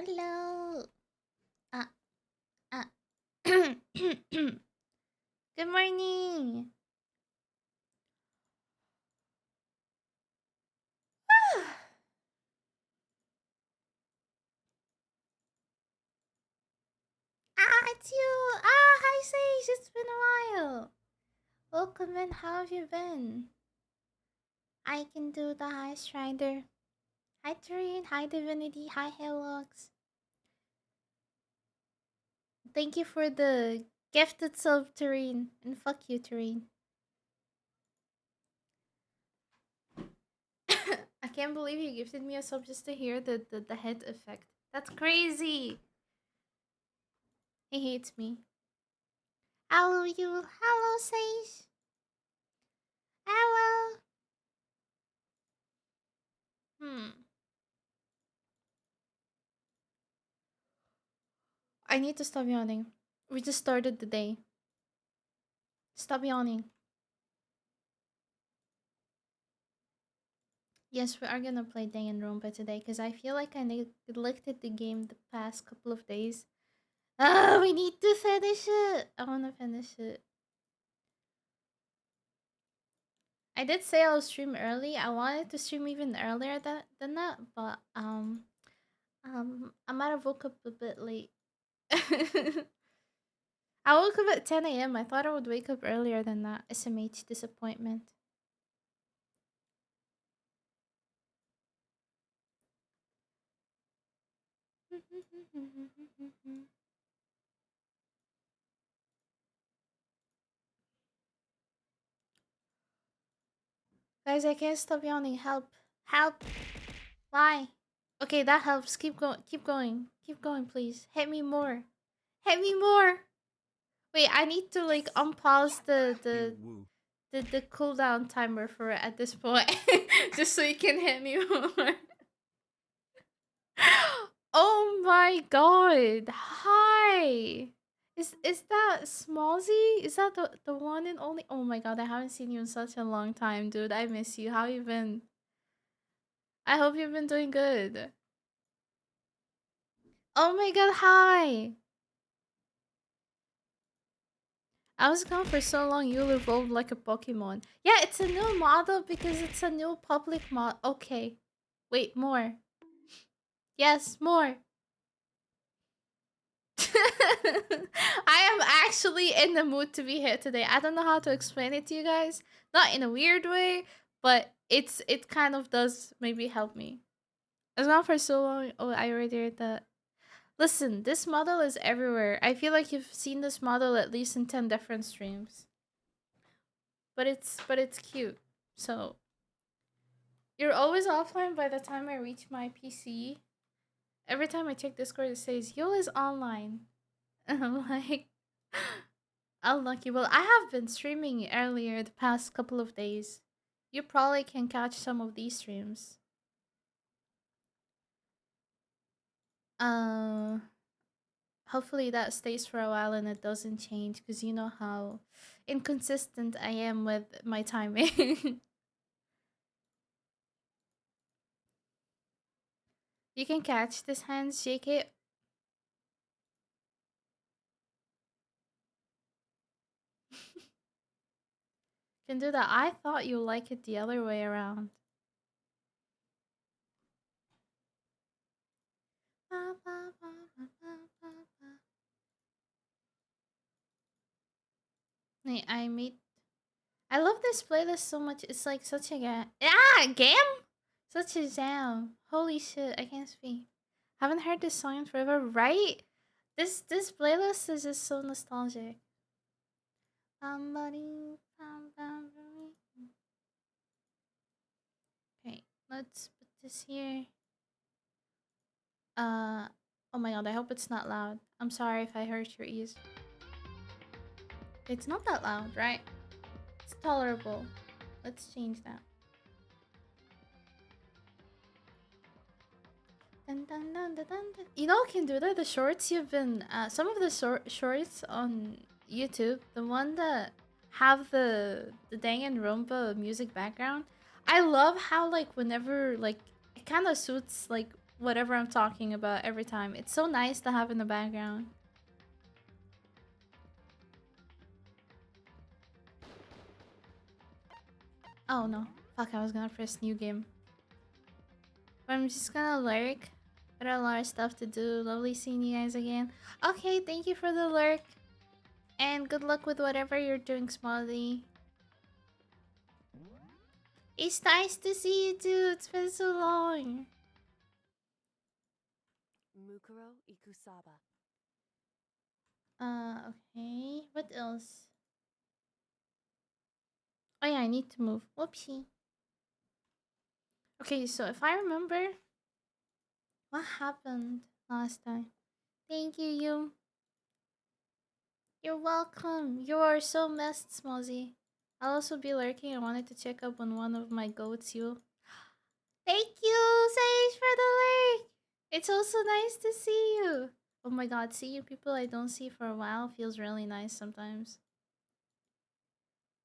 Hello. Uh, uh. Good morning. It's you. Hi, Sage. It's been a while. Welcome in. How have you been? I can do the Hi Strider. Hi, Terrain. Hi, Divinity. Hi, Helix. Thank you for the gifted sub, Terrain. And fuck you, Terrain. I can't believe you gifted me a sub just to hear the head effect. That's crazy. He hates me. Hello, you. Hello, Sage. Hello. Hmm. I need to stop yawning. We just started the day. Stop yawning. Yes, we are gonna play Danganronpa today because I feel like I neglected the game the past couple of days. Ah, we need to finish it. I wanna finish it. I did say I'll stream early. I wanted to stream even earlier than that, but I might have woke up a bit late. I woke up at 10 a.m. I thought I would wake up earlier than that. SMH disappointment. Guys, I can't stop yawning. Help. Help. Why? Okay, that helps. Keep going. Keep going. Keep going, please. Hit me more. Hit me more. Wait, I need to like unpause the cooldown timer for it at this point. Just so you can hit me more. Oh my god. Hi. Is that Smallzy? Is that the one and only? Oh my god, I haven't seen you in such a long time, dude. I miss you. How you been? I hope you've been doing good. Oh my god, hi. I was gone for so long, you'll evolve like a Pokemon. Yeah, it's a new model because it's a new public mod. Okay. Wait, more. Yes, more. I am actually in the mood to be here today. I don't know how to explain it to you guys. Not in a weird way, but it kind of does maybe help me. I was gone for so long. Oh, I already heard that. Listen, this model is everywhere. I feel like you've seen this model at least in 10 different streams. But it's cute. So you're always offline by the time I reach my PC. Every time I check Discord, it says Yuel is online. And I'm like, unlucky. Well, I have been streaming earlier the past couple of days. You probably can catch some of these streams. Uh, Hopefully that stays for a while and it doesn't change because you know how inconsistent I am with my timing. You can catch this hands, JK. Can do that. I thought you like it the other way around. Wait, I made. I love this playlist so much. It's like such a game. Such a jam. Holy shit! I can't speak. Haven't heard this song in forever, right? This playlist is just so nostalgic. Okay, let's put this here. Uh, oh my god, I hope it's not loud. I'm sorry if I hurt your ears. It's not that loud, right? It's tolerable. Let's change that. Dun, dun, dun, dun, dun, dun. You know, can do that. The shorts you've been, some of the shorts on YouTube, the one that have the Danganronpa music background. I love how like whenever like it kind of suits like whatever I'm talking about every time. It's so nice to have in the background. Oh no. Fuck, I was gonna press new game. But I'm just gonna lurk. Got a lot of stuff to do. Lovely seeing you guys again. Okay, thank you for the lurk. And good luck with whatever you're doing, Smiley. It's nice to see you too. It's been so long. Mukuro Ikusaba. Okay. What else? Oh yeah, I need to move. Whoopsie. Okay, so if I remember what happened last time. Thank you, you. You're welcome. You are so messed, Smozzy. I'll also be lurking. I wanted to check up on one of my goats, you. Thank you, Sage, for the lurk. It's also nice to see you. Oh my god, seeing people I don't see for a while feels really nice sometimes.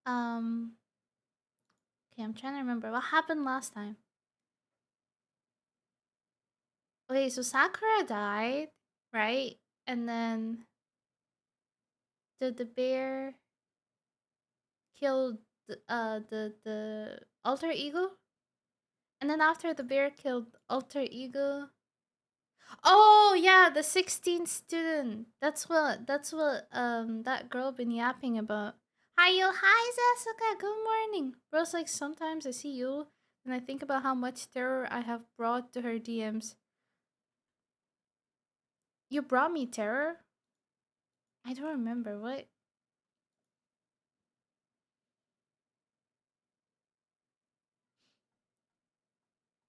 Um, okay, I'm trying to remember what happened last time. Okay, so Sakura died, right? And then the bear killed the alter ego, and then after the bear killed alter ego. Oh yeah, the 16th student. That's what that girl been yapping about. Hi yo, hi Zasuka. Good morning, bros. Like sometimes I see you and I think about how much terror I have brought to her DMs. You brought me terror? I don't remember what.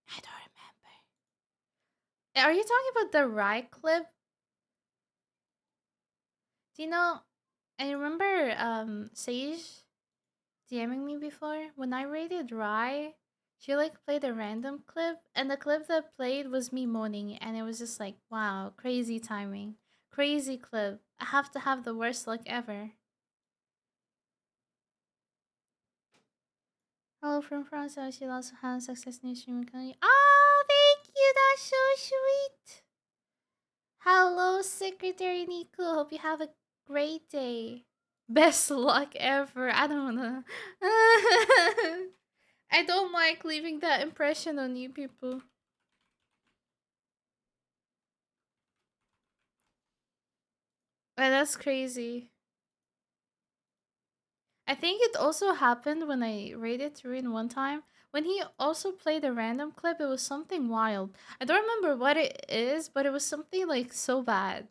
I don't remember. Are you talking about the Rye clip? Do you know? I remember Sage DMing me before when I rated Rye. She like played a random clip, and the clip that played was me moaning, and it was just like, wow, crazy timing, crazy clip. I have to have the worst luck ever. Hello from France. She also has success in streaming community. Oh, thank you. That's so sweet. Hello, Secretary Nico. Hope you have a great day. Best luck ever. I don't know. I don't like leaving that impression on you people. That's crazy. I think it also happened when I raided Turin one time. When he also played a random clip, it was something wild. I don't remember what it is, but it was something like so bad.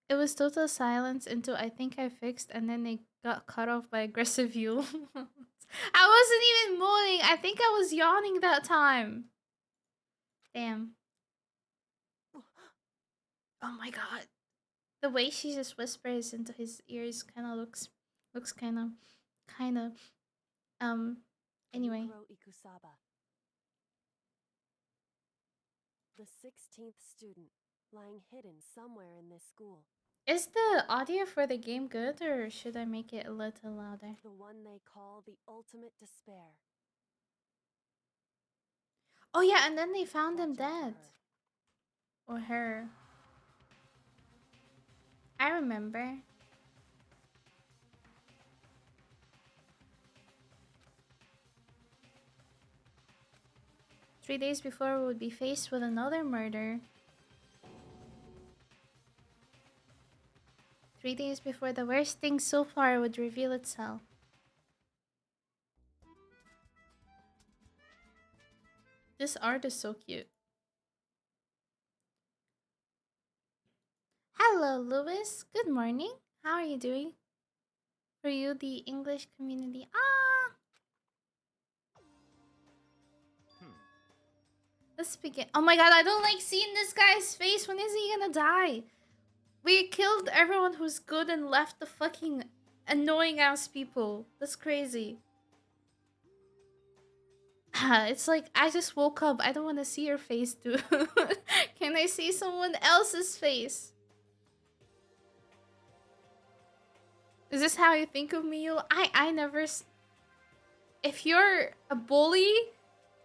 It was total silence until I think I fixed, and then they got cut off by aggressive Yuel. I wasn't even moaning. I think I was yawning that time. Damn. Oh my god. The way she just whispers into his ears kind of looks kind of um anyway. Mukuro Ikusaba. The 16th student, lying hidden somewhere in this school. Is the audio for the game good, or should I make it a little louder? The one they call the ultimate despair. Oh yeah, and then they found him Watch out for dead. her. Or her. I remember. Three days before we would be faced with another murder. 3 days before the worst thing so far would reveal itself. This art is so cute. Hello, Louis. Good morning. How are you doing? For you, the English community. Ah! Let's begin. Oh my god, I don't like seeing this guy's face. When is he gonna die? We killed everyone who's good and left the fucking annoying ass people. That's crazy. It's like I just woke up. I don't want to see your face, dude. Can I see someone else's face? Is this how you think of me? I never. If you're a bully,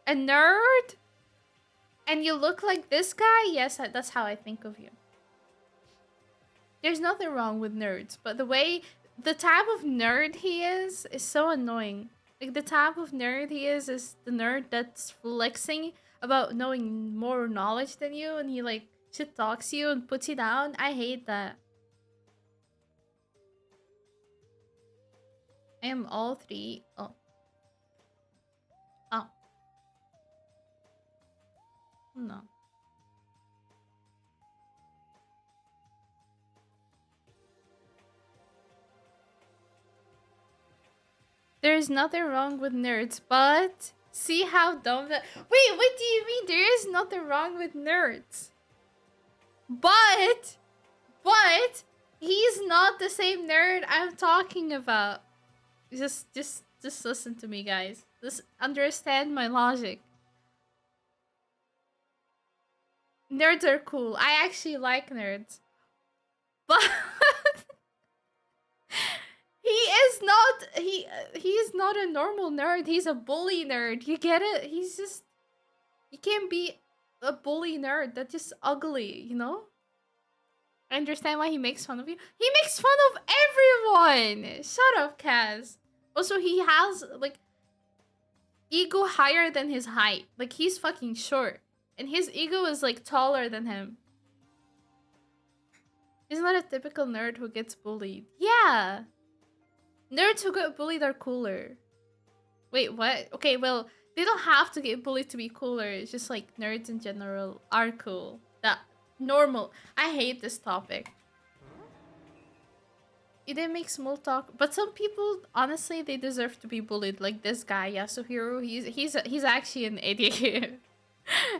a nerd, and you look like this guy, yes, that's how I think of you. There's nothing wrong with nerds, but the type of nerd he is so annoying. Like the type of nerd he is the nerd that's flexing about knowing more knowledge than you, and he like shit talks you and puts you down. I hate that. I am all three. Oh, oh, no. There is nothing wrong with nerds, but see how dumb that. Wait, what do you mean? There is nothing wrong with nerds, but he's not the same nerd I'm talking about. Just listen to me, guys. Just understand my logic. Nerds are cool. I actually like nerds, but he is not a normal nerd. He's a bully nerd. You get it? He's just you can't be a bully nerd. That's just ugly, you know? I understand why he makes fun of you. He makes fun of everyone. Shut up, Kaz. Also, he has like ego higher than his height. Like he's fucking short, and his ego is like taller than him. He's not a typical nerd who gets bullied. Yeah, nerds who get bullied are cooler. Wait, what? Okay, well, they don't have to get bullied to be cooler. It's just like nerds in general are cool. That normal. I hate this topic. You didn't make small talk, but some people honestly they deserve to be bullied. Like this guy, Yasuhiro. He's actually an idiot.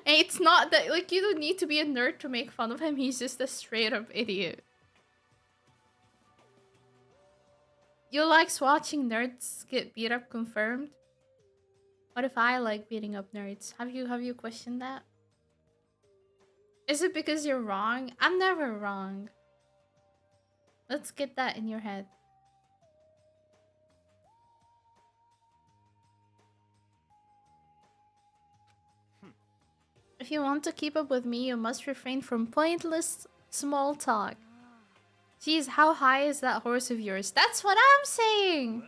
And it's not that like you don't need to be a nerd to make fun of him. He's just a straight up idiot. You likes watching nerds get beat up confirmed? What if I like beating up nerds? Have you questioned that? Is it because you're wrong? I'm never wrong. Let's get that in your head. If you want to keep up with me, you must refrain from pointless small talk. Jeez, how high is that horse of yours? That's what I'm saying!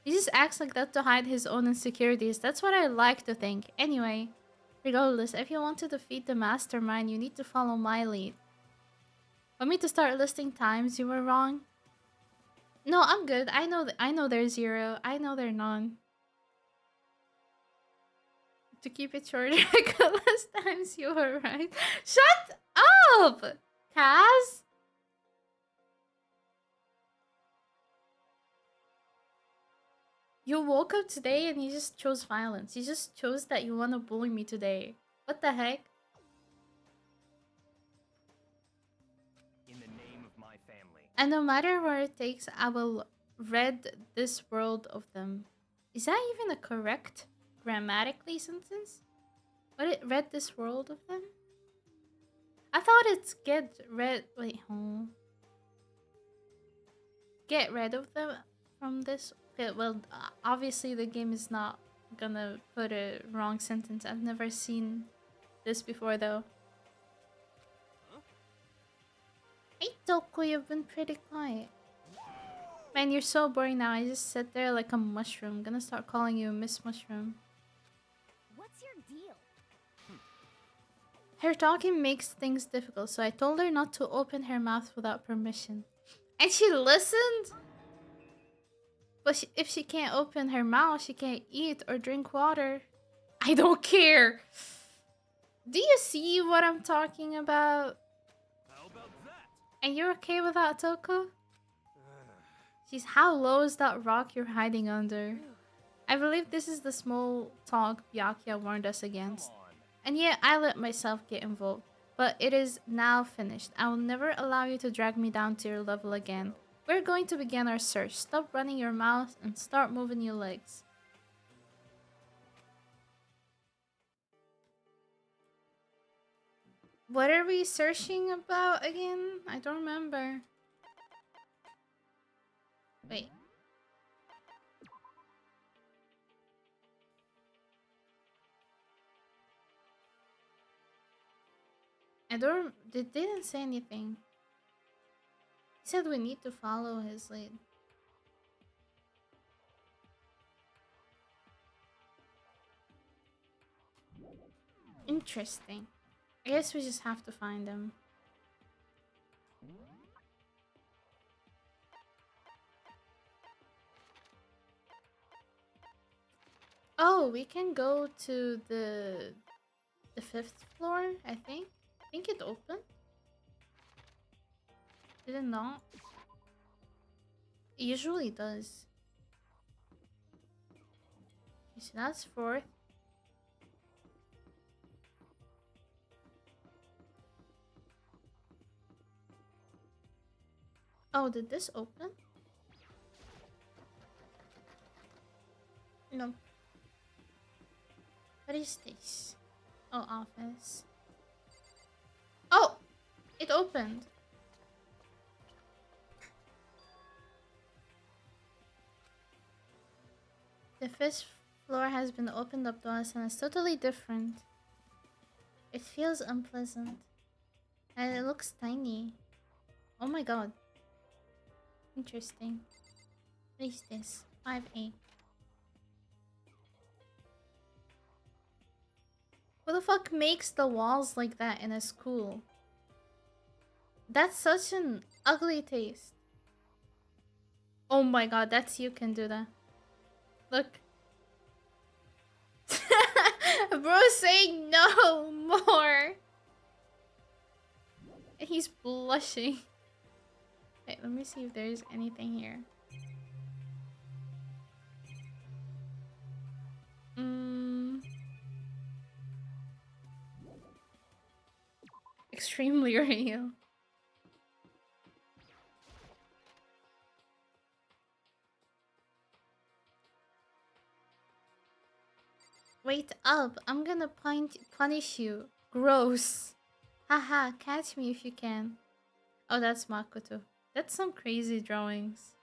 He just acts like that to hide his own insecurities. That's what I like to think. Anyway, regardless, if you want to defeat the mastermind, you need to follow my lead. Want me to start listing times you were wrong? No, I'm good. I know they're zero. I know they're none. To keep it short, reckless times you were right. Shut up, Kaz. You woke up today and you just chose violence. You just chose that you want to bully me today. What the heck? In the name of my family. And no matter where it takes, I will rid this world of them. Is that even a correct grammatically sentence? But it rid this world of them? I thought it's get rid. Wait, hold. Get rid of them from this. Okay, well, obviously the game is not gonna put a wrong sentence. I've never seen this before though. Hey Toko, you've been pretty quiet. Man, you're so boring now. I just sit there like a mushroom. Gonna start calling you Miss Mushroom. What's your deal? Her talking makes things difficult, so I told her not to open her mouth without permission. And she listened? But if she can't open her mouth, she can't eat or drink water. I don't care. Do you see what I'm talking about? How about that? And you're okay with that, Toko? Jeez, how low is that rock you're hiding under? I believe this is the small talk Byakuya warned us against. Come on. And yet I let myself get involved. But it is now finished. I will never allow you to drag me down to your level again. We're going to begin our search. Stop running your mouth and start moving your legs. What are we searching about again? I don't remember. Wait. I don't. They didn't say anything. He said we need to follow his lead. Interesting. I guess we just have to find him. Oh, we can go to the fifth floor, I think. I think it opened. Did it not? It usually does. So that's fourth. Oh, did this open? No. What is this? Oh, office. Oh! It opened. The fifth floor has been opened up to us and it's totally different. It feels unpleasant. And it looks tiny. Oh my god. Interesting. What is this? 5A. Who the fuck makes the walls like that in a school? That's such an ugly taste. Oh my god, that's you can do that. Look. Bro saying no more. He's blushing. Wait, let me see if there's anything here. Extremely real. Wait up, I'm gonna punish you. Gross. Haha, catch me if you can. Oh, that's Makoto. That's some crazy drawings.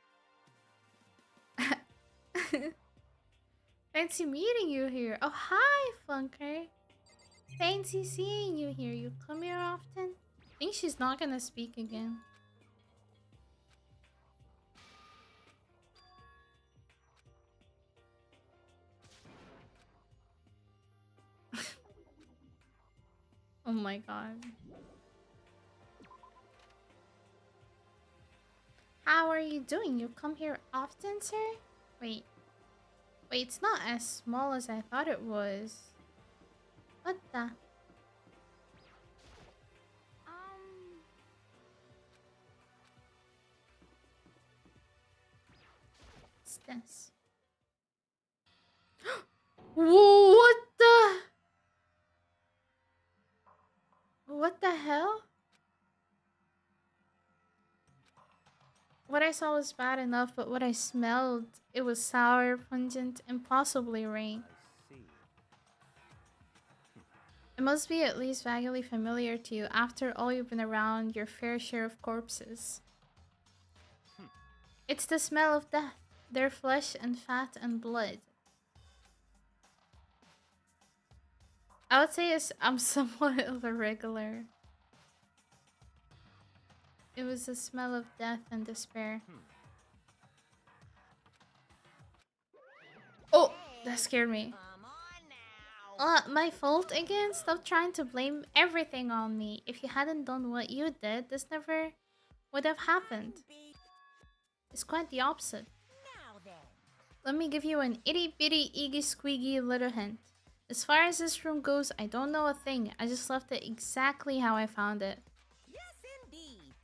Fancy meeting you here. Oh, hi, Funker. Fancy seeing you here. You come here often? I think she's not gonna speak again. Oh my god. How are you doing? You come here often, sir? Wait. Wait, it's not as small as I thought it was. What the? What's this? What the? What the hell? What I saw was bad enough, but what I smelled, it was sour, pungent, and possibly rain. I see. It must be at least vaguely familiar to you after all you've been around your fair share of corpses. It's the smell of death, their flesh and fat and blood. I would say I'm somewhat of a regular. It was the smell of death and despair. Oh, that scared me. My fault again? Stop trying to blame everything on me. If you hadn't done what you did, this never would have happened. It's quite the opposite. Let me give you an itty bitty iggy squeaky little hint. As far as this room goes, I don't know a thing. I just left it exactly how I found it.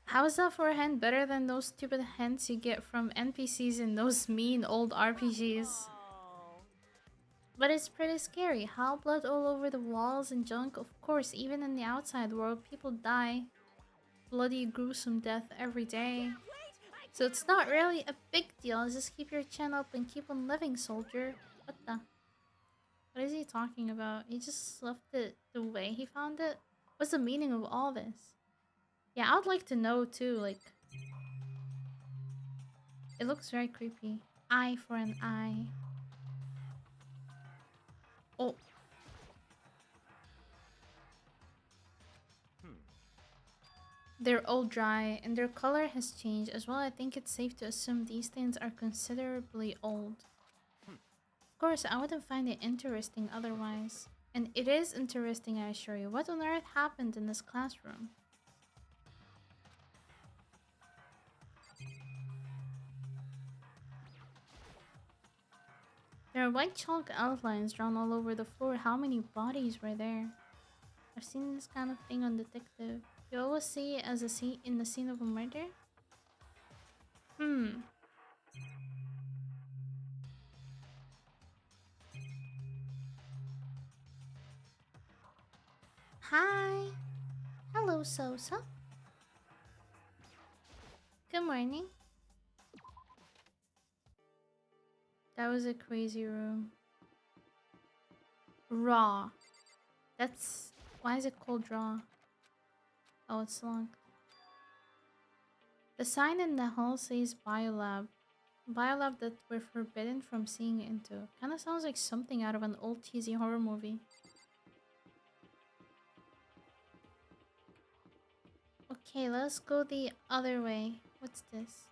How is that for a hint better than those stupid hints you get from NPCs in those mean old RPGs? But it's pretty scary. How blood all over the walls and junk? Of course, even in the outside world, people die. Bloody, gruesome death every day. So it's not really a big deal. Just keep your chin up and keep on living, soldier. What the? What is he talking about? He just left it the way he found it? What's the meaning of all this? Yeah, I would like to know too. Like, it looks very creepy. Eye for an eye. Oh, Hmm. they're all dry and their color has changed as well. I think it's safe to assume these things are considerably old. Of course, I wouldn't find it interesting otherwise. And it is interesting, I assure you. What on earth happened in this classroom? There are white chalk outlines drawn all over the floor. How many bodies were there? I've seen this kind of thing on Detective. You always see it as a scene in the scene of a murder? Hmm. Hi. Hello, Sosa. Good morning. That was a crazy room. Raw. That's... Why is it called raw? Oh, it's locked. The sign in the hall says Biolab. Biolab that we're forbidden from seeing into. Kinda sounds like something out of an old cheesy horror movie. Okay, let's go the other way. What's this?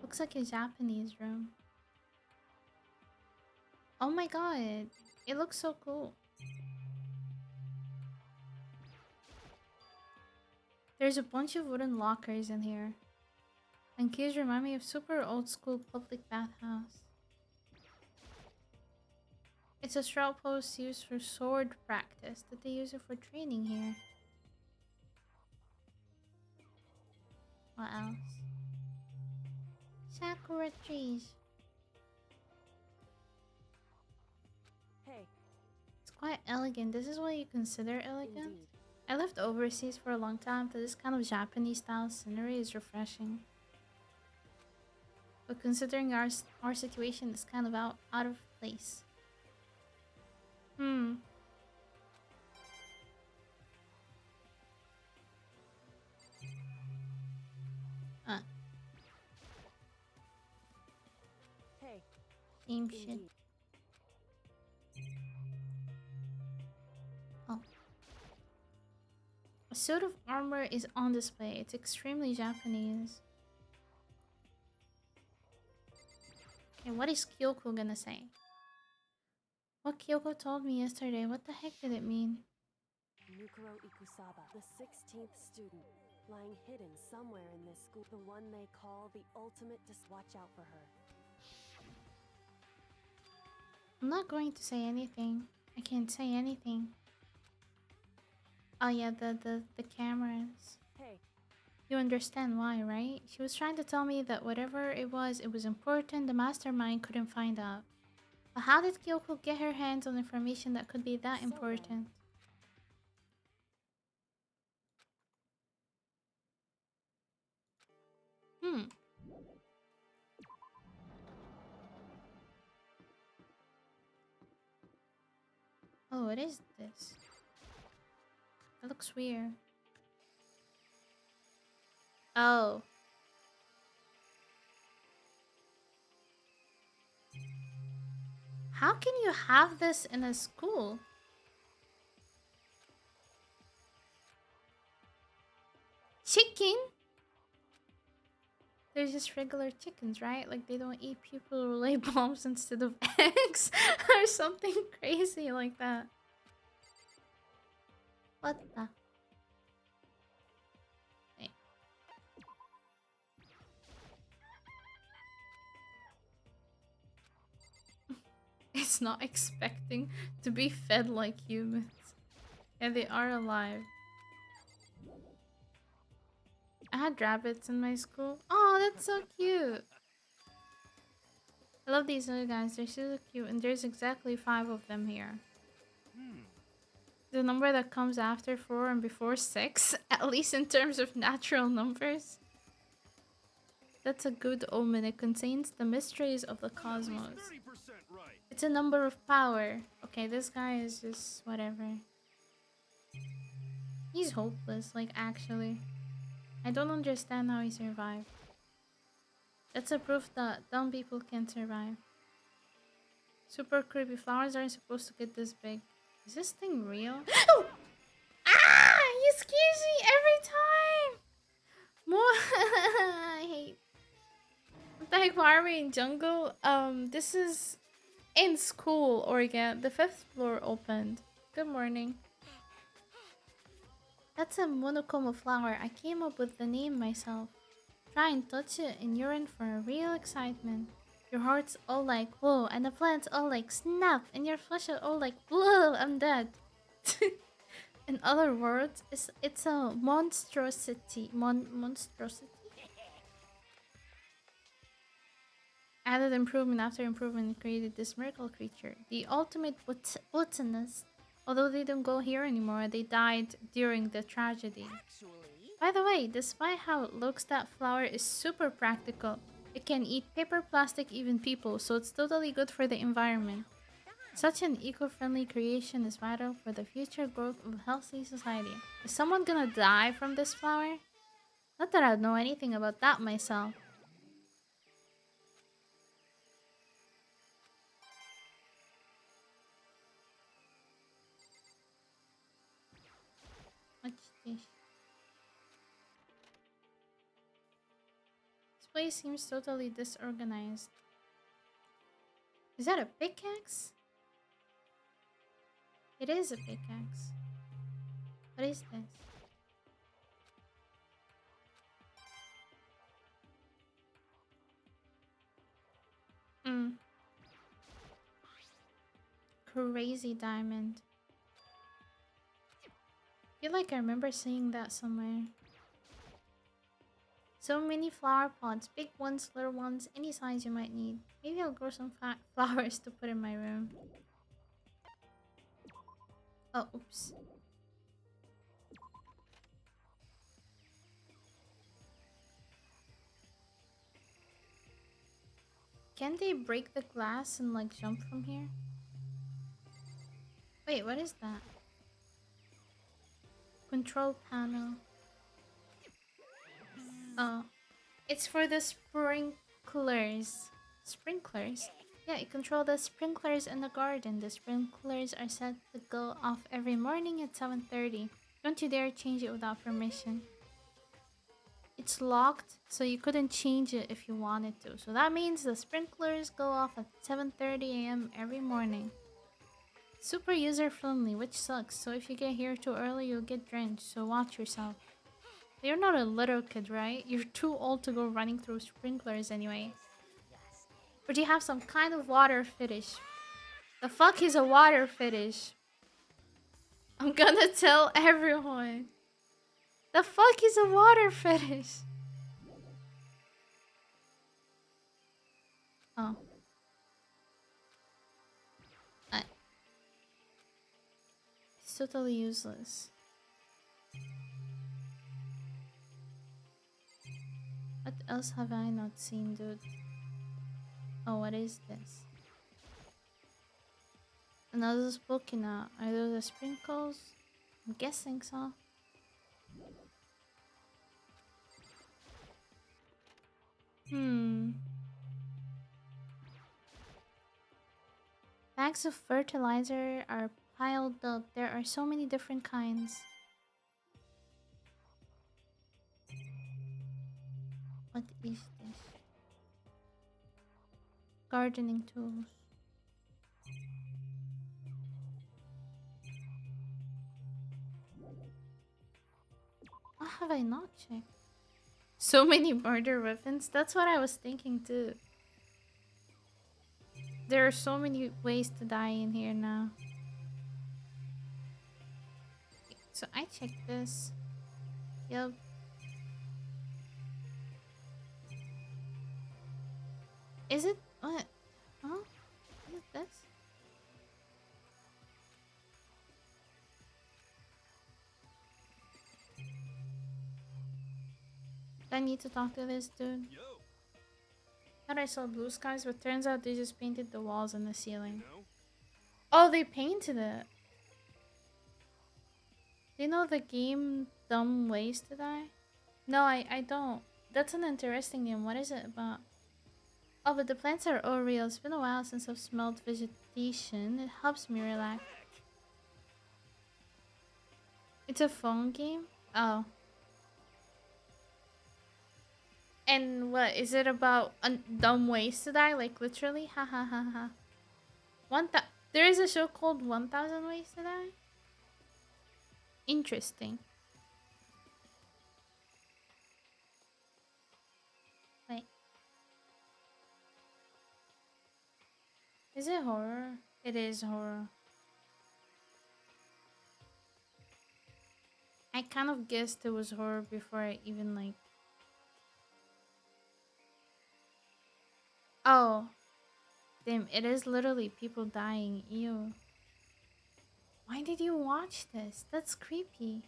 Looks like a Japanese room. Oh my god. It looks so cool. There's a bunch of wooden lockers in here. And keys remind me of super old school public bathhouse. It's a straw post used for sword practice. Did they use it for training here? What else? Sakura trees. Hey, It's quite elegant. This is what you consider elegant? indeed. I lived overseas for a long time, so this kind of Japanese style scenery is refreshing. But considering our situation is kind of out of place. Hmm. Uh, Hey, same shit. indeed. Oh. A suit of armor is on display. It's extremely Japanese. Okay, what is Kyoko gonna say? What Kyoko told me yesterday, what the heck did it mean? Nukuro Ikusaba, the 16th student, lying hidden somewhere in this school. The one they call the ultimate watch out for her. I'm not going to say anything. I can't say anything. Oh yeah, the cameras. Hey, You understand why, right? She was trying to tell me that whatever it was important, the mastermind couldn't find out. But how did Kyoko get her hands on information that could be that So then. important? Hmm. Oh, what is this? It looks weird. Oh. How can you have this in a school? Chicken? They're just regular chickens, right? Like they don't eat people who lay bombs instead of eggs or something crazy like that. What the? Wait. It's not expecting to be fed like humans. And they are alive. I had rabbits in my school. Oh, that's so cute. I love these little guys. They're so cute. And there's exactly 5 of them here. The number that comes after 4 and before 6, at least in terms of natural numbers. That's a good omen. It contains the mysteries of the cosmos. Right. It's a number of power. Okay, this guy is just whatever. He's hopeless, like, actually. I don't understand how he survived. That's a proof that dumb people can survive. Super creepy flowers aren't supposed to get this big. Is this thing real? Ah! He scares me every time! More I hate. What the heck, why are we in jungle? This is in school, Oregon. The fifth floor opened. Good morning. That's a monochrome flower. I came up with the name myself. Try and touch it and you're in for a real excitement. Your heart's all like, whoa, and the plant's all like, snap, and your flesh is all like, whoa, I'm dead. In other words, it's a monstrosity. Monstrosity? Added improvement after improvement and created this miracle creature. The ultimate botanist. Although they don't go here anymore, they died during the tragedy. By the way, despite how it looks, that flower is super practical. It can eat paper, plastic, even people, so it's totally good for the environment. Such an eco-friendly creation is vital for the future growth of a healthy society. Is someone gonna die from this flower? Not that I know anything about that myself. What's this? This place seems totally disorganized. Is that a pickaxe? It is a pickaxe. What is this? Mm. Crazy diamond. I feel like I remember seeing that somewhere. So many flower pots, big ones, little ones, any size you might need. Maybe I'll grow some flowers to put in my room. Oh, oops. Can they break the glass and like jump from here? Wait, what is that? Control panel. Oh, it's for the sprinklers. Sprinklers? Yeah, you control the sprinklers in the garden. The sprinklers are set to go off every morning at 7:30. Don't you dare change it without permission. It's locked, so you couldn't change it if you wanted to. So that means the sprinklers go off at 7:30 a.m. every morning. Super user friendly, which sucks. So if you get here too early, you'll get drenched. So watch yourself. You're not a little kid, right? You're too old to go running through sprinklers anyway. Or do you have some kind of water fetish? The fuck is a water fetish? I'm gonna tell everyone. The fuck is a water fetish? Oh. It's totally useless. What else have I not seen, dude? Oh, what is this? Another Spokina. Are those the sprinkles? I'm guessing so. Hmm. Bags of fertilizer are piled up. There are so many different kinds. What is this? Gardening tools. What have I not checked? So many murder weapons? That's what I was thinking too. There are so many ways to die in here now. So I checked this. Yep. Is it what? Huh? Is it this? Do I need to talk to this dude? Yo, Thought I saw blue skies, but turns out they just painted the walls and the ceiling. you know? Oh, they painted it. Do you know the game Dumb Ways to Die? No, I don't. That's an interesting game. What is it about? Oh, but the plants are all real. It's been a while since I've smelled vegetation. It helps me relax. It's a phone game? Oh. And what is it about? Dumb ways to die, like literally? Ha ha ha ha. There is a show called 1000 Ways to Die. Interesting. Wait, is it horror? It is horror. I kind of guessed it was horror before I even like. Oh, damn! It is literally people dying. Ew. Why did you watch this? That's creepy.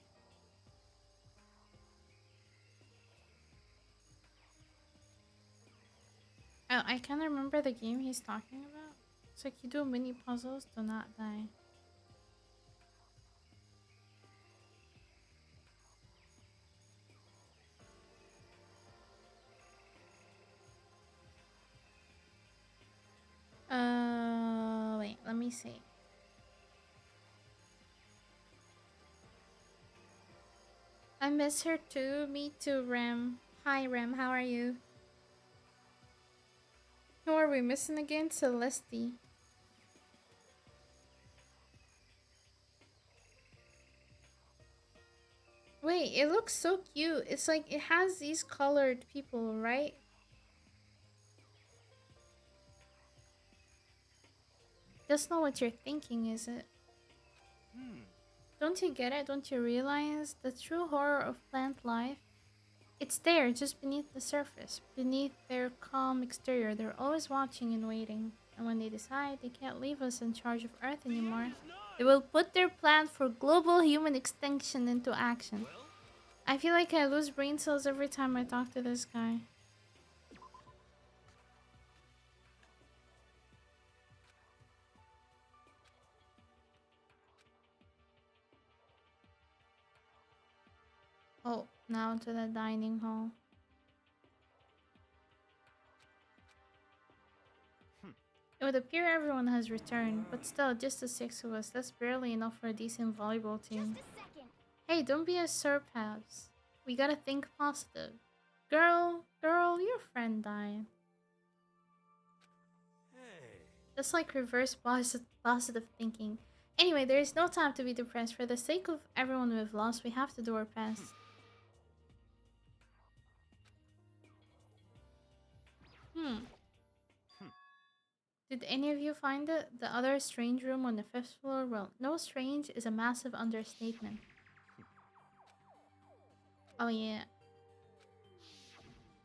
Oh, I kind of remember the game he's talking about. It's like you do mini puzzles to not die. Wait, let me see. I miss her too. Me too, Rem. Hi, Rem. How are you? Who are we missing again? Celeste. Wait, it looks so cute. It's like it has these colored people, right? That's not what you're thinking, is it? Hmm. Don't you get it? Don't you realize the true horror of plant life? It's there, just beneath the surface, beneath their calm exterior. They're always watching and waiting. And when they decide they can't leave us in charge of Earth anymore, they will put their plan for global human extinction into action. I feel like I lose brain cells every time I talk to this guy. Oh, now to the dining hall. Hmm. It would appear everyone has returned, but still, just the six of us. That's barely enough for a decent volleyball team. Hey, don't be a surpass. We gotta think positive. Girl, your friend died. Hey. That's like reverse positive thinking. Anyway, there is no time to be depressed. For the sake of everyone we've lost, we have to do our best. Hmm. Hmm. Did any of you find it? The other strange room on the fifth floor? Well, no, strange is a massive understatement. Oh yeah.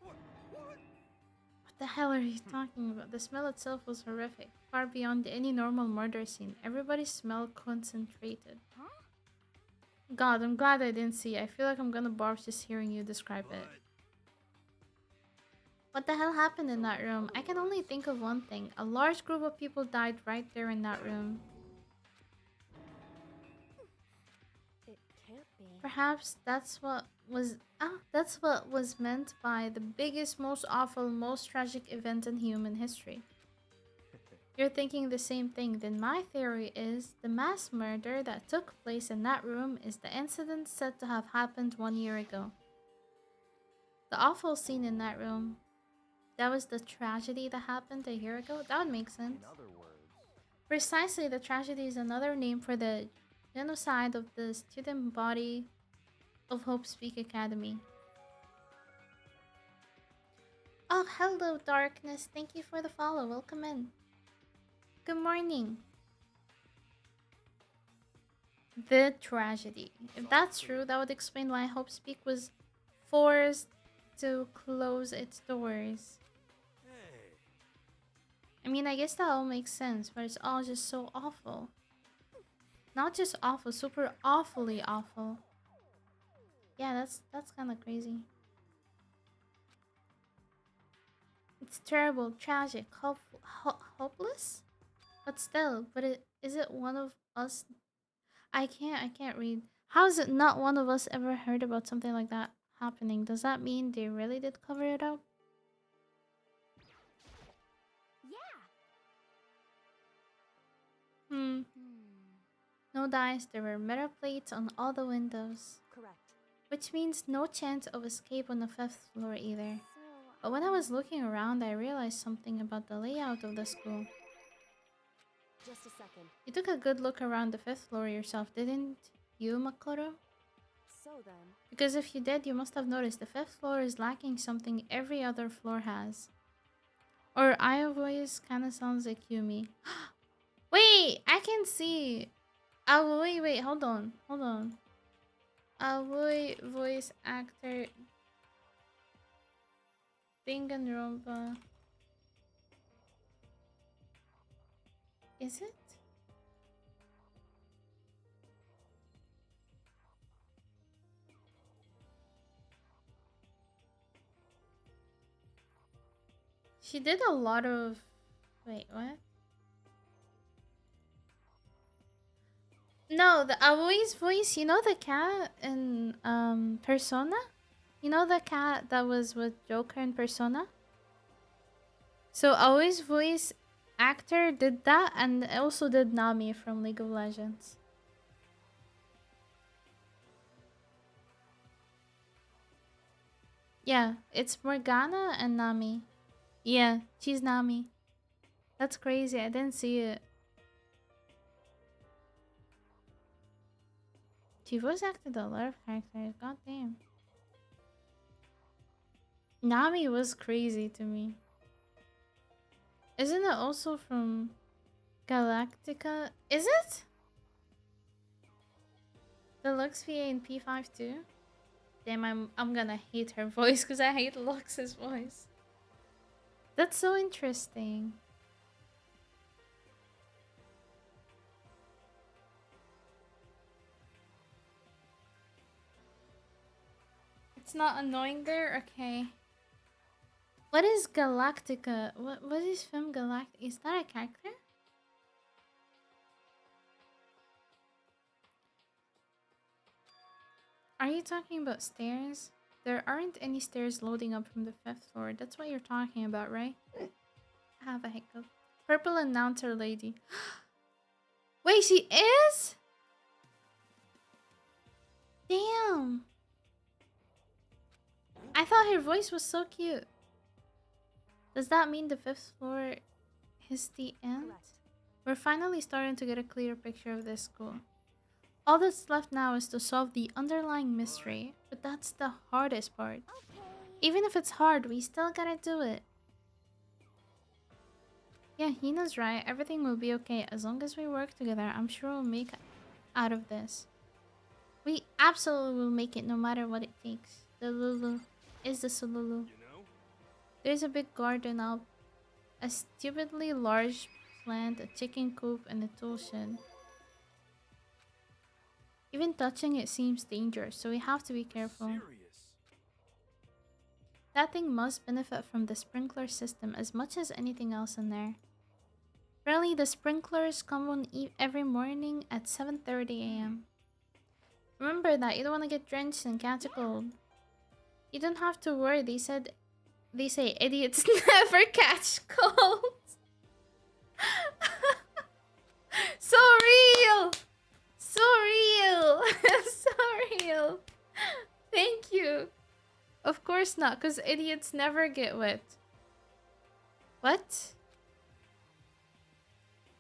What the hell are you talking about? The smell itself was horrific, far beyond any normal murder scene. Everybody smelled concentrated. God, I'm glad I didn't see. I feel like I'm gonna barf just hearing you describe it. What the hell happened in that room? I can only think of one thing. A large group of people died right there in that room. It can't be. Perhaps that's what was meant by the biggest, most awful, most tragic event in human history. You're thinking the same thing. Then my theory is the mass murder that took place in that room is the incident said to have happened 1 year ago. The awful scene in that room. That was the tragedy that happened a year ago? That would make sense. In other words. Precisely, the tragedy is another name for the genocide of the student body of Hope Speak Academy. Oh, hello, Darkness. Thank you for the follow. Welcome in. Good morning. The tragedy. If that's true, that would explain why Hope Speak was forced to close its doors. Hey. I mean, I guess that all makes sense, but it's all just so awful. Not just awful, super awfully awful. Yeah, that's kind of crazy. It's terrible, tragic, hopeless. But still, is it one of us? I can't read. How is it not one of us ever heard about something like that happening? Does that mean they really did cover it up? Yeah. Hmm. No dice, there were metal plates on all the windows. Correct. Which means no chance of escape on the 5th floor either. So, But when I was looking around, I realized something about the layout of the school. just a second. You took a good look around the 5th floor yourself, didn't you, Makoto? So then, Because if you did, you must have noticed the 5th floor is lacking something every other floor has. Or I voice kinda sounds like Yumi. Wait, I can see. Wait, hold on. Voice actor Danganronpa. Is it? She did a lot of... Wait, what? No, the Aoi's voice, you know the cat in Persona? You know the cat that was with Joker in Persona? So Aoi's voice actor did that and also did Nami from League of Legends. Yeah, it's Morgana and Nami. Yeah, she's Nami. That's crazy. I didn't see it. She voice acted a lot of characters. God damn. Nami was crazy to me. Isn't it also from Galactica? Is it? The Lux VA in P5 too? Damn, I'm gonna hate her voice because I hate Lux's voice. That's so interesting. It's not annoying there? Okay. What is Galactica? What is film Galactica? Is that a character? Are you talking about stairs? There aren't any stairs loading up from the 5th floor. That's what you're talking about, right? I have a hiccup. Purple announcer lady. Wait, she is? Damn. I thought her voice was so cute. Does that mean the 5th floor is the end? correct. We're finally starting to get a clear picture of this school. All that's left now is to solve the underlying mystery, but that's the hardest part. Okay. Even if it's hard, we still gotta do it. Yeah, Hina's right. Everything will be okay as long as we work together. I'm sure we'll make it out of this. We absolutely will make it no matter what it takes. The Lulu is the Sululu. There's a big garden out, a stupidly large plant, a chicken coop, and a tool shed. Even touching it seems dangerous, so we have to be careful. That thing must benefit from the sprinkler system as much as anything else in there. Apparently, the sprinklers come on every morning at 7:30 a.m. Remember that, you don't want to get drenched and catch a cold. You don't have to worry, they say idiots never catch colds. So real! So real! So real! Thank you. Of course not, because idiots never get wet. What?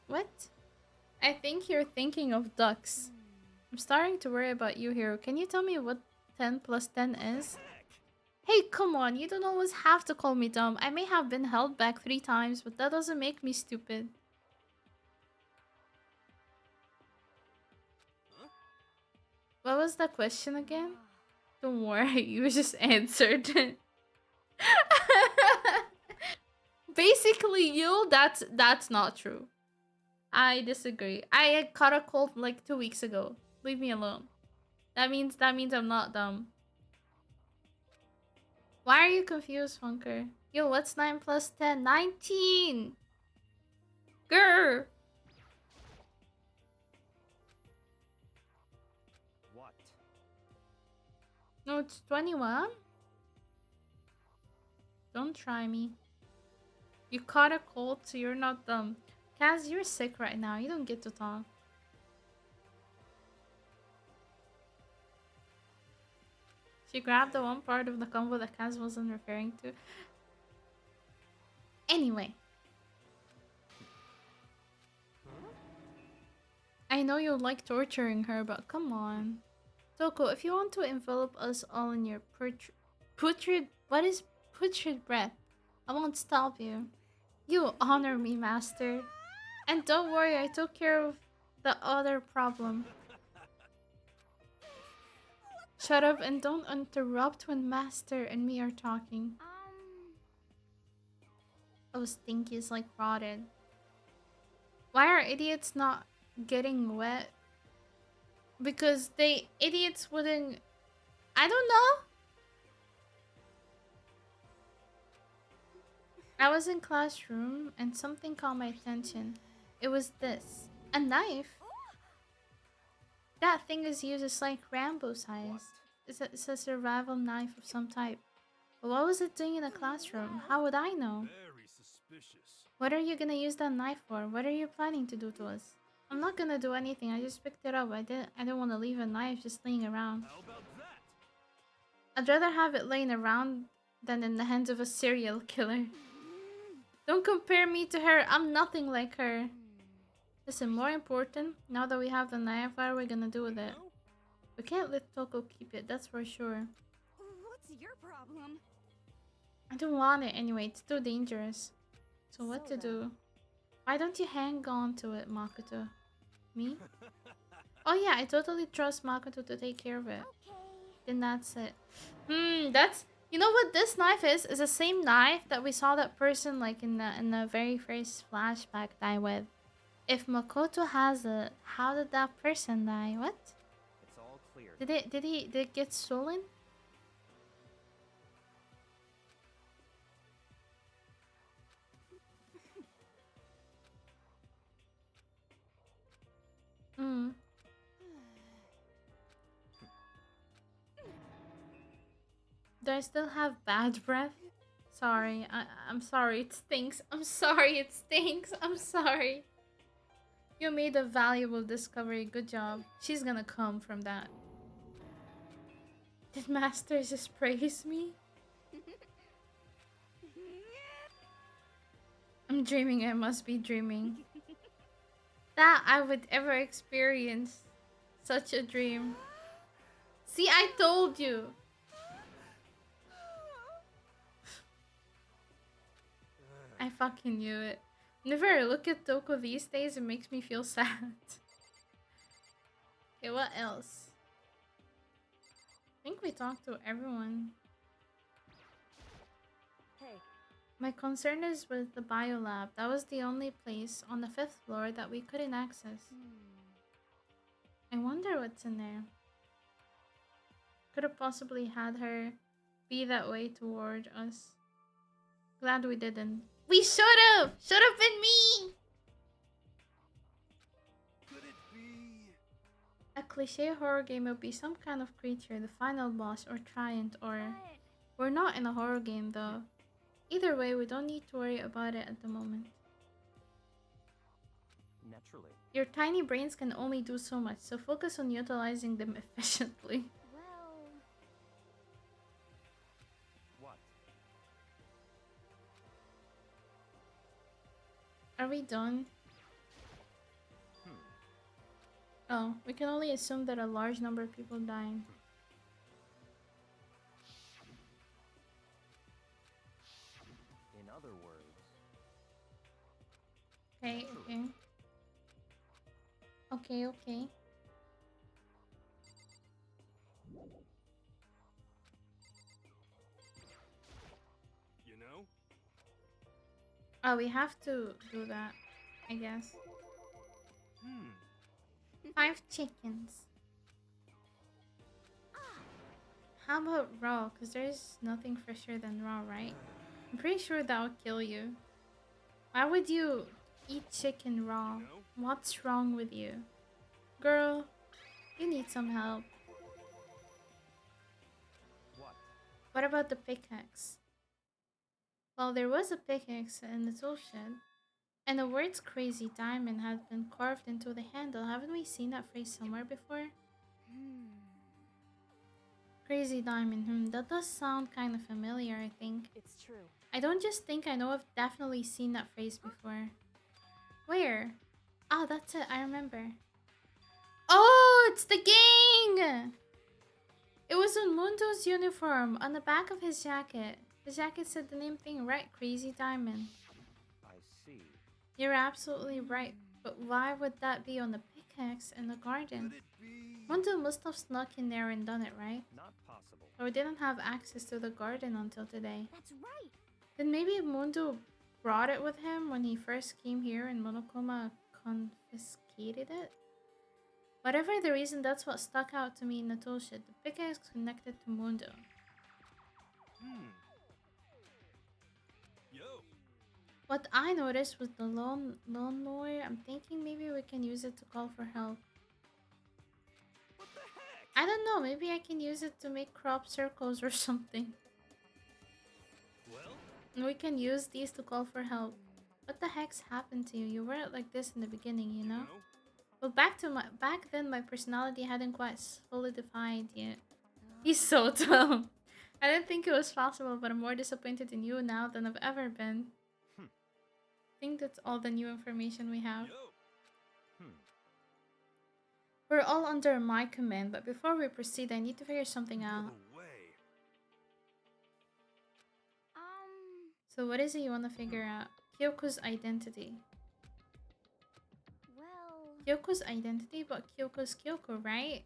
What? I think you're thinking of ducks. I'm starting to worry about you, Hero. Can you tell me what 10 plus 10 is? Hey, come on. You don't always have to call me dumb. I may have been held back 3 times, but that doesn't make me stupid. What was the question again? Don't worry, you just answered. Basically, you, that's not true. I disagree. I caught a cold like 2 weeks ago. Leave me alone. That means I'm not dumb. Why are you confused, Funker? Yo, what's 9 plus 10? 19! Grr! What? No, it's 21. Don't try me. You caught a cold, so you're not dumb. Kaz, you're sick right now. You don't get to talk. She grabbed the one part of the combo that Kaz wasn't referring to. Anyway, I know you like torturing her, but come on. Toko, if you want to envelop us all in your putrid... What is putrid breath? I won't stop you. You honor me, master. And don't worry, I took care of the other problem. Shut up and don't interrupt when master and me are talking. Oh, Stinky's like rotted. Why are idiots not getting wet? Because idiots wouldn't... I don't know. I was in classroom and something caught my attention. It was this. A knife? That thing is used as like Rambo size. It's a survival knife of some type. But what was it doing in a classroom? How would I know? Very suspicious. What are you gonna use that knife for? What are you planning to do to us? I'm not gonna do anything. I just picked it up. I didn't want to leave a knife just laying around. How about that? I'd rather have it laying around than in the hands of a serial killer. Don't compare me to her. I'm nothing like her. Listen, more important, now that we have the knife, what are we gonna do with it? We can't let Toko keep it, that's for sure. What's your problem? I don't want it anyway, it's too dangerous. So what to So do? Why don't you hang on to it, Makoto? Me? Oh yeah, I totally trust Makoto to take care of it. Okay. Then that's it. That's... You know what this knife is? Is the same knife that we saw that person like in the very first flashback die with. If Makoto has it, how did that person die? What? It's all clear. Did it get stolen? Hmm. Do I still have bad breath? Sorry, I'm sorry, it stinks. I'm sorry, it stinks. I'm sorry. You made a valuable discovery. Good job. She's gonna come from that. Did Master just praise me? I'm dreaming. I must be dreaming. That I would ever experience such a dream. See, I told you. I fucking knew it. Whenever I look at Toko these days, it makes me feel sad. Okay, what else? I think we talked to everyone. Hey, My concern is with the biolab. That was the only place on the 5th floor that we couldn't access. I wonder what's in there. Could have possibly had her be that way toward us. Glad we didn't. We should have! Should have been me! Could it be? A cliche horror game would be some kind of creature, the final boss, or Triant, or... We're not in a horror game though. Either way, we don't need to worry about it at the moment. Naturally. Your tiny brains can only do so much, so focus on utilizing them efficiently. Well, What? Are we done? Oh, we can only assume that a large number of people died. In other words, Okay, okay. Okay, okay. You know? Oh, we have to do that, I guess. 5 chickens. How about raw? Because there's nothing fresher than raw, right? I'm pretty sure that'll kill you. Why would you eat chicken raw? No? What's wrong with you? Girl, you need some help. What about the pickaxe? Well, there was a pickaxe in the tool shed, and the words crazy diamond had been carved into the handle. Haven't we seen that phrase somewhere before? Hmm. Crazy diamond, that does sound kind of familiar, I think. It's true. I don't just think I know, I've definitely seen that phrase before. Where? Oh, that's it, I remember. Oh, it's the gang! It was on Mundo's uniform, on the back of his jacket. The jacket said the name thing right, Crazy Diamond. I see. You're absolutely right, but why would that be on the pickaxe in the garden? Could it be? Mundo must have snuck in there and done it, right? Not possible. Or didn't have access to the garden until today. That's right. Then maybe Mundo brought it with him when he first came here and Monokuma confiscated it? Whatever the reason, that's what stuck out to me in the tool shed. The pickaxe connected to Mundo. Hmm. Yo. What I noticed was the lawnmower. I'm thinking maybe we can use it to call for help. What the heck? I don't know, maybe I can use it to make crop circles or something. Well, And we can use these to call for help. What the heck's happened to you? You weren't like this in the beginning, you know? Well, back then my personality hadn't quite solidified yet. He's so dumb. I didn't think it was possible, but I'm more disappointed in you now than I've ever been. Hmm. I think that's all the new information we have. yo. We're all under my command, but before we proceed, I need to figure something out. No way. So what is it you want to figure out? Kyoko's identity. Well, Kyoko's identity? But Kyoko's Kyoko, right?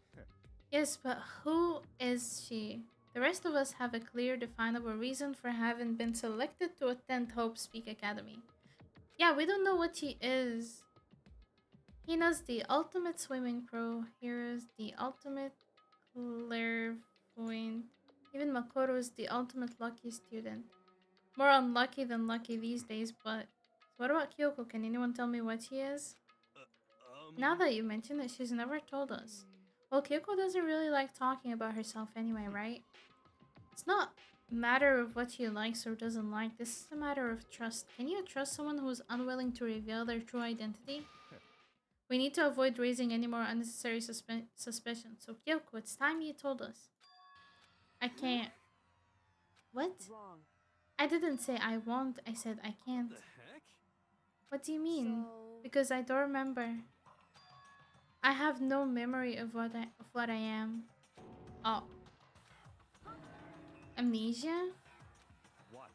Yes, but who is she? The rest of us have a clear, definable reason for having been selected to attend Hope Speak Academy. Yeah, we don't know what she is. Hina's the ultimate swimming pro. Hira's the ultimate clairvoyant. Even Makoto's the ultimate lucky student. More unlucky than lucky these days, but... What about Kyoko? Can anyone tell me what she is? Now that you mention it, she's never told us. Well, Kyoko doesn't really like talking about herself anyway, right? It's not a matter of what she likes or doesn't like. This is a matter of trust. Can you trust someone who's unwilling to reveal their true identity? We need to avoid raising any more unnecessary suspicion. So, Kyoko, it's time you told us. I can't. What? Wrong. I didn't say I won't. I said I can't. The heck? What do you mean? So, Because I don't remember. I have no memory of what I am. Oh. Amnesia? What?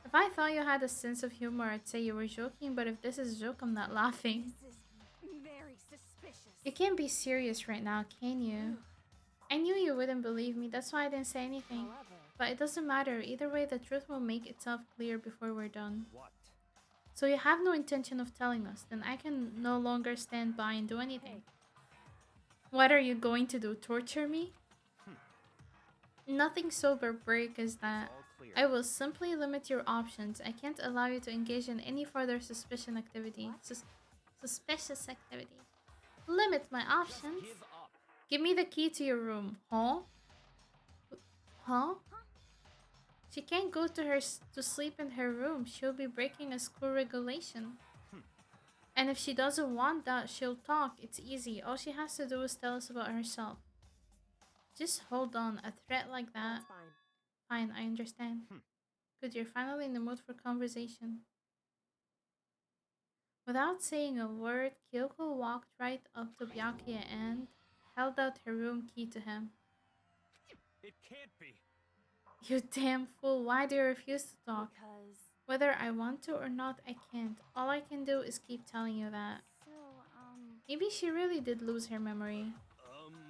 If I thought you had a sense of humor, I'd say you were joking, but if this is a joke, I'm not laughing. this is very suspicious. You can't be serious right now, can you? I knew you wouldn't believe me, that's why I didn't say anything. however, But it doesn't matter, either way the truth will make itself clear before we're done. What? So you have no intention of telling us, then I can no longer stand by and do anything. What are you going to do, torture me? Nothing so barbaric as that. All clear. I will simply limit your options. I can't allow you to engage in any further suspicious activity. Limit my options? Give up. Give me the key to your room. Huh? Huh? She can't go to sleep in her room. She'll be breaking a school regulation. And if she doesn't want that, she'll talk. It's easy. All she has to do is tell us about herself. Just hold on. A threat like that. that's fine. Fine, I understand. Good, you're finally in the mood for conversation. Without saying a word, Kyoko walked right up to Byakuya and held out her room key to him. It can't be. You damn fool, why do you refuse to talk? Because, Whether I want to or not, I can't. All I can do is keep telling you that. So, Maybe she really did lose her memory.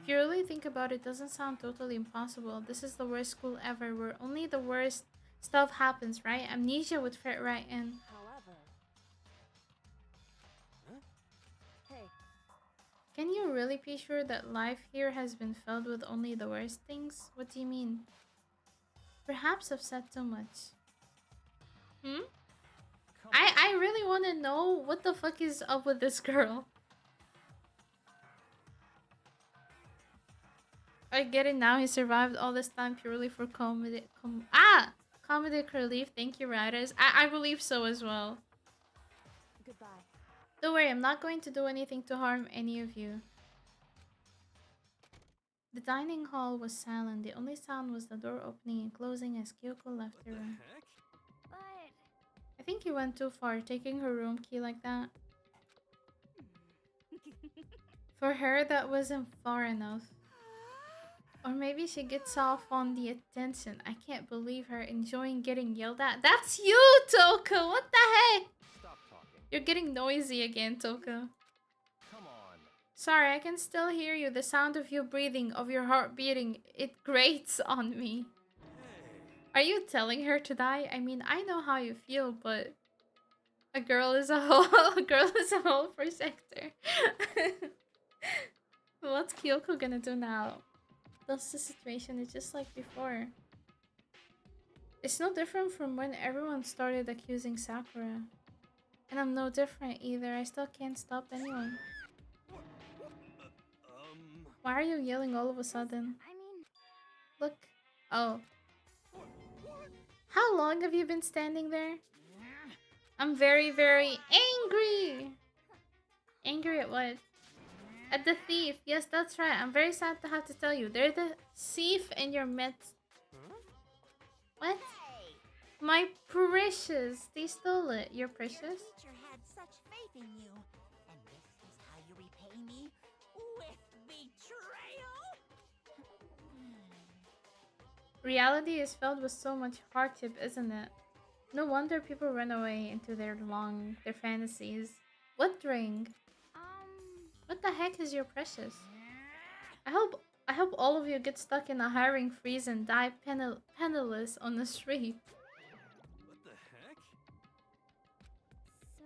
If you really think about it, it doesn't sound totally impossible. This is the worst school ever, where only the worst stuff happens, right? Amnesia would fit right in. however... Hey, Can you really be sure that life here has been filled with only the worst things? What do you mean? Perhaps I've said too much. Come I really want to know what the fuck is up with this girl. I get it now. He survived all this time purely for comedic relief. Thank you, writers. I believe so as well. Goodbye. Don't worry, I'm not going to do anything to harm any of you. The dining hall was silent. The only sound was the door opening and closing as Kyoko left What the the room. heck? But I think you went too far, taking her room key like that. For her, that wasn't far enough. Or maybe she gets off on the attention. I can't believe her enjoying getting yelled at. That's you, Toka! What the heck? Stop talking. You're getting noisy again, Toka. Come on. Sorry, I can still hear you. The sound of you breathing, of your heart beating, it grates on me. Hey. Are you telling her to die? I mean, I know how you feel, but a girl is a whole a girl is a whole protector. What's Kyoko gonna do now? That's the situation. It's just like before. It's no different from when everyone started accusing Sakura. And I'm no different either. I still can't stop anyone. Why are you yelling all of a sudden? I mean, Look. Oh. How long have you been standing there? I'm very, very angry. Angry at what? At the thief. Yes, that's right. I'm very sad to have to tell you. They're the thief in your midst. What? My precious. They stole it. Your precious? Teacher had such faith in you. And this is how you repay me? With betrayal? Reality is filled with so much hardship, isn't it? No wonder people run away into their fantasies. What ring? What the heck is your precious? I hope all of you get stuck in a hiring freeze and die penniless on the street. What the heck? so,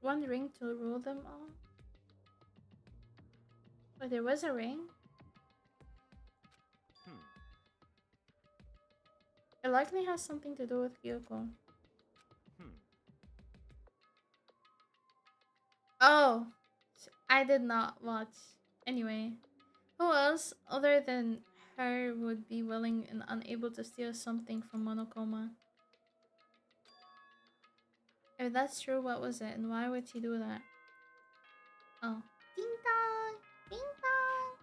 One ring to rule them all? But there was a ring? It likely has something to do with Kyoko. Oh! I did not watch. Anyway. Who else other than her would be willing and unable to steal something from Monokoma? If that's true, what was it? And why would she do that? Oh. Ding dong! Ding dong!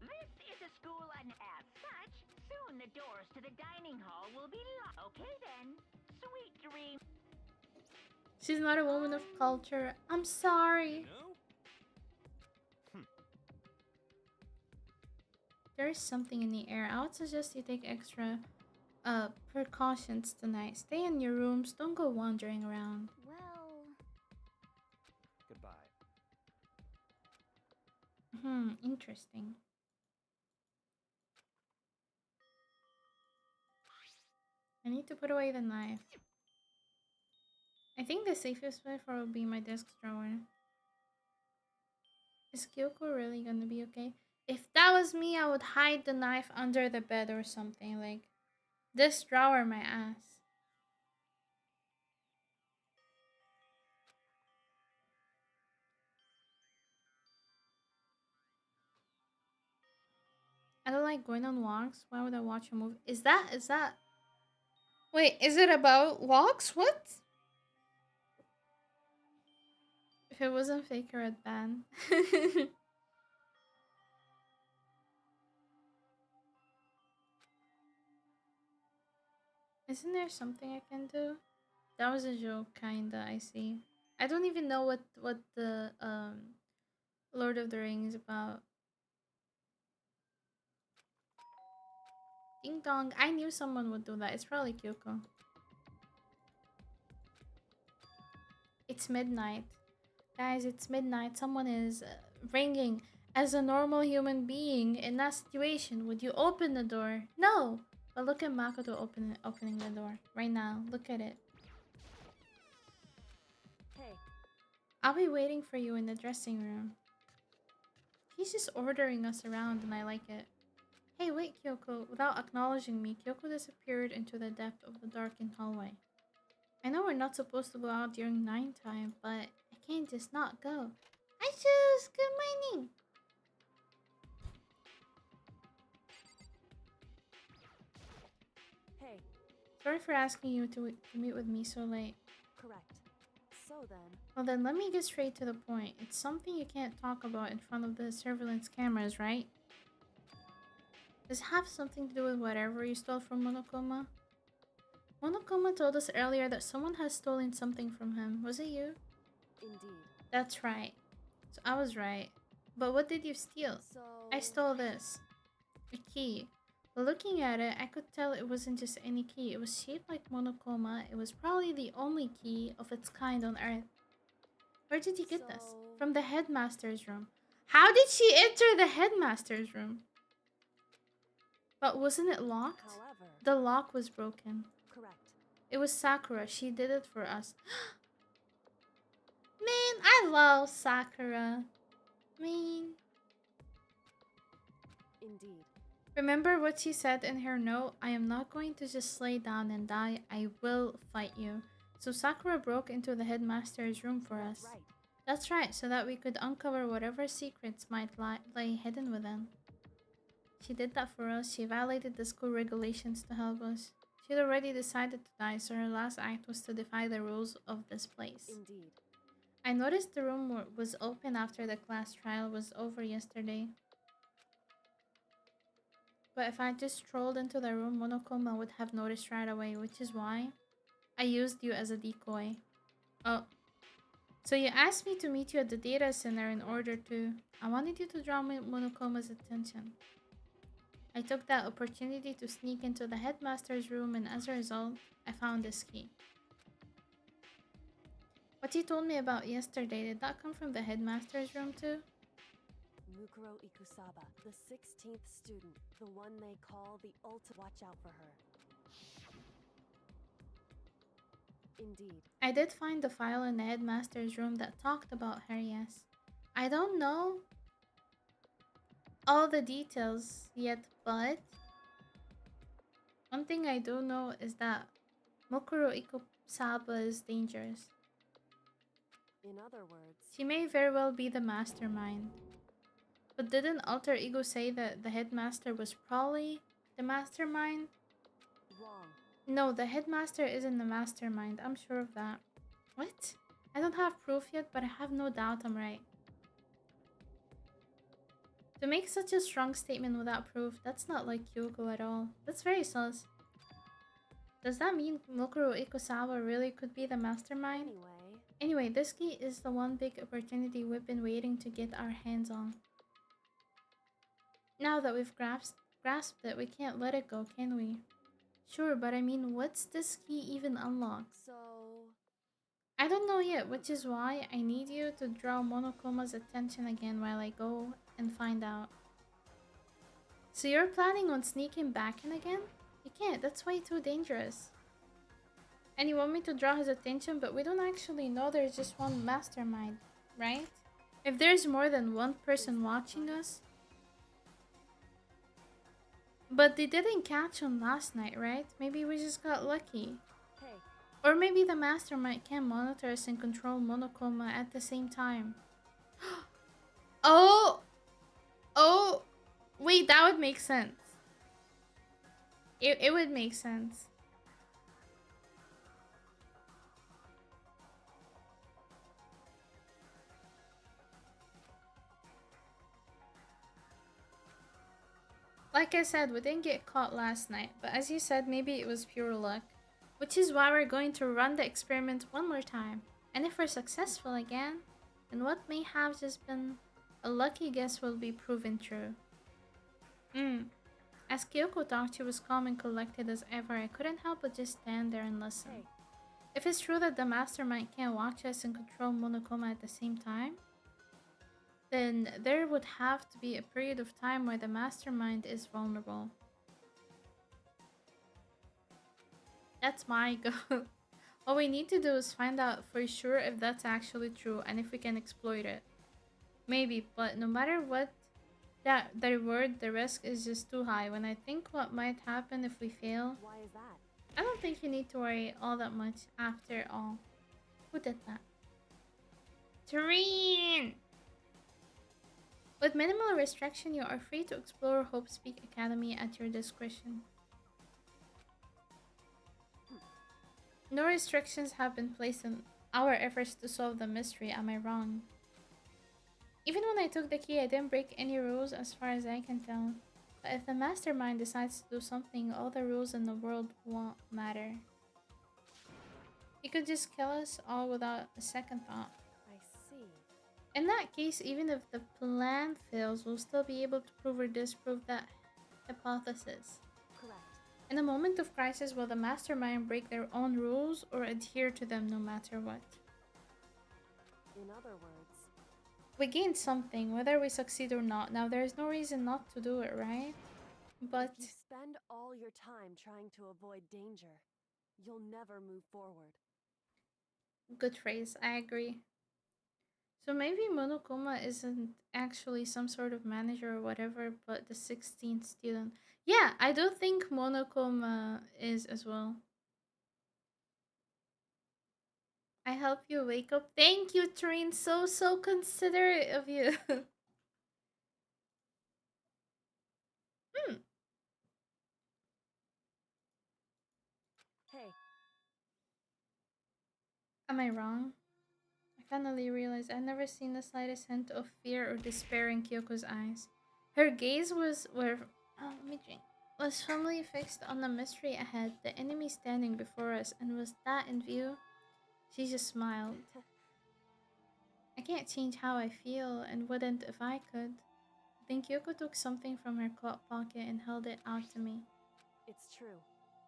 This is a school, and as such, soon the doors to the dining hall will be locked. Okay then, sweet dreams. She's not a woman of culture. I'm sorry. No? There's something in the air. I would suggest you take extra precautions tonight. Stay in your rooms. Don't go wandering around. well, Goodbye. Interesting. I need to put away the knife. I think the safest way for it will be my desk drawer. Is Kyoko really gonna be okay? If that was me, I would hide the knife under the bed or something. Like, this drawer, my ass. I don't like going on walks. Why would I watch a movie? Is that... Wait, is it about walks? What? If it wasn't fake, I'd ban. Isn't there something I can do? That was a joke, kinda, I see. I don't even know what the Lord of the Rings is about. Ding dong. I knew someone would do that. It's probably Kyoko. It's midnight. Guys, it's midnight. Someone is ringing. As a normal human being in that situation, would you open the door? No! But look at Makoto opening the door. Right now. Look at it. Hey, I'll be waiting for you in the dressing room. He's just ordering us around and I like it. Hey, wait, Kyoko. Without acknowledging me, Kyoko disappeared into the depth of the darkened hallway. I know we're not supposed to go out during 9 time, but I can't just not go. I choose good morning. Hey, Sorry for asking you to meet with me so late. correct. So then, Well then, let me get straight to the point. It's something you can't talk about in front of the surveillance cameras, right? Does it have something to do with whatever you stole from Monokuma? Monokuma told us earlier that someone has stolen something from him. Was it you? indeed. That's right. So I was right. But what did you steal? So, I stole this. A key. But looking at it, I could tell it wasn't just any key. It was shaped like Monokuma. It was probably the only key of its kind on Earth. Where did you get this? So- From the headmaster's room. How did she enter the headmaster's room? But wasn't it locked? however, The lock was broken. correct. It was Sakura. She did it for us. Man, I love Sakura. Man. Indeed. Remember what she said in her note? I am not going to just lay down and die. I will fight you. So Sakura broke into the headmaster's room for us. Right. That's right, so that we could uncover whatever secrets might lay hidden within. She did that for us. She violated the school regulations to help us. She'd already decided to die, so her last act was to defy the rules of this place. Indeed. I noticed the room was open after the class trial was over yesterday. But if I just strolled into the room, Monokuma would have noticed right away, which is why I used you as a decoy. Oh, so you asked me to meet you at the data center in order to... I wanted you to draw Monokoma's attention. I took that opportunity to sneak into the headmaster's room, and as a result, I found this key. What you told me about yesterday, did that come from the headmaster's room too? Mukuro Ikusaba, the 16th student, the one they call the ultimate. Watch out for her. Indeed. I did find the file in the headmaster's room that talked about her, yes. I don't know all the details yet, but one thing I do know is that Mukuro Ikusaba is dangerous. In other words, She may very well be the mastermind. But didn't Alter Ego say that the headmaster was probably the mastermind? wrong. No, the headmaster isn't the mastermind. I'm sure of that. What? I don't have proof yet, but I have no doubt I'm right. To make such a strong statement without proof, that's not like Kyoko at all. That's very sus. Does that mean Mukuro Ikusawa really could be the mastermind? Anyway, this key is the one big opportunity we've been waiting to get our hands on. Now that we've grasped it, we can't let it go, can we? Sure, but I mean, what's this key even unlock? So, I don't know yet, which is why I need you to draw Monokoma's attention again while I go and find out. So you're planning on sneaking back in again? You can't, that's way too dangerous. And you want me to draw his attention, but we don't actually know there's just one mastermind, right? If there's more than one person watching us... But they didn't catch on last night, right? Maybe we just got lucky. hey, Or maybe the mastermind can monitor us and control Monokuma at the same time. Oh! Oh! Wait, that would make sense. It would make sense. Like I said, we didn't get caught last night, but as you said, maybe it was pure luck. Which is why we're going to run the experiment one more time. And if we're successful again, then what may have just been a lucky guess will be proven true. As Kyoko talked, she was calm and collected as ever. I couldn't help but just stand there and listen. hey. If it's true that the mastermind can't watch us and control Monokuma at the same time, then there would have to be a period of time where the mastermind is vulnerable. That's my goal. All we need to do is find out for sure if that's actually true and if we can exploit it. Maybe, but no matter what, the reward, the risk is just too high. When I think what might happen if we fail, Why is that? I don't think you need to worry all that much after all. Who did that? Tareen! With minimal restriction, you are free to explore Hope Speak Academy at your discretion. No restrictions have been placed on our efforts to solve the mystery, am I wrong? Even when I took the key, I didn't break any rules as far as I can tell. But if the mastermind decides to do something, all the rules in the world won't matter. He could just kill us all without a second thought. I see. In that case, even if the plan fails, we'll still be able to prove or disprove that hypothesis. Correct. In a moment of crisis, will the mastermind break their own rules or adhere to them no matter what? In other words, We gain something, whether we succeed or not. Now, there's no reason not to do it, right? But if you spend all your time trying to avoid danger, you'll never move forward. good phrase, I agree. So maybe Monokuma isn't actually some sort of manager or whatever, but the 16th student. Yeah, I do think Monokuma is as well. I help you wake up. Thank you, Tareen. So considerate of you. Hmm. Hey, Am I wrong? I finally realized I'd never seen the slightest hint of fear or despair in Kyoko's eyes. Her gaze let me drink. Was firmly fixed on the mystery ahead, the enemy standing before us, and was that in view? She just smiled. I can't change how I feel, and wouldn't if I could. Then Kyoko took something from her coat pocket and held it out to me. it's true.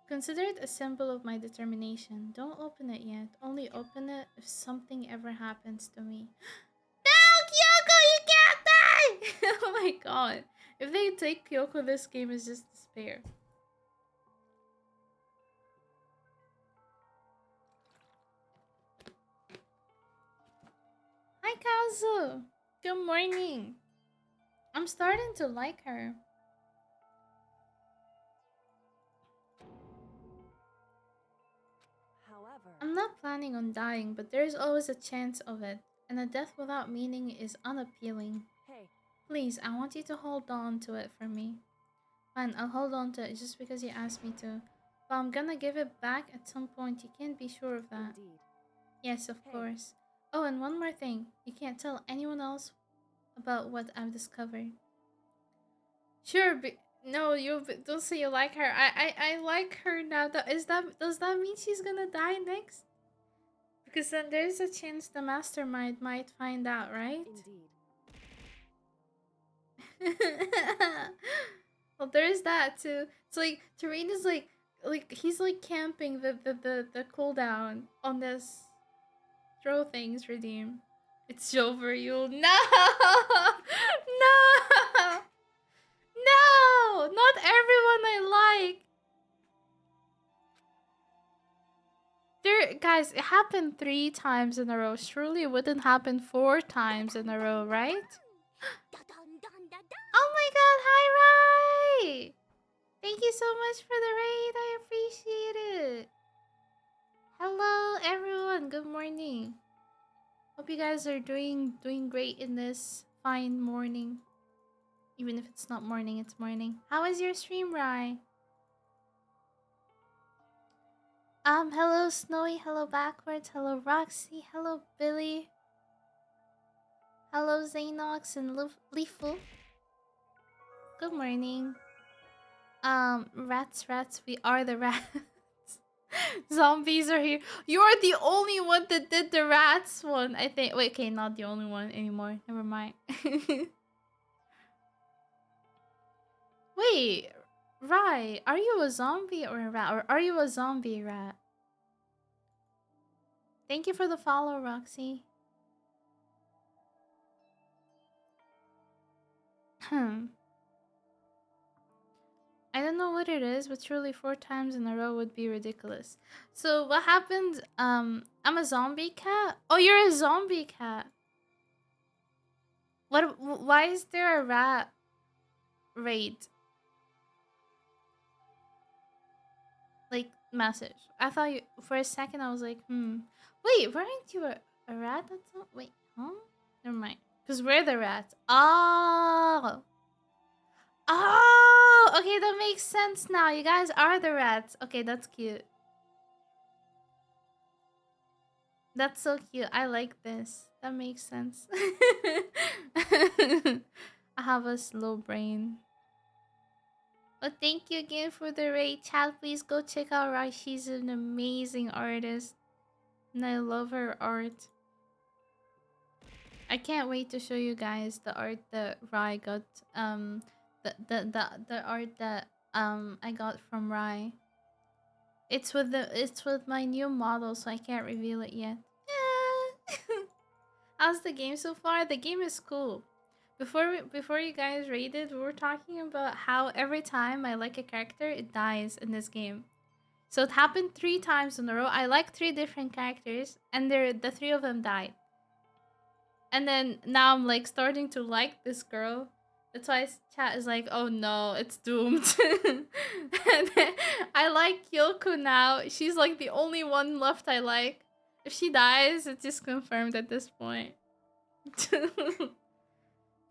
Consider it a symbol of my determination. Don't open it yet. Only open it if something ever happens to me. No, Kyoko, you can't die! Oh my god. If they take Kyoko, this game is just despair. Hi, Kazu. Good morning. I'm starting to like her. However, I'm not planning on dying, but there's always a chance of it, and a death without meaning is unappealing. hey, Please, I want you to hold on to it for me. Fine, I'll hold on to it just because you asked me to. But I'm gonna give it back at some point, you can't be sure of that. indeed. Yes, of Hey. course. Oh, and one more thing. You can't tell anyone else about what I've discovered. Sure, but no, don't say you like her. I like her now. Does that mean she's gonna die next? Because then there's a chance the mastermind might find out, right? Indeed. Well, there's that too. It's like Tareen is like he's like camping the cooldown on this throw things redeem. It's over, you. No, no, no! Not everyone I like. There, guys, it happened 3 times in a row. Surely it wouldn't happen 4 times in a row, right? Oh my god, hi Rai! Thank you so much for the raid. I appreciate it. Hello everyone. Good morning. Hope you guys are doing great in this fine morning. Even if it's not morning, it's morning. How was your stream, Rai? Hello Snowy, hello Backwards, hello Roxy, hello Billy. Hello Zanox and Leaful. Good morning. Rats, we are the rats. Zombies are here. You're the only one that did the rats one, I think. Wait, okay, not the only one anymore. Never mind. Wait, Rai, are you a zombie or a rat? Or are you a zombie rat? Thank you for the follow, Roxy. Hmm. I don't know what it is, but truly 4 times in a row would be ridiculous. So what happened? I'm a zombie cat. Oh, you're a zombie cat. What? Why is there a rat raid? Like message. I thought you for a second. I was like, hmm. Wait, weren't you a rat? That's not. Wait, huh? Never mind. Cause we're the rats. Oh. Oh. Okay, that makes sense now. You guys are the rats. Okay, that's cute. That's so cute. I like this. That makes sense. I have a slow brain. But thank you again for the raid. Chat, please go check out Rai. She's an amazing artist. And I love her art. I can't wait to show you guys the art that Rai got. The art that I got from Rai. It's with my new model, so I can't reveal it yet. How's the game so far? The game is cool. Before you guys raided, we were talking about how every time I like a character, it dies in this game. So it happened 3 times in a row. I like 3 different characters, and the 3 of them died. And then now I'm like starting to like this girl. That's why chat is like, oh no, it's doomed. And then I like Kyoko now. She's like the only one left I like. If she dies, it's just confirmed at this point.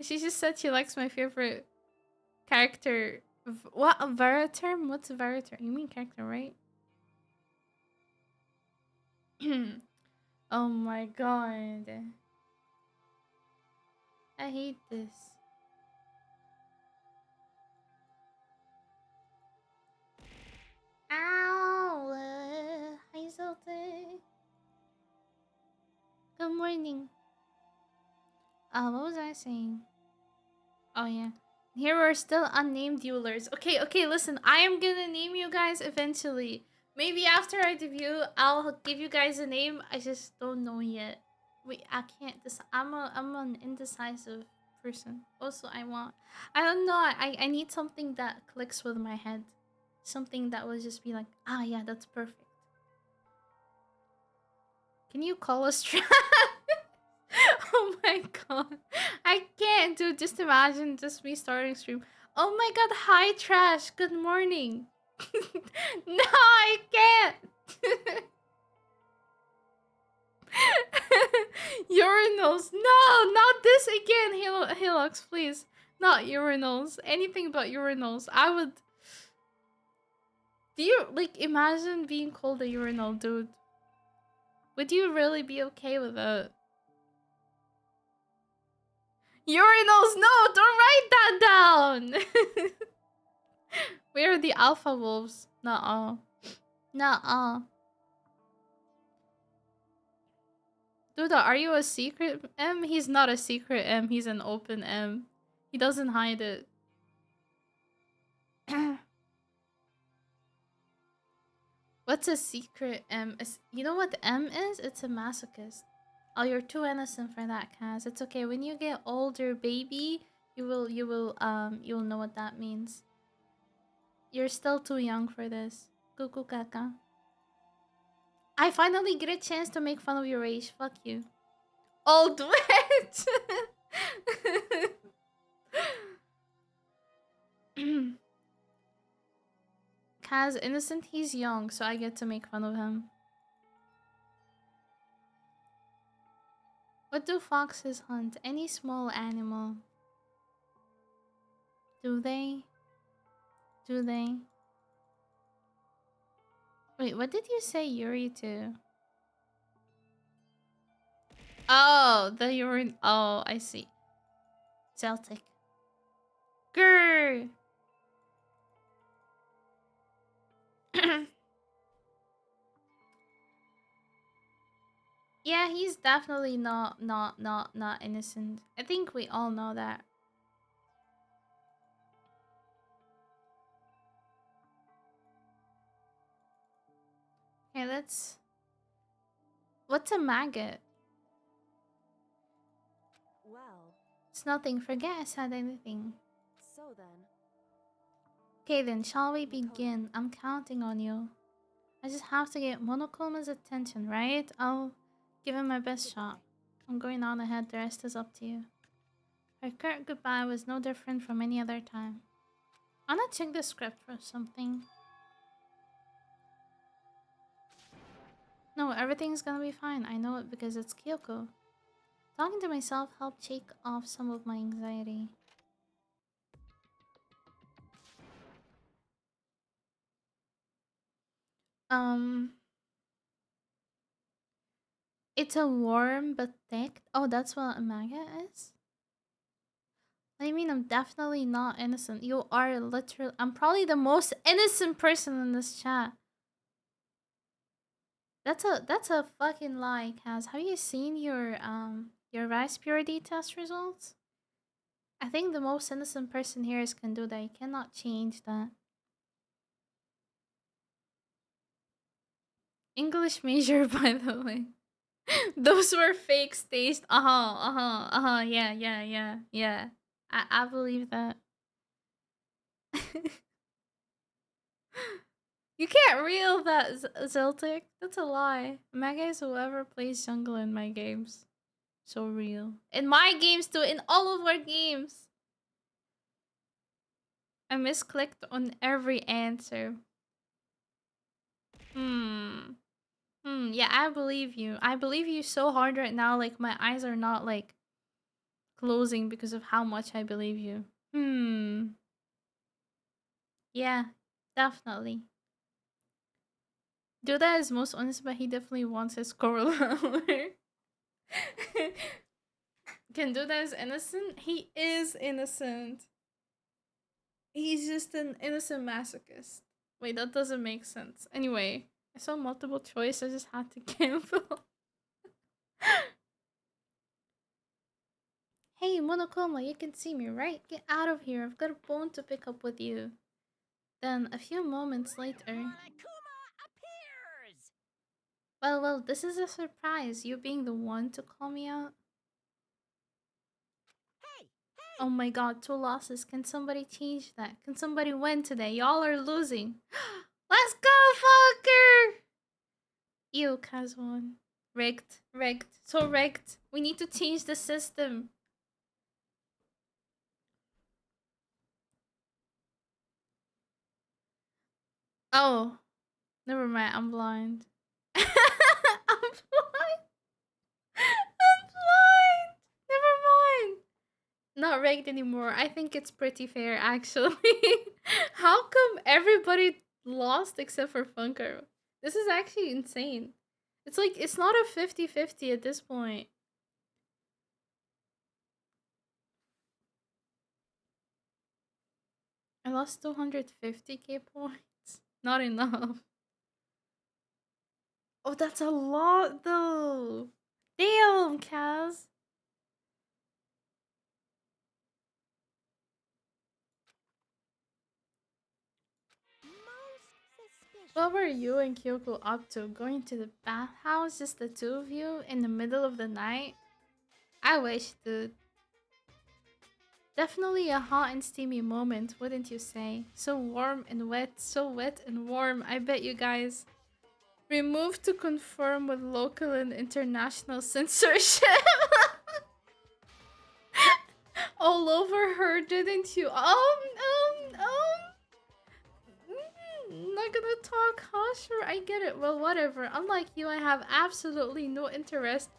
She just said she likes my favorite character. What? A Veraterm? What's a Veraterm? You mean character, right? Oh my god. I hate this. Ow! Hi, Zote. Good morning. What was I saying? Oh, yeah. Here are still unnamed Yuelers. Okay, okay, listen. I am gonna name you guys eventually. Maybe after I debut, I'll give you guys a name. I just don't know yet. Wait, I can't decide. I'm an indecisive person. Also, I don't know. I need something that clicks with my head. Something that will just be like, ah, yeah, that's perfect. Can you call us trash? Oh my god. I can't, dude. Just imagine just me starting stream. Oh my god, hi trash. Good morning. No, I can't. Urinals. No, not this again, Hilux, please. Not urinals. Anything but urinals. I would. Do you like imagine being called a urinal, dude? Would you really be okay with it? Urinals, no, don't write that down. We're the alpha wolves. Nuh-uh. Nuh-uh. Duda, are you a secret M? He's not a secret M, he's an open M. He doesn't hide it. What's a secret M? You know what M is? It's a masochist. Oh, you're too innocent for that, Kaz. It's okay. When you get older, baby, you'll know what that means. You're still too young for this. Cuckoo kaka. I finally get a chance to make fun of your age. Fuck you. Old witch! Kaz, innocent, he's young, so I get to make fun of him. What do foxes hunt? Any small animal. Do they? Do they? Wait, what did you say Yuri to? Oh, the urine. Oh, I see. Celtic. Grr! Yeah, he's definitely not innocent. I think we all know that. Okay, let's... What's a maggot? Well, It's nothing. Forget I said anything. so then. Okay then, shall we begin? I'm counting on you. I just have to get Monokoma's attention, right? I'll give him my best shot. I'm going on ahead, the rest is up to you. Our current goodbye was no different from any other time. I'm gonna check the script for something. No, everything's gonna be fine. I know it because it's Kyoko. Talking to myself helped shake off some of my anxiety. Um, it's a warm but thick. Oh, that's what a manga is? I mean, I'm definitely not innocent. You are literally. I'm probably the most innocent person in this chat. That's a fucking lie, Kaz. Have you seen your rice purity test results? I think the most innocent person here is Kanduda. You cannot change that. English major, by the way. Those were fake staged. Yeah, yeah, yeah, yeah. I believe that. You can't reel that, Zeltic. That's a lie. Mega is whoever plays jungle in my games. So real. In my games too, in all of our games. I misclicked on every answer. Yeah, I believe you. I believe you so hard right now, like my eyes are not like closing because of how much I believe you. Yeah, definitely. Duda is most honest, but he definitely wants his Corolla. Can Duda is innocent? He is innocent. He's just an innocent masochist. Wait, that doesn't make sense. Anyway, I saw multiple choice. I just had to cancel. Hey, Monokoma, you can see me, right? Get out of here. I've got a bone to pick up with you. Then, a few moments later. appears! Well, this is a surprise. You being the one to call me out. Hey! Oh my god, 2 losses. Can somebody change that? Can somebody win today? Y'all are losing. Let's go, fucker! Ew, Kazwan. Rigged. Rigged. So rigged. We need to change the system. Oh. Never mind, I'm blind. I'm blind. I'm blind. Never mind. Not rigged anymore. I think it's pretty fair, actually. How come everybody lost except for Funker? This is actually insane. It's like, it's not a 50-50 at this point. I lost 250k points. Not enough. Oh, that's a lot though. Damn, Kaz. What were you and Kyoko up to? Going to the bathhouse, just the two of you, in the middle of the night? I wish, dude. Definitely a hot and steamy moment, wouldn't you say? So warm and wet, so wet and warm. I bet you guys. Removed to conform with local and international censorship. All over her, didn't you? Not gonna talk, huh? Sure, I get it. Well, whatever. Unlike you, I have absolutely no interest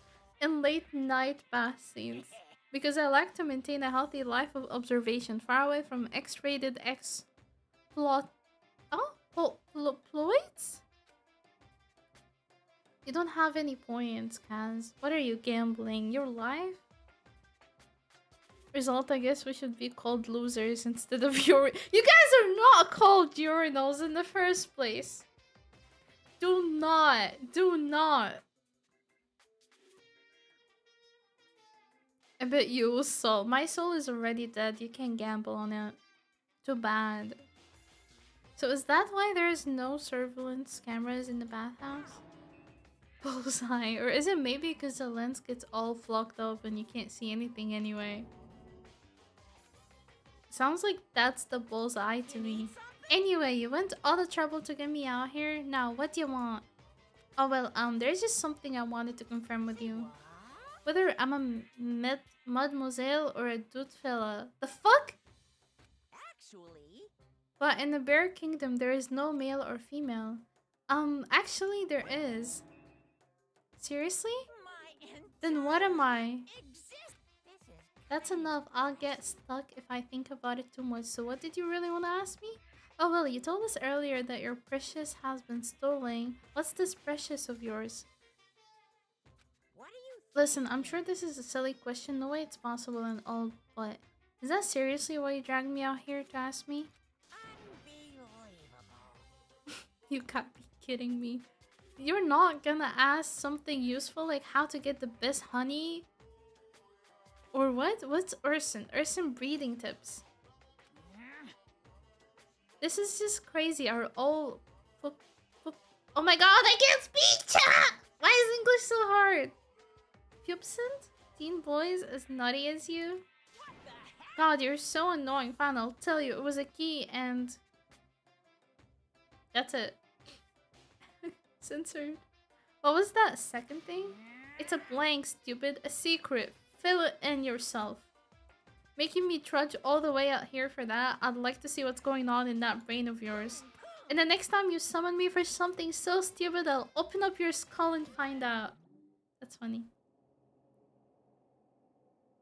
in late night bath scenes. Because I like to maintain a healthy life of observation, far away from X-rated X plot. Oh, ploids? You don't have any points, Kaz. What are you gambling? Your life? Result, I guess we should be called losers instead of your. You guys are not called urinals in the first place. Do not. Do not. I bet Yuel's soul. My soul is already dead. You can't gamble on it. Too bad. So is that why there's no surveillance cameras in the bathhouse? Bullseye. Or is it maybe because the lens gets all flocked up and you can't see anything anyway? Sounds like that's the bullseye to me. Anyway, you went all the trouble to get me out here. Now, what do you want? Oh, well, there's just something I wanted to confirm with you. Whether I'm a mademoiselle or a dude fella. The fuck? Actually... But in the Bear Kingdom, there is no male or female. Actually, there is. Seriously? My Then what am I? exist. This is That's enough. I'll get stuck if I think about it too much. So what did you really want to ask me? Oh well, you told us earlier that your precious has been stolen. What's this precious of yours? what do you Listen, I'm sure this is a silly question, no way it's possible and all, but is that seriously why you dragged me out here to ask me? unbelievable? You can't be kidding me. You're not gonna ask something useful like how to get the best honey? Or what? What's Urson? Urson breeding tips. This is just crazy. Are all... Oh my god, I can't speak! Chat! Why is English so hard? Pupsant? Teen boys as nutty as you? God, you're so annoying. Fine, I'll tell you. It was a key and... That's it. Censored. What was that second thing? It's a blank, stupid. A secret. Fill it in yourself. Making me trudge all the way out here for that? I'd like to see what's going on in that brain of yours. And the next time you summon me for something so stupid, I'll open up your skull and find out. That's funny.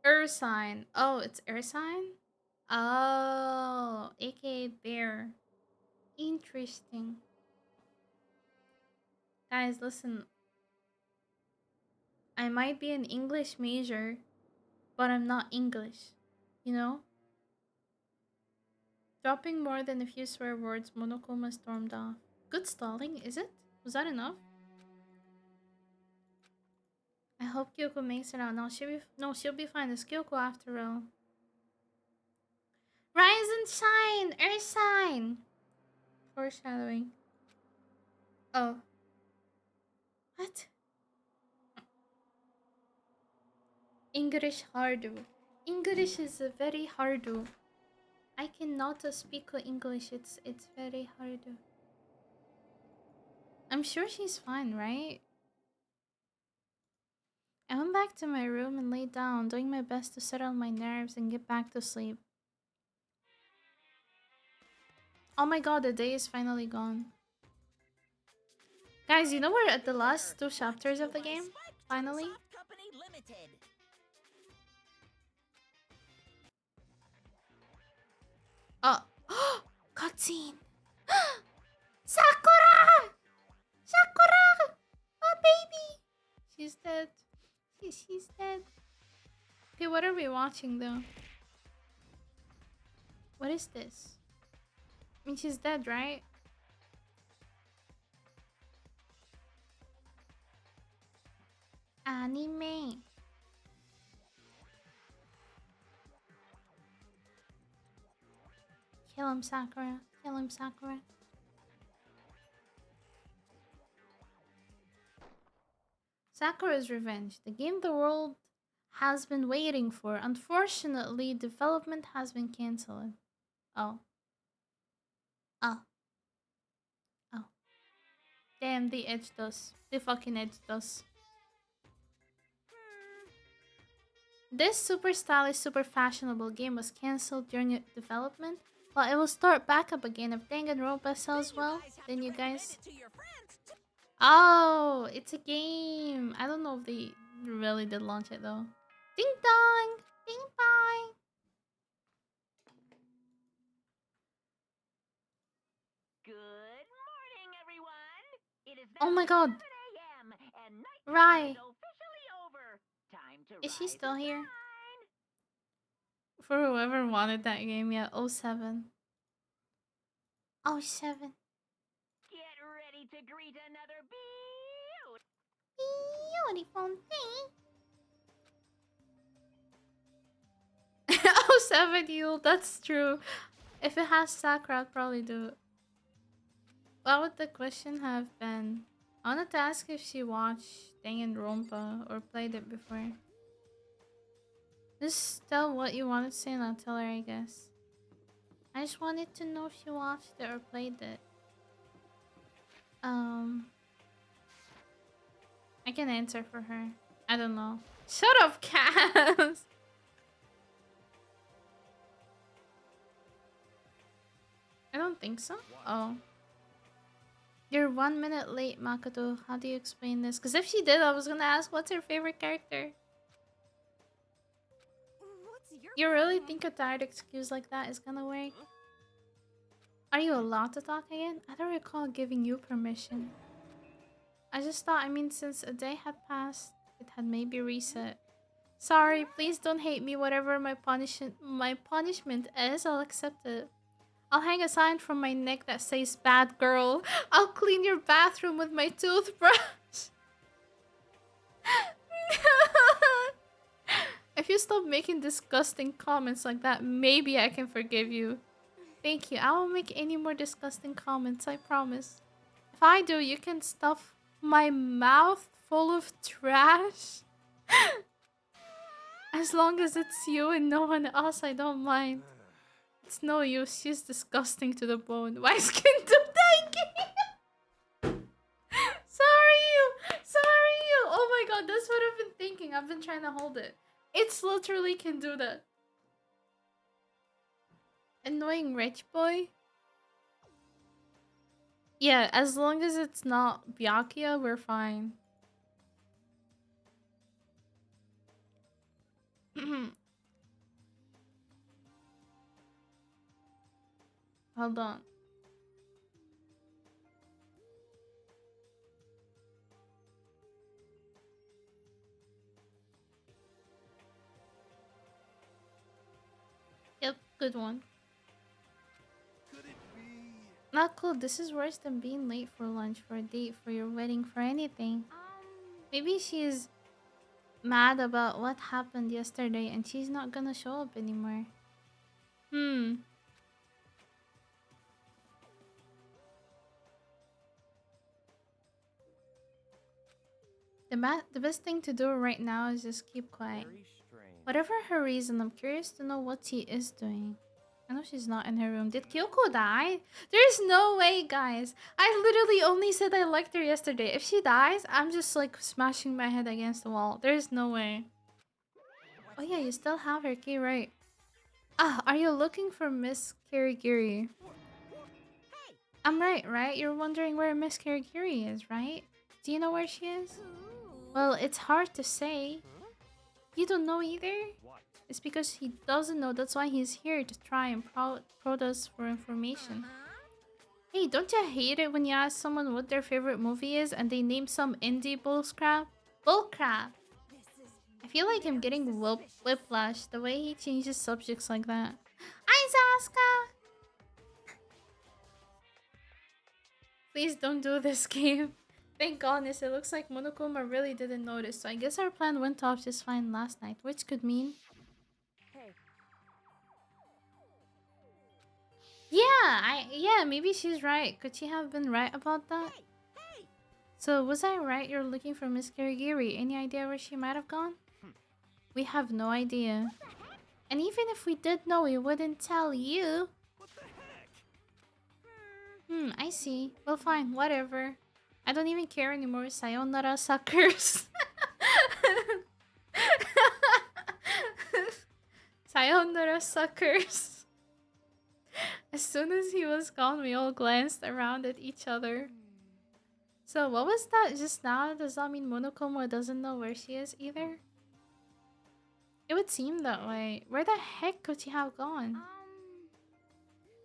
Ursine. Oh, it's Ursine? Oh, aka bear. Interesting. Guys, listen. I might be an English major, but I'm not English. You know? Dropping more than a few swear words, Monokuma stormed off. Good stalling, is it? Was that enough? I hope Kyoko makes it out. She'll be fine. It's Kyoko after all. Rise and shine! Earth sign! Foreshadowing. Oh. What? English hardo. English is very hardo. I cannot speak English. It's very hardo. I'm sure she's fine, right? I went back to my room and laid down, doing my best to settle my nerves and get back to sleep. Oh my god, the day is finally gone. Guys, you know we're at the last two chapters of the game? Finally? Oh. Cutscene! Sakura! Sakura! Oh, baby! She's dead. She's dead. Okay, what are we watching though? What is this? I mean, she's dead, right? Anime. Kill him, Sakura. Kill him, Sakura. Sakura's Revenge. The game the world has been waiting for. Unfortunately, development has been cancelled. Oh. Oh. Oh. Damn, they edged us. They fucking edged us. This super stylish, super fashionable game was cancelled during its development, but it will start back up again if Danganronpa sells well. Then you guys... Oh, it's a game. I don't know if they really did launch it though. Ding dong! Ding dong! Good morning, everyone. It is Oh now my god. 7 a.m. and nighttime Rai. is officially over. Time to Is she rise still and here? shine. For whoever wanted that game, yeah. 07. 07. Get ready to greet another Beautiful thing. 07, Yule. That's true. If it has Sakura, I'd probably do it. What would the question have been? I wanted to ask if she watched Danganronpa or played it before. Just tell what you wanted to say and I'll tell her, I guess. I just wanted to know if she watched it or played it. I can answer for her. I don't know. Shut up, Cass! I don't think so. Oh. You're 1 minute late, Makoto. How do you explain this? Because if she did, I was gonna ask what's her favorite character. What's your You really problem? think a tired excuse like that is gonna work? Are you allowed to talk again? I don't recall giving you permission. I just thought, I mean, since a day had passed, it had maybe reset. Sorry, please don't hate me. Whatever my punishment is, I'll accept it. I'll hang a sign from my neck that says "Bad girl." I'll clean your bathroom with my toothbrush. If you stop making disgusting comments like that, maybe I can forgive you. Thank you. I won't make any more disgusting comments, I promise. If I do, you can stuff my mouth full of trash. As long as it's you and no one else, I don't mind. It's no use. She's disgusting to the bone. Why skin to Sorry you. Sorry you. Oh my god, that's what I've been thinking. I've been trying to hold it. It's literally can do that. Annoying rich boy? Yeah, as long as it's not Byakuya, we're fine. Hold on. Yep, good one. Could it be? Not cool. This is worse than being late for lunch, for a date, for your wedding, for anything. Maybe she's mad about what happened yesterday and she's not gonna show up anymore. Hmm. The best thing to do right now is just keep quiet. Very strange. Whatever her reason, I'm curious to know what she is doing. I know she's not in her room. Did Kyoko die? There's no way, guys. I literally only said I liked her yesterday. If she dies, I'm just like smashing my head against the wall. There's no way. Oh yeah, you still have her key, right? Ah, are you looking for Miss Kirigiri? I'm right? You're wondering where Miss Kirigiri is, right? Do you know where she is? Well, it's hard to say. You don't know either? What? It's because he doesn't know. That's why he's here to try and prod us for information. Hey, don't you hate it when you ask someone what their favorite movie is and they name some indie bullcrap? Bullcrap! I feel like I'm getting whiplash the way he changes subjects like that. Aizaska! Please don't do this game. Thank goodness, it looks like Monokuma really didn't notice, so I guess our plan went off just fine last night, which could mean... Hey, Yeah, maybe she's right. Could she have been right about that? So, was I right? You're looking for Miss Kirigiri. Any idea where she might have gone? We have no idea. And even if we did know, we wouldn't tell you. What the heck? I see. Well, fine, whatever. I don't even care anymore. Sayonara, suckers. Sayonara, suckers. As soon as he was gone, we all glanced around at each other. So, what was that just now? Does that mean Monokuma doesn't know where she is either? It would seem that way. Where the heck could she have gone?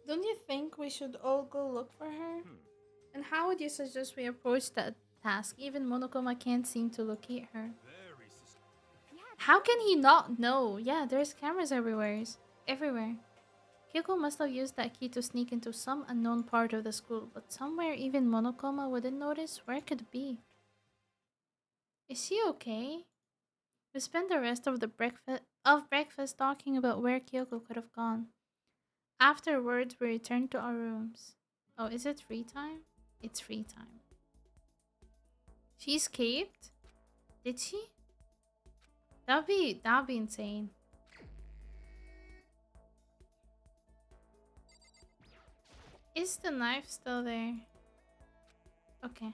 Don't you think we should all go look for her? And how would you suggest we approach that task? Even Monokuma can't seem to locate her. Very sus- How can he not know? Yeah, there's cameras everywhere. Everywhere. Kyoko must have used that key to sneak into some unknown part of the school, but somewhere even Monokuma wouldn't notice. Where could it be? Is she okay? We spent the rest of the breakfast talking about where Kyoko could have gone. Afterwards, we returned to our rooms. Oh, is it free time? It's free time. She escaped? Did she? That'd be insane. Is the knife still there? Okay.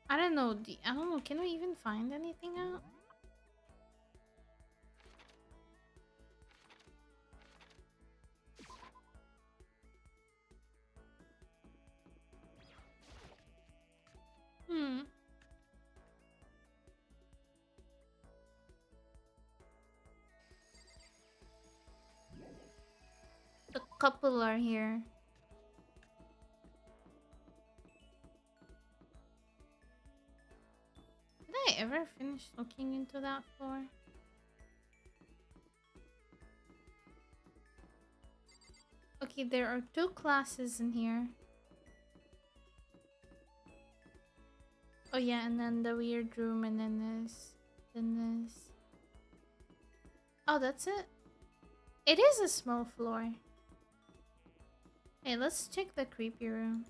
I don't know. I don't know. Can we even find anything out? Couple are here. Did I ever finish looking into that floor? Okay, there are 2 classes in here. Oh yeah, and then the weird room, and then this, then this. Oh, that's it? It is a small floor. Hey, let's check the creepy room.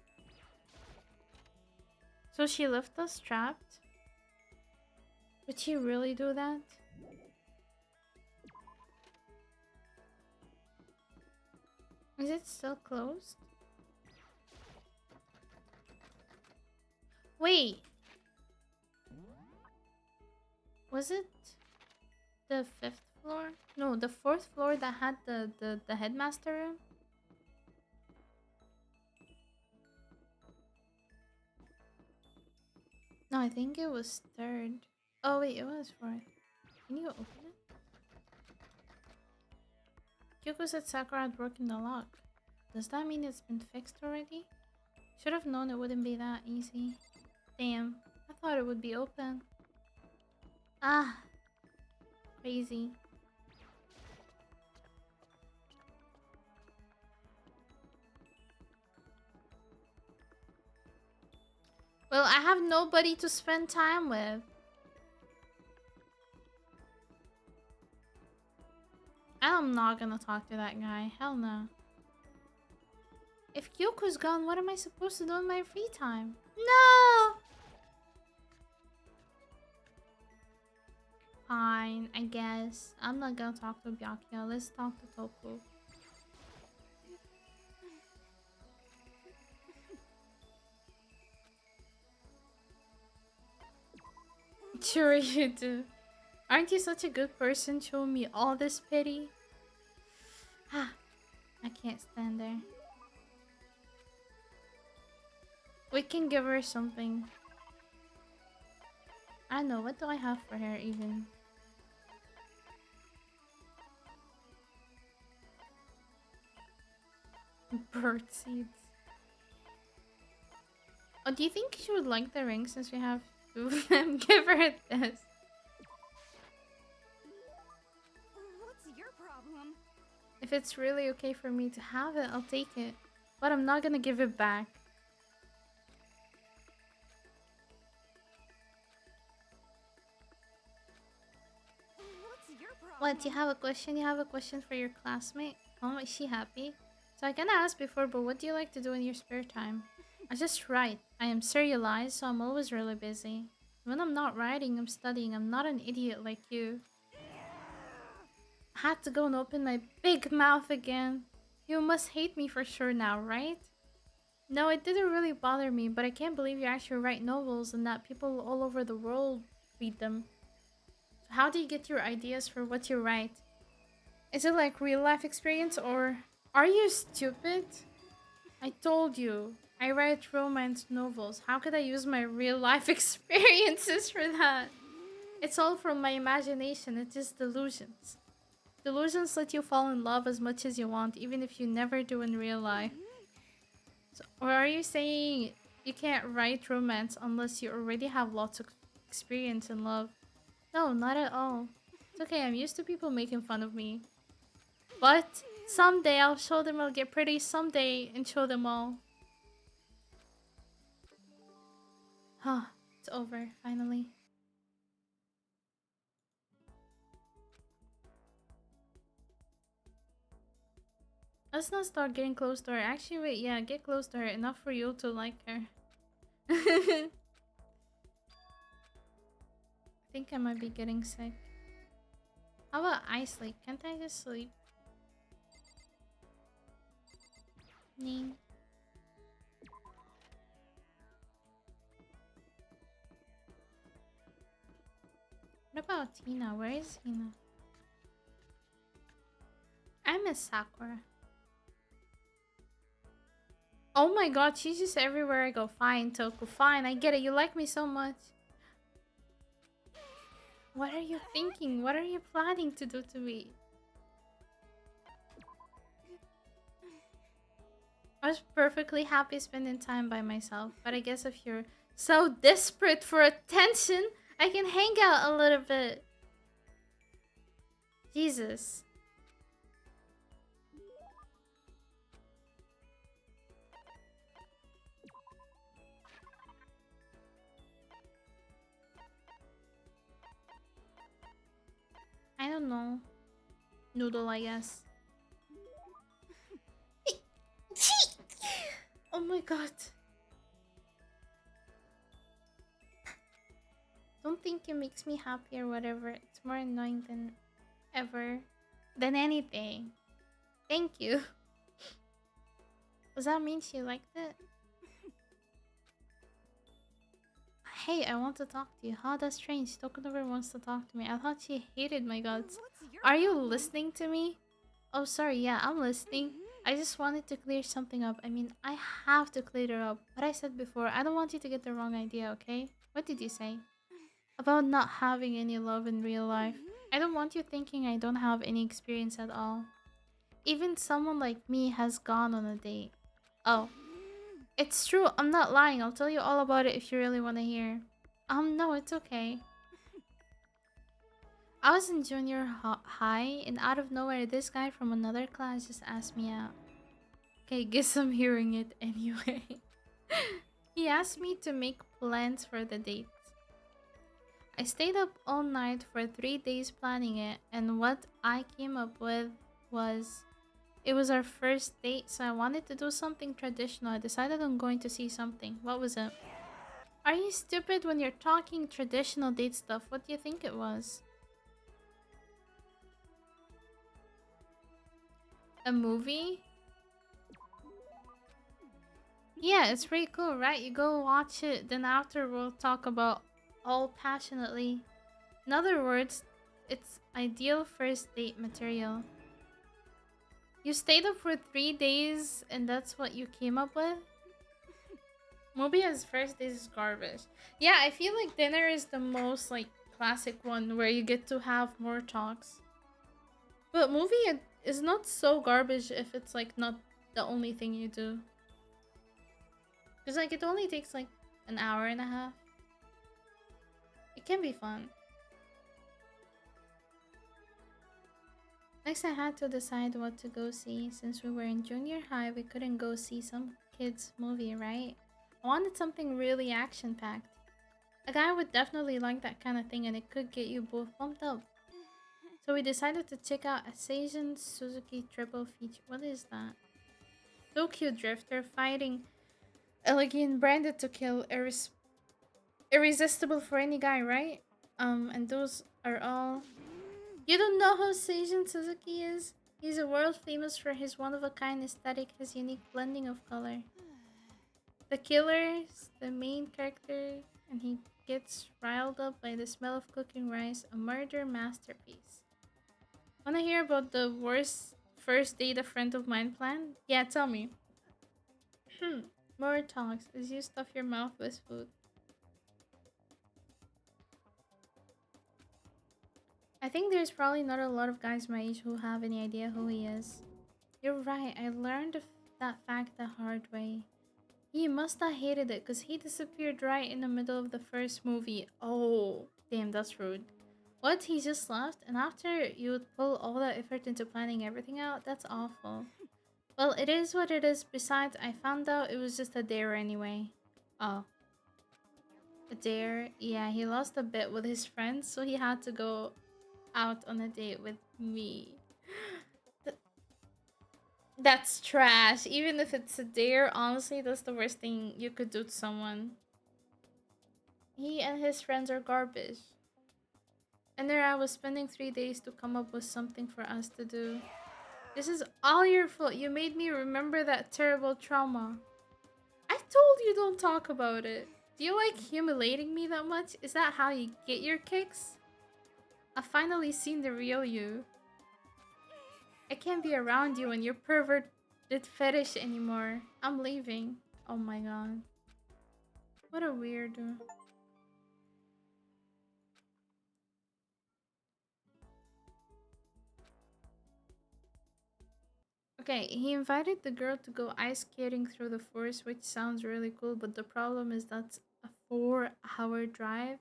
So she left us trapped? Would she really do that? Is it still closed? Wait! Was it the 5th floor? No, the 4th floor that had the headmaster room? No, I think it was 3rd. Oh wait, it was 4th. Can you open it? Kyoko said Sakura had broken the lock. Does that mean it's been fixed already? Should have known it wouldn't be that easy. Damn, I thought it would be open. Ah, crazy. Well, I have nobody to spend time with. I'm not gonna talk to that guy. Hell no. If Kyoko's gone, what am I supposed to do in my free time? No! Fine, I guess. I'm not gonna talk to Byakuya. Let's talk to Toku. Sure you do. Aren't you such a good person showing me all this pity? Ah, I can't stand there. We can give her something. I don't know, what do I have for her even? Bird seeds. Oh, do you think she would like the ring since we have 2 of them? Give her this. What's your problem? If it's really okay for me to have it, I'll take it. But I'm not gonna give it back. What's your problem? What, you have a question? You have a question for your classmate? Oh, is she happy? So I kinda asked before, but what do you like to do in your spare time? I just write. I am serialized, so I'm always really busy. When I'm not writing, I'm studying. I'm not an idiot like you. I had to go and open my big mouth again. You must hate me for sure now, right? No, it didn't really bother me, but I can't believe you actually write novels and that people all over the world read them. So how do you get your ideas for what you write? Is it like real life experience or... Are you stupid? I told you. I write romance novels. How could I use my real life experiences for that? It's all from my imagination. It's just delusions. Delusions let you fall in love as much as you want, even if you never do in real life. So, or are you saying you can't write romance unless you already have lots of experience in love? No, not at all. It's okay, I'm used to people making fun of me. But someday I'll show them I'll get pretty someday and show them all. Huh, it's over, finally. Let's not start getting close to her. Actually, wait, yeah, get close to her. Enough for you to like her. I think I might be getting sick. How about I sleep? Can't I just sleep? Name. What about Tina? Where is Tina? I miss Sakura. Oh my god, she's just everywhere I go. Fine, Toku, fine. I get it. You like me so much. What are you thinking? What are you planning to do to me? I was perfectly happy spending time by myself, but I guess if you're so desperate for attention, I can hang out a little bit. Jesus. I don't know. Noodle, I guess. Oh my god. Don't think it makes me happy or whatever. It's more annoying than ever. Than anything. Thank you. Does that mean she liked it? Hey, I want to talk to you. How that's strange. Tokunover wants to talk to me. I thought she hated my guts. What's your Are you problem? listening to me? Oh, sorry. Yeah, I'm listening. I just wanted to clear something up. I mean, I have to clear it up. What I said before, I don't want you to get the wrong idea, okay? What did you say? About not having any love in real life. I don't want you thinking I don't have any experience at all. Even someone like me has gone on a date. Oh, it's true. I'm not lying. I'll tell you all about it if you really want to hear. No, it's okay. I was in junior high, and out of nowhere, this guy from another class just asked me out. Okay, guess I'm hearing it anyway. He asked me to make plans for the date. I stayed up all night for 3 days planning it, and what I came up with was it was our first date, so I wanted to do something traditional. I decided on going to see something. What was it? Are you stupid when you're talking traditional date stuff? What do you think it was? A movie? Yeah, it's pretty cool, right? You go watch it, then after we'll talk about all passionately. In other words, it's ideal first date material. You stayed up for 3 days and that's what you came up with? Mobia's first days is garbage. Yeah, I feel like dinner is the most like classic one where you get to have more talks. But movie is not so garbage if it's like not the only thing you do. Because like it only takes like an hour and a half. It can be fun. Next, I had to decide what to go see. Since we were in junior high, we couldn't go see some kids' movie, right? I wanted something really action packed. A guy would definitely like that kind of thing, and it could get you both pumped up. So we decided to check out a Seijin Suzuki triple feature. What is that? Tokyo Drifter fighting Elegant branded to kill irresistible for any guy, right? And those are all. You don't know who Seijin Suzuki is? He's a world famous for his one-of-a-kind aesthetic, his unique blending of color. The killer's the main character, and he gets riled up by the smell of cooking rice, a murder masterpiece. Wanna hear about the worst first date a friend of mine planned? Yeah, tell me. More talks as you stuff your mouth with food. I think there's probably not a lot of guys my age who have any idea who he is. You're right, I learned that fact the hard way. He must have hated it because he disappeared right in the middle of the first movie. Oh, damn, that's rude. What? He just left? And after you would pull all that effort into planning everything out? That's awful. Well, it is what it is. Besides, I found out it was just a dare anyway. Oh, a dare? Yeah, he lost a bet with his friends, so he had to go out on a date with me. That's trash. Even if it's a dare, honestly, that's the worst thing you could do to someone. He and his friends are garbage. And there I was spending 3 days to come up with something for us to do. This is all your fault. You made me remember that terrible trauma. I told you don't talk about it. Do you like humiliating me that much? Is that how you get your kicks? I've finally seen the real you. I can't be around you and your perverted fetish anymore. I'm leaving. Oh my god. What a weirdo. Okay, he invited the girl to go ice skating through the forest, which sounds really cool, but the problem is that's a 4-hour drive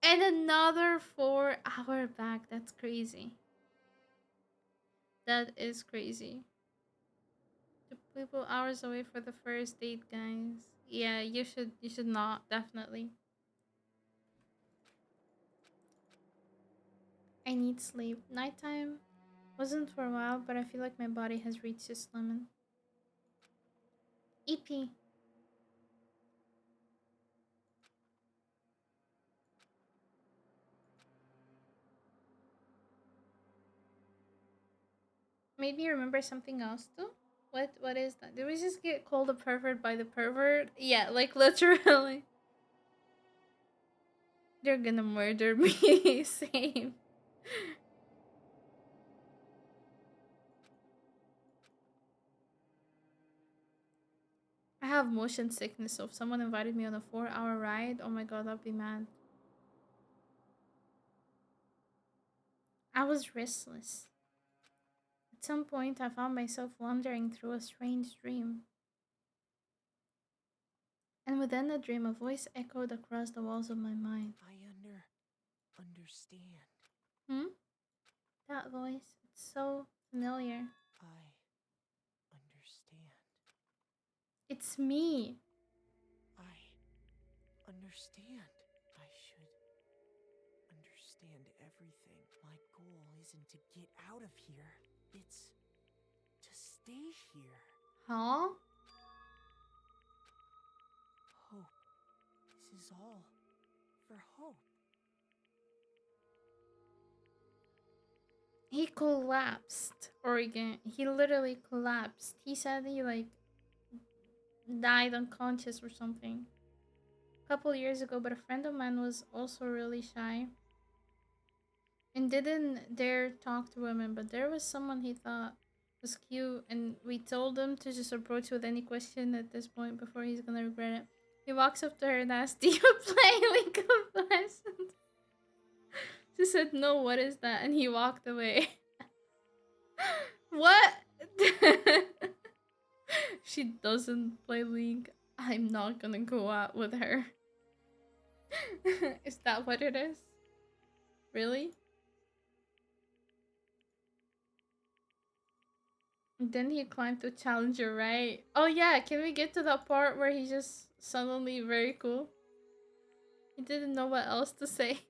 and another 4-hour back. That's crazy. That is crazy. 2 people hours away for the first date, guys. Yeah, you should not, definitely. I need sleep. Nighttime wasn't for a while, but I feel like my body has reached its limit. EP. Made me remember something else too. What is that? Did we just get called a pervert by the pervert? Yeah, like literally. They're gonna murder me. Same. I have motion sickness, so if someone invited me on a 4-hour ride, oh my god, I'd be mad. I was restless. At some point, I found myself wandering through a strange dream. And within the dream, a voice echoed across the walls of my mind. I understand. Hmm? That voice. It's so familiar. I understand. It's me. I understand. I should understand everything. My goal isn't to get out of here. It's to stay here. Huh? Hope. This is all for hope. He collapsed, Oregon. He literally collapsed. He said he like died unconscious or something. A couple years ago, but a friend of mine was also really shy and didn't dare talk to women, but there was someone he thought was cute, and we told him to just approach with any question at this point before he's gonna regret it. He walks up to her and asks, "Do you play League of Legends?" She said, "No, what is that?" And he walked away. What? She doesn't play League. I'm not gonna go out with her. Is that what it is? Really? And then he climbed to Challenger, right? Oh yeah, can we get to that part where he's just suddenly very cool? He didn't know what else to say.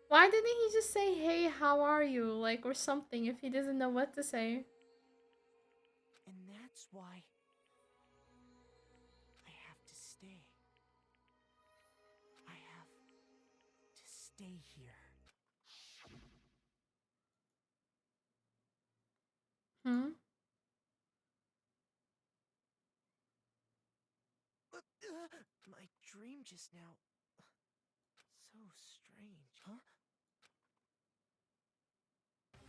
Why didn't he just say, "Hey, how are you?" Like, or something if he doesn't know what to say? And that's why I have to stay. I have to stay here. Hmm? My dream just now. So strange. Huh?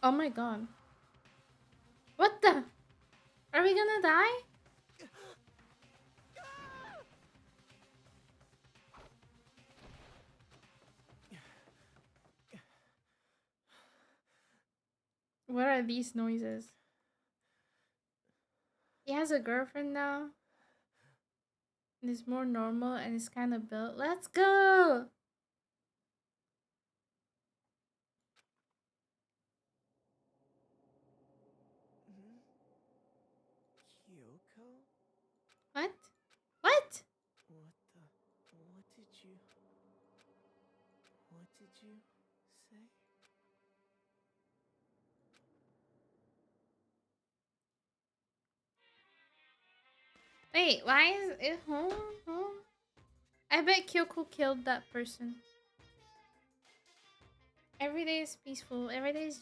Oh my god. What the? Are we gonna die? What are these noises? He has a girlfriend now. And is more normal and is kind of built. Let's go! Hmm? Kyoko? What? What? What the? What did you say? Wait, why is it home? Home? I bet Kyoko killed that person. Every day is peaceful. Every day is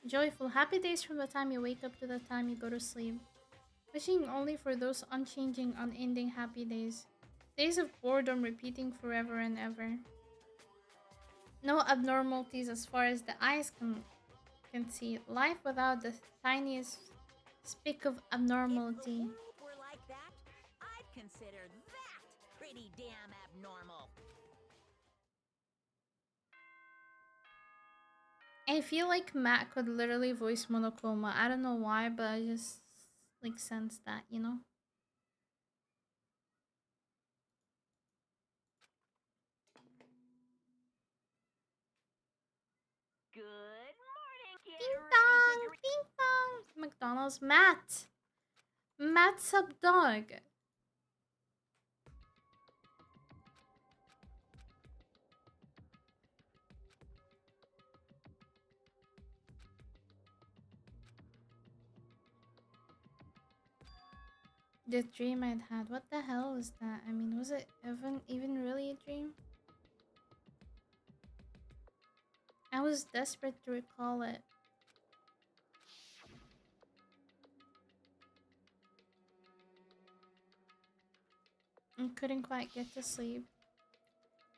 joyful. Happy days from the time you wake up to the time you go to sleep. Wishing only for those unchanging, unending happy days. Days of boredom repeating forever and ever. No abnormalities as far as the eyes can see. Life without the tiniest speck of If the abnormality. world were like that, I'd consider that pretty damn abnormal. I feel like Matt could literally voice Monokuma. I don't know why, but I just like sense that, you know? Good morning. Get Ding ready to dong! Ding dong! McDonald's Matt! Matt sub dog! The dream I'd had. What the hell was that? I mean, was it even really a dream? I was desperate to recall it. And couldn't quite get to sleep.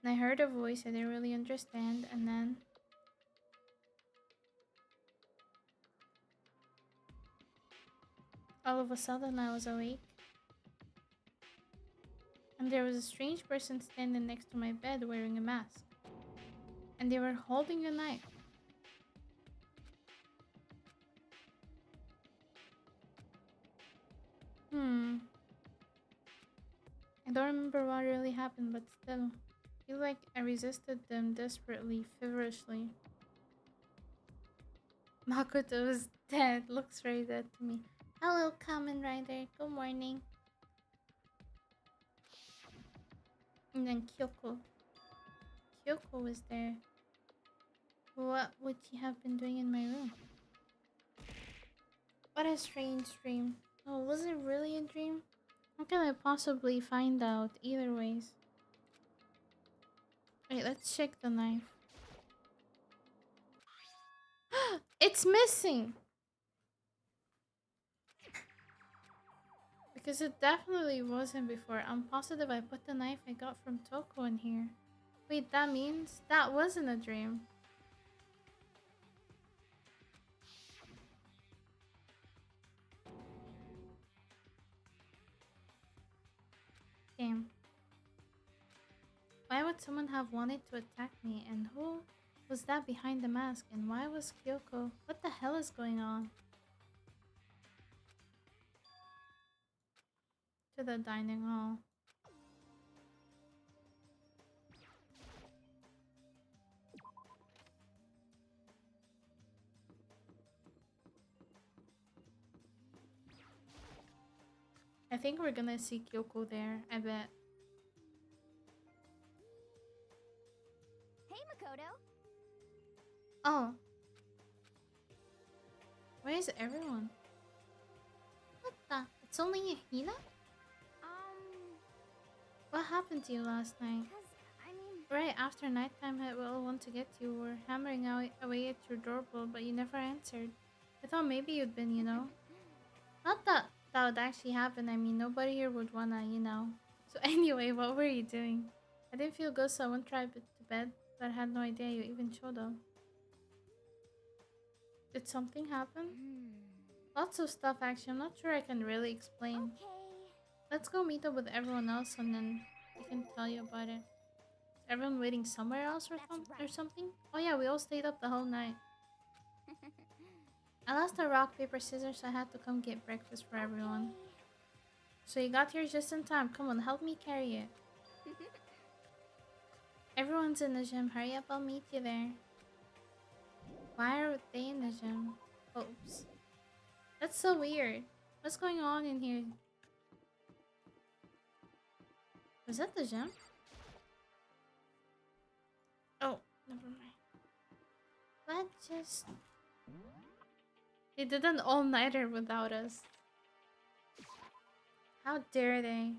And I heard a voice I didn't really understand, and then all of a sudden I was awake. And there was a strange person standing next to my bed wearing a mask. And they were holding a knife. Hmm. I don't remember what really happened, but still. I feel like I resisted them desperately, feverishly. Makoto is dead. Looks very dead to me. Hello, Kamen Rider. Good morning. And then Kyoko. Kyoko was there. What would she have been doing in my room? What a strange dream. Oh, was it really a dream? How can I possibly find out either ways? Wait, let's check the knife. It's missing! Because it definitely wasn't before. I'm positive I put the knife I got from Toko in here. Wait, that means that wasn't a dream. Damn. Why would someone have wanted to attack me? And who was that behind the mask? And why was Kyoko? What the hell is going on? To the dining hall. I think we're gonna see Kyoko there, I bet. Hey, Makoto. Oh. Where is everyone? What the? It's only Hina? What happened to you last night? Right after nighttime hit, we all want to get you. We're hammering away at your doorbell, but you never answered. I thought maybe you'd been, you know. Not that that would actually happen. I mean, nobody here would wanna, you know. So anyway, what were you doing? I didn't feel good, so I went right to bed, but I had no idea you even showed up. Did something happen? Lots of stuff, actually. I'm not sure I can really explain. Let's go meet up with everyone else, and then I can tell you about it. Is everyone waiting somewhere else or something? Oh yeah, we all stayed up the whole night. I lost the rock, paper, scissors, so I had to come get breakfast for everyone. So you got here just in time. Come on, help me carry it. Everyone's in the gym. Hurry up, I'll meet you there. Why are they in the gym? Oops. That's so weird. What's going on in here? Was that the gym? Oh, never mind. What just... They did an all-nighter without us. How dare they?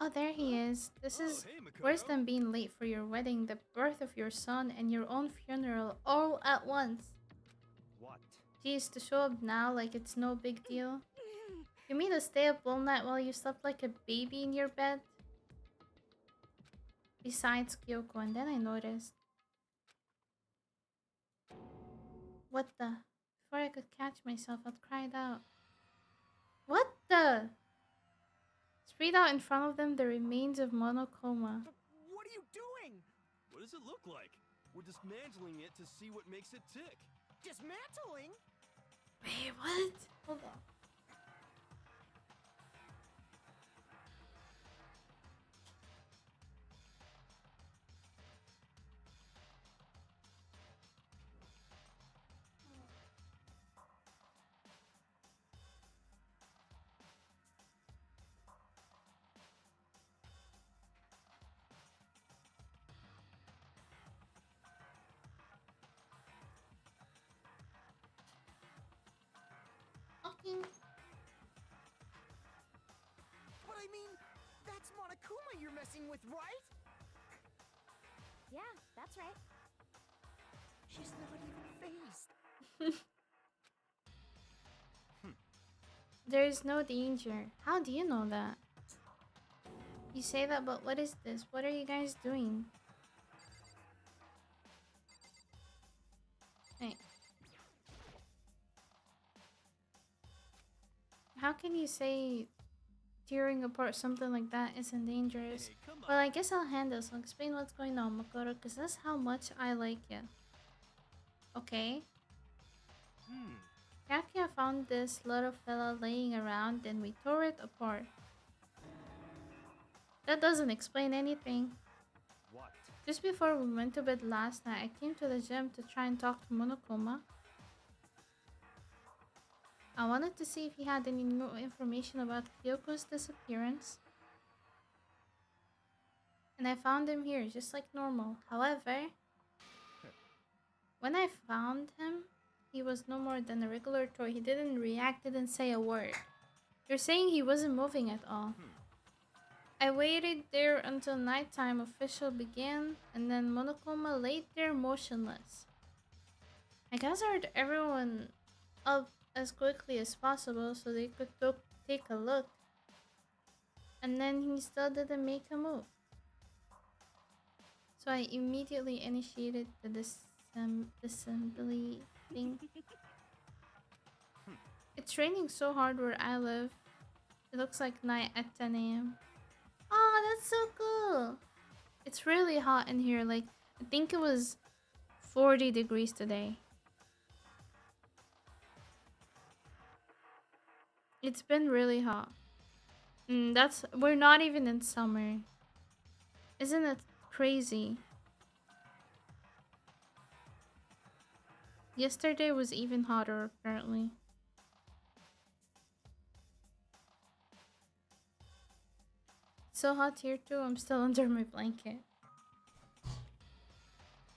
Oh, there he is. This is worse than being late for your wedding, the birth of your son, and your own funeral all at once. What? Geez, to show up now like it's no big deal. You mean to stay up all night while you slept like a baby in your bed? Besides Kyoko, and then I noticed. What the? Before I could catch myself, I'd cried out. What the? Spread out in front of them the remains of Monokuma. What are you doing? What does it look like? We're dismantling it to see what makes it tick. Dismantling? Wait, what? Hold on. Fucking. But I mean, that's Monokuma you're messing with, right? Yeah, that's right. She's not even phased. There is no danger. How do you know that? You say that, but what is this? What are you guys doing? Hey. How can you say tearing apart something like that isn't dangerous? Hey, come Well, on. I guess I'll handle this. I'll explain what's going on, Makoto, because that's how much I like you. Okay? Kakia found this little fella laying around and we tore it apart. That doesn't explain anything. What? Just before we went to bed last night, I came to the gym to try and talk to Monokuma. I wanted to see if he had any new information about Kyoko's disappearance. And I found him here, just like normal. However, when I found him, he was no more than a regular toy. He didn't react, didn't say a word. You're saying he wasn't moving at all. I waited there until nighttime official began, and then Monokuma laid there motionless. I gathered everyone up as quickly as possible so they could take a look. And then he still didn't make a move. So I immediately initiated the disassembly thing. It's raining so hard where I live. It looks like night at 10 a.m. Oh, that's so cool. It's really hot in here. Like, I think it was 40 degrees today. It's been really hot. We're not even in summer. Isn't it crazy? Yesterday was even hotter, apparently. It's so hot here too, I'm still under my blanket.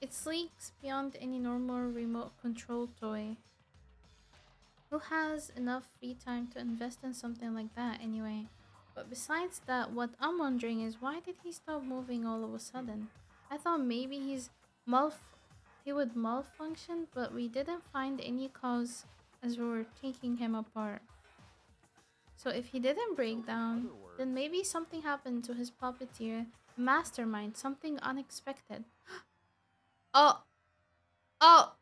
It sleeks beyond any normal remote control toy. Who has enough free time to invest in something like that anyway? But besides that, what I'm wondering is why did he stop moving all of a sudden? I thought maybe he would malfunction, but we didn't find any cause as we were taking him apart. So if he didn't break down, then maybe something happened to his puppeteer mastermind, something unexpected. Oh, oh,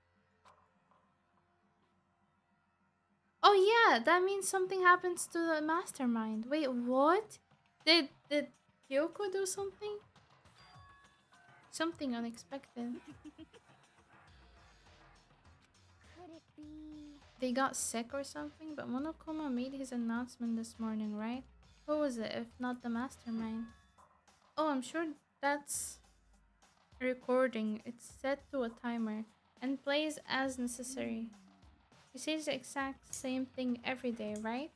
oh yeah, that means something happens to the mastermind. Wait, what? Did Kyoko do something? Something unexpected. Could it be? They got sick or something, but Monokuma made his announcement this morning, right? Who was it if not the mastermind? Oh, I'm sure that's a recording. It's set to a timer and plays as necessary. He says the exact same thing every day, right?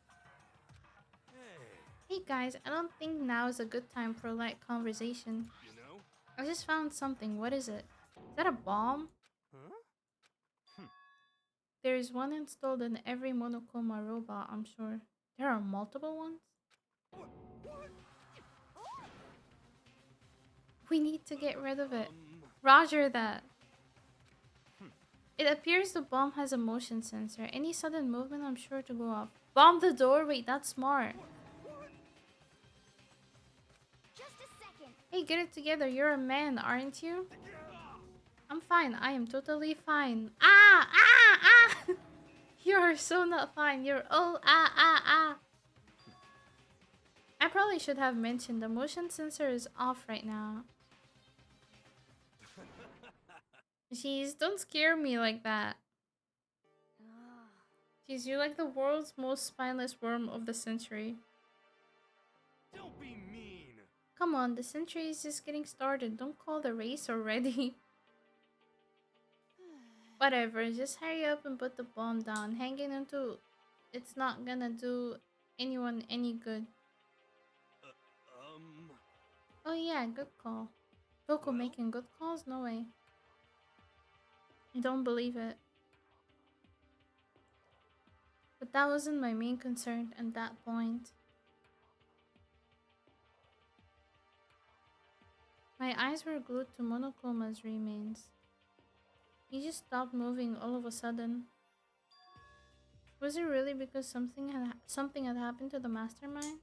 Hey, Hey guys, I don't think now is a good time for a light conversation. you know? I just found something. What is it? Is that a bomb? Huh? There is one installed in every Monokuma robot, I'm sure. There are multiple ones? We need to get rid of it. Roger that. It appears the bomb has a motion sensor. Any sudden movement, I'm sure to go off. Bomb the door? Wait, that's smart. Just a second. Hey, get it together. You're a man, aren't you? I'm fine. I am totally fine. Ah! Ah! Ah! You're so not fine. You're all ah ah ah. I probably should have mentioned the motion sensor is off right now. Jeez, don't scare me like that. Jeez, you're like the world's most spineless worm of the century. Don't be mean. Come on, the century is just getting started. Don't call the race already. Whatever, just hurry up and put the bomb down. Hanging onto it's not gonna do anyone any good. Oh yeah, good call. Toko Well? making good calls? No way. I don't believe it. But that wasn't my main concern at that point. My eyes were glued to Monokoma's remains. He just stopped moving all of a sudden. Was it really because something had happened to the mastermind?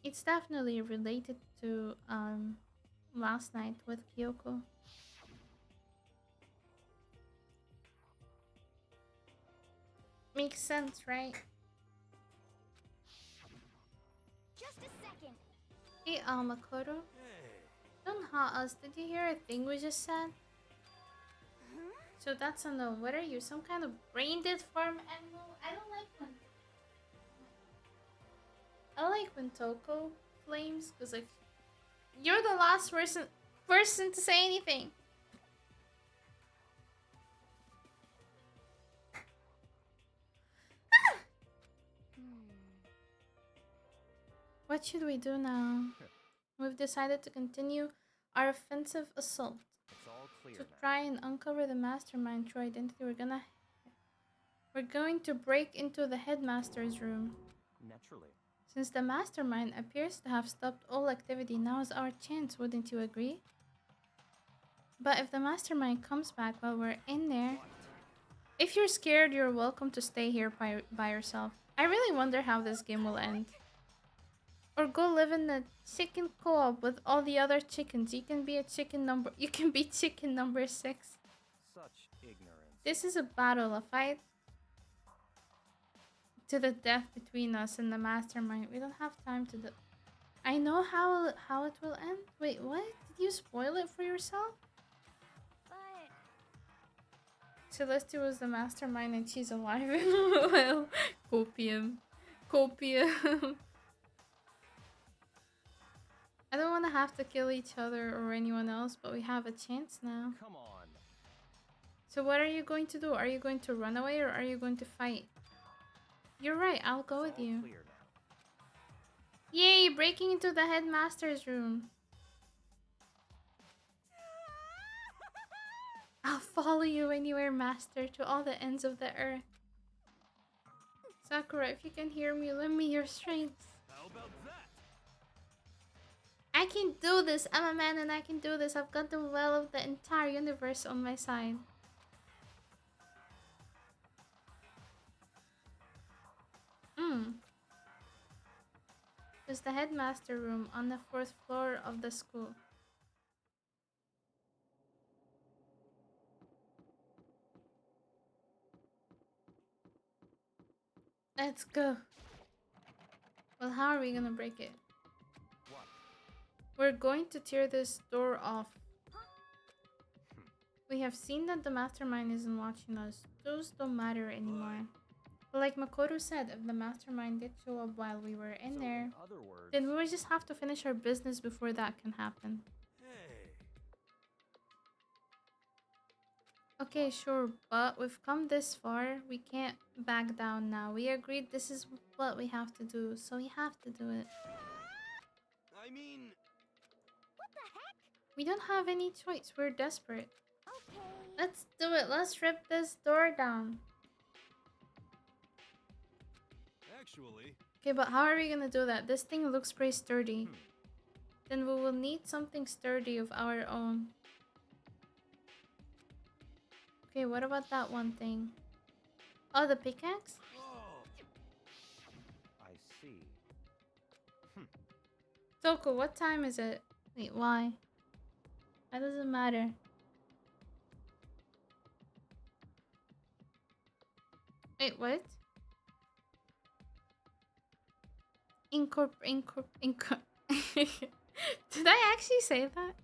It's definitely related to last night with Kyoko. Makes sense, right? Just a second. Hey, Makoto. Hey. Don't haunt us. Did you hear a thing we just said? So that's a no. What are you? Some kind of brain dead farm animal? I don't like when. I like when Toko flames because like you're the last person to say anything. What should we do now? We've decided to continue our offensive assault. It's all clear To now. try and uncover the mastermind true identity, we're going to break into the headmaster's room. Naturally. Since the mastermind appears to have stopped all activity, now is our chance, wouldn't you agree? But if the mastermind comes back while we're in there, if you're scared, you're welcome to stay here by yourself. I really wonder how this game will end. Or go live in the chicken co-op with all the other chickens. You can be chicken number 6. Such ignorance. This is a battle, a fight to the death between us and the mastermind. We don't have time to do. I know how it will end. Wait, what? Did you spoil it for yourself? But Celestia was the mastermind and she's alive. Well, copium. I don't want to have to kill each other or anyone else, but we have a chance now. Come on. So what are you going to do? Are you going to run away or are you going to fight? You're right, I'll go with It's all you. clear now. Yay, breaking into the headmaster's room. I'll follow you anywhere, master, to all the ends of the earth. Sakura, if you can hear me, lend me your strength. How about that? I can do this. I'm a man and I can do this. I've got the will of the entire universe on my side. There's the headmaster room on the 4th floor of the school. Let's go. Well, how are we gonna break it? What? We're going to tear this door off. We have seen that the mastermind isn't watching us. Those don't matter anymore. But like Makoto said, if the mastermind did show up while we were in So, there, in other words, then we will just have to finish our business before that can happen. Hey. Okay, sure, but we've come this far. We can't back down now. We agreed this is what we have to do, so we have to do it. I mean, what the heck? We don't have any choice. We're desperate. Okay. Let's do it. Let's rip this door down. actually, Okay, but how are we gonna do that? This thing looks pretty sturdy. Then we will need something sturdy of our own. Okay, what about that one thing? Oh, the pickaxe? oh, I see. Toko, what time is it? Wait, why? That doesn't matter. Wait, what? incorp. Did I actually say that?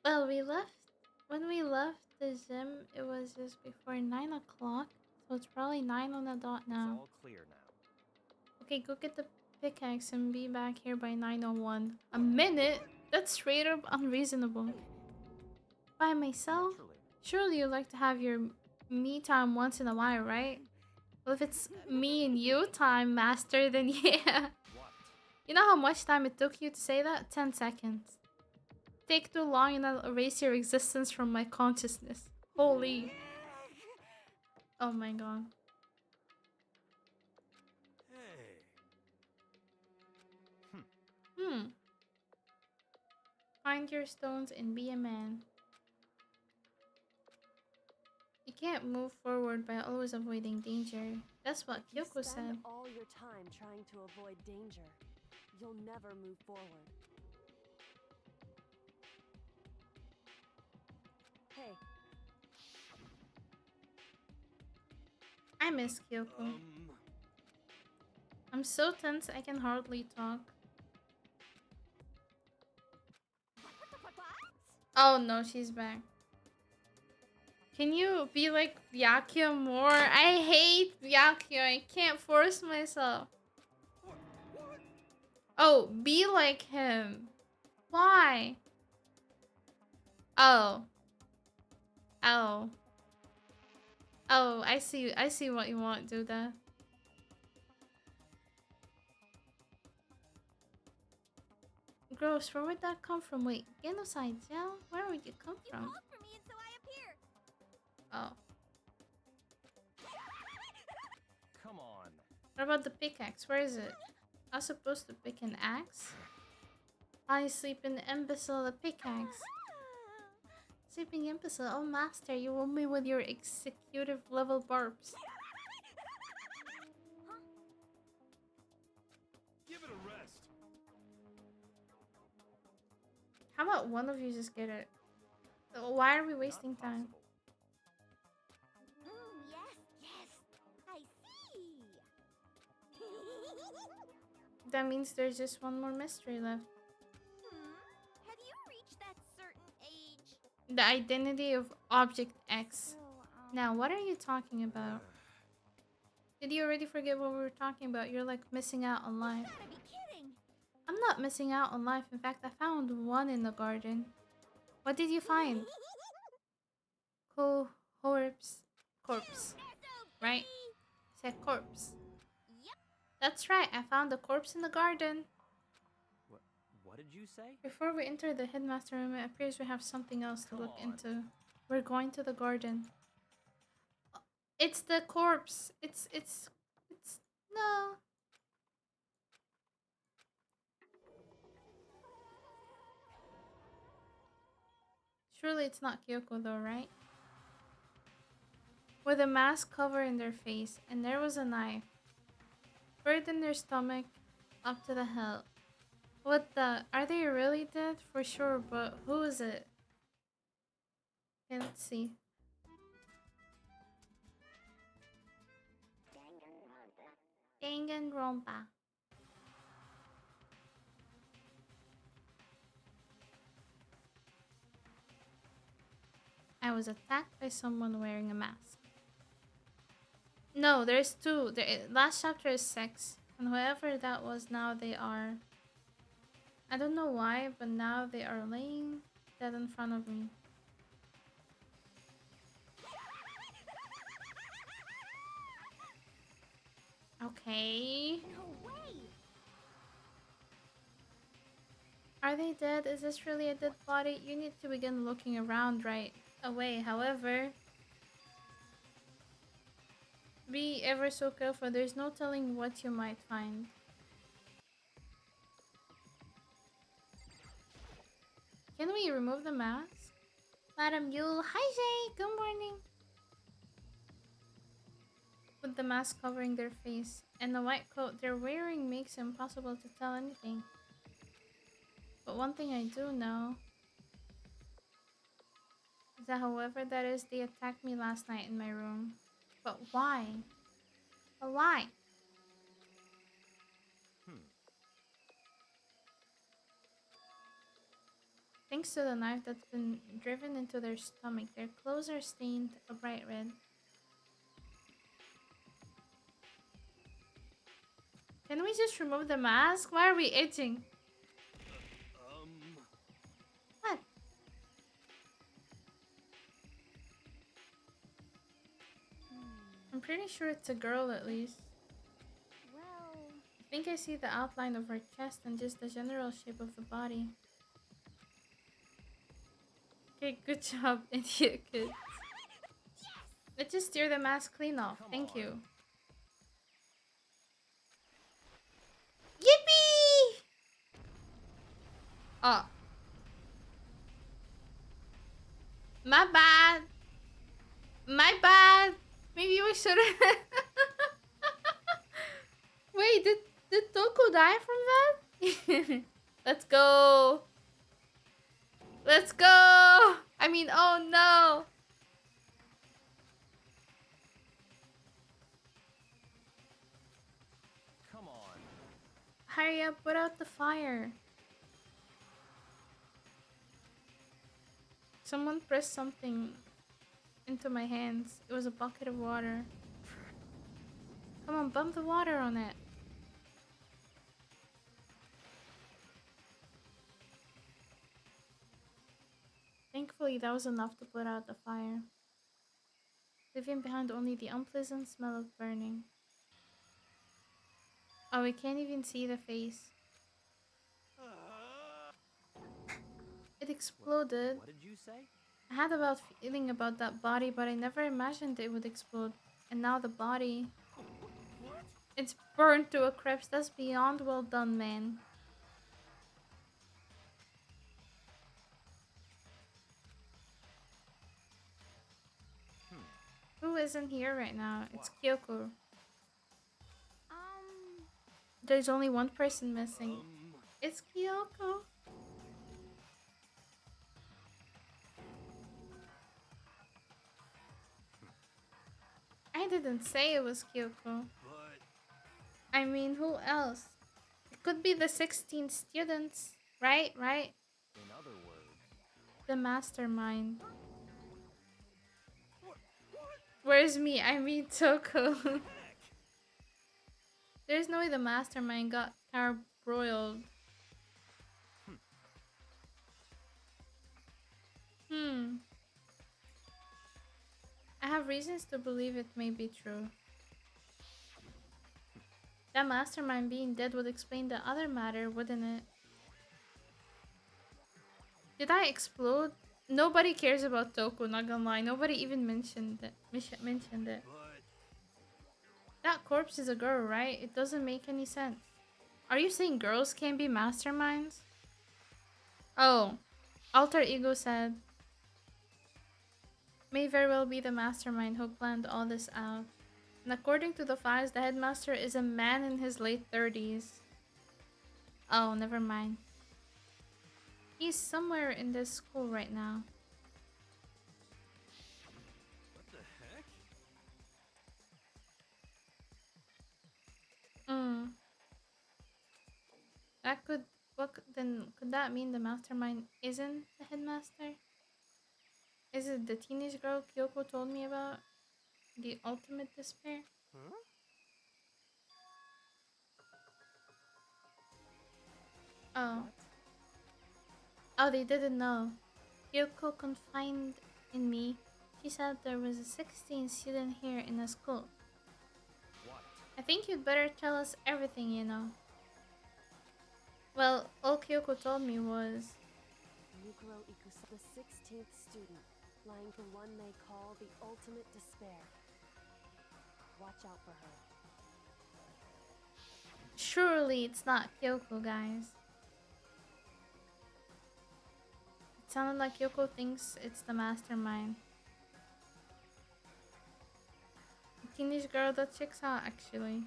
Well, we left. When we left the gym, it was just before 9 o'clock. So it's probably 9 on the dot It's now. all clear now. Okay, go get the pickaxe and be back here by 9:01. A minute? That's straight up unreasonable. By myself? Naturally. Surely you like to have your me time once in a while, right? Well, if it's me and you time, master, then yeah. What? You know how much time it took you to say that? 10 seconds. Take too long and I'll erase your existence from my consciousness. Holy. Oh my god. Hey. Hmm. Find your stones and be a man. You can't move forward by always avoiding danger. That's what You Kyoko spend said. all your time trying to avoid danger. You'll never move forward. Hey, I miss Kyoko. I'm so tense I can hardly talk. Oh no, she's back. Can you be like Byakuya more? I hate Byakuya. I can't force myself. Oh, be like him. Why? Oh. Oh. Oh, I see. I see what you want, Duda. Gross, where would that come from? Wait, genocide gel? Where would you come from? For me, and so I appear. Oh. Come on. What about the pickaxe? Where is it? I was supposed to pick an axe? I sleep in imbecile, a pickaxe. Sleeping imbecile. Oh, master, you will me with your executive level barbs. Give it a rest. How about one of you just get it? Why are we wasting Not time? possible. Yes, I see. That means there's just one more mystery left. Have you reached that certain age? The identity of Object X. So, Now, what are you talking about? Did you already forget what we were talking about? You're like missing out on life. gotta be kidding. I'm not missing out on life. In fact, I found one in the garden. What did you find? Corpse. Corpse. Right? Said corpse. Yep. That's right. I found a corpse in the garden. What did you say? Before we enter the headmaster room, it appears we have something else to Come look on. into. We're going to the garden. It's the corpse. It's no. Surely it's not Kyoko though, right? With a mask covering their face, and there was a knife. Buried in their stomach, up to the hilt. What the? Are they really dead? For sure, but who is it? Okay, let's see. Danganronpa. I was attacked by someone wearing a mask. No, there's two. Last chapter is 6. And whoever that was, now they are. I don't know why, but now they are laying dead in front of me. Okay. No way. Are they dead? Is this really a dead body? You need to begin looking around right away. However, be ever so careful. There's no telling what you might find. Can we remove the mask? Madam Yuel. Hi, Jay. Good morning. With the mask covering their face and the white coat they're wearing makes it impossible to tell anything. But one thing I do know. That however that is, they attacked me last night in my room. But why? But why? Hmm. Thanks to the knife that's been driven into their stomach, their clothes are stained a bright red. Can we just remove the mask? Why are we itching? What? I'm pretty sure it's a girl at least. Well, I think I see the outline of her chest and just the general shape of the body. Okay, good job, idiot kid. Let's just tear the mask clean off. Come Thank on. you. Yippee! Oh. My bad. My bad. Maybe we should have. Wait, did Toko die from that? Let's go. Let's go. I mean, oh no. Come on. Hurry up, put out the fire. Someone pressed something into my hands. It was a bucket of water. Come on, bump the water on it. Thankfully, that was enough to put out the fire, leaving behind only the unpleasant smell of burning. Oh, we can't even see the face. It exploded. What did you say? I had a bad feeling about that body, but I never imagined it would explode. And now the body. It's burned to a crisp. That's beyond well done, man. Who isn't here right now? It's Kyoko. There's only one person missing. It's Kyoko. I didn't say it was Kyoko. But I mean, who else? It could be the 16 students. Right? Right? In other words, The mastermind. Where's me? I mean Toko. There's no way the mastermind got broiled. Hmm. I have reasons to believe it may be true. That mastermind being dead would explain the other matter, wouldn't it? Did I explode? Nobody cares about Toko, not gonna lie. Nobody even mentioned it. Mentioned it. but That corpse is a girl, right? It doesn't make any sense. Are you saying girls can't be masterminds? Oh, Alter Ego said, may very well be the mastermind who planned all this out. And according to the files, the headmaster is a man in his late 30s. Oh, never mind. He's somewhere in this school right now. what the heck? Hmm. That could... then could that mean the mastermind isn't the headmaster? Is it the teenage girl Kyoko told me about? The ultimate despair? Huh? Oh. Oh, they didn't know. Kyoko confided in me. She said there was a 16 student here in the school. what? I think you'd better tell us everything you know. Well, all Kyoko told me was... Yukiro Ikusa, the 16th student, lying the one they call the ultimate despair. Watch out for her. Surely it's not Kyoko, guys. It sounded like Kyoko thinks it's the mastermind. The teenage girl that checks out, actually.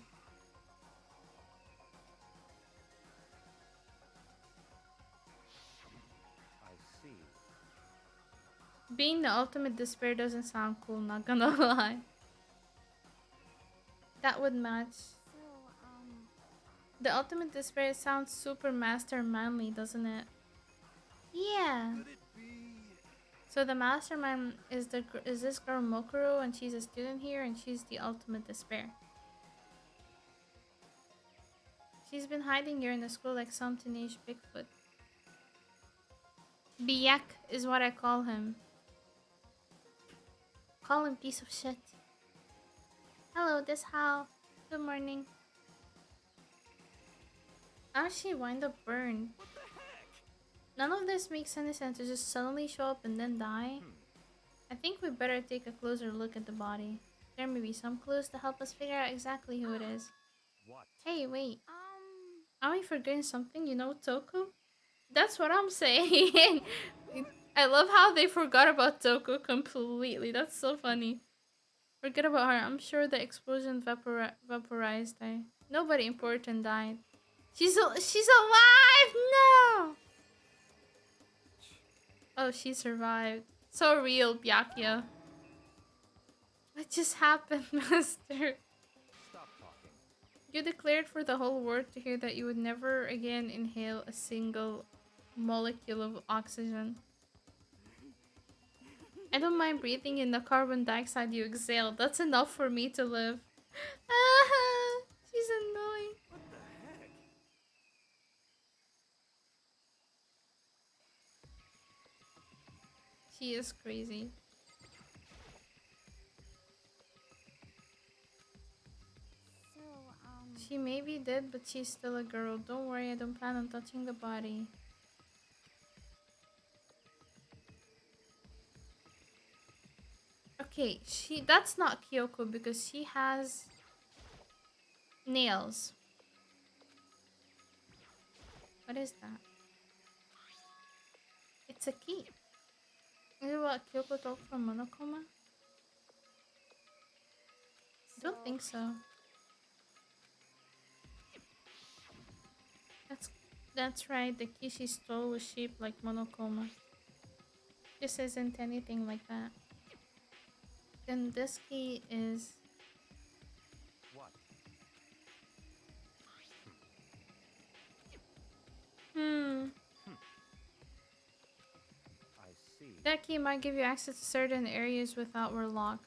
I see. Being the ultimate despair doesn't sound cool, not gonna lie. That would match. So, The ultimate despair sounds super master manly, doesn't it? Yeah. Could it be? So the mastermind is this girl Mokuro, and she's a student here, and she's the ultimate despair. She's been hiding here in the school like some teenage Bigfoot. Biyak is what I call him. Call him piece of shit. Hello, this how. Good morning. How did she wind up burned? What the heck? None of this makes any sense to just suddenly show up and then die. I think we better take a closer look at the body. There may be some clues to help us figure out exactly who it is. What? Hey, wait. Am I forgetting something? You know Toku? That's what I'm saying. I love how they forgot about Toku completely. That's so funny. Forget about her. I'm sure the explosion vaporized her. Nobody important died. She's alive! No! Oh, she survived. So real, Byakuya. What just happened, Master? Stop talking. You declared for the whole world to hear that you would never again inhale a single molecule of oxygen. I don't mind breathing in the carbon dioxide you exhale. That's enough for me to live. Ah, she's annoying. What the heck? She is crazy. so, She may be dead, but she's still a girl. Don't worry, I don't plan on touching the body. Okay, that's not Kyoko because she has nails. What is that? It's a key. Is it what Kyoko took from Monokuma? I don't think so. That's right, the key she stole was shaped like Monokuma. This isn't anything like that. Then this key is... What? I see. That key might give you access to certain areas without we're locked.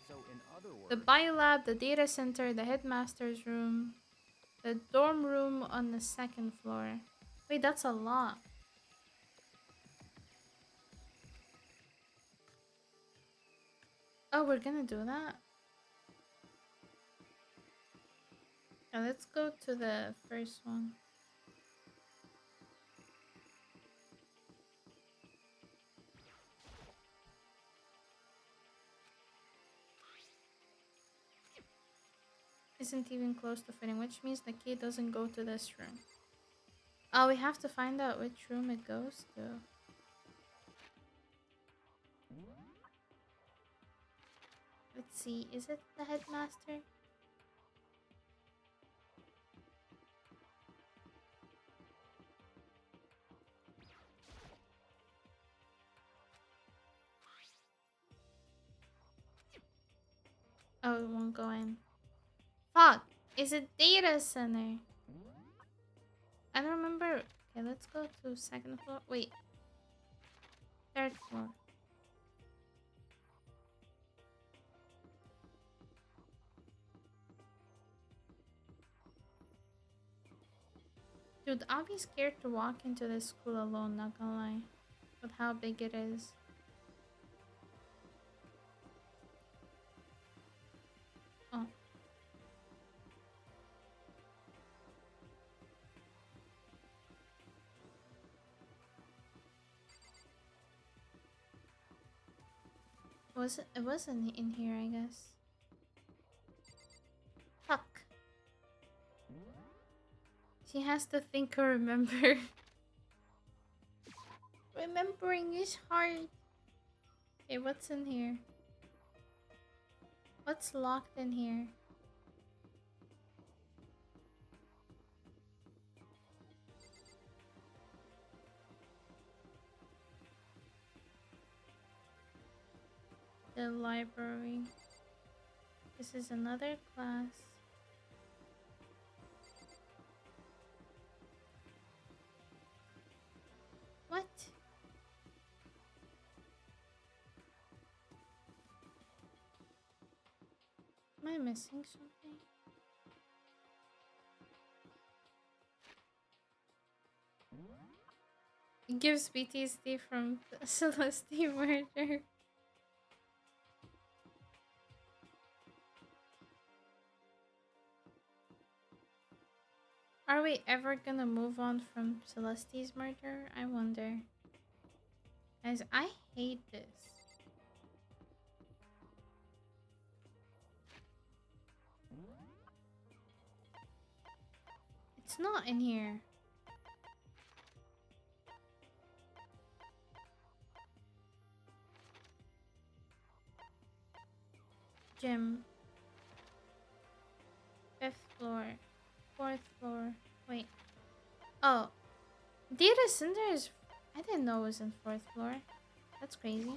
So in other words, The biolab, the data center, the headmaster's room, the dorm room on the second floor. Wait, that's a lot. Oh, we're gonna do that? Yeah, let's go to the first one. Isn't even close to fitting, which means the key doesn't go to this room. Oh, we have to find out which room it goes to. Let's see, is it the headmaster? Oh, it won't go in. Fuck! Is it data center? I don't remember. Okay, let's go to second floor. Wait. Third floor. Dude, I'll be scared to walk into this school alone, not gonna lie. With how big it is. Oh. It wasn't in here, I guess. Fuck. She has to think or remember. Remembering is hard. Okay, what's in here? What's locked in here? the library. This is another class. What? Am I missing something? It gives PTSD from the Celestine murder. Are we ever gonna move on from Celeste's murder? I wonder. Guys, I hate this. It's not in here. Gym. 5th floor. 4th floor. Wait. Oh. Data center is... I didn't know it was in 4th floor. That's crazy.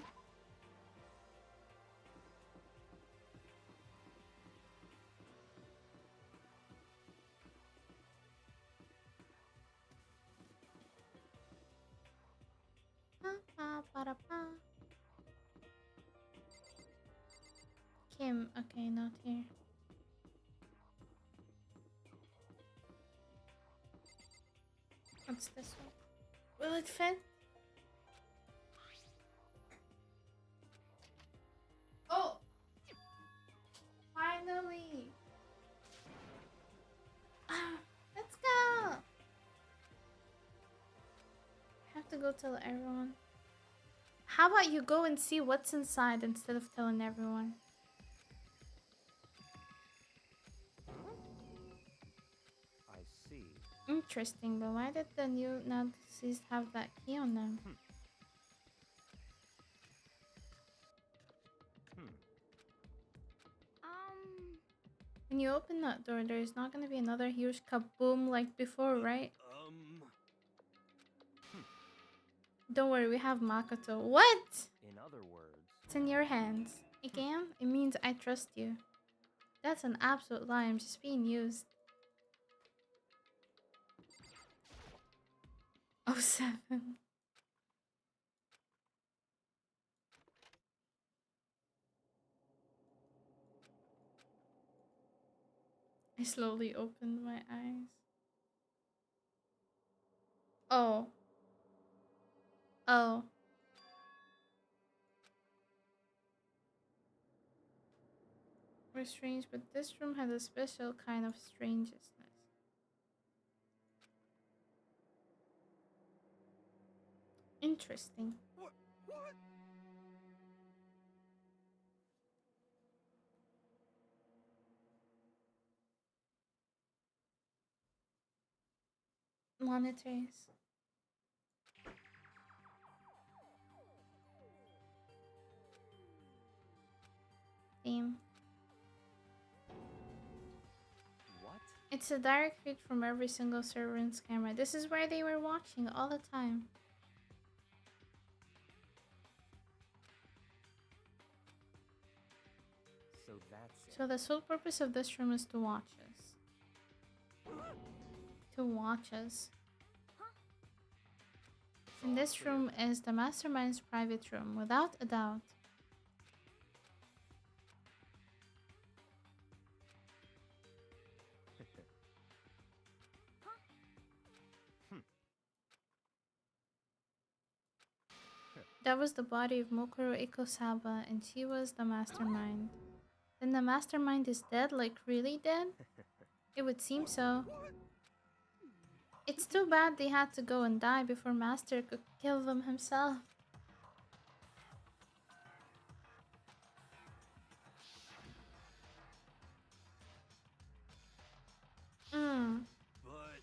Kim. Okay, not here. What's this one? Will it fit? Oh! Finally! Ah, let's go! I have to go tell everyone. How about you go and see what's inside instead of telling everyone? I see. Interesting, but why did the new Nazis have that key on them? When you open that door, there's not gonna be another huge kaboom like before, right? Don't worry, we have Makoto. What? In other words, It's in your hands. Again? It means I trust you. That's an absolute lie. I'm just being used. Oh, 7. I slowly opened my eyes. Oh. Oh. We're strange, but this room has a special kind of strangeness. Interesting. What? Monitors. Theme. what? It's a direct feed from every single servant's camera. This is where they were watching all the time. So that's it. So the sole purpose of this room is to watch us. To watch us. And this room is the mastermind's private room, without a doubt. That was the body of Mokuro Ikosaba, and she was the mastermind. Then the mastermind is dead, like really dead? It would seem so. It's too bad they had to go and die before Master could kill them himself. But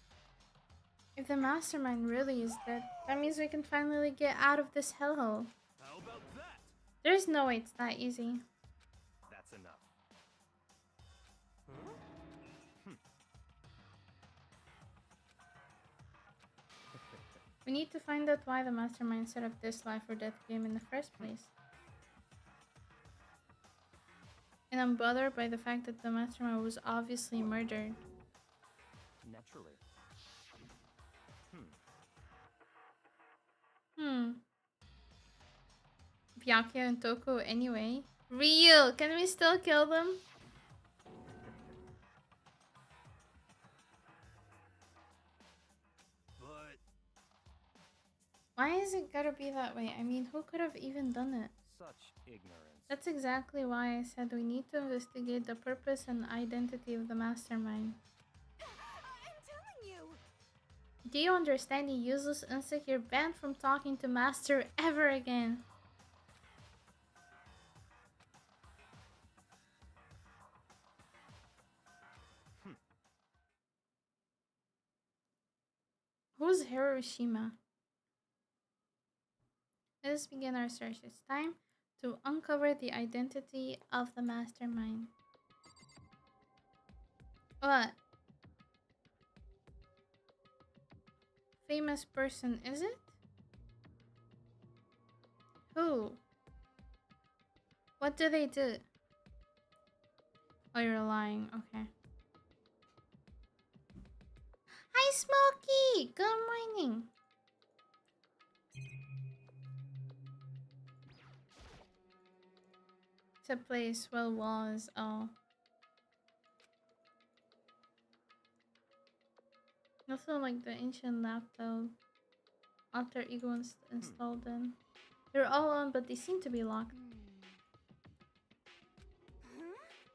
If the mastermind really is dead, that means we can finally get out of this hellhole. how about that? There's no way it's that easy. That's enough. We need to find out why the mastermind set up this life or death game in the first place. And I'm bothered by the fact that the mastermind was obviously murdered. Naturally. Hmm. Byakuya and Toko anyway. Real! Can we still kill them? But Why is it gotta be that way? I mean, who could have even done it? Such ignorance. That's exactly why I said we need to investigate the purpose and identity of the mastermind. I'm telling you! Do you understand, you useless insect? You're banned from talking to Master ever again. Who's Hiroshima? Let us begin our search. It's time to uncover the identity of the mastermind. What? Famous person, is it? Who? What do they do? Oh, you're lying. Okay. Hi, Smokey! Good morning. It's a place well was. Oh. Also like the ancient laptop. Alter ego installed in. They're all on, but they seem to be locked.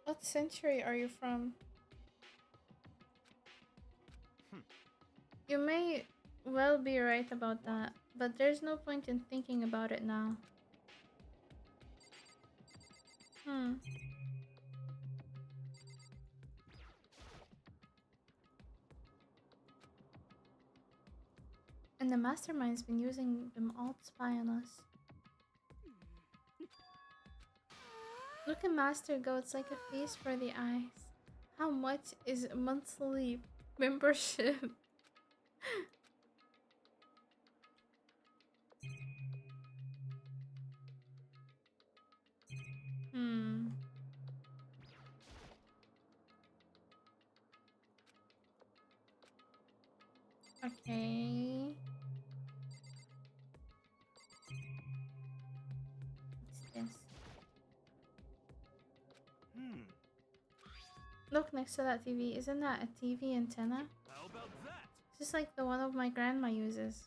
What century are you from? You may well be right about that, but there's no point in thinking about it now. And the mastermind's been using them all to spy on us. Look at Master go, it's like a feast for the eyes. How much is monthly membership? Hmm. Okay. What's this? Look next to that TV. Isn't that a TV antenna? how about that? It's just like the one of my grandma uses.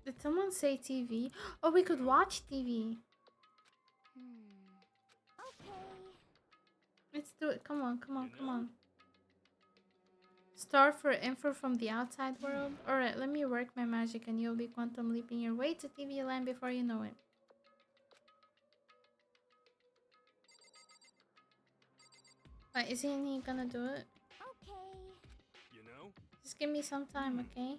Did someone say TV? Oh, we could watch TV. Okay. Let's do it. Come on, come on, come on. Star for info from the outside world? Alright, let me work my magic and you'll be quantum leaping your way to TV land before you know it. Wait, isn't he gonna do it? Okay. You know? Just give me some time, okay?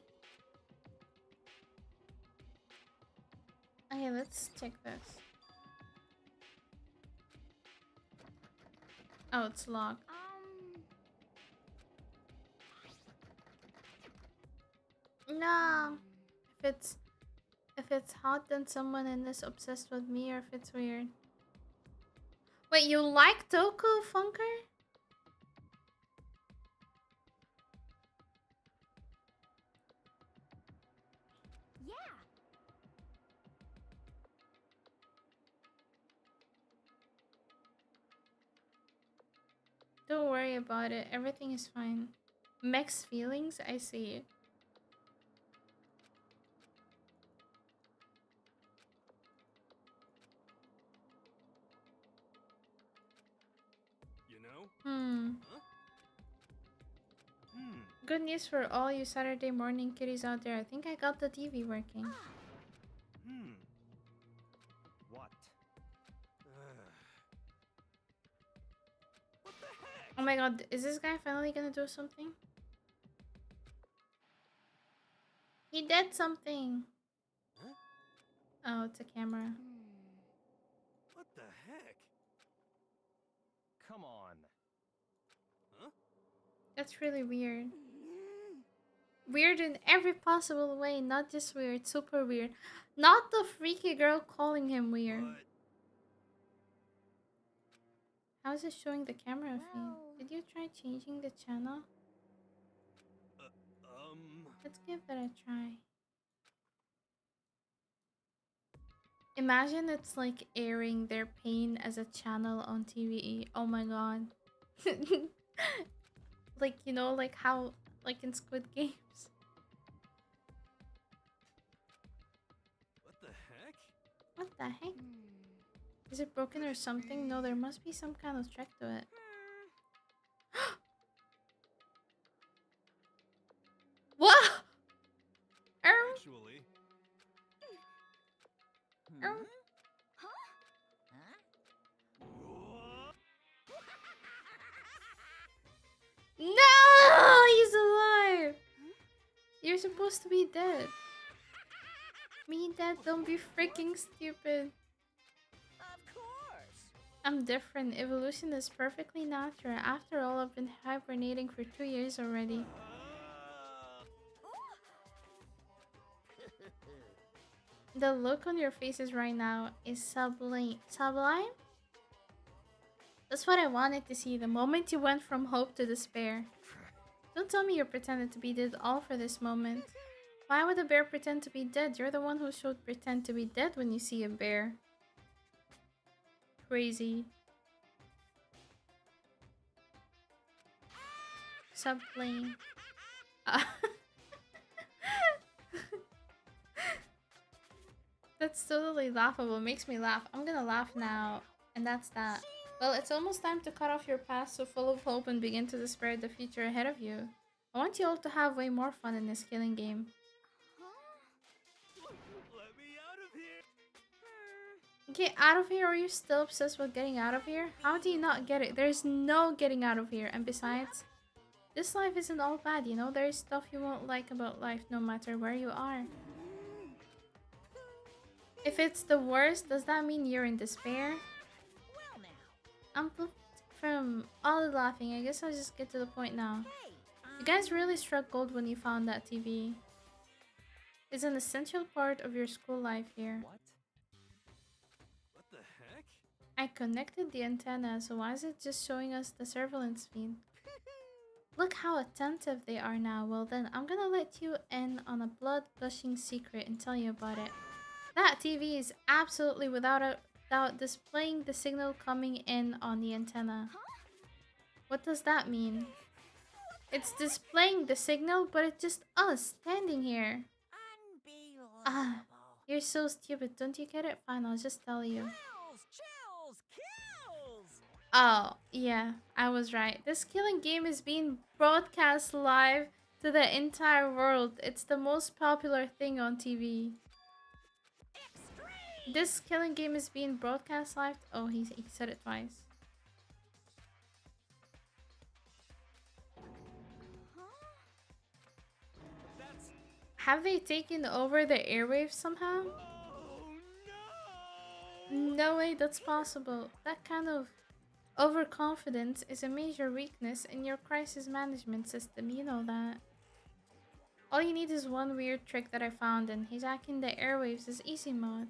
Okay, let's check this. Oh, it's locked. No. If it's hot, then someone in this obsessed with me, or if it's weird. Wait, you like Toku, Funker? Yeah. Don't worry about it. Everything is fine. Mixed feelings? I see it. You know? Huh? Hmm. Good news for all you Saturday morning kitties out there. I think I got the TV working. What? What the heck? Oh my god, is this guy finally gonna do something? He did something. Huh? Oh, it's a camera. What the heck? Come on. Huh? That's really weird. Weird in every possible way, not just weird, super weird. Not the freaky girl calling him weird. But How is it showing the camera feed? Did you try changing the channel? Let's give that a try. Imagine it's like airing their pain as a channel on TVE. Oh my god. Like, you know, like how, like in Squid Games. What the heck? What the heck? Is it broken or something? No, there must be some kind of trick to it. What? Actually. No! He's alive! You're supposed to be dead. Me, Dad, don't be freaking stupid. Of course. I'm different. Evolution is perfectly natural. After all, I've been hibernating for 2 years already. The look on your faces right now is sublime. Sublime? That's what I wanted to see. The moment you went from hope to despair. Don't tell me you're pretending to be dead all for this moment. Why would a bear pretend to be dead? You're the one who should pretend to be dead when you see a bear. Crazy. Subplane. That's totally laughable. Makes me laugh. I'm gonna laugh now. And that's that. Well, it's almost time to cut off your past so full of hope and begin to despair at the future ahead of you. I want you all to have way more fun in this killing game. Let me out of here. Get out of here? Are you still obsessed with getting out of here? How do you not get it? There's no getting out of here. And besides, this life isn't all bad, you know? There's stuff you won't like about life no matter where you are. If it's the worst, does that mean you're in despair? Well now. I'm pooped from all the laughing. I guess I'll just get to the point now. Hey, You guys really struck gold when you found that TV. It's an essential part of your school life here. What? What the heck? I connected the antenna, so why is it just showing us the surveillance feed? Look how attentive they are now. Well then, I'm gonna let you in on a blood-gushing secret and tell you about it. That TV is absolutely without a doubt displaying the signal coming in on the antenna. What does that mean? It's displaying the signal, but it's just us standing here. unbelievable. Ah, you're so stupid. Don't you get it? Fine, I'll just tell you. Chills, kills. Oh, yeah, I was right. This killing game is being broadcast live to the entire world. It's the most popular thing on TV. This killing game is being broadcast live. Oh, he said it twice. That's. Have they taken over the airwaves somehow? Oh no! No way that's possible. That kind of overconfidence is a major weakness in your crisis management system. You know that. All you need is one weird trick that I found, and hijacking the airwaves is easy mode.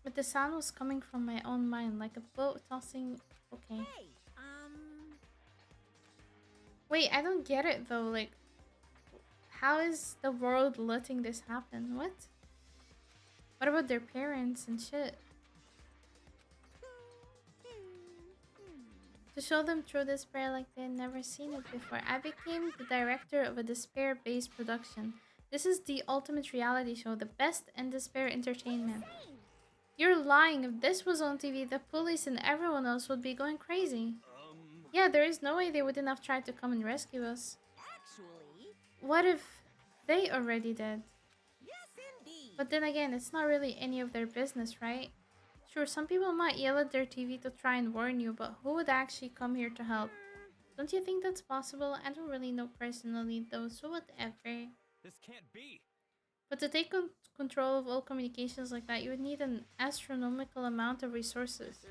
But the sound was coming from my own mind, like a boat tossing. Okay. Hey, Wait, I don't get it though. Like, how is the world letting this happen? What? What about their parents and shit? To show them through despair like they had never seen it before, I became the director of a despair-based production. This is the ultimate reality show, the best in despair entertainment. You're lying. If this was on TV, the police and everyone else would be going crazy. Yeah, there is no way they wouldn't have tried to come and rescue us. actually, What if they already did? yes indeed. But then again, it's not really any of their business, right? Sure, some people might yell at their TV to try and warn you, but who would actually come here to help? Don't you think that's possible? I don't really know personally though, so whatever. This can't be. But to take control of all communications like that, you would need an astronomical amount of resources.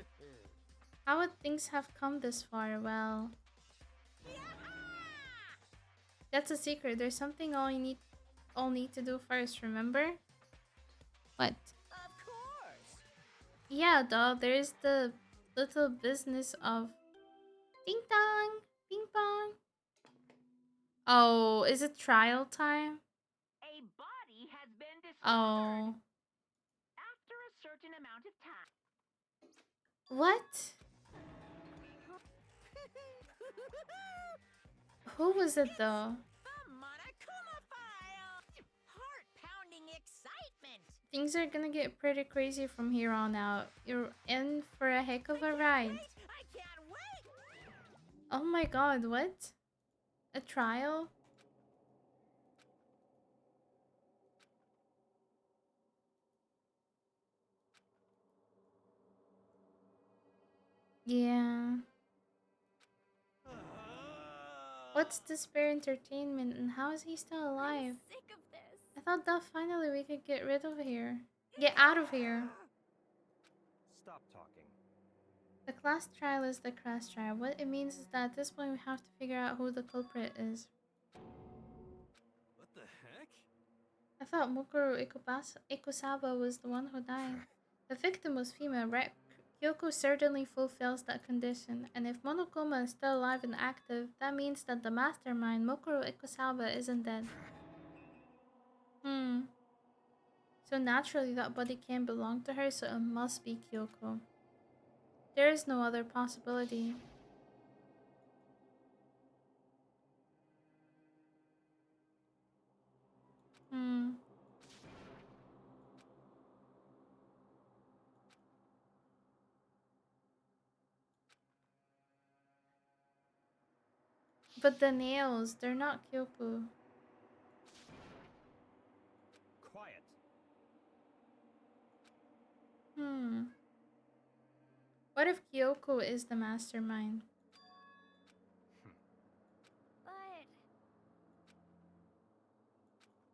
How would things have come this far? Well, that's a secret. There's something all need to do first, remember? What? Of course. Yeah, dog. There's the little business of ding dong, ping pong. Oh, is it trial time? A body has been discovered. Oh, After a certain amount of time. what? Who was it though? The Monokuma file! Heart-pounding excitement! Things are gonna get pretty crazy from here on out. You're in for a heck of a ride. I can't wait! Oh my god, what? A trial? Yeah. What's this spare entertainment and how is he still alive? Sick of this. I thought that finally we could get rid of here. Get out of here. Stop talking. The class trial is the class trial. What it means is that at this point we have to figure out who the culprit is. What the heck? I thought Mukuro Ikusaba was the one who died. The victim was female, right? Kyoko certainly fulfills that condition, and if Monokuma is still alive and active, that means that the mastermind, Mukuro Ikusaba, isn't dead. Hmm. So naturally that body can't belong to her, so it must be Kyoko. There is no other possibility. Hmm. But the nails, they're not Kyoko. Quiet. Hmm. What if Kyoko is the mastermind? But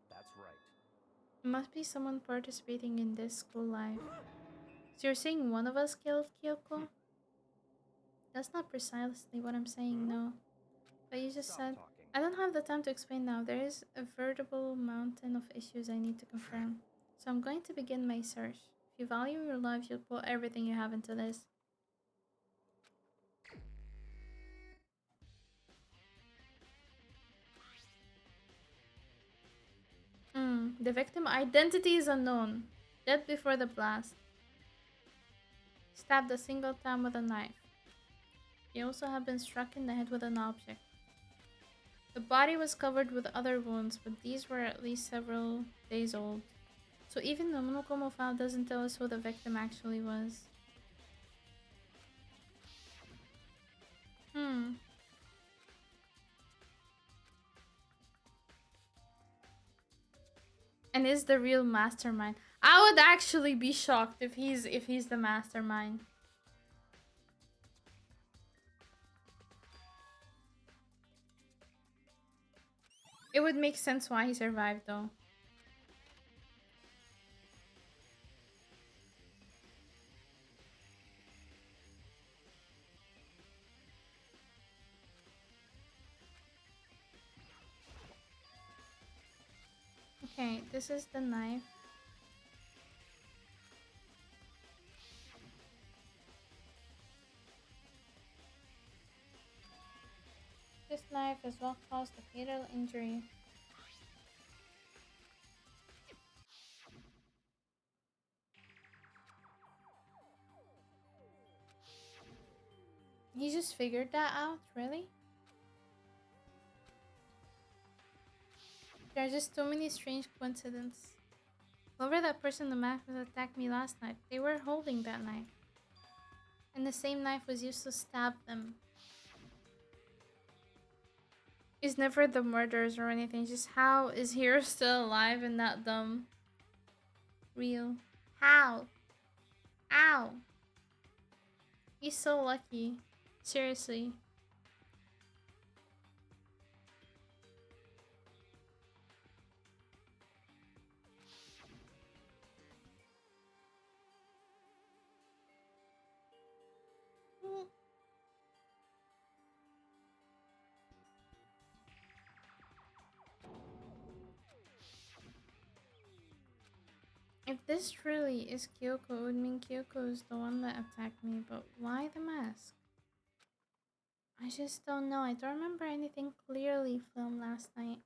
That's right. It must be someone participating in this school life. So you're saying one of us killed Kyoko? That's not precisely what I'm saying, no. But you just Stop said... talking. I don't have the time to explain now. There is a veritable mountain of issues I need to confirm. So I'm going to begin my search. If you value your life, you'll put everything you have into this. The victim identity is unknown. Dead before the blast. Stabbed a single time with a knife. He also had been struck in the head with an object. The body was covered with other wounds, but these were at least several days old. So even the Monokomo file doesn't tell us who the victim actually was. Hmm. And is the real mastermind. I would actually be shocked if he's the mastermind. It would make sense why he survived though. Okay, this is the knife. This knife is what caused the fatal injury. He just figured that out, really? There are just too many strange coincidences. Whoever that person in the mask that attacked me last night, they were holding that knife. And the same knife was used to stab them. It's never the murders or anything, just how is Hero still alive and not dumb? Real. How? Ow. He's so lucky. Seriously. Mm. If this truly is Kyoko, it would mean Kyoko is the one that attacked me, but why the mask? I just don't know. I don't remember anything clearly from last night.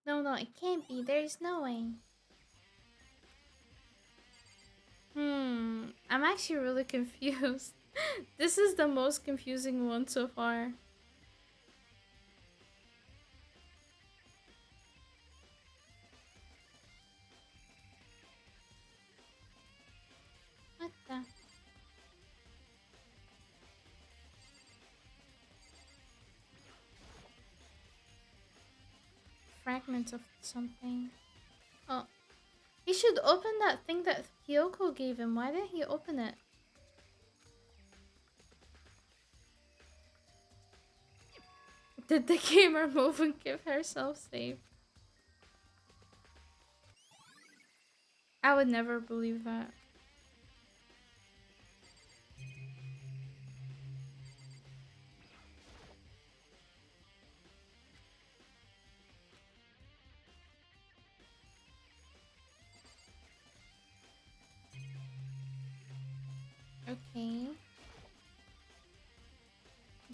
No, it can't be. There's no way. I'm actually really confused. This is the most confusing one so far. What the? Fragments of something. Oh, he should open that thing that Kyoko gave him. Why didn't he open it? Did the gamer move and give herself save? I would never believe that. Okay.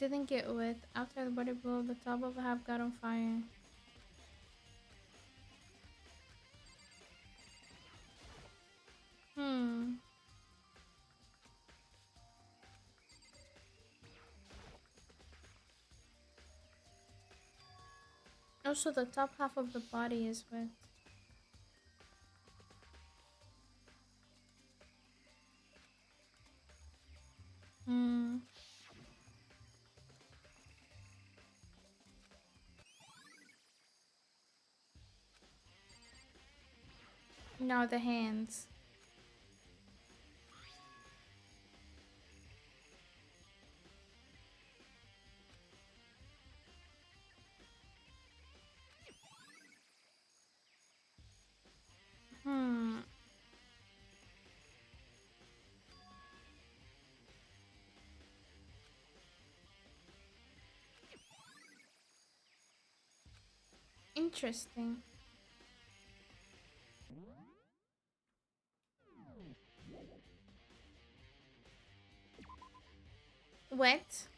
Didn't get wet. After the body blow, the top of the half got on fire. Hmm. Also, the top half of the body is wet. Hmm. Now the hands. Hmm. Interesting. Wet.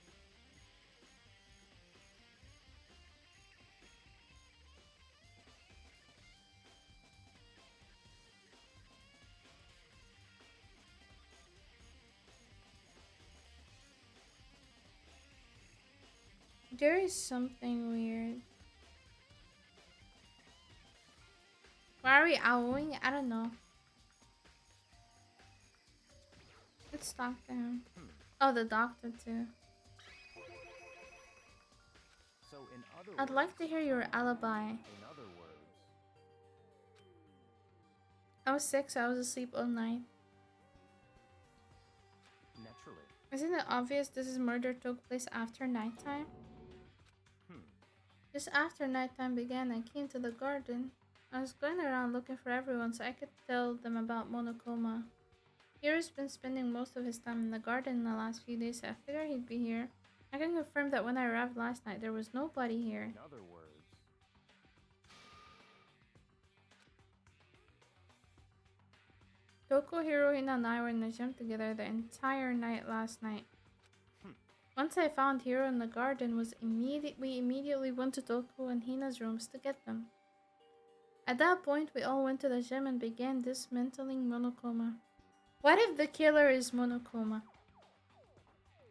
There is something weird. Why are we owling? I don't know. Let's talk to him. Oh, the doctor too. So in other I'd like to hear your alibi. in other words, I was sick, so I was asleep all night. naturally. Isn't it obvious this is murder took place after nighttime? Just after nighttime began, I came to the garden. I was going around looking for everyone so I could tell them about Monokuma. Hiro's been spending most of his time in the garden in the last few days, so I figured he'd be here. I can confirm that when I arrived last night, there was nobody here. In other words, Toko, Hiro, Hina, and I were in the gym together the entire night last night. Once I found Hiro in the garden, we immediately went to Toko and Hina's rooms to get them. At that point, we all went to the gym and began dismantling Monokuma. What if the killer is Monokuma?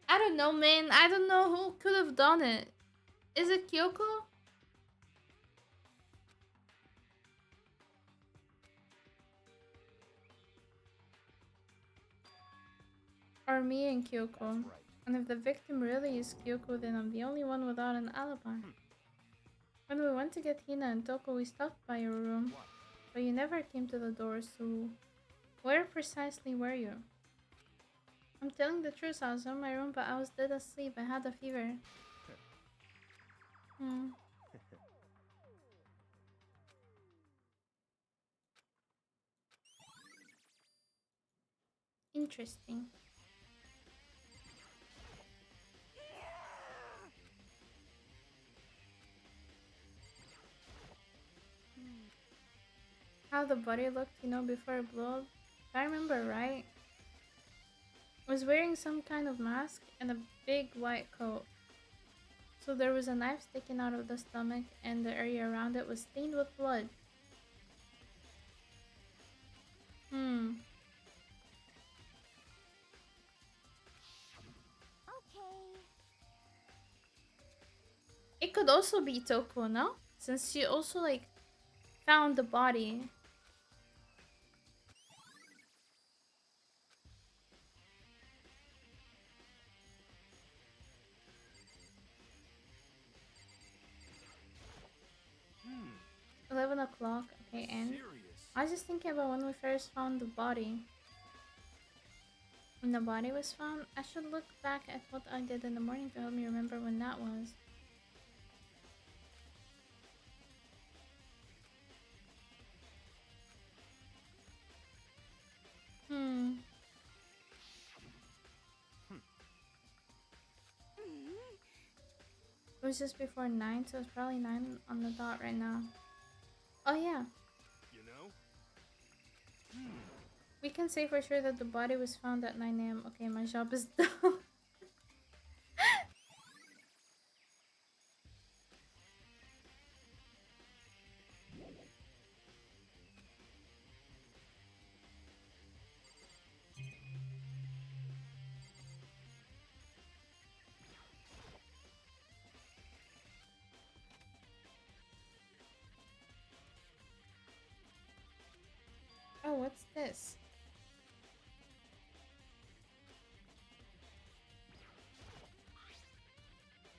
I don't know, man. I don't know who could have done it. Is it Kyoko? Or me and Kyoko? that's right. And if the victim really is Kyoko, then I'm the only one without an alibi. When we went to get Hina and Toko, we stopped by your room, but you never came to the door, so where precisely were you? I'm telling the truth, I was in my room, but I was dead asleep. I had a fever. Hmm. Interesting. how the body looked, before it blew up? If I remember right, was wearing some kind of mask and a big white coat. So there was a knife sticking out of the stomach, and the area around it was stained with blood. Hmm. Okay. It could also be Toko, no? Since she also, like, found the body. 11 o'clock. Okay, and Serious. I was just thinking about when we first found the body. When the body was found, I should look back at what I did in the morning to help me remember when that was. Hmm. It was just before 9, so it's probably 9 on the dot right now. Oh yeah, You know? we can say for sure that the body was found at 9 a.m. Okay, my job is done. Oh, what's this?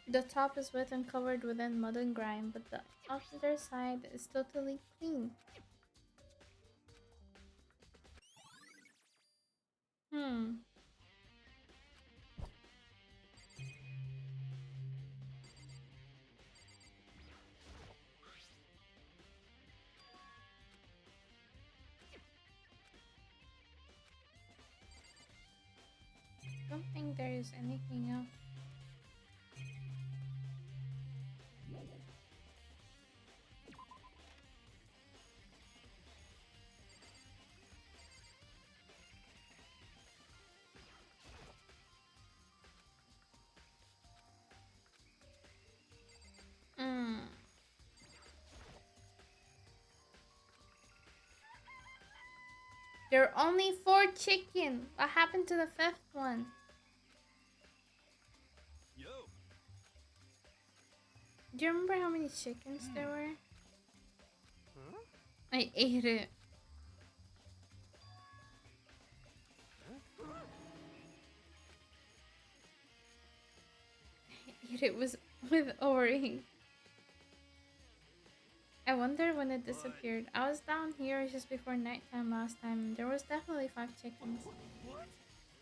The top is wet and covered within mud and grime, but the other side is totally clean. Hmm. Don't think there is anything else. Hmm. There are only 4 chicken. What happened to the 5th one? Yo. Do you remember how many chickens there were? Huh? I ate it. I ate it with Ori. I wonder when it disappeared. I was down here just before nighttime last time. There was definitely 5 chickens. What?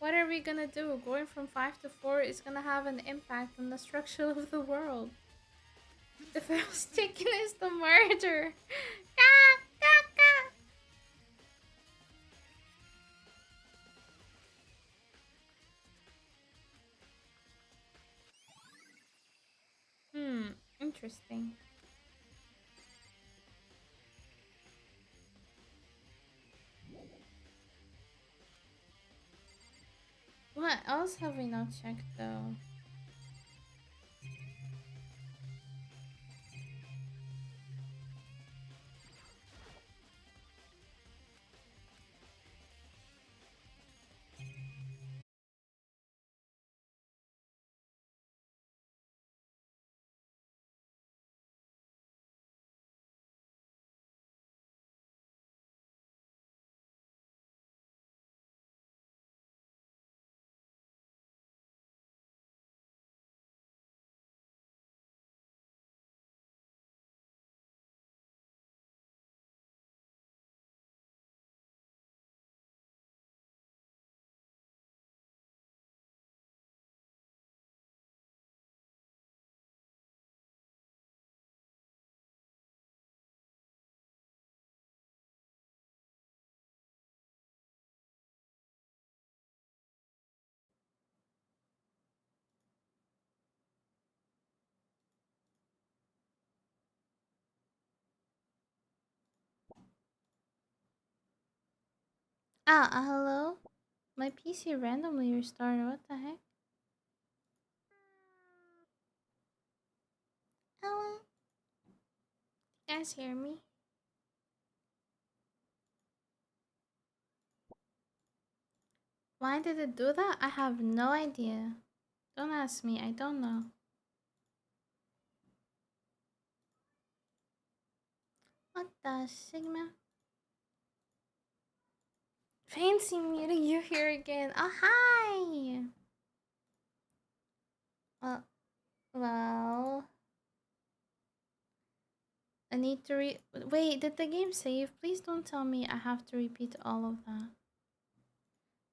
What are we gonna do? Going from 5 to 4 is gonna have an impact on the structure of the world. The first chicken is the murder. Ka, ka, ka. Interesting. What else have we not checked though? Hello? My PC randomly restarted. What the heck? Hello? You guys hear me? Why did it do that? I have no idea. Don't ask me. I don't know. What the Sigma? Fancy meeting you here again. Oh, hi! Well, I need to Wait, did the game save? Please don't tell me I have to repeat all of that.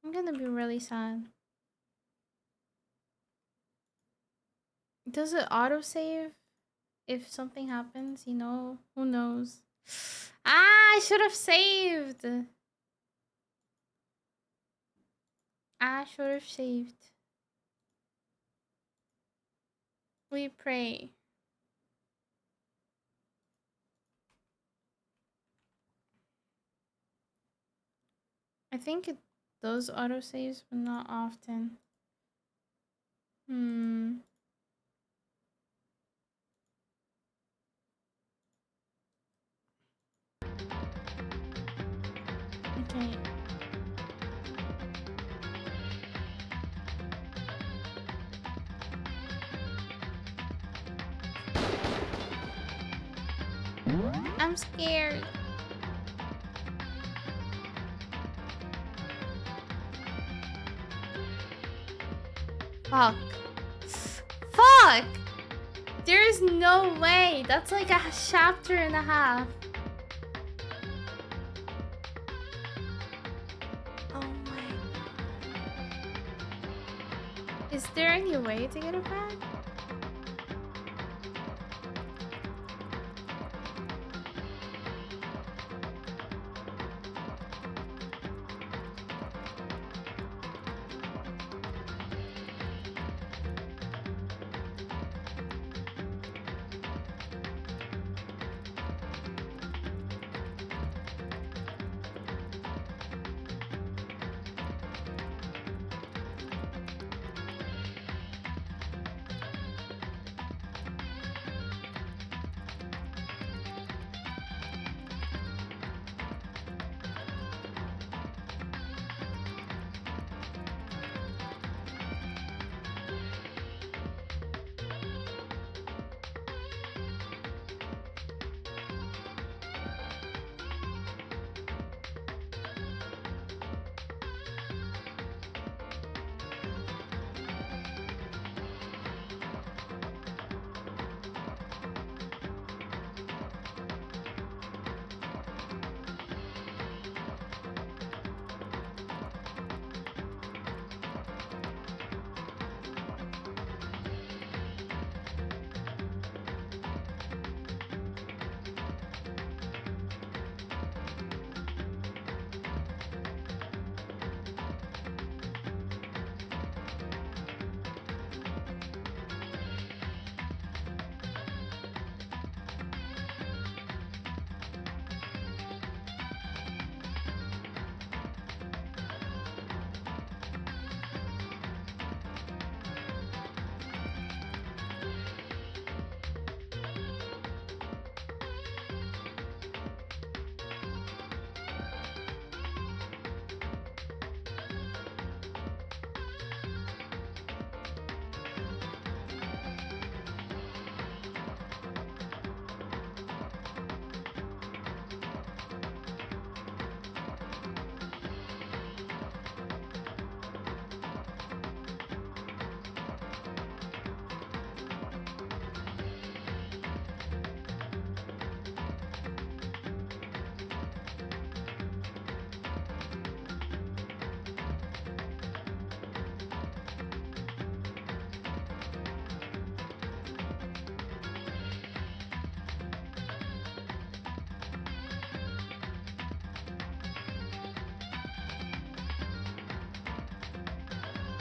I'm gonna be really sad. Does it autosave if something happens? You know, who knows? I should have saved. I should have saved. We pray. I think it does autosaves, but not often. Okay. I'm scared. Fuck. Fuck! There's no way. That's like a chapter and a half. Oh my god. Is there any way to get it back?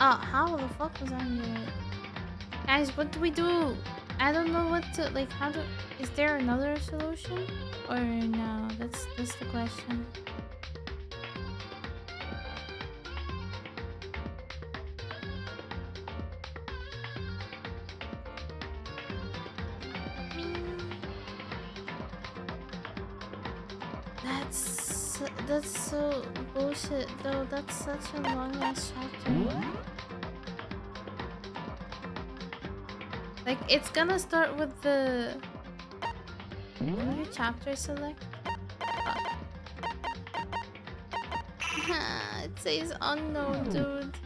Oh, how the fuck was I muted? Guys, what do we do? I don't know what to like. How do? Is there another solution, or no? That's the question. That's so bullshit though. That's such a long ass chapter. Like it's gonna start with the new chapter select. It says unknown, dude.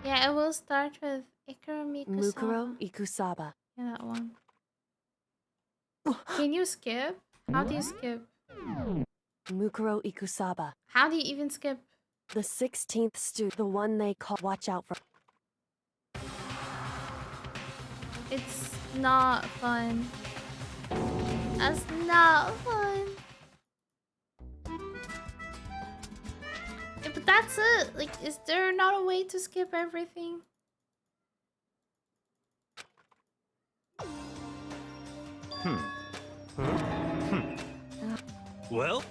Yeah, it will start with Ikuro Mukuro Mikusaba. Ikusaba. Yeah, that one. Can you skip? How do you skip? Mukuro Ikusaba. How do you even skip? The 16th student. The one they call. Watch out for. It's not fun. That's not fun. Yeah, but that's it. Like, is there not a way to skip everything? Well,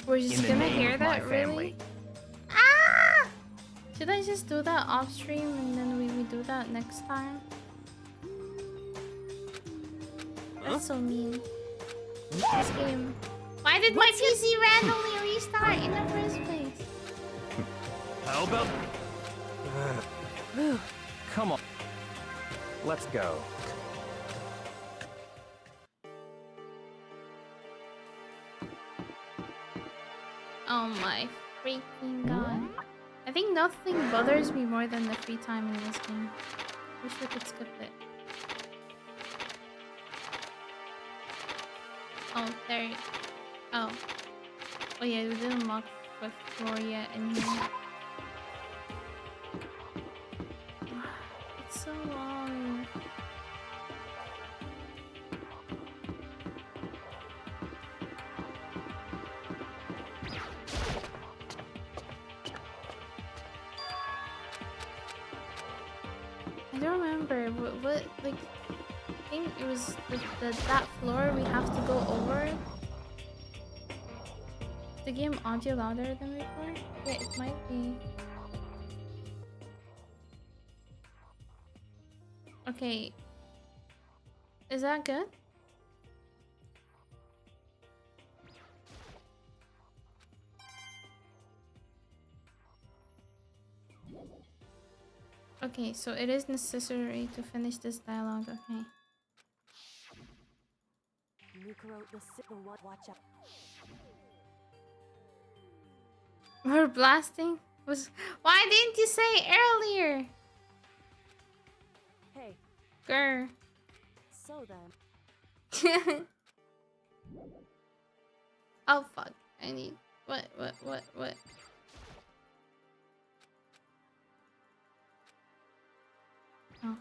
We're just in the gonna name hear of my that, family. really? Ah! Should I just do that off stream and then we do that next time? That's so mean. This game. Why did my PC randomly restart in the first place? How about... Whew. Come on. Let's go. Oh my freaking god. I think nothing bothers me more than the free time in this game. Wish we could skip it. Oh, there. Oh. Oh yeah, we didn't unlock the floor yet in here. It's so long. I don't remember what like I think it was that floor we have to go over. Is the game audio louder than before? Yeah, it might be. Okay. Is that good? Okay, so it is necessary to finish this dialogue, okay. Mukuro the one. Watch out. We're blasting? Why didn't you say earlier? Hey. Grr. So then. Oh fuck. I need what? Oh.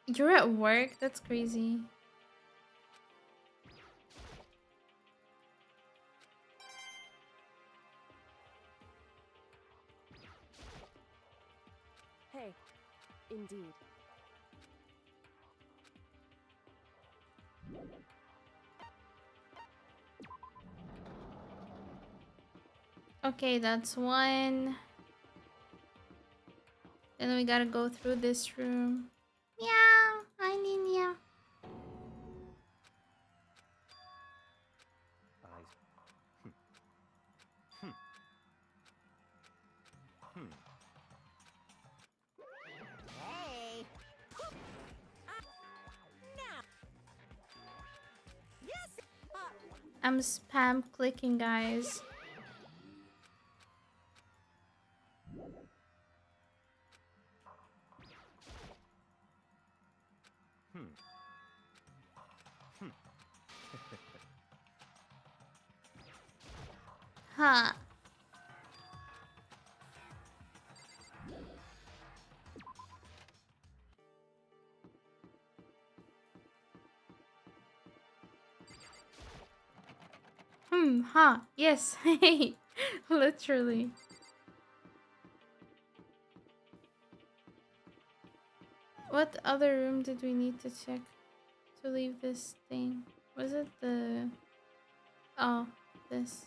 You're at work? That's crazy. Hey. Indeed. Okay, that's one. Then we gotta go through this room. Meow! Hi, Ninya. Hey. Now. Yes. I'm spam clicking, guys. Huh. Huh. Yes. Hey. Literally. What other room did we need to check to leave this thing? Was it the... Oh, this.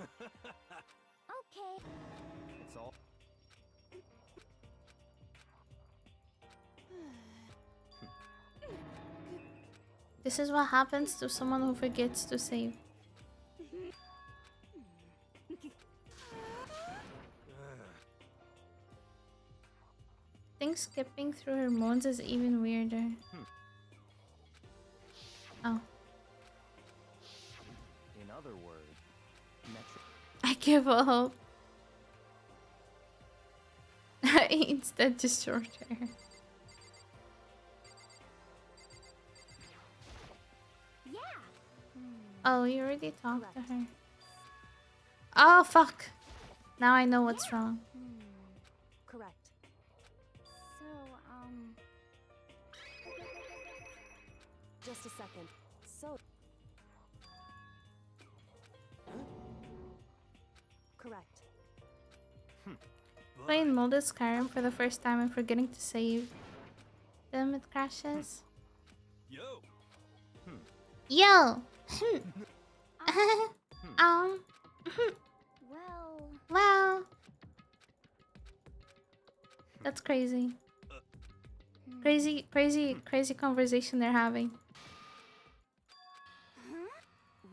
Okay. It's all. This is what happens to someone who forgets to save. I think skipping through her moans is even weirder. Oh. In other words, metric. I give up. Instead, just short hair. Yeah. Oh, you already talked to her. Oh, fuck. Now I know what's wrong. Correct. So, Just a second. So. Correct. Playing molded Skyrim for the first time and forgetting to save. Then it crashes. Yo. Yo! well, Wow. That's crazy. Crazy conversation they're having.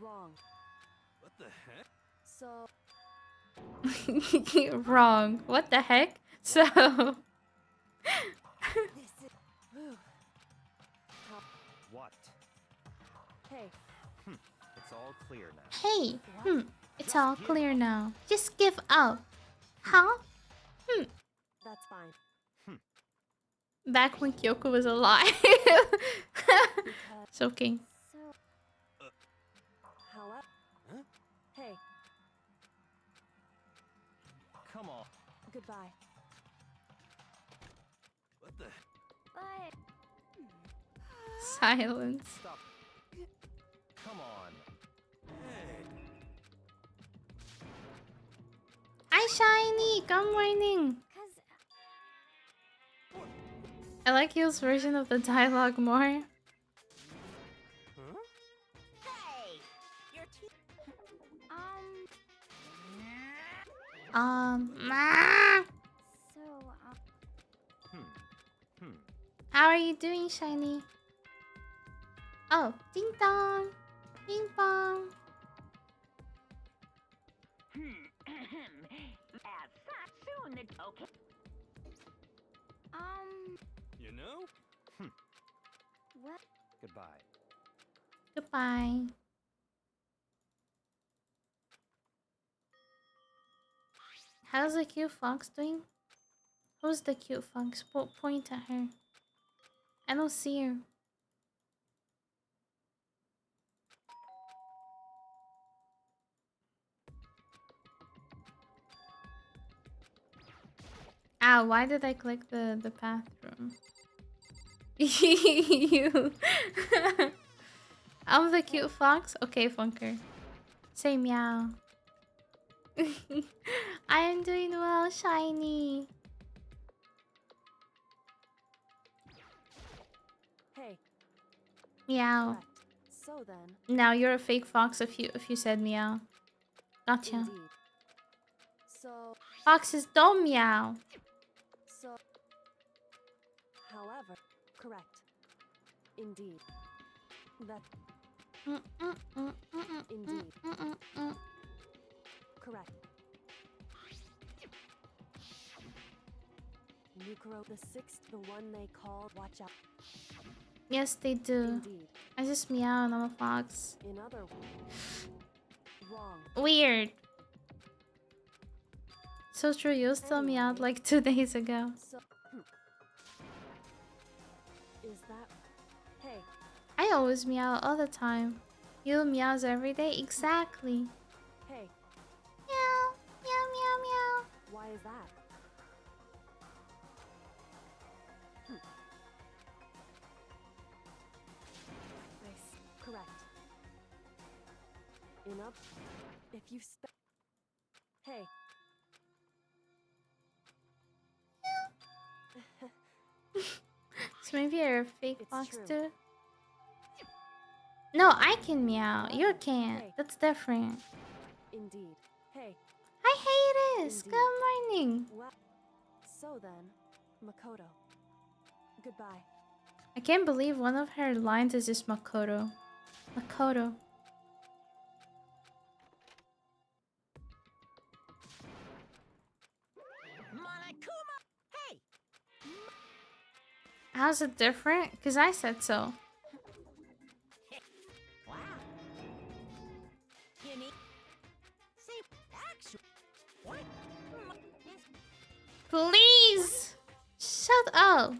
Wrong. What the heck? So. Wrong. What the heck? So. This is. What? Hey. It's all clear now. Hey. It's all clear now. Just give up. Huh? That's fine. Back when Kyoko was alive. Joking. so, However. Huh? Hey. Come on. Goodbye. What the? but Silence. Stop. Come on. Hey. Hi, Shiny. Good morning. cause I like Yuel's version of the dialogue more. hey, your teeth. Ah. So, How are you doing, Shiny? Oh, ding dong. Ping pong. As such, soon the okay. You know? what? Goodbye. Goodbye. How's the cute fox doing? Who's the cute fox? Point at her. I don't see her. Ow, why did I click the bathroom? You. I'm the cute fox? Okay, Funker. Say meow. I am doing well, Shiny. Hey. Meow. Correct. So then. Now you're a fake fox if you said meow. Gotcha. Indeed. So. Foxes don't meow. So. However. Correct. Indeed. That. Indeed. Correct. Yukaro the sixth, the one they call watch out. Yes, they do. Indeed. I just meow and I'm a fox. In other words. Wrong. Weird. So true, you still meowed like 2 days ago. So. Is that. Hey. I always meow all the time. You meows every day? Exactly. Hey. Meow, meow, meow, meow. Why is that? Correct. Enough. If you Hey. So maybe you're a fake It's fox true. too? No, I can meow. You can't. Hey. That's different. Indeed. Hey, Hi, Haters. Indeed. Good morning. well, so then, Makoto. Goodbye. I can't believe one of her lines is just Makoto. Makoto. Monokuma! Hey! How's it different? Because I said so. Wow. You need... Say, actually... What? Please! Shut up.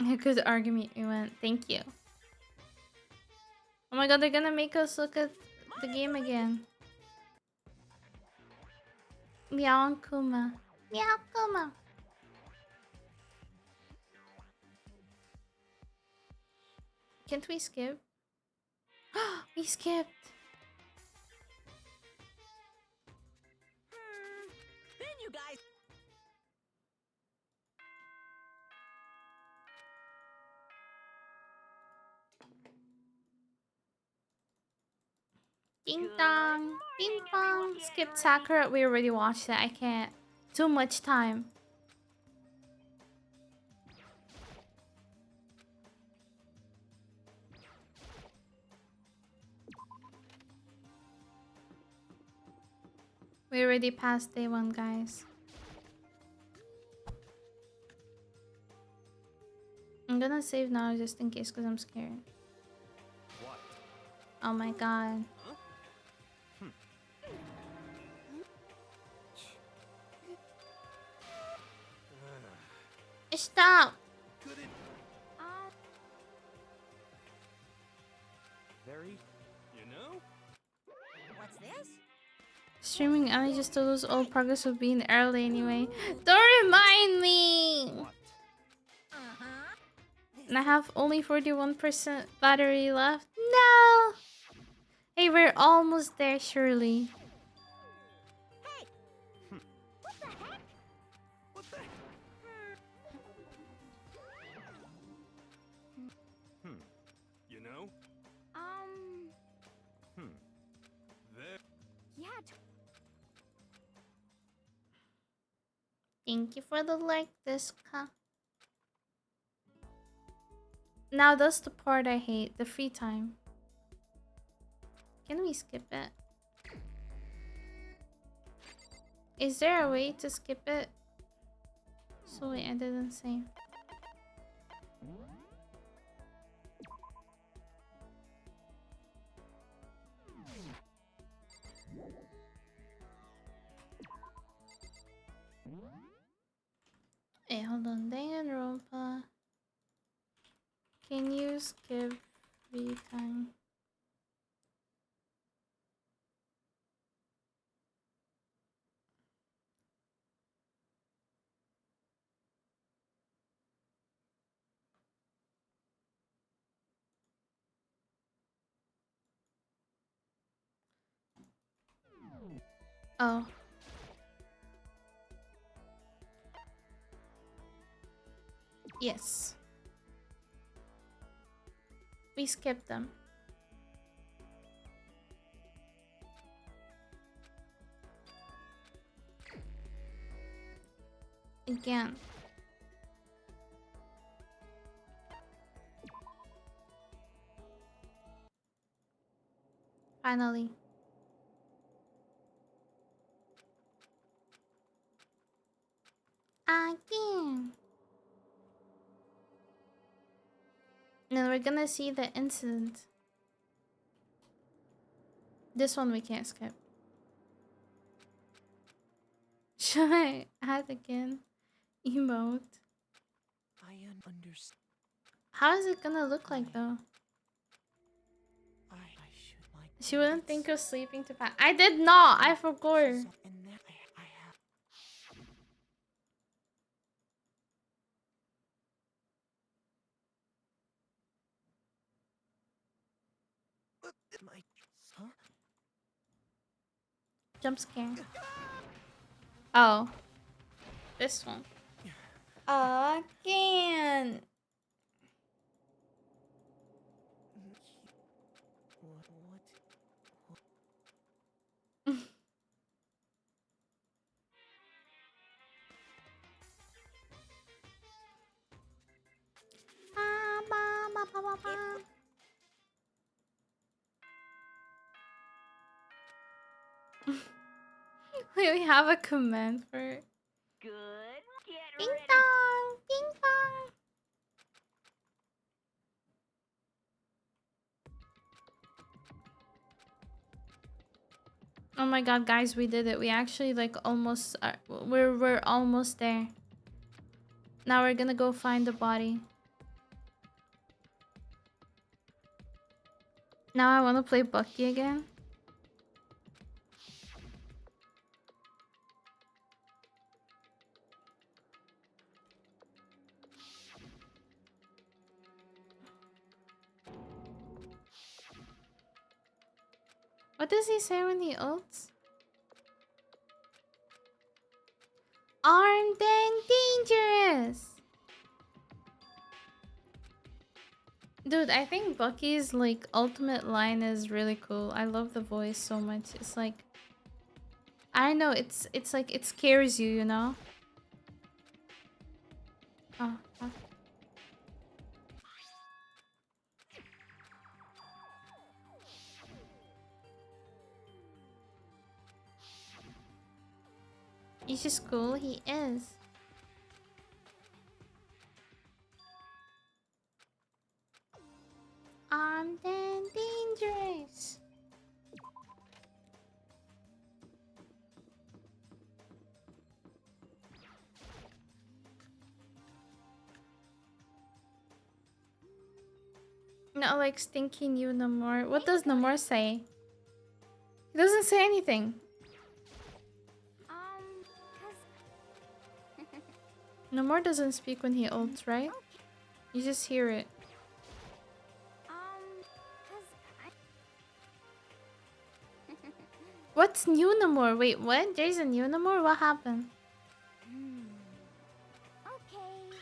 A good argument you went. Thank you. Oh my god, they're gonna make us look at the game again. Meow and Kuma. Meow Kuma. Can't we skip? We skipped. Then you guys... Ding Good dong. Ding dong. Skip Sakura. We already watched that. I can't. Too much time. We already passed day 1, guys. I'm gonna save now just in case because I'm scared. What? Oh my god. Stop! Couldn't. Very. You know? What's this? Streaming only just to lose all progress of being early anyway. Don't remind me! What? Uh-huh. And I have only 41% battery left. No! Hey, we're almost there, surely. Hey! What the heck? What the? You know? There. Yeah, Thank you for the like, Diska. Now that's the part I hate, the free time. Can we skip it? Is there a way to skip it? So wait, I didn't say. Hey, hold on. Danganronpa. Can you skip free time? Oh. Yes. We skipped them. Again. Finally. Again. Now we're gonna see the incident. This one we can't skip. Should I add again? Emote. I understand. How is it gonna look like though? I should like. She wouldn't think of sleeping to pass. I did not. I forgot. And that I have. My. Huh? Jump scare. Oh, this one. Again. We have a command for it. Good. Get Ding ready. dong, ding dong. Oh my god, guys, we did it. We actually like almost we're almost there. Now we're gonna go find the body. Now I want to play Bucky again. What does he say when he ults? Armed and dangerous! Dude, I think Bucky's like ultimate line is really cool. I love the voice so much. It's like I know it's like it scares you, you know? Oh, fuck. He's just cool, he is. Armed and dangerous. Not like stinking you no more. What does no more say? He doesn't say anything. No more doesn't speak when he ults, right? You just hear it. What's new no more? Wait, what? There's a new no more? What happened? Okay.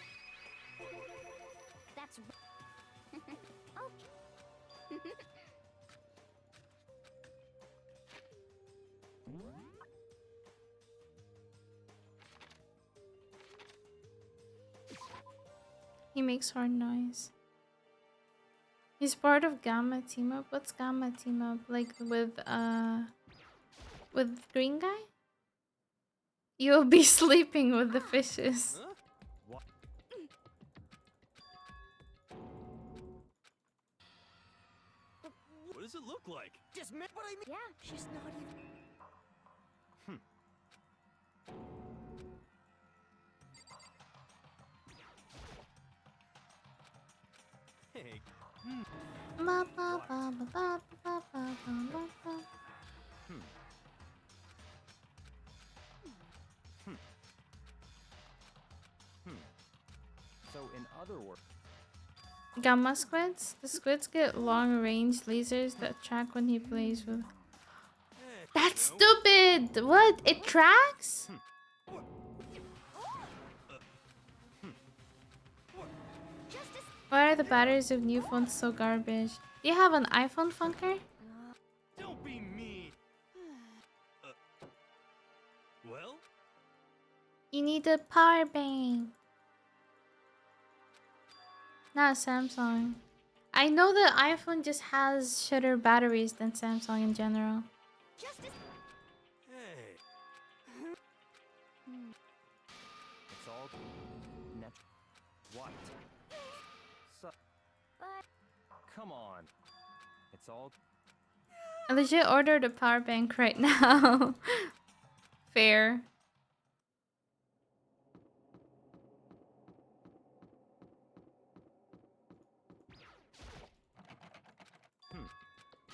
That's okay. He makes hard noise. He's part of Gamma team up. What's Gamma team up? Like with green guy? You'll be sleeping with the fishes. Huh? What? What does it look like? Just met what I mean. Yeah. She's not even. Hey, Ba, ba, ba, ba, ba, ba, ba, ba, ba. So, in other words, Gamma squids? The squids get long range lasers that track when he plays with. That's stupid! What? It tracks? Why are the batteries of new phones so garbage? Do you have an iPhone, Funker? don't be mean. Well, You need a power bank. Not Samsung. I know the iPhone just has shitter batteries than Samsung in general. hey. it's all net. What? So, come on. It's all I legit ordered a power bank right now. Fair.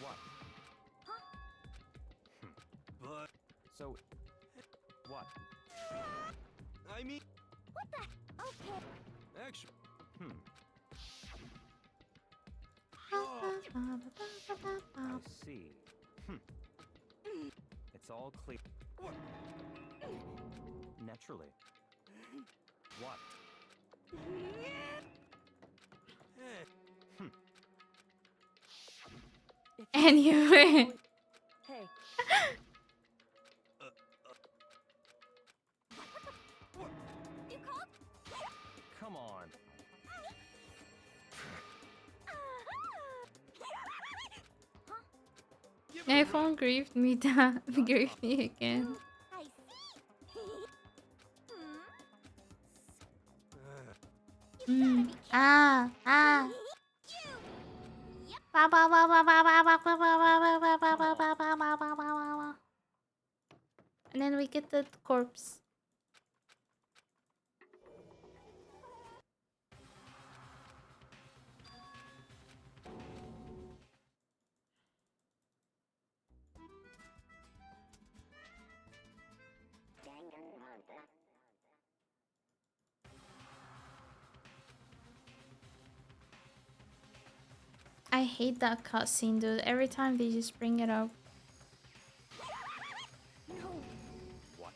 what? But So, what? I mean, Okay. actually, I see. It's all clear. Naturally. What? If you Anyway. Hey, Come on. My phone grieved me down. Grieved me again. I see. Mm. Ah. Ah. Ba ba ba ba ba ba ba ba ba ba ba ba ba ba ba ba ba ba ba ba. And then we get the corpse. I hate that cutscene, dude. Every time they just bring it up. What?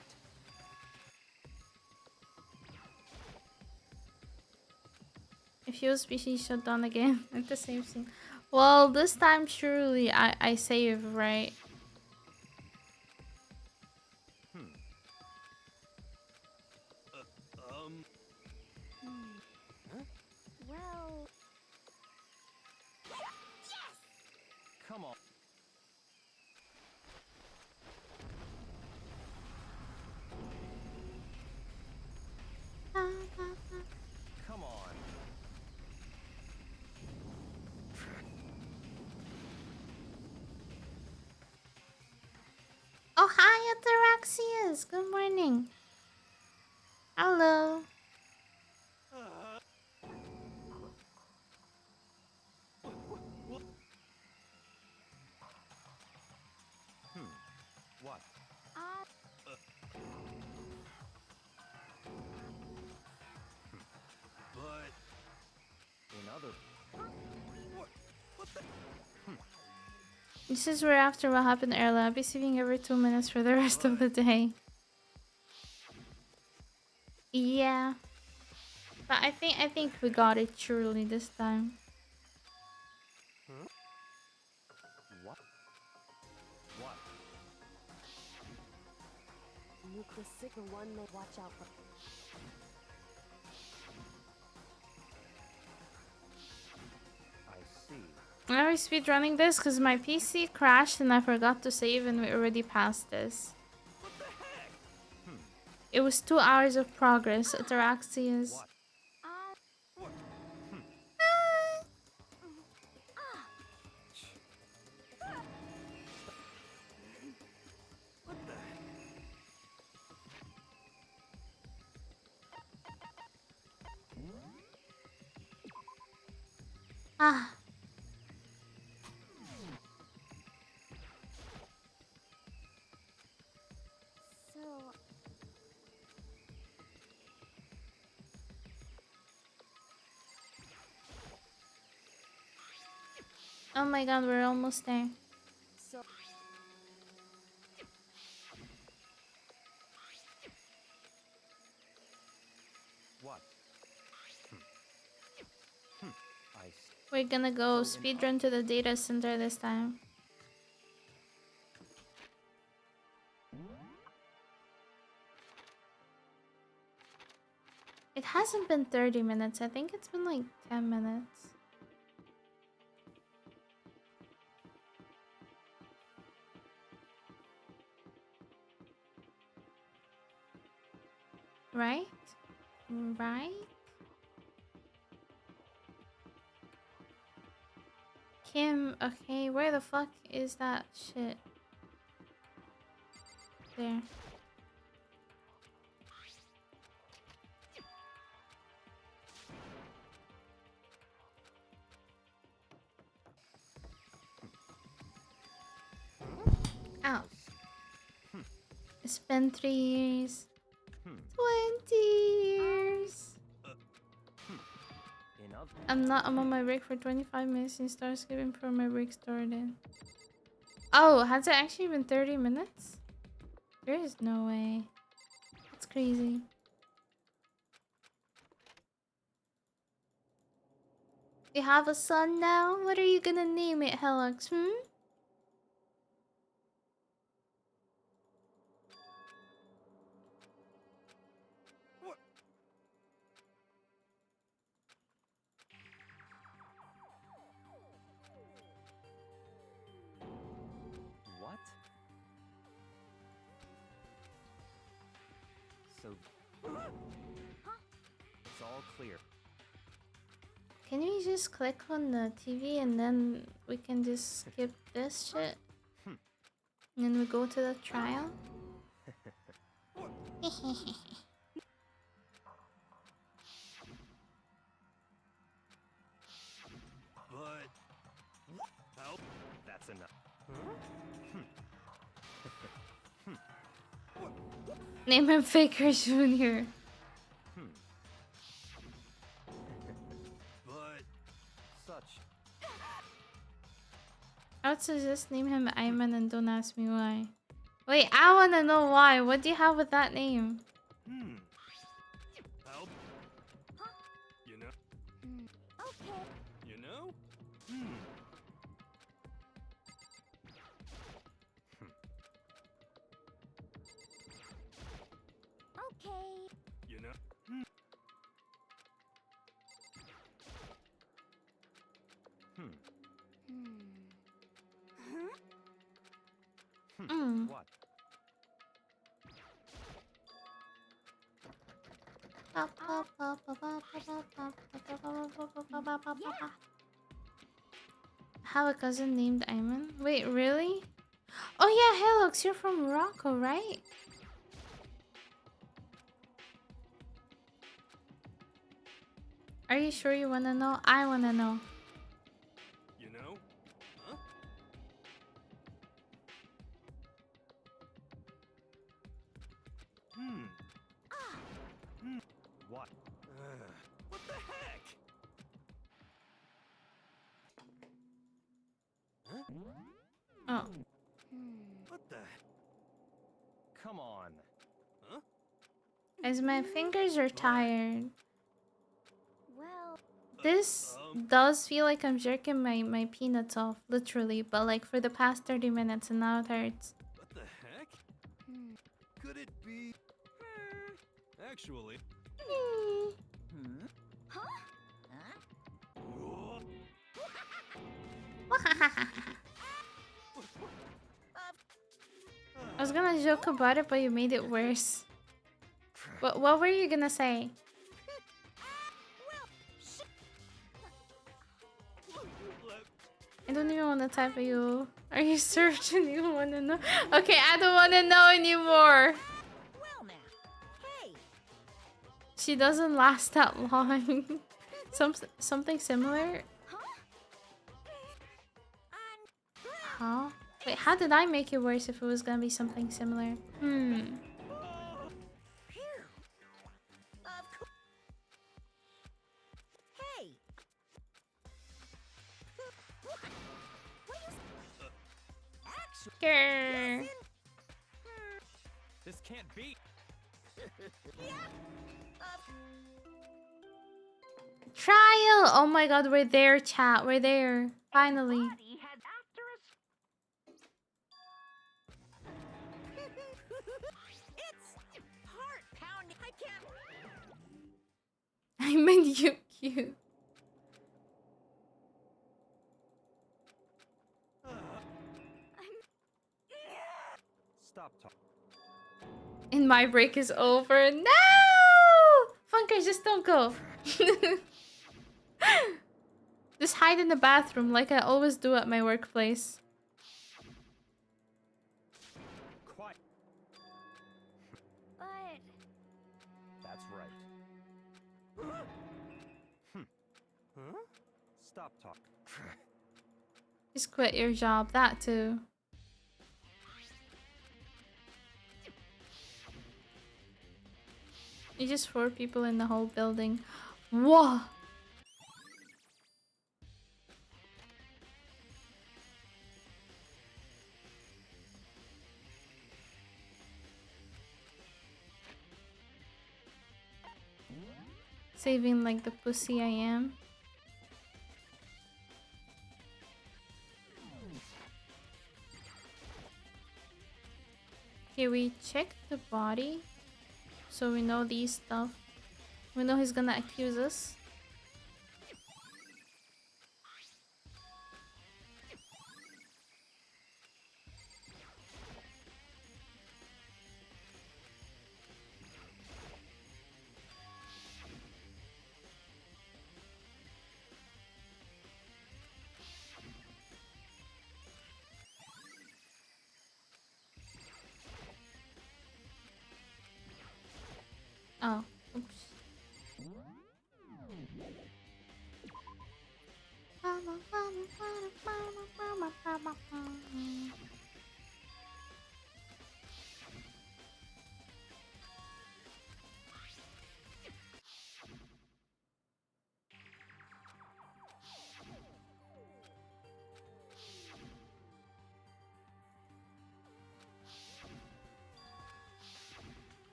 If your species shut down again at the same scene. Well, this time surely I save, right? Hmm. well, Come on. Come on. Oh, hi, Ataraxias. Good morning. Hello. What? But In other. This is where after what happened earlier, I'll be sleeping every 2 minutes for the rest of the day. Yeah. But I think we got it truly this time. What? What? nuclear signal one may watch out for. I see. Are we speedrunning this? Because my PC crashed and I forgot to save and we already passed this. It was 2 hours of progress. Ataraxias. What? Ah. So, Oh my god, we're almost there. so What? I see. We're gonna go So in speedrun to the data center this time. It hasn't been 30 minutes. I think it's been like 10 minutes. Right? Right? Kim, okay, where the fuck is that shit? There. Ow. It's been 3 years. 20 years. In other. I'm on my break for 25 minutes and start skipping before my break started. Oh, has it actually been 30 minutes? There is no way. That's crazy. You have a son now? What are you gonna name it, Helix? What? What? So... It's all clear. Can we just click on the TV and then we can just skip this shit? And then we go to the trial? But... Help? That's enough. Name him Faker Jr. But... Such. I would suggest name him Ayman and don't ask me why. Wait, I wanna know why. What do you have with that name? Help? You know? Okay. You know? Okay. You know? What? Have a cousin named Ayman? Wait, really? Oh yeah, Helix, you're from Morocco, right? Are you sure you wanna know? I wanna know. You know? Huh? What? What the heck? Huh? Oh. What the... Come on. Huh? As my fingers are tired. Well, This does feel like I'm jerking my peanuts off, literally, but like for the past 30 minutes and now it hurts. What the heck? Could it be... Actually... Whoa. I was gonna joke about it, but you made it worse. What were you gonna say? I don't even want to type of you. Are you searching? You want to know? Okay, I don't want to know anymore. Well now. Hey, She doesn't last that long. Something similar? Huh? Wait, how did I make it worse if it was gonna be something similar? phew. Hey. Actually, Grr. This can't be. Trial! Oh my god, we're there, chat. We're there. Finally. Body had after a it's heart pounding. I can't. I meant you cute. Stop talking. And my break is over. No! Funkers, just don't go. Just hide in the bathroom like I always do at my workplace. Quiet. but That's right. Huh? Stop talking. Just quit your job, that too. You just 4 people in the whole building. Whoa! Saving like the pussy I am. Okay, we check the body. So we know these stuff. We know he's gonna accuse us. Oh, oops.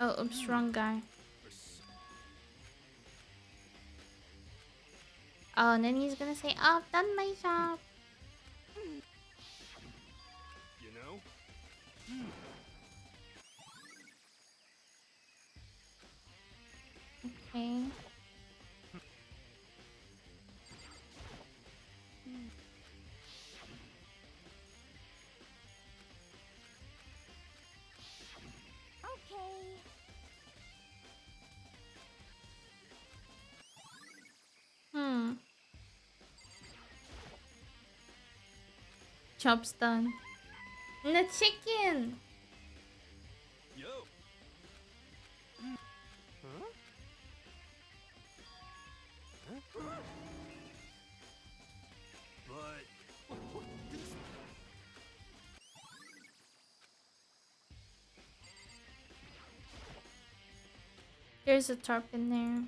Oh, oops, wrong guy. Oh, and then he's gonna say, "Oh, I've done my job." You know? Okay. Okay. Hmm. Job's done. And the chicken. Yo. Huh? Huh? But There's a tarp in there.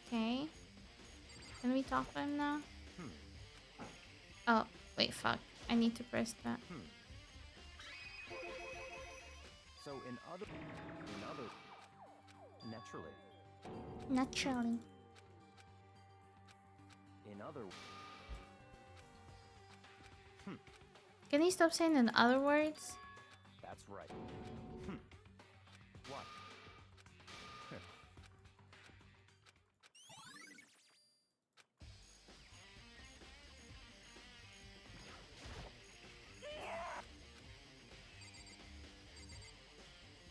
Okay. Can we talk to him now? Oh, wait, fuck. I need to press that. So naturally. Naturally. In other Can you stop saying in other words? That's right. What?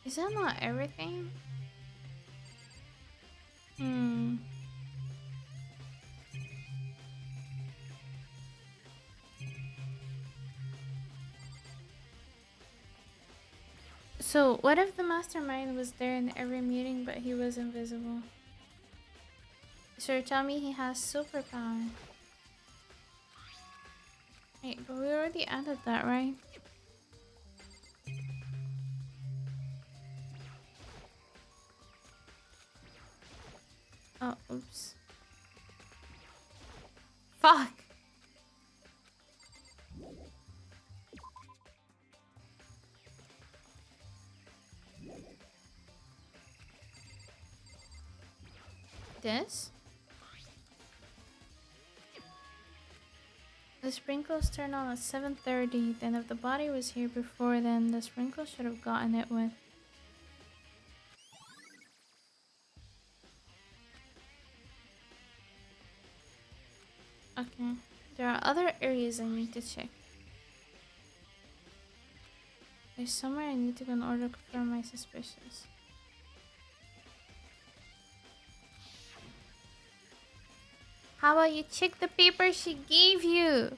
Is that not everything? Hmm. So, what if the mastermind was there in every meeting but he was invisible? So tell me he has superpower. Wait, but we already added that, right? Oh, oops. Fuck! This? The sprinkles turn on at 7:30. Then if the body was here before then, the sprinkles should have gotten it with. Okay. There are other areas I need to check. There's somewhere I need to go in order to confirm my suspicions. How about you check the paper she gave you?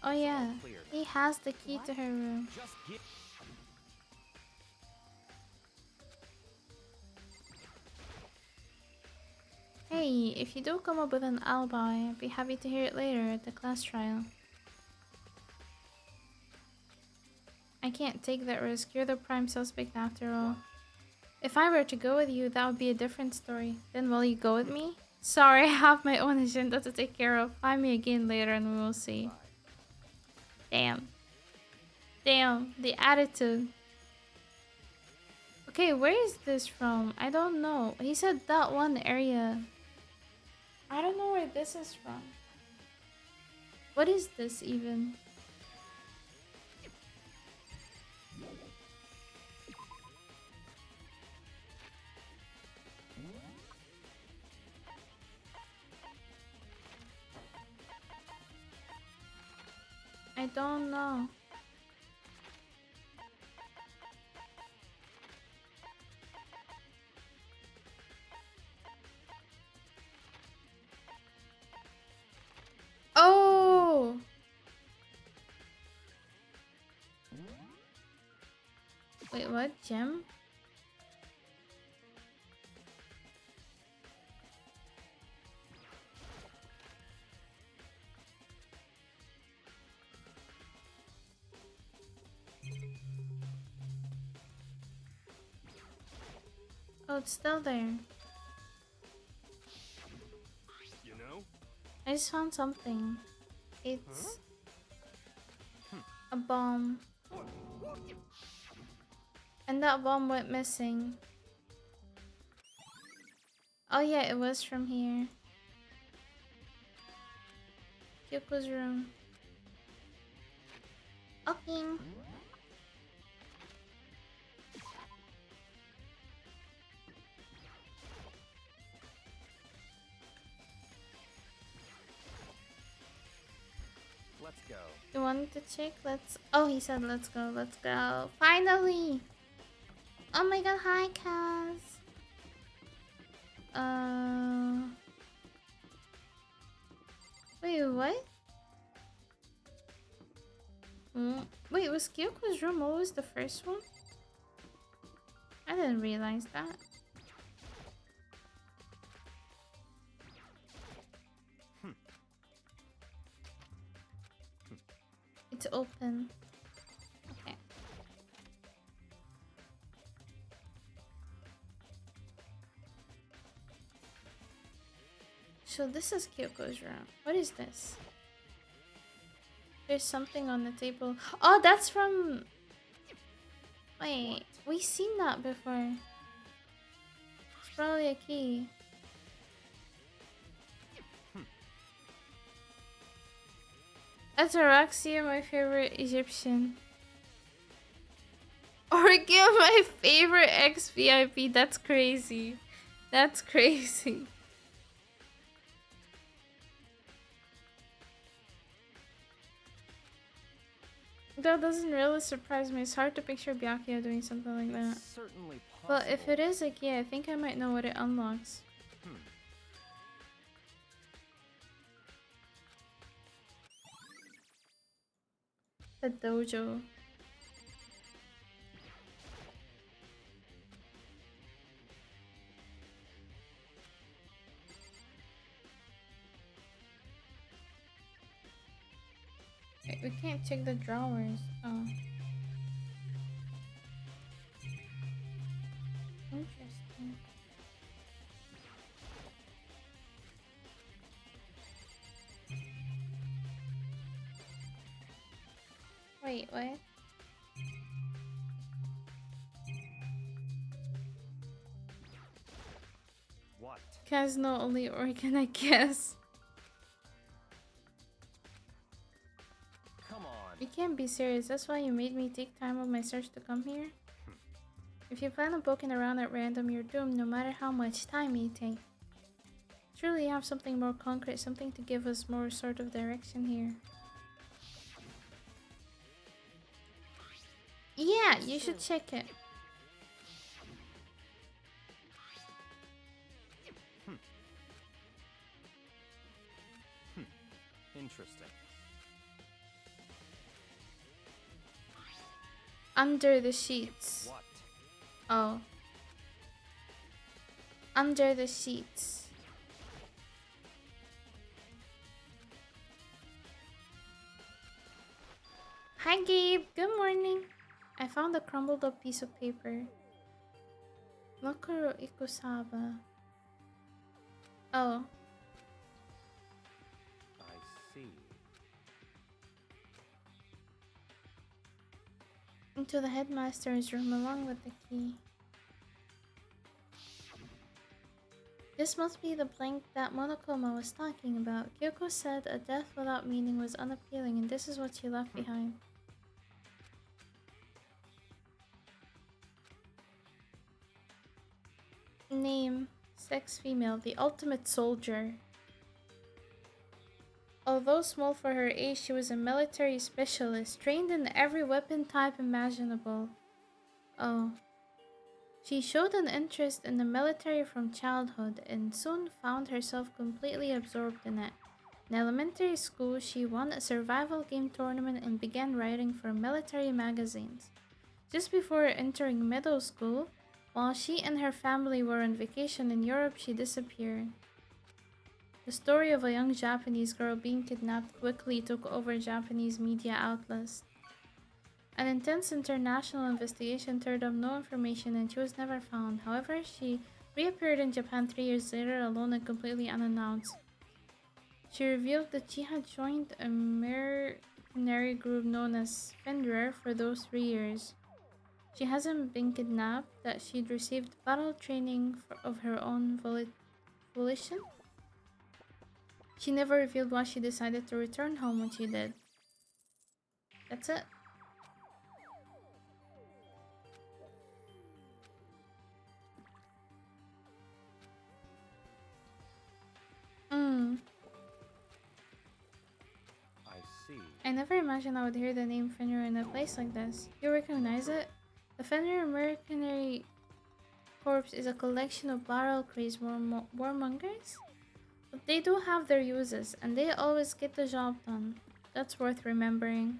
Oh It's all yeah, clear he now. has the key to her room. Just get. Hey, if you do come up with an alibi, I'd be happy to hear it later at the class trial. I can't take that risk. You're the prime suspect after all. If I were to go with you, that would be a different story. Then will you go with me? Sorry, I have my own agenda to take care of. Find me again later and we will see. Damn. Damn, the attitude. Okay, where is this from? I don't know. He said that one area. I don't know where this is from. What is this even? I don't know. Oh! Wait, what? Gem? Oh, it's still there. You know? I just found something. It's a bomb. And that bomb went missing. Oh yeah, it was from here. Kyuko's room. Okay. Let's go. You wanted to check? Let's... Oh, he said let's go, let's go. Finally! Oh my god, hi, Kaz. Wait, what? Wait, was Kyoko's room always the first one? I didn't realize that. It's open. Okay. So this is Kyoko's room. What is this? There's something on the table. Oh, that's from... Wait, we've seen that before. It's probably a key. Ataraxia, my favorite Egyptian. Orgia, my favorite ex-VIP. That's crazy. That's crazy. That doesn't really surprise me. It's hard to picture Byakuya doing something like that. It's certainly possible. But if it is a key, I think I might know what it unlocks. The dojo. Wait, we can't check the drawers. Oh. Interesting. Wait, what? What? Kazno only organ, I guess. Come on. You can't be serious. That's why you made me take time of my search to come here? If you plan on poking around at random, you're doomed no matter how much time you take. Surely you have something more concrete, something to give us more sort of direction here. Yeah, you should check it. Interesting. Under the sheets. What? Oh. Under the sheets. Hi Gabe, good morning. I found a crumbled up piece of paper. Lokuro Ikusaba. Oh. I see. Into the headmaster's room along with the key. This must be the blank that Monokuma was talking about. Kyoko said a death without meaning was unappealing, and this is what she left behind. Name, sex female, the ultimate soldier. Although small for her age, she was a military specialist, trained in every weapon type imaginable. Oh. She showed an interest in the military from childhood and soon found herself completely absorbed in it. In elementary school, she won a survival game tournament and began writing for military magazines. Just before entering middle school, while she and her family were on vacation in Europe, she disappeared. The story of a young Japanese girl being kidnapped quickly took over Japanese media outlets. An intense international investigation turned up no information and she was never found. However, she reappeared in Japan 3 years later alone and completely unannounced. She revealed that she had joined a mercenary group known as Fenrir for those 3 years. She hasn't been kidnapped, that she'd received battle training of her own volition. She never revealed why she decided to return home when she did. That's it. I see. I never imagined I would hear the name Fenrir in a place like this. You recognize it? The Fenrir Mercenary Corps is a collection of battle-crazed warmongers? But they do have their uses, and they always get the job done. That's worth remembering.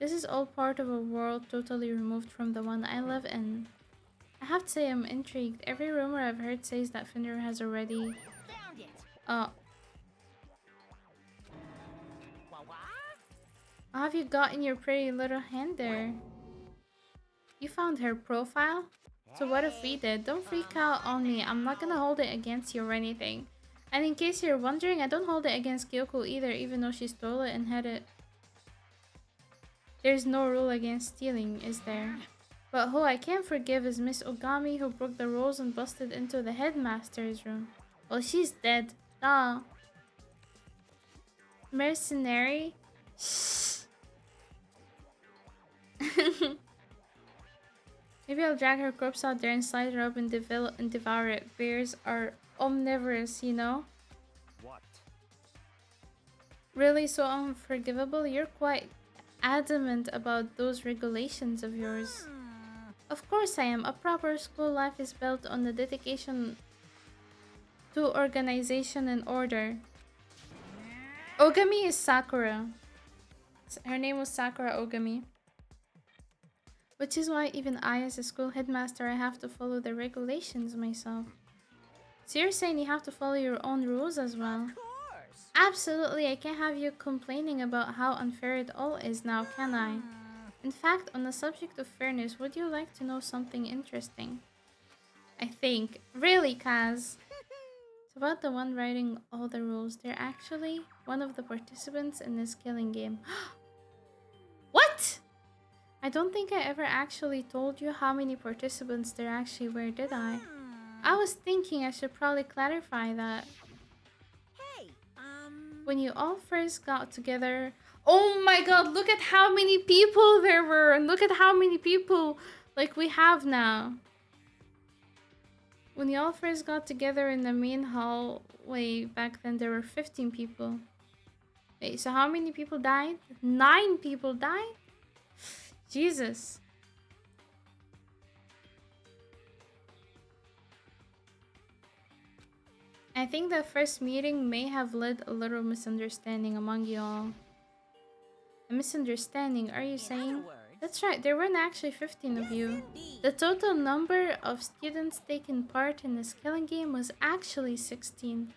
This is all part of a world totally removed from the one I live in. I have to say I'm intrigued. Every rumor I've heard says that Fenrir has already... Found it. How have you got in your pretty little hand there? You found her profile? So what if we did? Don't freak out on me. I'm not gonna hold it against you or anything. And in case you're wondering, I don't hold it against Kyoko either, even though she stole it and had it. There's no rule against stealing, is there? But who I can't forgive is Miss Ogami, who broke the rules and busted into the headmaster's room. Well, she's dead. Duh. Mercenary? Maybe I'll drag her corpse out there and slice her up and devour it. Bears are omnivorous, you know? What? Really so unforgivable? You're quite adamant about those regulations of yours. Of course I am. A proper school life is built on the dedication to organization and order. Ogami is Sakura. Her name was Sakura Ogami. Which is why even I, as a school headmaster, I have to follow the regulations myself. So you're saying you have to follow your own rules as well? Of course. Absolutely, I can't have you complaining about how unfair it all is now, can I? In fact, on the subject of fairness, would you like to know something interesting? I think. Really, Kaz? It's about the one writing all the rules. They're actually one of the participants in this killing game. What? I don't think I ever actually told you how many participants there actually were, did I? I was thinking I should probably clarify that. Hey, When you all first got together... Oh my god, look at how many people there were! And look at how many people, like, we have now. When you all first got together in the main hallway back then, there were 15 people. Wait, so how many people died? 9 people died? Jesus. I think the first meeting may have led a little misunderstanding among you all. A misunderstanding, are you in saying? other words, That's right, there weren't actually 15 of you. The total number of students taking part in this killing game was actually 16.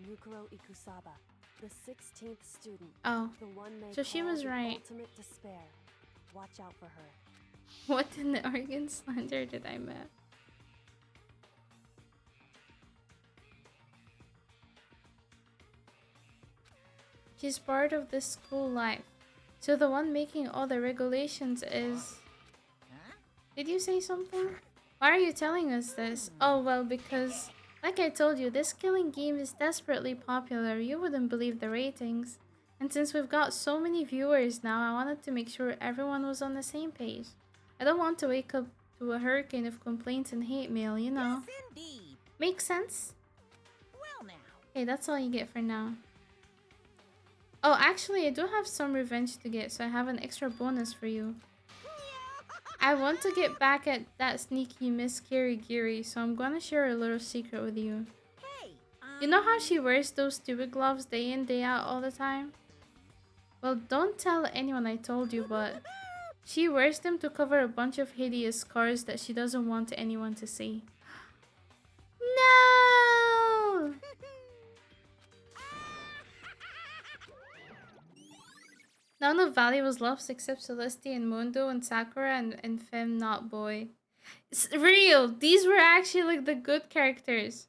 Mukuro Ikusaba, the 16th student. Oh, The one they so she call was the right. ultimate despair. Watch out for her. What in the Oregon slander did I miss? She's part of this school life. So the one making all the regulations is... Did you say something? Why are you telling us this? Oh, well, because... Like I told you, this killing game is desperately popular. You wouldn't believe the ratings. And since we've got so many viewers now, I wanted to make sure everyone was on the same page. I don't want to wake up to a hurricane of complaints and hate mail, you know. Yes, indeed. Makes sense? Well, now. Okay, that's all you get for now. Oh, actually, I do have some revenge to get, so I have an extra bonus for you. I want to get back at that sneaky Miss Kirigiri, so I'm gonna share a little secret with you. Hey, You know how she wears those stupid gloves day in, day out all the time? Well, don't tell anyone I told you, but she wears them to cover a bunch of hideous scars that she doesn't want anyone to see. No! None of Valley was lost except Celeste and Mundo and Sakura and Fem Not Boy. It's real! These were actually like the good characters.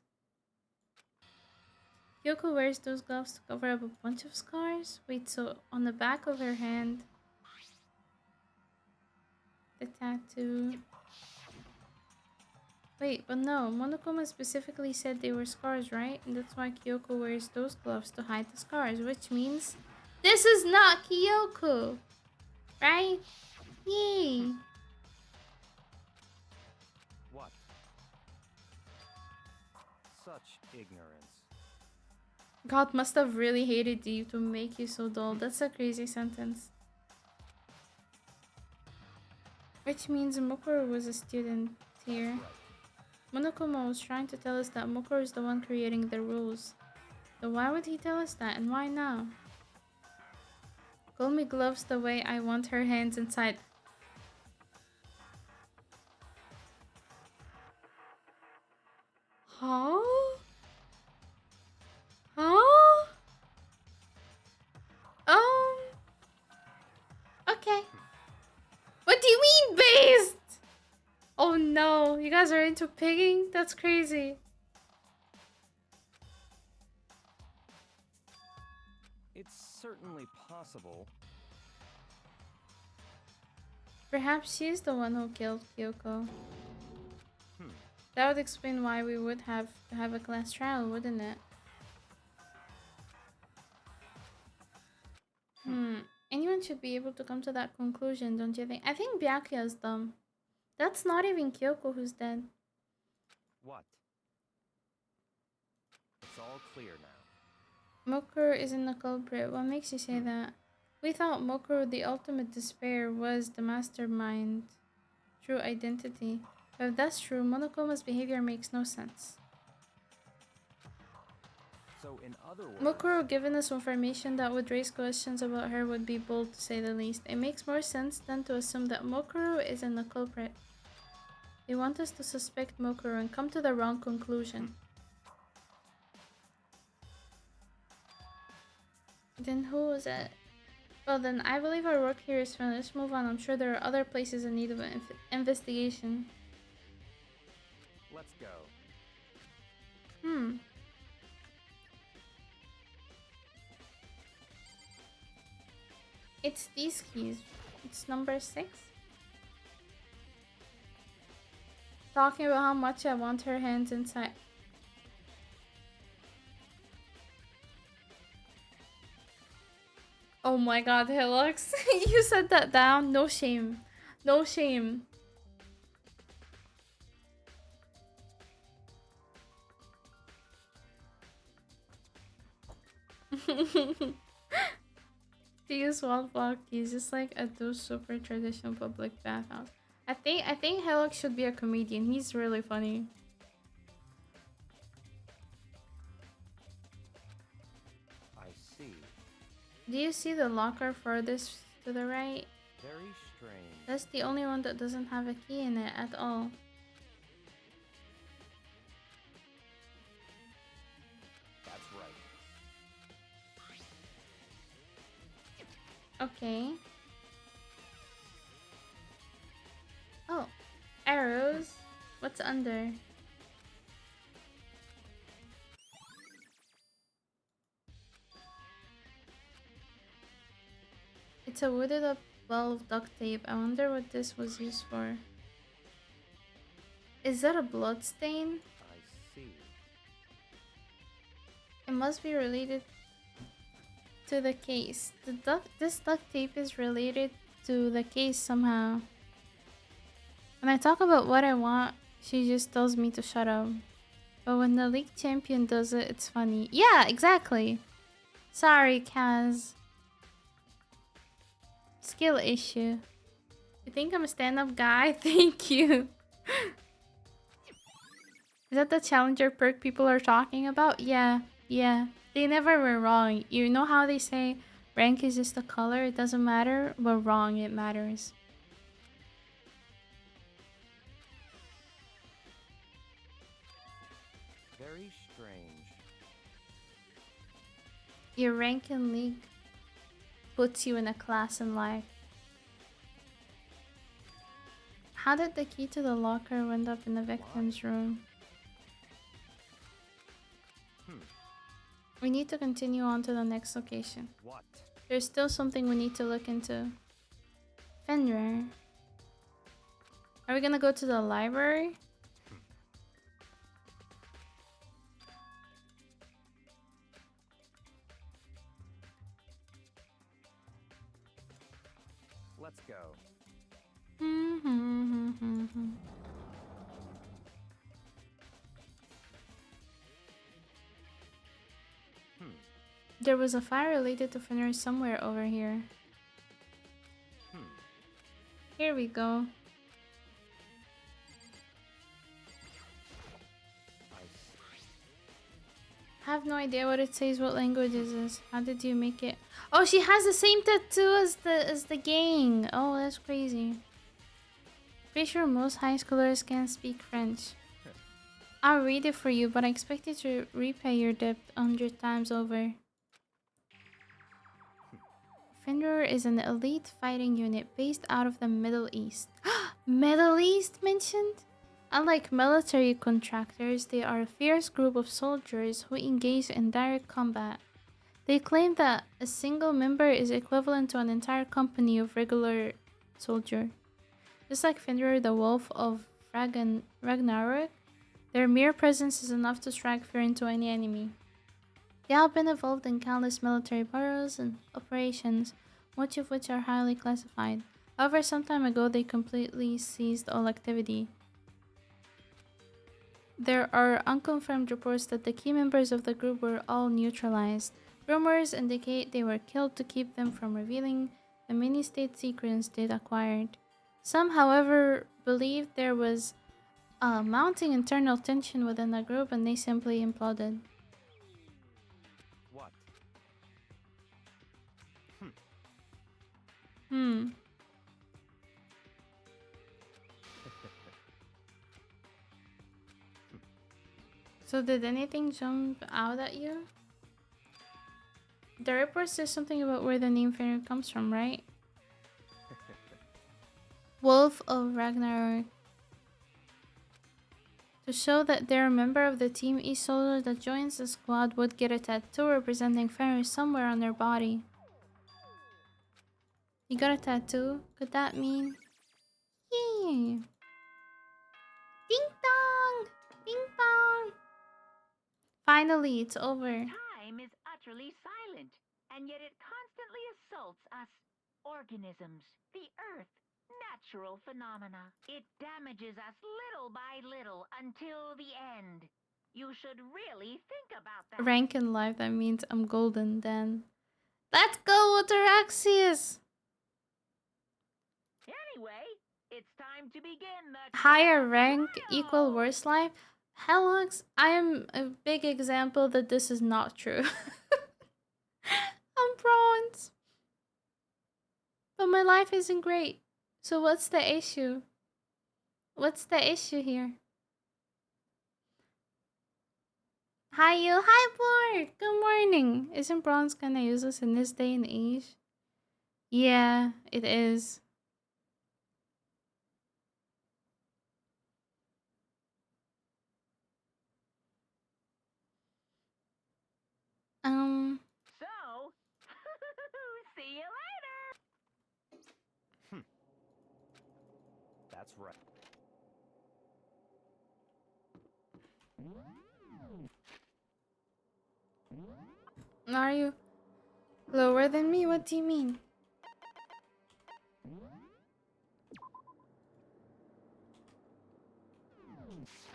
Kyoko wears those gloves to cover up a bunch of scars? Wait, so on the back of her hand... The tattoo... Wait, but no, Monokuma specifically said they were scars, right? And that's why Kyoko wears those gloves to hide the scars, which means... This is not Kyoko! Right? Yay! What? Such ignorance. God must have really hated you to make you so dull. That's a crazy sentence. Which means Mokoro was a student here. Monokuma was trying to tell us that Mokoro is the one creating the rules. So why would he tell us that, and why now? Call me gloves the way I want her hands inside. Huh? Huh? Okay. What do you mean based? Oh no, you guys are into pigging? That's crazy. It's certainly possible. Perhaps she's the one who killed Kyoko. That would explain why we would have to have a class trial, wouldn't it? Anyone should be able to come to that conclusion, don't you think? I think Byakuya is dumb. That's not even Kyoko who's dead. What? It's all clear now. Mokuro isn't the culprit. What makes you say that? We thought Mokuro, the ultimate despair, was the mastermind. True identity. But if that's true, Monokoma's behavior makes no sense. So in other words... Mokuro giving us information that would raise questions about her would be bold to say the least. It makes more sense than to assume that Mokuro isn't the culprit. They want us to suspect Mokuro and come to the wrong conclusion. Then who was it? Well then, I believe our work here is finished. Move on, I'm sure there are other places in need of investigation. Let's go. It's these keys. It's number 6. Talking about how much I want her hands inside. Oh my god, Hilux. You said that down. No shame. No shame. To use wall block keys just like at those super traditional public bathhouse. I think Hilux should be a comedian. He's really funny. I see. Do you see the locker furthest to the right? Very strange. That's the only one that doesn't have a key in it at all. That's right. Okay. Oh, arrows. What's under? It's a wooded up ball of duct tape. I wonder what this was used for. Is that a blood stain? I see. It must be related to the case. This duct tape is related to the case somehow. When I talk about what I want, she just tells me to shut up. But when the league champion does it, it's funny. Yeah, exactly. Sorry, Kaz. Skill issue. You think I'm a stand-up guy? Thank you. Is that the challenger perk people are talking about? Yeah, yeah. They never were wrong. You know how they say rank is just a color, it doesn't matter? We're wrong, it matters. Very strange. Your rank in league puts you in a class in life. How did the key to the locker end up in the victim's room? We need to continue on to the next location. What? There's still something we need to look into. Fenrir. Are we gonna go to the library? Let's go. There was a fire related to Fenrir somewhere over here. Here we go. I have no idea what it says. What language is this? How did you make it? Oh, she has the same tattoo as the gang. Oh, that's crazy. Pretty sure most high schoolers can speak French. I'll read it for you, but I expect you to repay your debt 100 times over. Fenrir is an elite fighting unit based out of the Middle East. Middle East mentioned? Unlike military contractors, they are a fierce group of soldiers who engage in direct combat. They claim that a single member is equivalent to an entire company of regular soldier. Just like Fenrir the Wolf of Ragnarok, their mere presence is enough to strike fear into any enemy. They have been involved in countless military battles and operations, much of which are highly classified. However, some time ago they completely ceased all activity. There are unconfirmed reports that the key members of the group were all neutralized. Rumors indicate they were killed to keep them from revealing the many state secrets they'd acquired. Some, however, believed there was a mounting internal tension within the group and they simply imploded. What? So did anything jump out at you? The report says something about where the name Fenrir comes from, right? Wolf of Ragnarok. To show that they're a member of the team, each soldier that joins the squad would get a tattoo representing Fenrir somewhere on their body. You got a tattoo? Could that mean? Yay! Ding dong! Ding dong! Finally, it's over. Time is utterly silent, and yet it constantly assaults us organisms, the Earth, natural phenomena. It damages us little by little until the end. You should really think about that. Rank in life, that means I'm golden then. Let's go, Ataraxius! Anyway, it's time to begin the Higher rank trial. equal worse life? Helix, I am a big example that this is not true. I'm bronze. But my life isn't great. So what's the issue? What's the issue here? Hi, you. Hi, Blur. Good morning. Isn't bronze kind of useless in this day and age? Yeah, it is. Um, So, see you later. That's right. are you lower than me? What do you mean?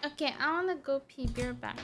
Okay, I wanna go pee. Beer back.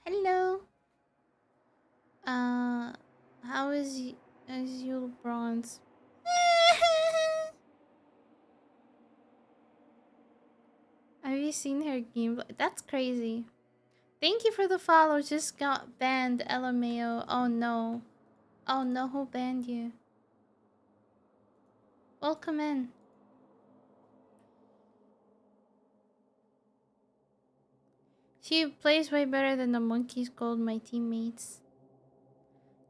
Hello. How is you bronze? Have you seen her gameplay? That's crazy. Thank you for the follow. Just got banned, LMAO. Oh no. Oh no, who banned you? Welcome in. She plays way better than the monkeys called my teammates.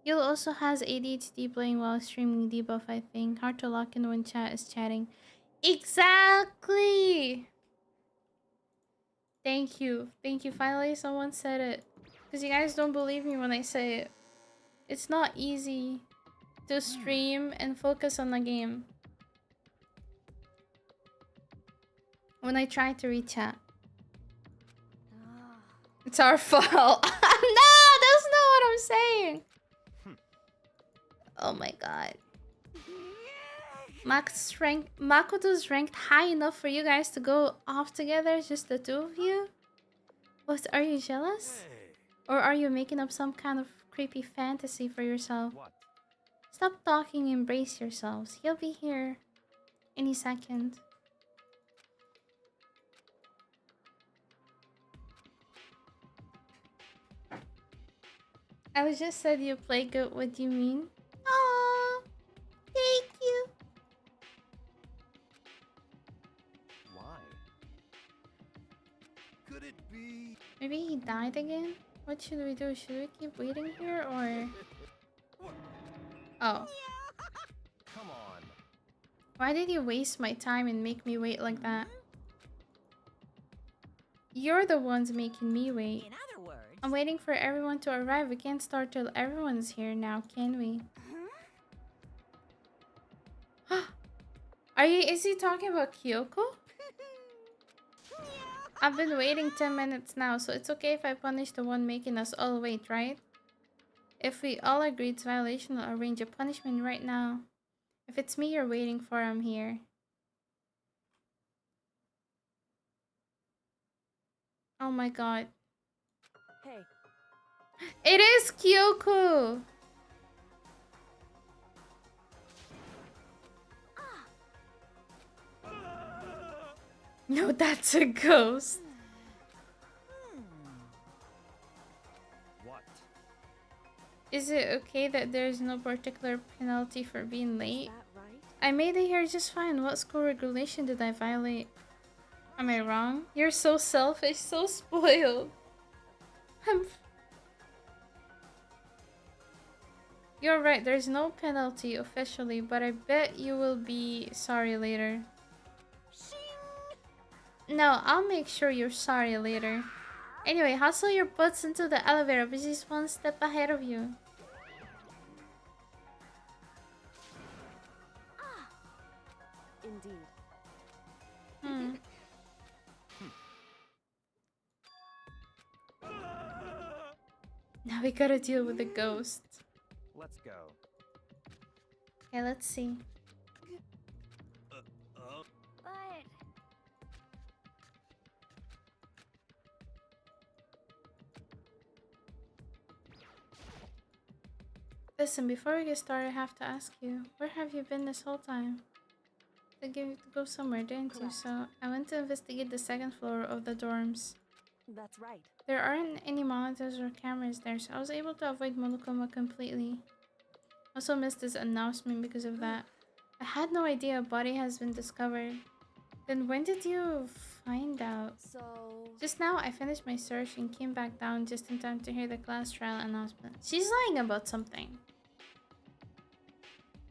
Yuel also has ADHD playing while streaming debuff, I think. Hard to lock in when chat is chatting. Exactly! Thank you. Thank you. Finally someone said it. Because you guys don't believe me when I say it. It's not easy to stream and focus on the game when I try to read chat. It's our fault. No, that's not what I'm saying. Oh my god. Makoto's ranked high enough for you guys to go off together, just the two of you? What, are you jealous? Or are you making up some kind of creepy fantasy for yourself? What? Stop talking, embrace yourselves. He'll be here any second. I was just said you play good, what do you mean? Aww, thank you. Why? Could it be? Maybe he died again? What should we do? Should we keep waiting here or... Oh. Come on. Why did you waste my time and make me wait like that? You're the ones making me wait. In other words, I'm waiting for everyone to arrive. We can't start till everyone's here now, can we? Is he talking about Kyoko? I've been waiting 10 minutes now, so it's okay if I punish the one making us all wait, right? If we all agree it's violation, I'll arrange a punishment right now. If it's me you're waiting for, I'm here. Oh my god. Hey, It is Kyoko! No, that's a ghost. What? Is it okay that there's no particular penalty for being is late? that right? I made it here just fine. What school regulation did I violate? Am I wrong? You're so selfish, so spoiled. You're right, there's no penalty officially, but I bet you will be sorry later. No, I'll make sure you're sorry later. Anyway, hustle your butts into the elevator. Busy's one step ahead of you. Indeed. Hmm. Now we gotta deal with the ghost. Let's go. Okay, let's see. but Listen, before we get started, I have to ask you, where have you been this whole time? They gave you to go somewhere, didn't you? Correct. So I went to investigate the second floor of the dorms. That's right. There aren't any monitors or cameras there, so I was able to avoid Monokuma completely. Also missed this announcement because of that. I had no idea a body has been discovered. Then when did you find out? So, Just now, I finished my search and came back down just in time to hear the class trial announcement. She's lying about something.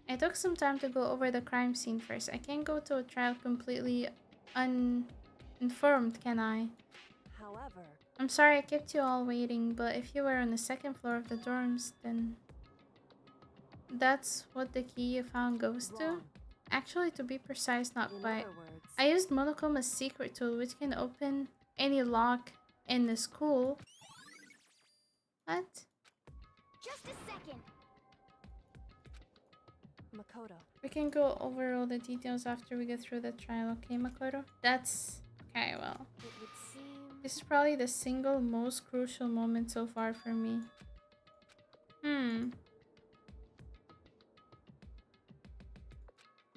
I took some time to go over the crime scene first. I can't go to a trial completely uninformed, can I? however, I'm sorry I kept you all waiting, but if you were on the second floor of the dorms, then... That's what the key you found goes to? wrong. Actually, to be precise, not In quite. other words, I used Monokoma's secret tool, which can open any lock in the school. What? just a second. Makoto. We can go over all the details after we get through the trial, okay, Makoto? That's... Okay, well... It would seem This is probably the single most crucial moment so far for me.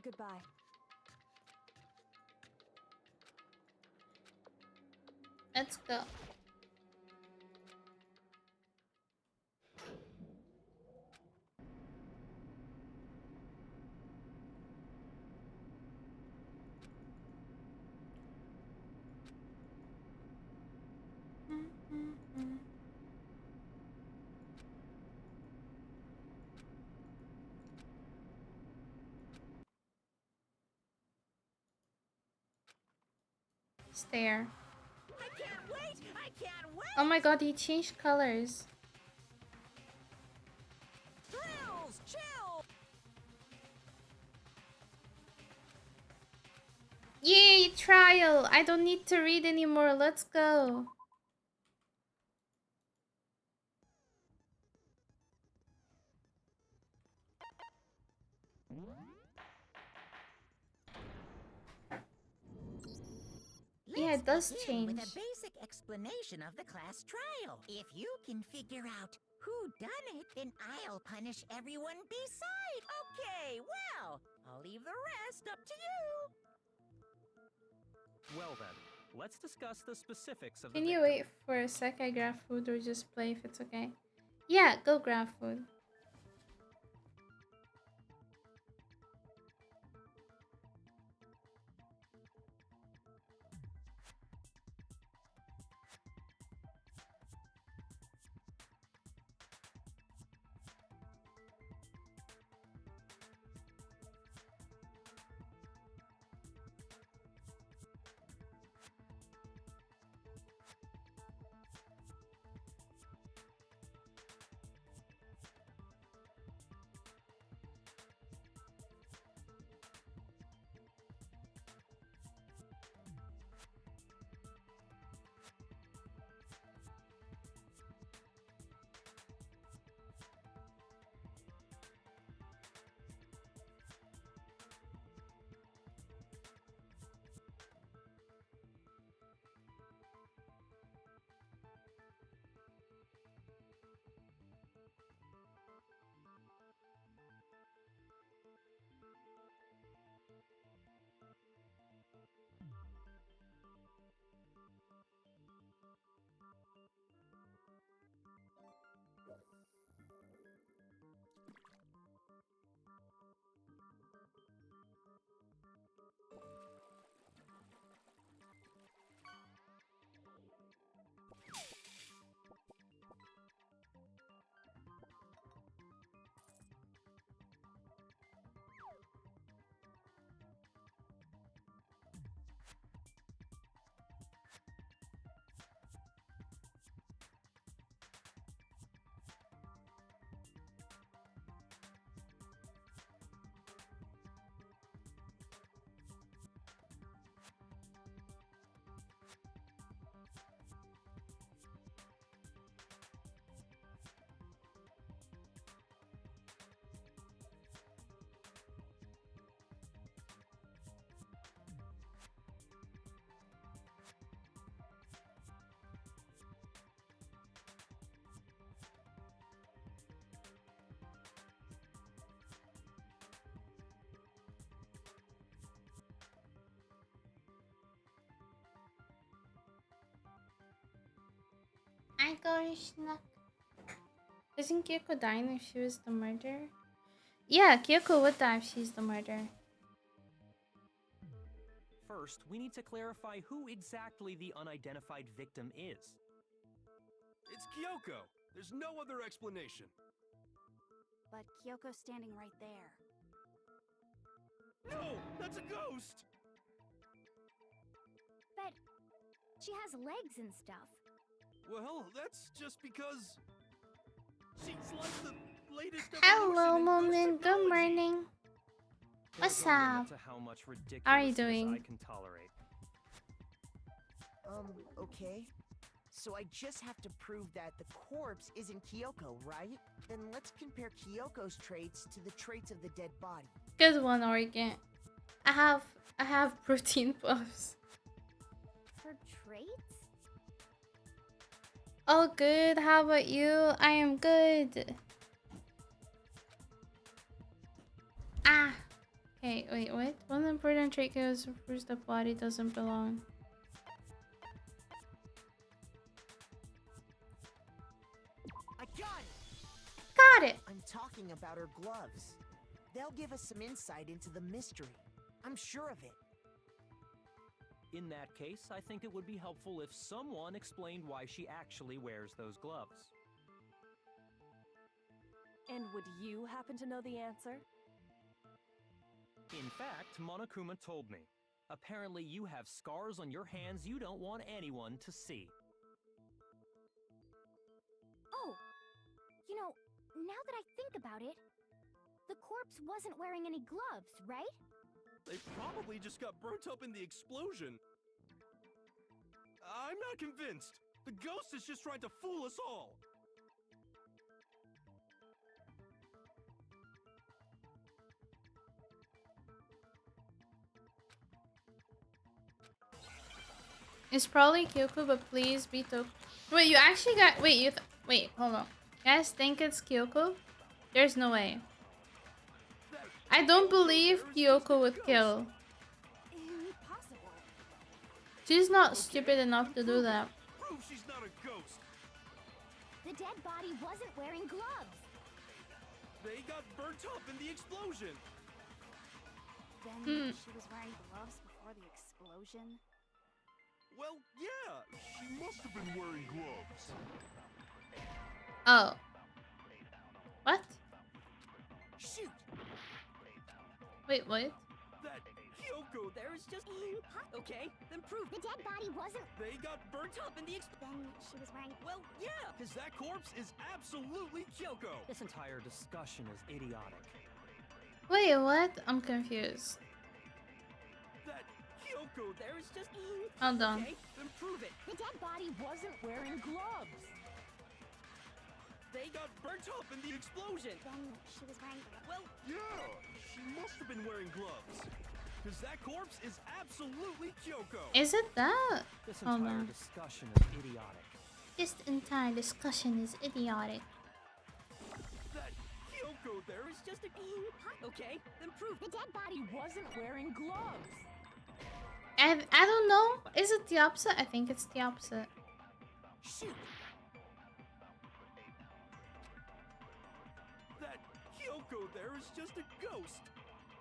Goodbye. Let's go. Stare. I can't wait! I can't wait! Oh my god, he changed colors. Thrills! Chill! Yay, trial! I don't need to read anymore. Let's go. Yeah, it does Let's change. begin with a basic explanation of the class trial. If you can figure out who done it, then I'll punish everyone beside. Okay, well, I'll leave the rest up to you. Well then, let's discuss the specifics of the Can you victim. wait for a sec? I grab food or just play if it's okay? Yeah, go grab food. I go snack. Isn't Kyoko dying if she was the murderer? Yeah, Kyoko would die if she's the murderer. First, we need to clarify who exactly the unidentified victim is. It's Kyoko. There's no other explanation. But Kyoko's standing right there. No! That's a ghost! But she has legs and stuff. Well, that's just because... she's like the latest Hello, evolution in ghost Moment. Good technology. morning. What's There's a limit up? to how much How are you ridiculousness doing? I can tolerate. Okay. So I just have to prove that the corpse isn't Kyoko, right? Then let's compare Kyoko's traits to the traits of the dead body. Good one, Oregon. I have protein puffs. Her traits? All good. How about you? I am good. Ah. Okay, wait, what? One important trait goes first the body doesn't belong. I got it! Got it! I'm talking about her gloves. They'll give us some insight into the mystery. I'm sure of it. In that case, I think it would be helpful if someone explained why she actually wears those gloves. And would you happen to know the answer? In fact, Monokuma told me. Apparently you have scars on your hands you don't want anyone to see. Oh, you know, now that I think about it, the corpse wasn't wearing any gloves, right? They probably just got burnt up in the explosion. I'm not convinced. The ghost is just trying to fool us all. It's probably Kyoko, but please be Toko. Wait, you actually got. Wait, wait, hold on. You guys think it's Kyoko? There's no way. I don't believe Kyoko would kill. Impossible. She's not stupid enough to do that. Prove she's not a ghost. The dead body wasn't wearing gloves. They got burnt up in the explosion. Then she was wearing gloves before the explosion. Well, yeah, she must have been wearing gloves. Oh. What? Shoot! Wait, what? That Kyoko there is just... Okay, then prove The dead body wasn't. they got burnt up in the Then she was wearing. Well, yeah, because that corpse is absolutely Kyoko. This entire discussion is idiotic. Wait, what? I'm confused. That Kyoko there is just... Hold on. Okay, then prove it. The dead body wasn't wearing gloves. They got burnt up in the explosion. Then she was wearing. Well, yeah, she must have been wearing gloves. Because that corpse is absolutely Kyoko. Is it that? This Hold entire on. discussion is idiotic. This entire discussion is idiotic. That Kyoko there is just a... Okay, then prove The dead body wasn't wearing gloves. I don't know. Is it the opposite? I think it's the opposite. Shoot! that Kyoko there is just a ghost.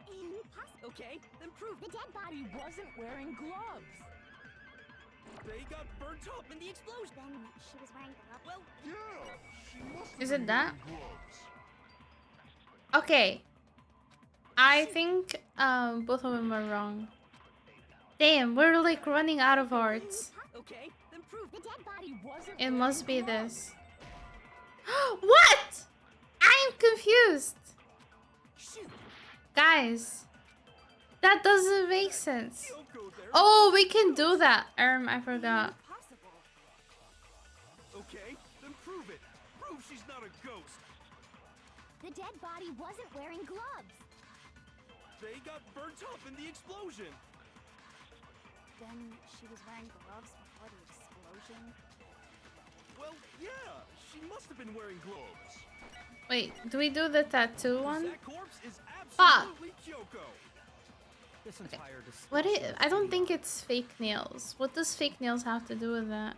Impossible. Okay, then prove The dead body wasn't wearing gloves. they got burnt up in the explosion. Then she was wearing gloves. Well, yeah, she must have Is been it that? wearing gloves. Okay. I think both of them are wrong. Damn, we're like running out of hearts. Okay, then prove The dead body wasn't. It wearing must be gloves. this. What? I'm confused. Shoot! Guys. That doesn't make sense. Kyoko there. Oh, we can do that. I forgot. Impossible. Okay, then prove it. Prove she's not a ghost. The dead body wasn't wearing gloves. They got burnt up in the explosion. Then she was wearing gloves before the explosion. Well, yeah, she must have been wearing gloves. Wait, do we do the tattoo 'Cause one? that corpse is Fuck. absolutely Kyoko. This entire discussion What is, is I don't think idiotic. it's fake nails. What does fake nails have to do with that?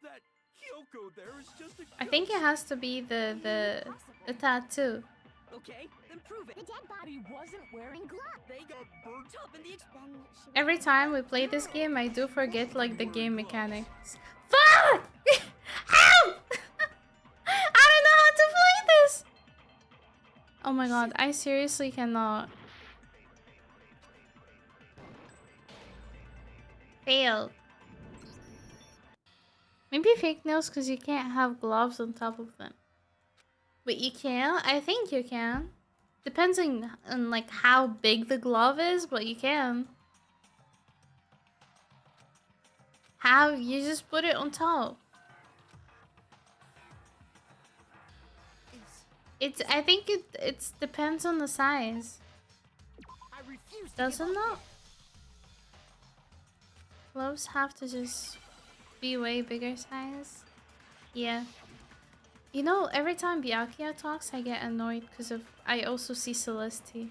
That Kyoko there is just a ghost. I think it has to be the tattoo. Okay, then prove it. The dead body wasn't wearing gloves. They got burnt up in the Then she was Every wearing time we play this game, I do forget like the game mechanics. Fuck! Help! I don't know how to play this. Oh my god, I seriously cannot. Failed. Maybe fake nails because you can't have gloves on top of them. But you can? I think you can. Depends on like how big the glove is, but you can. How? You just put it on top. I think it depends on the size. I refuse to Does give it up. not? Gloves have to just be way bigger size. Yeah. You know, every time Byakuya talks, I get annoyed because of I also see Celeste.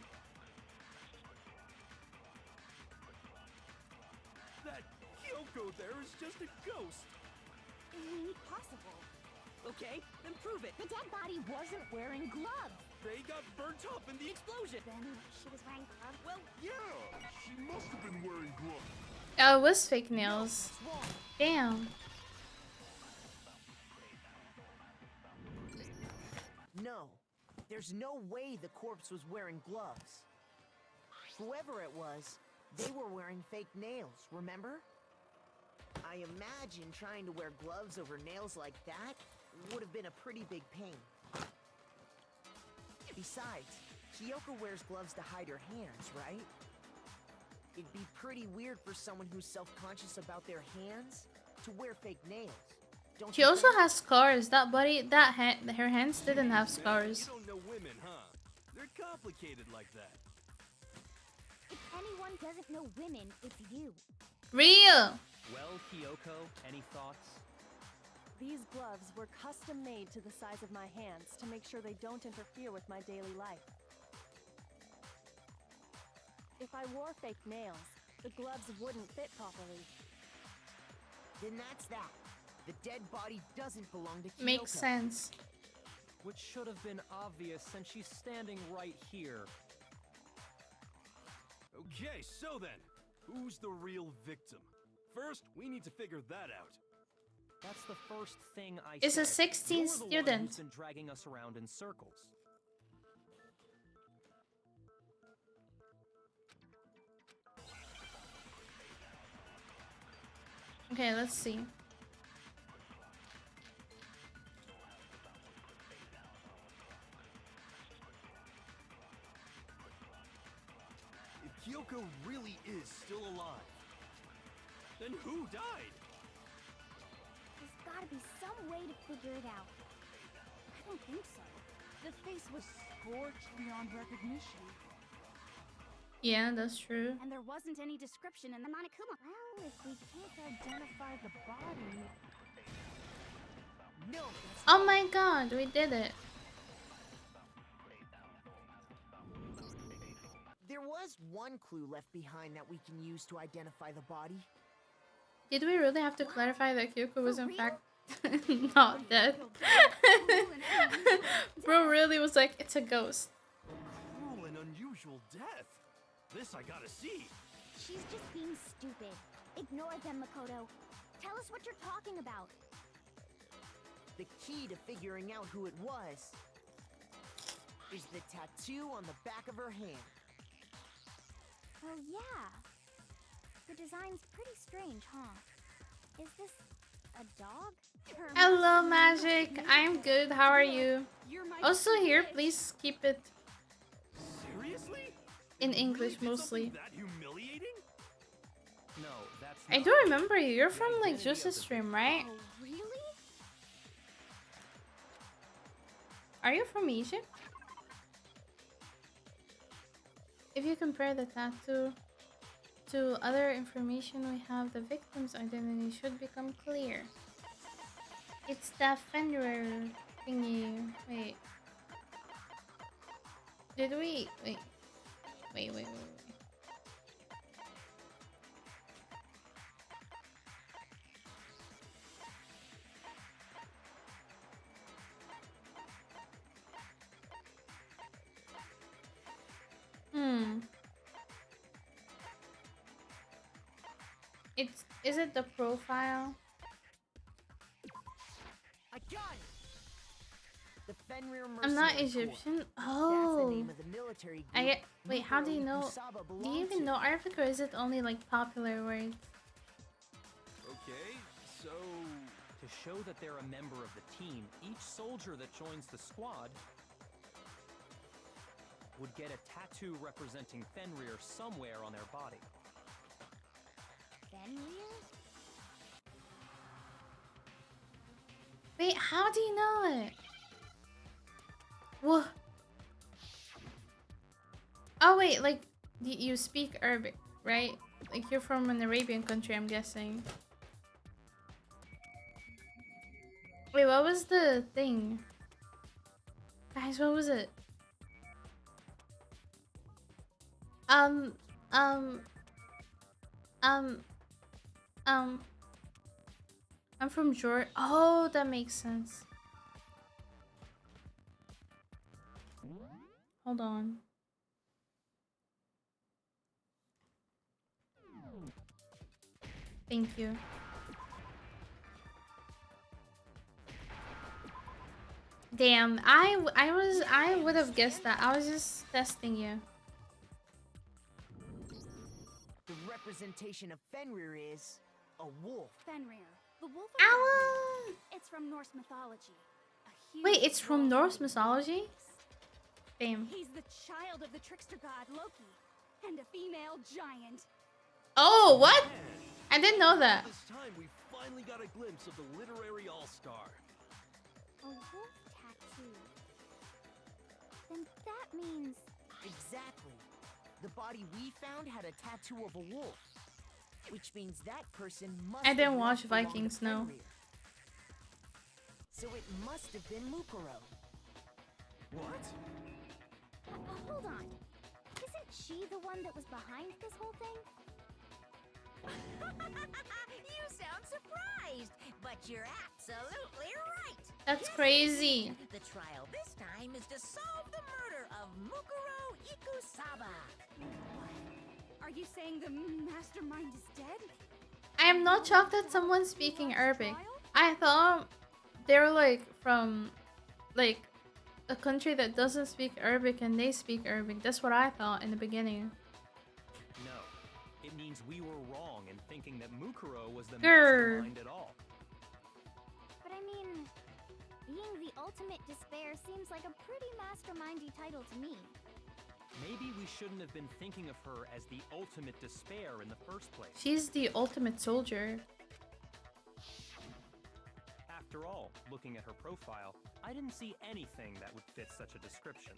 That Kyoko there is just a ghost. Impossible. Okay, then prove it. The dead body wasn't wearing gloves. They got burnt up in the explosion. Then she was wearing gloves. Well, yeah, she must have been wearing gloves. Oh, it was fake nails. Damn. No, there's no way the corpse was wearing gloves. Whoever it was, they were wearing fake nails, remember? I imagine trying to wear gloves over nails like that would have been a pretty big pain. Besides, Kyoko wears gloves to hide her hands, right? It'd be pretty weird for someone who's self-conscious about their hands to wear fake nails. Don't She you also think? has scars. That body, her hands didn't have You scars. don't know women, huh? They're complicated like that. If anyone doesn't know women, it's you. Real. Well, Kyoko, any thoughts? These gloves were custom made to the size of my hands to make sure they don't interfere with my daily life. If I wore fake nails, the gloves wouldn't fit properly. Then that's that. The dead body doesn't belong to Kyoko. Makes sense. Which should have been obvious since she's standing right here. Okay, so then, who's the real victim? First, we need to figure that out. That's the first thing I It's a said. 16 You're the one student. who's been dragging us around in circles. Okay, let's see. If Kyoko really is still alive, then who died? There's gotta be some way to figure it out. I don't think so. The face was scorched beyond recognition. Yeah, that's true. And there wasn't any description in the Monokuma. Well, if we can't identify the body... No, that's Oh my god, we did it. There was one clue left behind that we can use to identify the body. Did we really have to clarify that Kyoko was For in real? fact not dead? Bro really was like, it's a ghost. Cruel and unusual death. This I gotta see. She's just being stupid. Ignore them, Makoto. Tell us what you're talking about. The key to figuring out who it was is the tattoo on the back of her hand. Oh, yeah. The design's pretty strange, huh? Is this a dog? Her Hello, master Magic. made I'm it. good. How are you? You're my Also here, bitch. please keep it Seriously? in You really English did mostly. something that humiliating? No, that's I not do it. remember you. You're The from like identity of Juice's the stream, right? Oh, really? Are you from Egypt? If you compare the tattoo to other information we have, the victim's identity should become clear. It's the Fenrir thingy. Wait. Did we... Wait. Is it the profile? I got it! The Fenrir I'm not Mercenary Corps. Egyptian. That's the Oh. name of the military I group get... Wait, how do you know? Kusaba Do you belonged even to. know Arabic or is it only like popular words? Okay, so To show that they're a member of the team, each soldier that joins the squad would get a tattoo representing Fenrir somewhere on their body. Fenrir? Wait, how do you know it? What? Oh wait, like you speak Arabic, right? Like you're from an Arabian country, I'm guessing. Wait, what was the thing? Guys, what was it? Um, um, um, um, I'm from Georgia. Oh, that makes sense. Hold on. Thank you. Damn, I would have guessed that. I was just testing you. The representation of Fenrir is a wolf. Fenrir, the wolf of Ow! Ravnia. It's from Norse mythology. A Wait, huge it's from wolf Norse with mythology? wings. Damn. He's the child of the trickster god Loki and a female giant. Oh, what? I didn't know that. This time we finally got a glimpse of the literary all-star. A wolf tattoo. Then that means Exactly. The body we found had a tattoo of a wolf, which means that person must. I didn't have watch lived along the Vikings, no. Fenrir. So it must have been Mukuro. What? hold on. Isn't she the one that was behind this whole thing? You sound surprised, but you're absolutely right. That's Yes, crazy. indeed. The trial this time is to solve the murder of Mukuro Ikusaba. Are you saying the mastermind is dead? I am not shocked that someone's speaking Arabic. I thought they were like from like a country that doesn't speak Arabic and they speak Arabic. That's what I thought in the beginning. No, it means we were wrong in thinking that Mukuro was the Grr. mastermind at all. But I mean, being the ultimate despair seems like a pretty mastermindy title to me. Maybe we shouldn't have been thinking of her as the ultimate despair in the first place. She's the ultimate soldier. After all, looking at her profile, I didn't see anything that would fit such a description.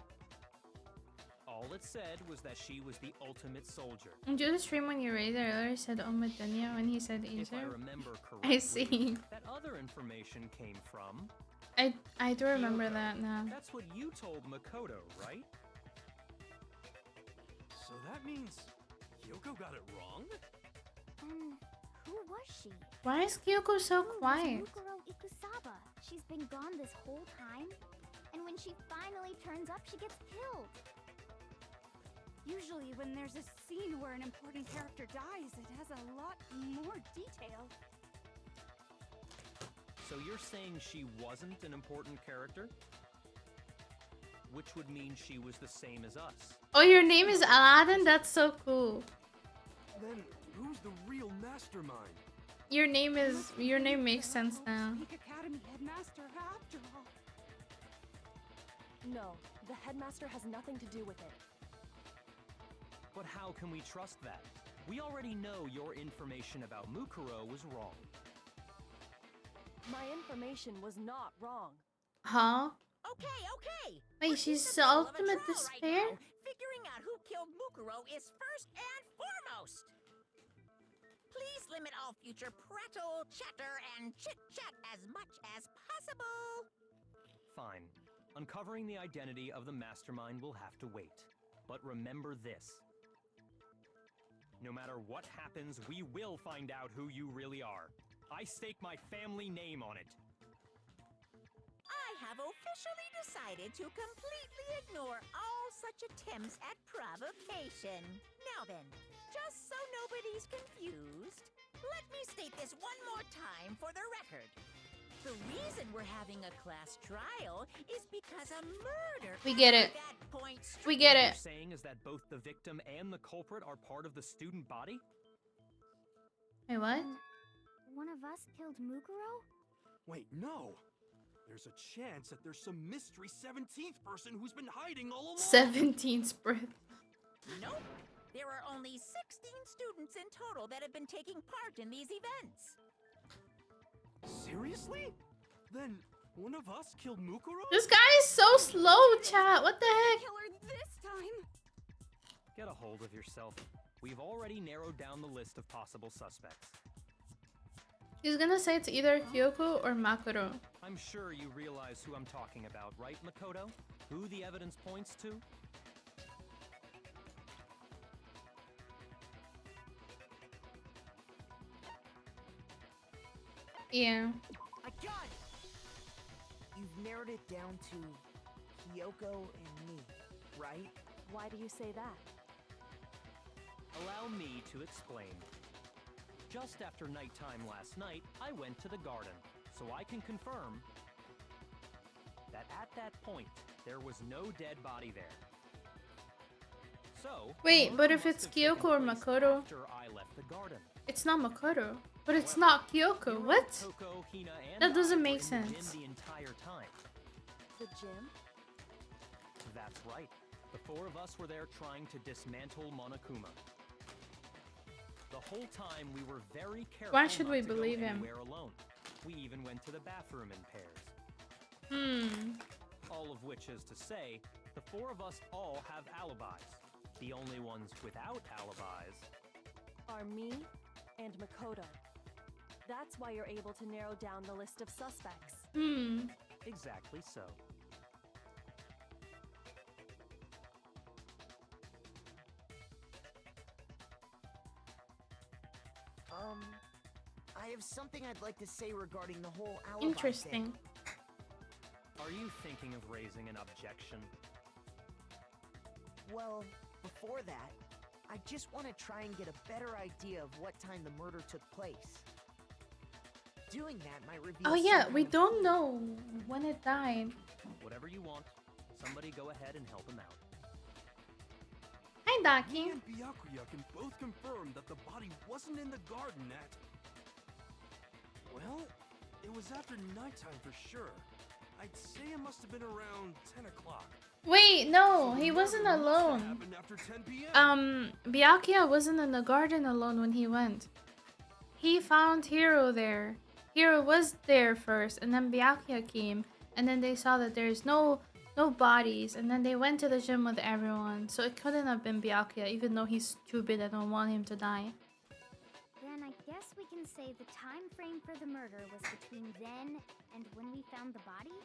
All it said was that she was the ultimate soldier. And do the stream when you raised it earlier said Dunya when he said If I Asia. remember correctly, I see. that other information came from... I do remember Kyoko. that now. That's what you told Makoto, right? So that means Kyoko got it wrong? And who was she? Why is Kyoko so Who was quiet? Mukuro Ikusaba? She's been gone this whole time, and when she finally turns up, she gets killed. Usually when there's a scene where an important character dies, it has a lot more detail. So you're saying she wasn't an important character? Which would mean she was the same as us. Oh, your name is Aladdin? That's so cool. Then who's the real mastermind? Your name makes sense now. Peak Academy headmaster after all. No, the headmaster has nothing to do with it. But how can we trust that? We already know your information about Mukuro was wrong. My information was not wrong. Huh? Okay. Wait, We're she's in the middle of a ultimate trial despair? Right now. Figuring out who killed Mukuro is first and foremost. Please limit all future prattle, chatter, and chit-chat as much as possible. Fine. Uncovering the identity of the mastermind will have to wait. But remember this. No matter what happens, we will find out who you really are. I stake my family name on it. I have officially decided to completely ignore all such attempts at provocation. Now then, just so nobody's confused, let me state this one more time for the record. The reason we're having a class trial is because a murder We get it. at that point We get What it. you're saying is that both the victim and the culprit are part of the student body? Wait, what? One of us killed Mukuro? Wait, no. There's a chance that there's some mystery 17th person who's been hiding all along. 17th birth. Nope. There are only 16 students in total that have been taking part in these events. Seriously? Then one of us killed Mukuro? This guy is so slow, chat. What the heck? Killer this time! Get a hold of yourself. We've already narrowed down the list of possible suspects. He's gonna say it's either Kyoko or Makuro. I'm sure you realize who I'm talking about, right, Makoto? Who the evidence points to? Yeah. I got it! You've narrowed it down to Kyoko and me, right? Why do you say that? Allow me to explain. Just after nighttime last night, I went to the garden, so I can confirm that at that point, there was no dead body there. So, Wait, the but murder if must it's have taken Kyoko or place Makoto, after I left the garden. it's not Makoto. But it's However, not Kyoko. Hiro, What? Toko, Hina, and That doesn't I make were in the sense. gym the entire time. The gym? That's right. The four of us were there trying to dismantle Monokuma. The whole time we were very careful Why should not we to go believe him? anywhere alone. We even went to the bathroom in pairs. Hmm. All of which is to say, the four of us all have alibis. The only ones without alibis Are me and Makoto. That's why you're able to narrow down the list of suspects. Hmm. exactly so. I have something I'd like to say regarding the whole alibi Interesting. thing. Are you thinking of raising an objection? Well, before that, I just want to try and get a better idea of what time the murder took place. Doing that might reveal Oh yeah, some we kind of don't clue. know when it died. Whatever you want, somebody go ahead and help him out. Hi, Me Daki. and Byakuya can both confirm that the body wasn't in the garden at... Well, it was after nighttime for sure. I'd say it must have been around 10 o'clock. Wait, no, So the he wasn't murder must have alone. happened after 10 p.m. Byakuya wasn't in the garden alone when he went. He found Hiro there. Hiro was there first, and then Byakuya came, and then they saw that there's no bodies, and then they went to the gym with everyone. So it couldn't have been Byakuya, even though he's stupid. I don't want him to die. Then I guess we can say the time frame for the murder was between then and when we found the body?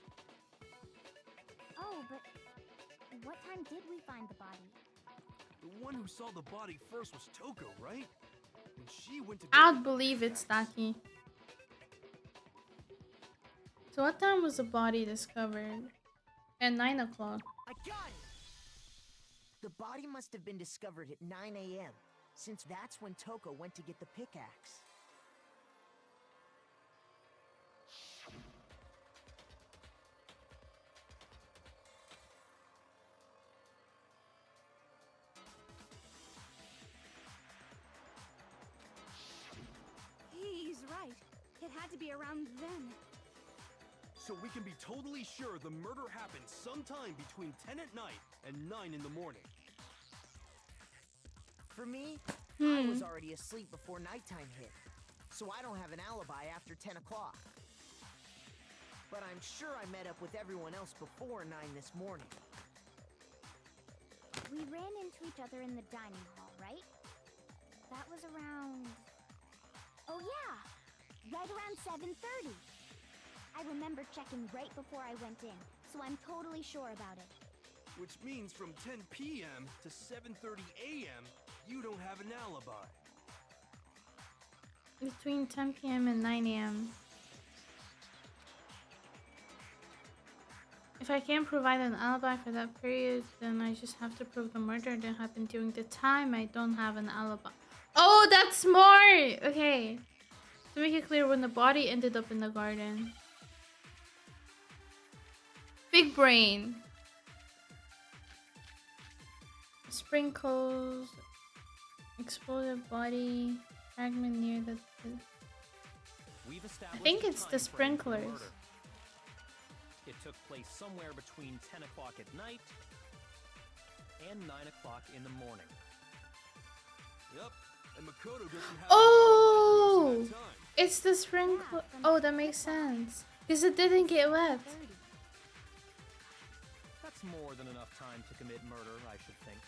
Oh, but what time did we find the body? The one who saw the body first was Toko, right? And she went to... I'd believe it's Daki. So what time was the body discovered? At 9 o'clock. I got it! The body must have been discovered at 9 a.m., since that's when Toko went to get the pickaxe. He's right. It had to be around then. So we can be totally sure the murder happened sometime between 10 at night and 9 in the morning. For me, I was already asleep before nighttime hit, so I don't have an alibi after 10 o'clock. But I'm sure I met up with everyone else before 9 this morning. We ran into each other in the dining hall, right? That was around... Oh yeah! Right around 7:30. I remember checking right before I went in, so I'm totally sure about it. Which means from 10 p.m. to 7:30 a.m., you don't have an alibi. Between 10 p.m. and 9 a.m. If I can't provide an alibi for that period, then I just have to prove the murder didn't happen during the time I don't have an alibi. Oh, that's smart! Okay. To make it clear, when the body ended up in the garden. Big brain. Sprinkles. Exploded body. Fragment near the... We've established think a it's the time frame for the sprinklers. murder. It took place somewhere between 10 o'clock at night and 9 o'clock in the morning. Yep, and Makoto doesn't have Oh! an alibi for most of that time. It's the sprinkler. Oh, that makes sense. Because it didn't get wet. That's more than enough time to commit murder, I should think.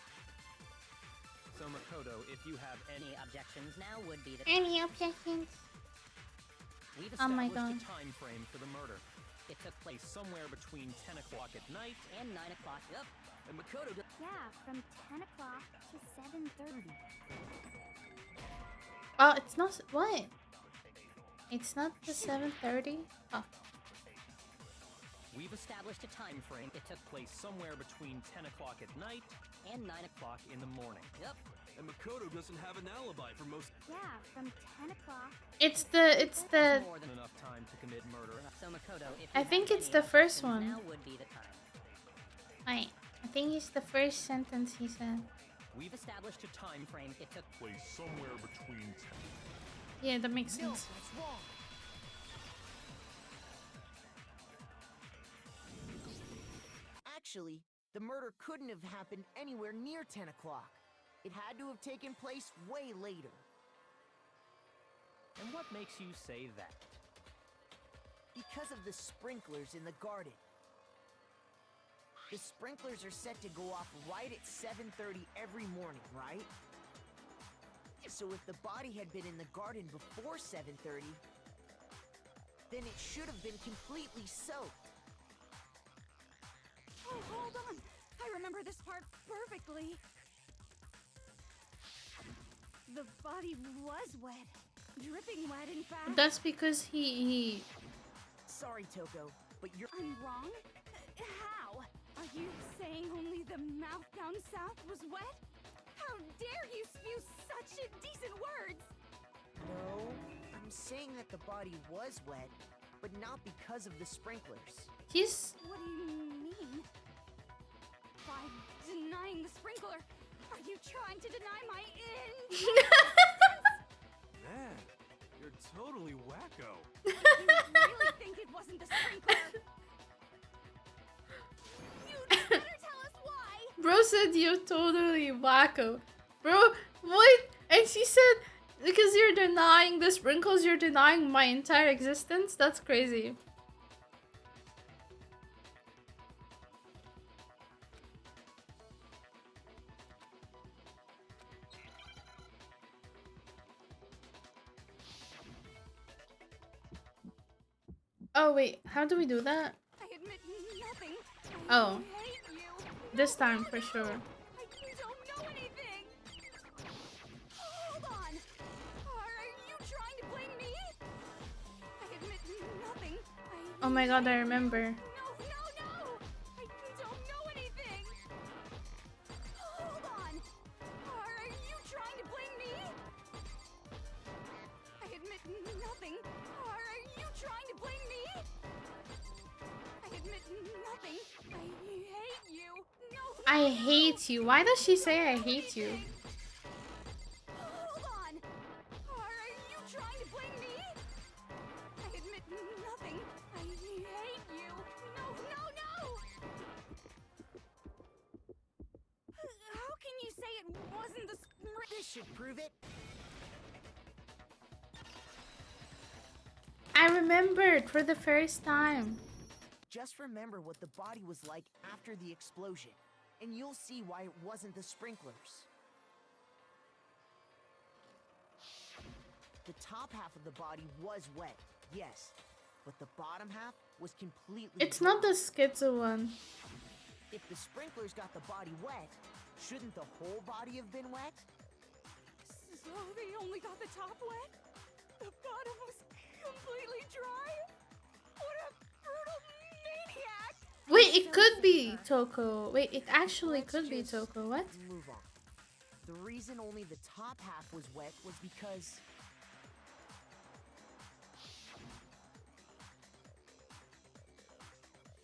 So Makoto, if you have any Objections now would be the Any objections? We've Oh my established God. a time frame for the murder. it took place somewhere between 10 o'clock at night And 9 o'clock. Yep. And Makoto does. Yeah, from 10 o'clock to 7:30. Oh, it's not what? It's not the 7:30. Oh, We've established a time frame. It took place somewhere between 10 o'clock at night And 9 o'clock in the morning. Yep. And Makoto doesn't have an alibi for most. Yeah, from 10 o'clock. it's the. More than enough time to commit murder. So Makoto, if I you think have it's any the first questions, one. Now would be the time. Wait, I think it's the first sentence he said. We've established a time frame. It took Place somewhere between. Yeah, that makes No, sense. that's wrong. Actually, the murder couldn't have happened anywhere near 10 o'clock. It had to have taken place way later. And what makes you say that? Because of the sprinklers in the garden. The sprinklers are set to go off right at 7:30 every morning, right? So if the body had been in the garden before 7:30, then it should have been completely soaked. Oh, hold on. I remember this part perfectly. The body was wet. Dripping wet, in fact. That's because he Sorry, Toko, but you're... I'm wrong? How? Are you saying only the mouth down south was wet? How dare you spew such indecent words? No, I'm saying that the body was wet, but not because of the sprinklers. he's What do you mean? By denying the sprinkler, are you trying to deny my Man, you're totally wacko. You really think it wasn't the sprinkler? You'd better tell us why! bro said you're totally wacko. Bro, what? And she said because you're denying the sprinkles, you're denying my entire existence? That's crazy. Oh wait, how do we do that? I admit nothing. Oh. I hate you. This time for sure. I don't know anything. Hold on. Are you trying to blame me? I admit nothing. Oh my god, I remember. No. I don't know anything. Hold on. Are you trying to blame me? I admit nothing. Are you trying to blame me? I admit nothing. I hate you. No. I hate you. Why does she say I hate you? Hold on. Are you trying to blame me? I admit nothing. I hate you. No. How can you say it wasn't the This should prove it. I remembered for the first time. Just remember what the body was like after the explosion, and you'll see why it wasn't the sprinklers. The top half of the body was wet, yes, but the bottom half was completely It's not dry. the schizo one. If the sprinklers got the body wet, shouldn't the whole body have been wet? So they only got the top wet? The bottom was completely dry? What a brutal maniac! Wait, it could be Toko. Wait, it actually Let's could be just Toko. What? Move on. The reason only the top half was wet was because...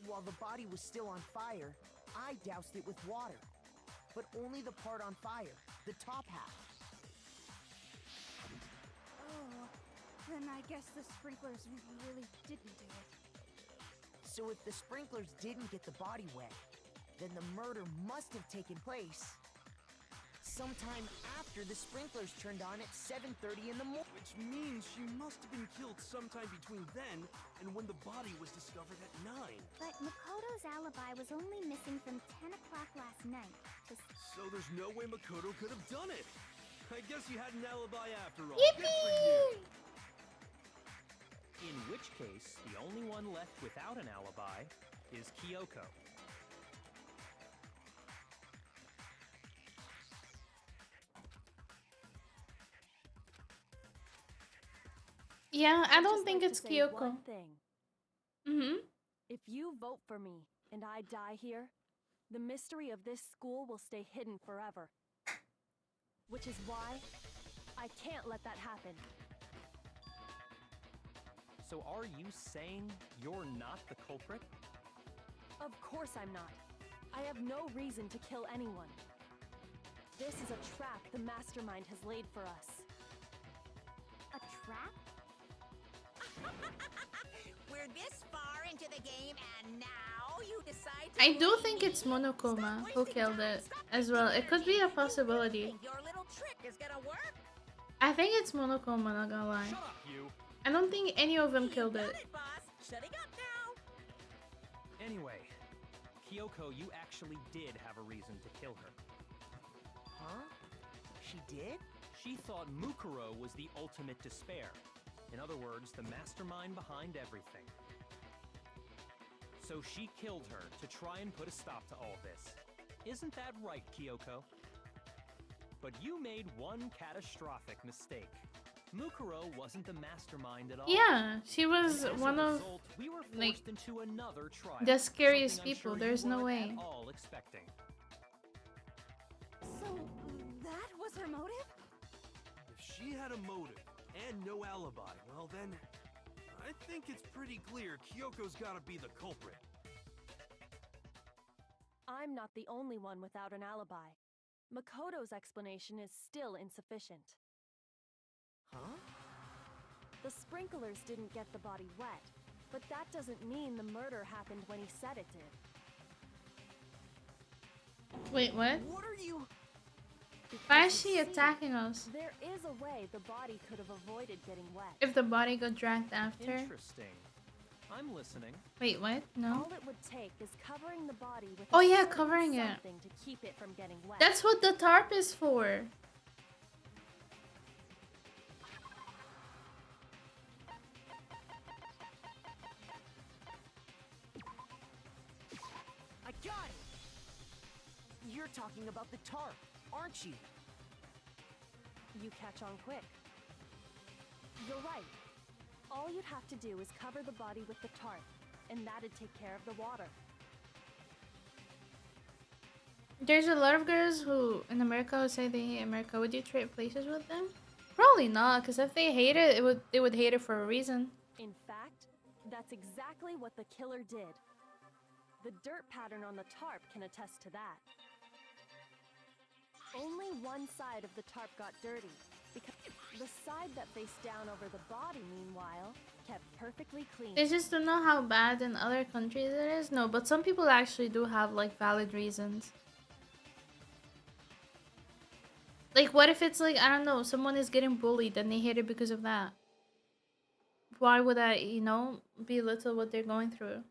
While the body was still on fire, I doused it with water. But only the part on fire, the top half. Oh, then I guess the sprinklers really didn't do it. So if the sprinklers didn't get the body wet, then the murder must have taken place sometime after the sprinklers turned on at 7:30 in the morning. Which means she must have been killed sometime between then and when the body was discovered at 9. But Makoto's alibi was only missing from 10 o'clock last night. So there's no way Makoto could have done it. I guess you had an alibi after all. Yippee! Good for you. In which case, the only one left without an alibi is Kyoko. Yeah, I I'd don't just think like it's to say Kyoko. one thing. Mm-hmm. If you vote for me and I die here, the mystery of this school will stay hidden forever. Which is why I can't let that happen. So are you saying you're not the culprit? Of course I'm not. I have no reason to kill anyone. This is a trap the mastermind has laid for us. A trap? We're this far into the game, and now you decide to I do blame think me? it's Monokuma Stop who wasting killed time. it Stop as wasting well. It could be energy. a You possibility. really think your little trick is gonna work? I think it's Monokuma, not gonna lie. Shut up, you! I don't think any of them You killed got it. it, boss. Shutting up now. Anyway, Kyoko, you actually did have a reason to kill her. Huh? She did? She thought Mukuro was the ultimate despair. In other words, the mastermind behind everything. So she killed her to try and put a stop to all this. Isn't that right, Kyoko? But you made one catastrophic mistake. Mukuro wasn't the mastermind at all. Yeah, she was And as one a of result, we were forced like into another trial. the scariest something I'm people. sure There's you no weren't way. at all expecting. So, that was her motive? If she had a motive and no alibi, well then, I think it's pretty clear Kyoko's gotta be the culprit. I'm not the only one without an alibi. Makoto's explanation is still insufficient. Huh? The sprinklers didn't get the body wet, but that doesn't mean the murder happened when he said it did. Wait, what? What are you? Why Because is you she see, attacking us? There is a way the body could have avoided getting wet. If the body got dragged after? Interesting. I'm listening. Wait, what? No. All it would take is covering the body with Oh a yeah, certain covering it. something to keep it from getting wet. That's what the tarp is for. I got it! You're talking about the tarp, aren't you? You catch on quick. You're right. All you'd have to do is cover the body with the tarp, and that'd take care of the water. There's a lot of girls who in America who say they hate America. Would you trade places with them? Probably not, because if they hate it, they would hate it for a reason. In fact, that's exactly what the killer did. The dirt pattern on the tarp can attest to that. Only one side of the tarp got dirty, because the side that faced down over the body, meanwhile, kept perfectly clean. They just don't know how bad in other countries it is. No, but some people actually do have like valid reasons. Like, what if it's like, I don't know, someone is getting bullied and they hate it because of that? Why would I, belittle what they're going through?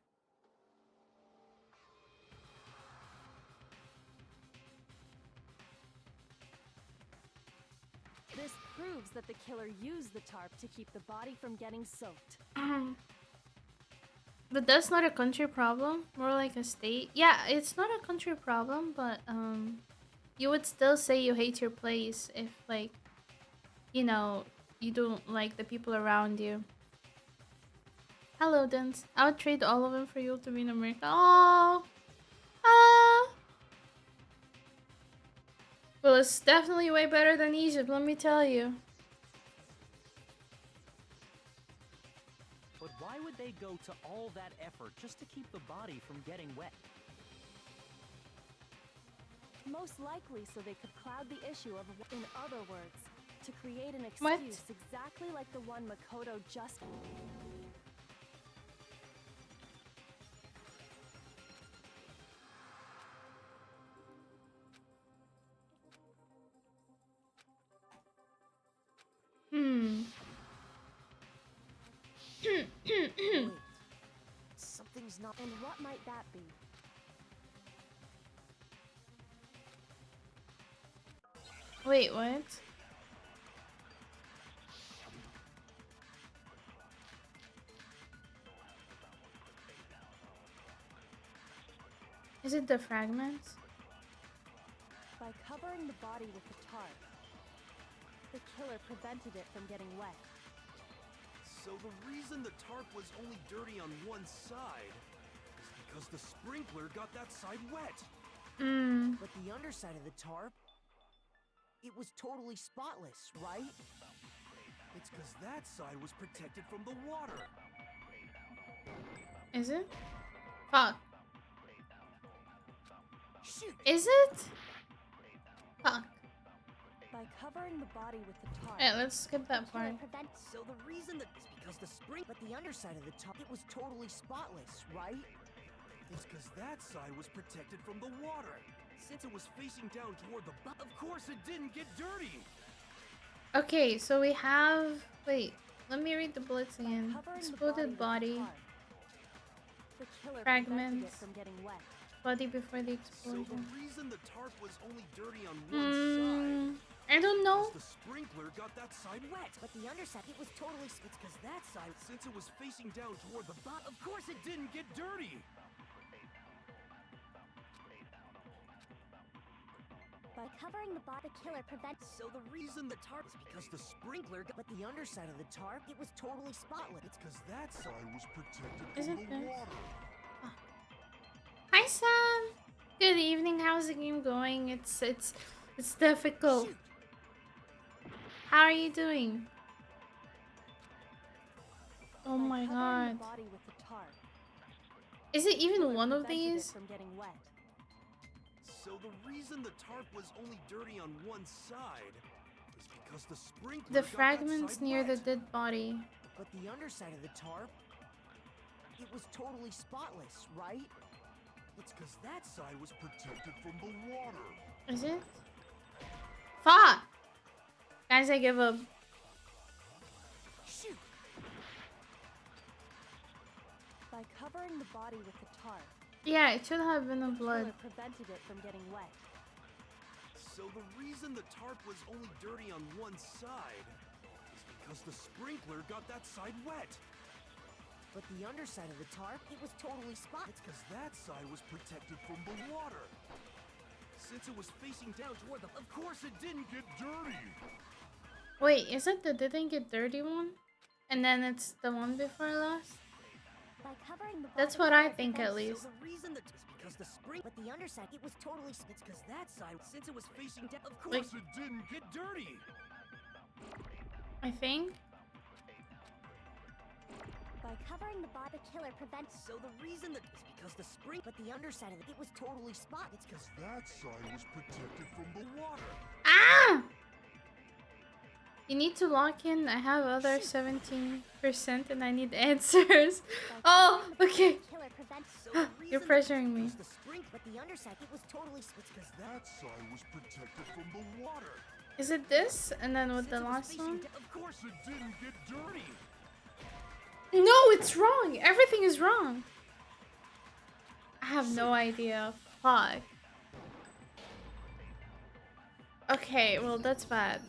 This proves that the killer used the tarp to keep the body from getting soaked. But that's not a country problem, more like a state. Yeah, it's not a country problem, but you would still say you hate your place if like, you don't like the people around you. Hello, Dance. I would trade all of them for you to be in America. Oh, well, it's definitely way better than Egypt, let me tell you. But why would they go to all that effort just to keep the body from getting wet? Most likely so they could cloud the issue of, in other words, to create an What? excuse exactly like the one Makoto just... Wait, something's not... And what might that be? Wait, what? Is it the fragments? By covering the body with the tarp, the killer prevented it from getting wet. So the reason the tarp was only dirty on one side is because the sprinkler got that side wet. But the underside of the tarp, it was totally spotless, right? It's because that side was protected from the water. Is it? Fuck. Shoot! Is it? Fuck. By covering the body with the tarp, Alright, let's skip that the killer part. prevents. So the reason that is because the spring, but the underside of the tarp, it was totally spotless, right? It's because that side was protected from the water. Since it was facing down toward the of course it didn't get dirty. Okay, so we have... Wait, let me read the bullets again. Covering the Exploded body body. with the tarp, the killer prevented it Fragments. from getting wet. Body before the So the explosion. reason the tarp was only dirty on one side I don't know. is the sprinkler got that side wet. But the underside, it was totally It's because that side, since it was facing down toward the of course it didn't get dirty. By covering the body, the killer prevents. So the reason the tarp is because the sprinkler got but the underside of the tarp, it was totally spotless. it's because that side was protected Is from it the this? water. Hi Sam. Good evening. How's the game going? It's difficult. Shoot! How are you doing? Oh By my covering god. the body with the tarp, Is it the even killer one of prevented it these? from getting wet. So the reason the tarp was only dirty on one side is because the sprinkler The got that fragments side near the wet. dead body. But the underside of the tarp, it was totally spotless, right? It's because that side was protected from the water. Is it? Fuck! Guys, I give up. Shoot! By covering the body with the tarp, Yeah, it should have been a the blood. killer prevented it from getting wet. So the reason the tarp was only dirty on one side is because the sprinkler got that side wet. But the underside of the tarp, it was totally spotless. It's because that side was protected from the water. Since it was facing down toward the of course it didn't get dirty. Wait, is it the didn't get dirty one? And then it's the one before last? By covering the body, That's the what I killer think at prevents. least. So the reason that is because the spring But the underside, it was totally it's because that side since it was facing down of course it didn't get dirty. I think. By covering the body, the killer prevents. So the reason that is because the spring But the underside of it, it was totally spotless. it's because that side was protected from the water. Ah! You need to lock in. I have other 17% and I need answers. Oh, okay. The killer prevents. So the You're reason pressuring me. the spring But the underside, it was totally it's because that side was protected from the water. Is it this? And then with Since the it was last facing one? down- of course it didn't get dirty. No, it's wrong. Everything is wrong. I have no idea. Fuck. Okay, well, that's bad.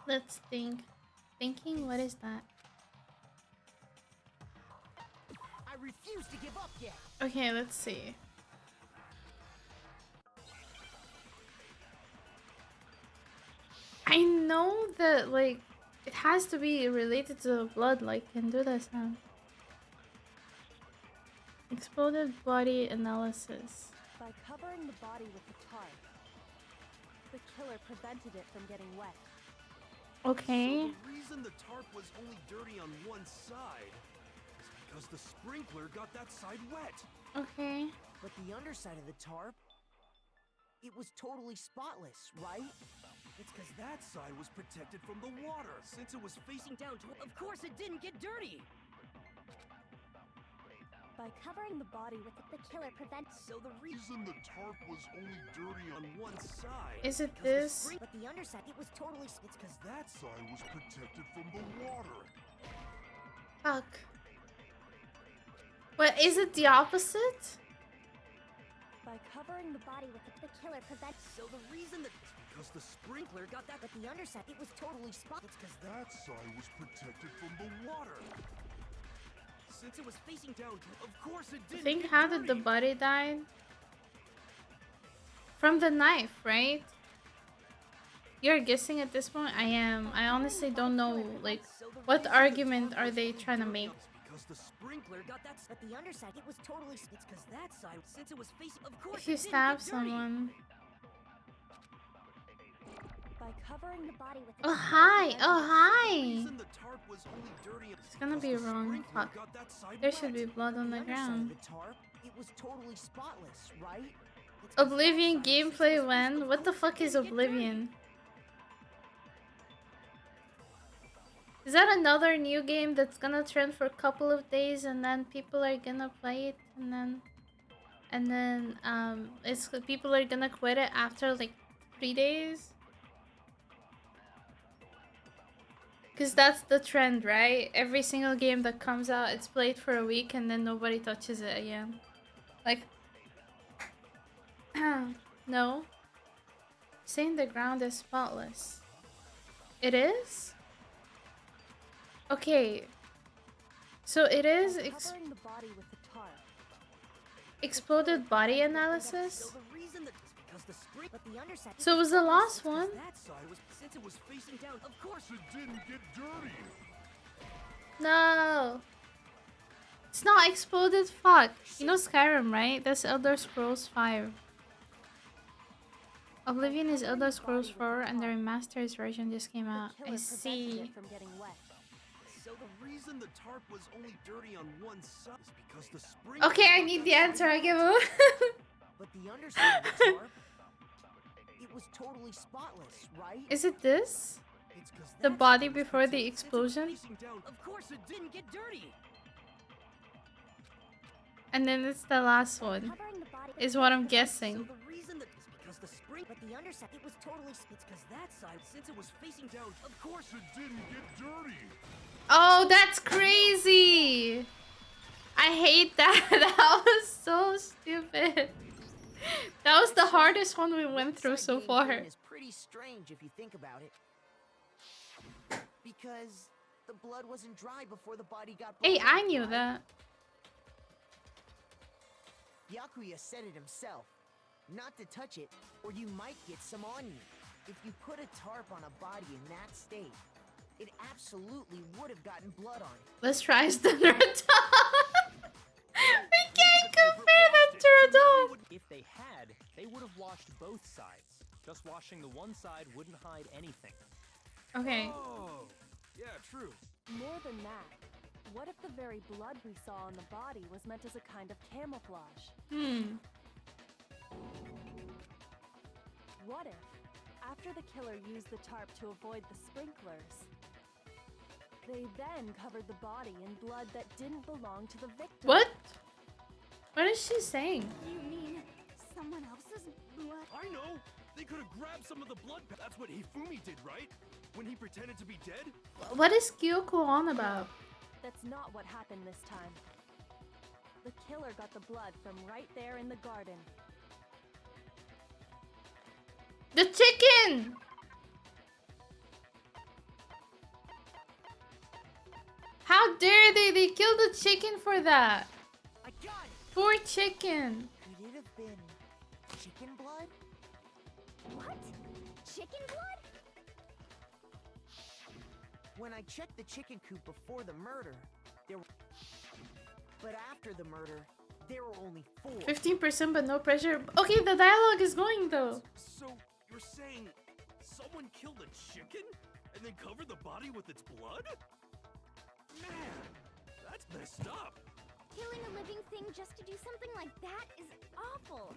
Let's think. Thinking? What is that? I refuse to give up yet. Okay, let's see. I know that, like, it has to be related to the blood, like, can do that sound. Exploded body analysis. By covering the body with the tarp, the killer prevented it from getting wet. Okay. So the reason the tarp was only dirty on one side is because the sprinkler got that side wet. Okay. But the underside of the tarp, it was totally spotless, right? It's because that side was protected from the water. Since it was facing down toward of course it didn't get dirty. By covering the body with the The killer prevents. So the reason the tarp was only dirty on one side Is it because the this? spring- But the underside, it was totally it's because that side was protected from the water. Fuck. What, is it the opposite? by By covering the body with The killer possessed. So the reason that Because the sprinkler got that But the underside, it was totally spot. It's because that side was protected from the water. since it was facing down. Of course it I didn't. think get how did the dirty. body die? From the knife, right? You're guessing at this point? I am. I honestly don't know, like, what argument are they trying to make? Because the sprinkler got that. But the underside, it was totally. It's because that side, since it was facing. Of course. If you it didn't stab get dirty. someone. by covering the Body with Oh, hi! Oh, hi! reason the tarp was only dirty. It's gonna be because the wrong. sprinkler Fuck. got that side There wet. should be blood on the underside ground. of the tarp, it was totally spotless, right? It's 'cause Oblivion that side was gameplay supposed to when? be- What the fuck is Oblivion? Is that another new game that's gonna trend for a couple of days and then people are gonna play it and then it's people are gonna quit it after like 3 days? Cause that's the trend, right? Every single game that comes out, it's played for a week and then nobody touches it again. Like, no. Saying the ground is spotless. It is? Okay. So it is by covering the body with the tarp. exploded body analysis? So the reason that because the spring. But the underside. So it was the last Because one? that side was since it was facing down. Of course. It didn't get dirty. No. It's not exploded, fuck. You know Skyrim, right? That's Elder Scrolls 5. Oblivion is Elder Scrolls 4 and the remastered version just came out. The I killer prevented see. it from getting wet. So the reason the tarp was only dirty on one side is because the sprinkler. Okay, I got need that the side answer. I wet. give up. But the underside of the tarp, it was totally spotless, right? Is it this? It's 'cause The that body side was before the protected- explosion? Facing down. Of course, it didn't get dirty. And then it's the last one. Covering the body Is what I'm So guessing. the reason that is because the spring. But the underside, it was totally. It's because that side, since it was facing down. Of course. It didn't get dirty. Oh, that's crazy! I hate that. That was so stupid. That was the hardest one we went through so Inside far. game is pretty strange if you think about it. Because the blood wasn't dry before the body got Hey, blown I up, knew right? that. Yakuya said it himself. Not to touch it, or you might get some on you. If you put a tarp on a body in that state, it absolutely would have gotten blood on it. Let's try Naruto. We can't compare that to Naruto. If they had, they would have washed both sides. Just washing the one side wouldn't hide anything. Okay. Oh, yeah, true. More than that, what if the very blood we saw on the body was meant as a kind of camouflage? What if, after the killer used the tarp to avoid the sprinklers, they then covered the body in blood that didn't belong to the victim? What? What is she saying? You mean someone else's blood? I know. They could have grabbed some of the blood. That's what Hifumi did, right? When he pretended to be dead. What is Kyoko on about? That's not what happened this time. The killer got the blood from right there in the garden. The chicken! How dare they? They killed the chicken for that. I got it! Poor chicken. Could it have been chicken blood? What? Chicken blood? When I checked the chicken coop before the murder, there were... But after the murder, there were only 4. 15% but no pressure. Okay, the dialogue is going though. So you're saying someone killed a chicken and then covered the body with its blood? Man, that's messed up. Killing a living thing just to do something like that is awful.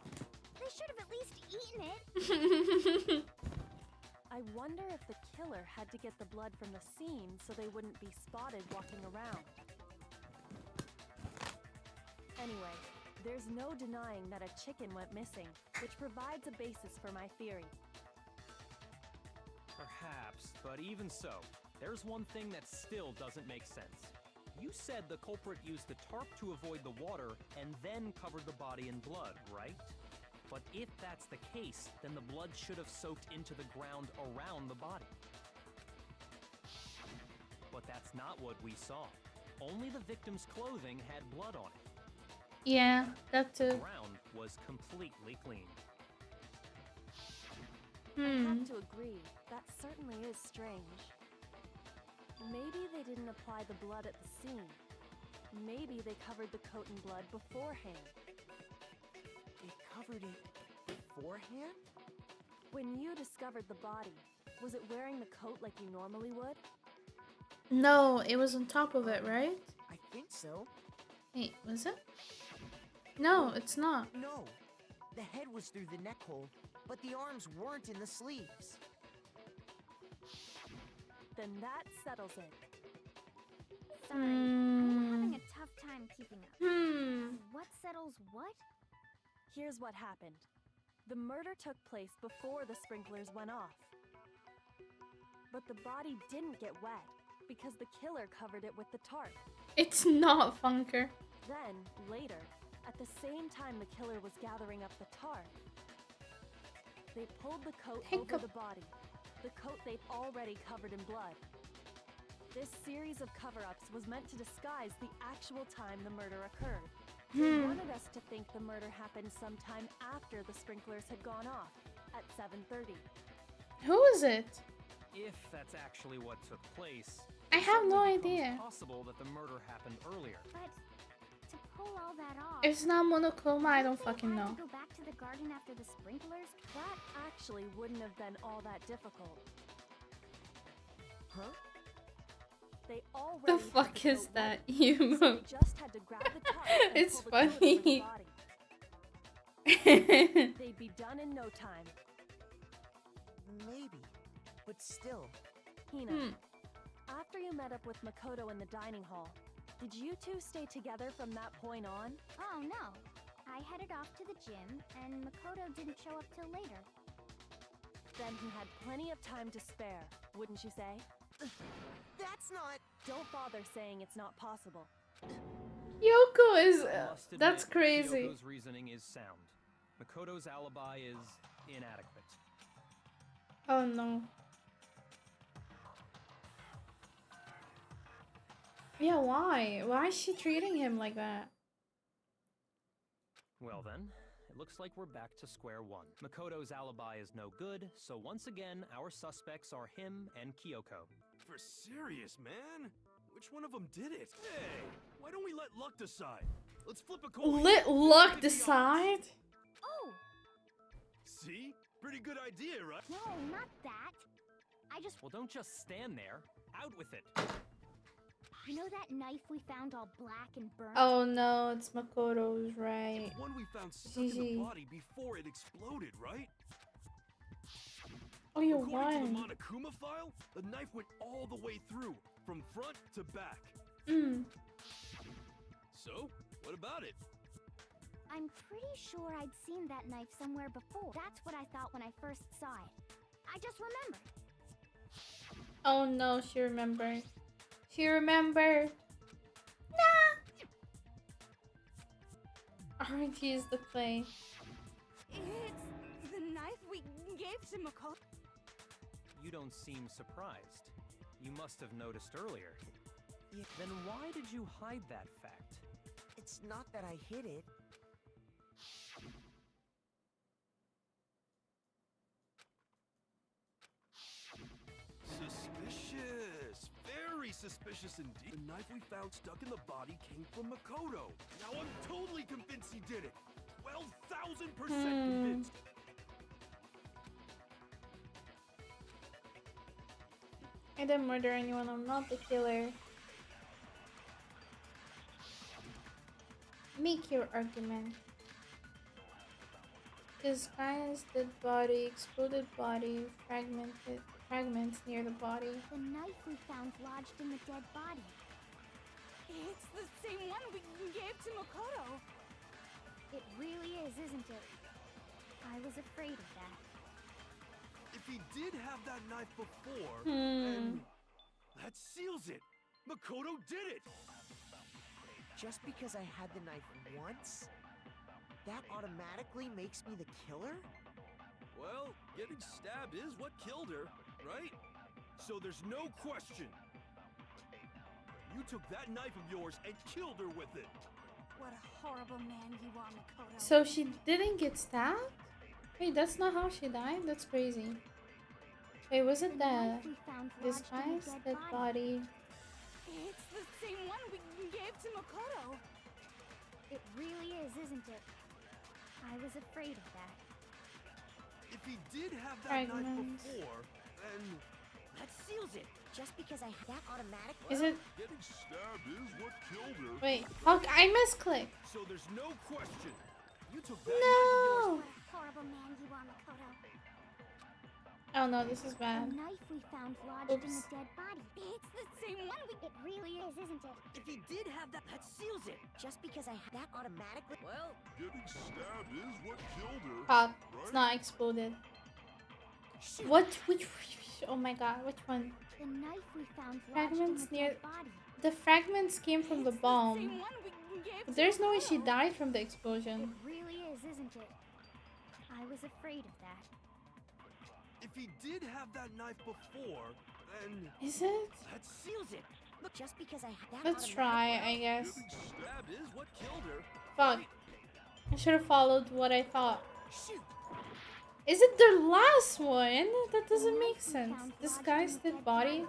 They should have at least eaten it. I wonder if the killer had to get the blood from the scene so they wouldn't be spotted walking around. Anyway, there's no denying that a chicken went missing, which provides a basis for my theory. Perhaps, but even so, there's one thing that still doesn't make sense. You said the culprit used the tarp to avoid the water and then covered the body in blood, right? But if that's the case, then the blood should have soaked into the ground around the body. But that's not what we saw. Only the victim's clothing had blood on it. Yeah, that The too. ground was completely clean. I have to agree, that certainly is strange. Maybe they didn't apply the blood at the scene. Maybe they covered the coat in blood beforehand. They covered it beforehand? When you discovered the body, was it wearing the coat like you normally would? No, it was on top of it, right? I think so. Wait, was it? No, it's not. No. The head was through the neck hole, but the arms weren't in the sleeves. Then that settles it. Sorry, I'm having a tough time keeping up. What settles what? Here's what happened. The murder took place before the sprinklers went off. But the body didn't get wet because the killer covered it with the tarp. It's not Funker. Then, later, at the same time the killer was gathering up the tarp, they pulled the coat over the body, the coat they'd already covered in blood. This series of cover-ups was meant to disguise the actual time the murder occurred. They wanted us to think the murder happened sometime after the sprinklers had gone off, at 7:30. Who is it? If that's actually what took place, I have no it becomes idea. possible that the murder happened earlier. But to pull all that off, If it's not monochroma, I don't fucking they had know. to go back to the garden after the sprinklers? That actually wouldn't have been all that difficult. Huh? They already The had fuck the is coat that? wet, You so they just had to grab the tarp and It's pull the coat over the funny. body. They'd be done in no time. Maybe. But still. Hina, after you met up with Makoto in the dining hall, did you two stay together from that point on? Oh no. I headed off to the gym, and Makoto didn't show up till later. Then he had plenty of time to spare, wouldn't you say? That's not... Don't bother saying it's not possible. Yoko is... I must admit, that's crazy. Kyoko's reasoning is sound. Makoto's alibi is inadequate. Oh no. Yeah, why? Why is she treating him like that? Well then, it looks like we're back to square one. Makoto's alibi is no good, so once again, our suspects are him and Kyoko. For serious, man? Which one of them did it? Hey, why don't we let luck decide? Let's flip a coin. Let luck decide? Oh! See? Pretty good idea, right? No, not that. I just... Well, don't just stand there. Out with it. You know that knife we found all black and burnt? Oh no, it's Makoto's, right. It's one we found stuck in the GG. body before it exploded, right? Oh, you According to the won. Monokuma file, the knife went all the way through, from front to back. So, what about it? I'm pretty sure I'd seen that knife somewhere before. That's what I thought when I first saw it. I just remembered. Oh no, she remembered. She remembered. Nah! RNG is the play. It's the knife we gave to Makoto. You don't seem surprised. You must have noticed earlier. Yeah. Then why did you hide that fact? It's not that I hid it. Suspicious. Very suspicious indeed. The knife we found stuck in the body came from Makoto. Now I'm totally convinced he did it. 12,000% convinced. I didn't murder anyone, I'm not the killer. Make your argument. Disguised dead body, exploded body, fragments near the body. The knife we found lodged in the dead body. It's the same one we gave to Makoto. It really is, isn't it? I was afraid of that. If he did have that knife before, then that seals it. Makoto did it. Just because I had the knife once that automatically makes me the killer? Well, getting stabbed is what killed her, right? So there's no question. You took that knife of yours and killed her with it. What a horrible man you are, Makoto. So she didn't get stabbed? Wait, that's not how she died? That's crazy. Wait, was it knife we found this lodged in guy's the dead body? It's the same one we gave to Makoto. It really is, isn't it? I was afraid of that. If he did have that knife Fragments. before, then That seals it. Just because I had that automatic. Is it? getting stabbed is what killed her. Wait, fuck, I misclicked. So there's no question. You took that knife of yours. No! What a horrible man you are, Makoto. Oh no, this is The bad. knife we found lodged in Oops. the dead body. It's the same one we... It really is, isn't it? If he did have that seals it. Just because I had that automatically. Well, Getting stabbed is what killed her. Fuck, it's not exploded. What? Which? Oh my god, which one? The knife we found lodged in Fragments the near. dead body. The fragments came from the It's bomb. same one we gave But to there's no way she Makoto. died from the It explosion. really is, isn't it? I was afraid of that. If he did have that knife before, then Is it? that seals it. Look, just because I had that Let's automatic. try, I guess. getting stabbed is what killed her. Fuck. I should have followed what I thought. Shoot. Is it the last one? That doesn't make sense. This guy's dead body?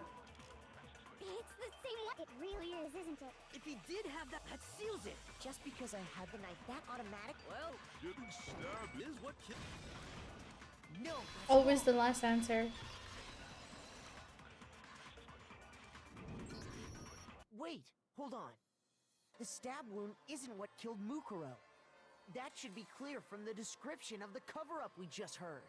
It's the same one. It really is, isn't it? If he did have that seals it. Just because I had the knife, that automatic. Well, Getting stabbed is what killed. No. Always the last answer. Wait, hold on. The stab wound isn't what killed Mukuro. That should be clear from the description of the cover-up we just heard.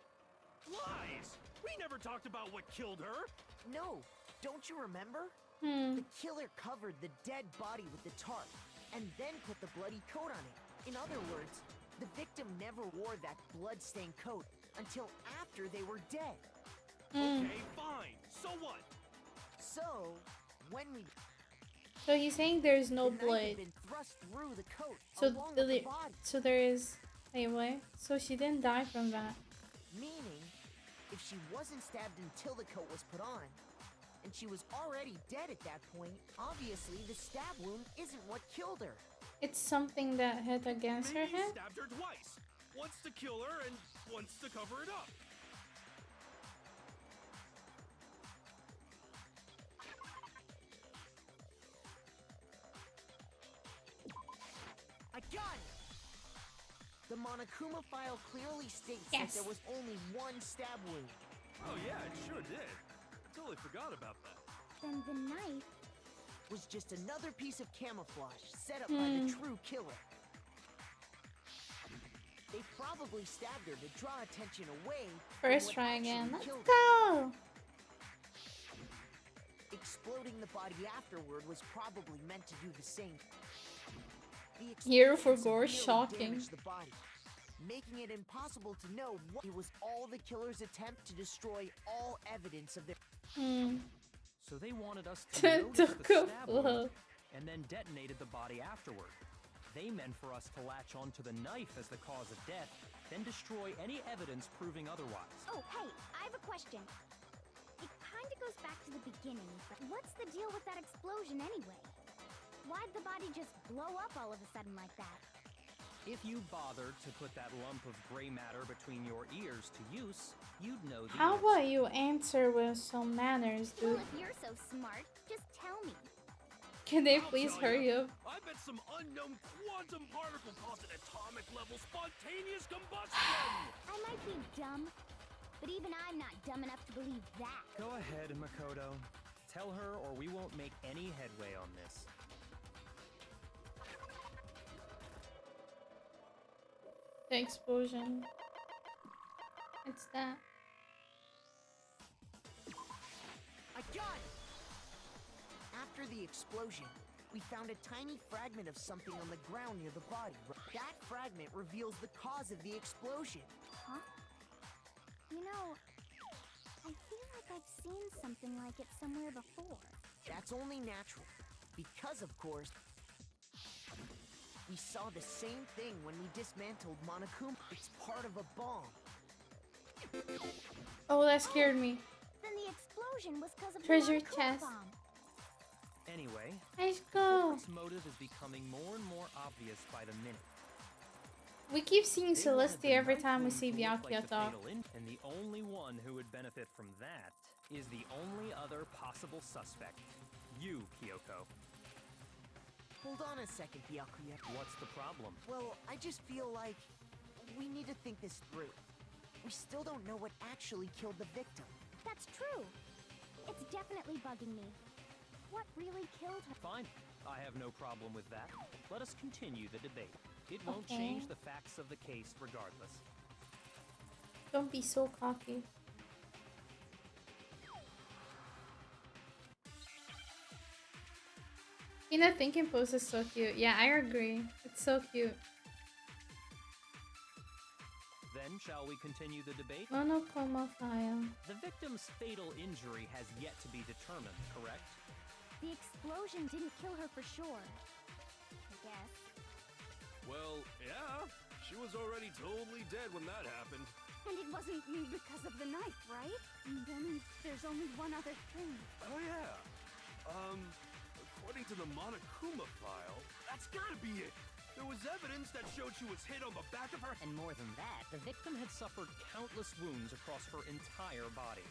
Lies! We never talked about what killed her. No, don't you remember? Hmm. The killer covered the dead body with the tarp and then put the bloody coat on it. In other words, the victim never wore that blood-stained coat until after they were dead. Hmm. Okay, fine. So what? So, when we So he's saying there's no the knife had blood. been thrust through the coat So along with the the body, so there is. Wait, what? So she didn't die from that. meaning if she wasn't stabbed until the coat was put on, and she was already dead at that point, obviously the stab wound isn't what killed her. It's something that hit against her Maybe he head. stabbed her twice. Once to kill her and once to cover it up. I got it! The Monokuma file clearly states Yes. that there was only one stab wound. Oh yeah, it sure did. Totally forgot about that. Then the knife... Was just another piece of camouflage set up by the true killer. They probably stabbed her to draw attention away from First what try actually again. Let's killed her. go. Exploding the body afterward was probably meant to do the same. The Hero for explosion gore, severely shocking. damaged the body, making it impossible to know what it was. All the killer's attempt to destroy all evidence of their. Hmm. So they wanted us to notice Took the a stab blow. wound and then detonated the body afterward. They meant for us to latch onto the knife as the cause of death, then destroy any evidence proving otherwise. Oh, hey, I have a question. It kind of goes back to the beginning, but what's the deal with that explosion anyway? Why'd the body just blow up all of a sudden like that? If you bothered to put that lump of gray matter between your ears to use, you'd know the How answer. about you answer with some manners, Well, dude? if you're so smart, just tell me. Can they I'll please tell hurry ya. up? I bet some unknown quantum particle caused an atomic level spontaneous combustion! I might be dumb, but even I'm not dumb enough to believe that. Go ahead, Makoto. Tell her or we won't make any headway on this. The explosion. It's that. I got it! After the explosion, we found a tiny fragment of something on the ground near the body. That fragment reveals the cause of the explosion. Huh? You know, I feel like I've seen something like it somewhere before. That's only natural, because of course, We saw the same thing when we dismantled Monokuma. It's part of a bomb. Oh, that scared me. Then the explosion was because of Treasure the Monokuma chest. bomb. Anyway, Let's the go. culprit's motive is becoming more and more obvious by the minute. We keep seeing They wanted Celeste the every knife time we wound see to look Byakuya like the talk. fatal and the only one who would benefit from that is the only other possible suspect. You, Kyoko. Hold on a second, Byakuya. What's the problem? Well, I just feel like we need to think this through. We still don't know what actually killed the victim. That's true. It's definitely bugging me. What really killed her? Fine. I have no problem with that. Let us continue the debate. It won't Okay. change the facts of the case regardless. Don't be so cocky. Thinking pose is so cute. Yeah, I agree. It's so cute. Then, shall we continue the debate? Monokuma file. The victim's fatal injury has yet to be determined, correct? The explosion didn't kill her for sure. I guess. Well, yeah. She was already totally dead when that happened. And it wasn't me because of the knife, right? And then there's only one other thing. Oh, yeah. According to the Monokuma file, that's gotta be it. There was evidence that showed she was hit on the back of her head. And more than that, the victim had suffered countless wounds across her entire body.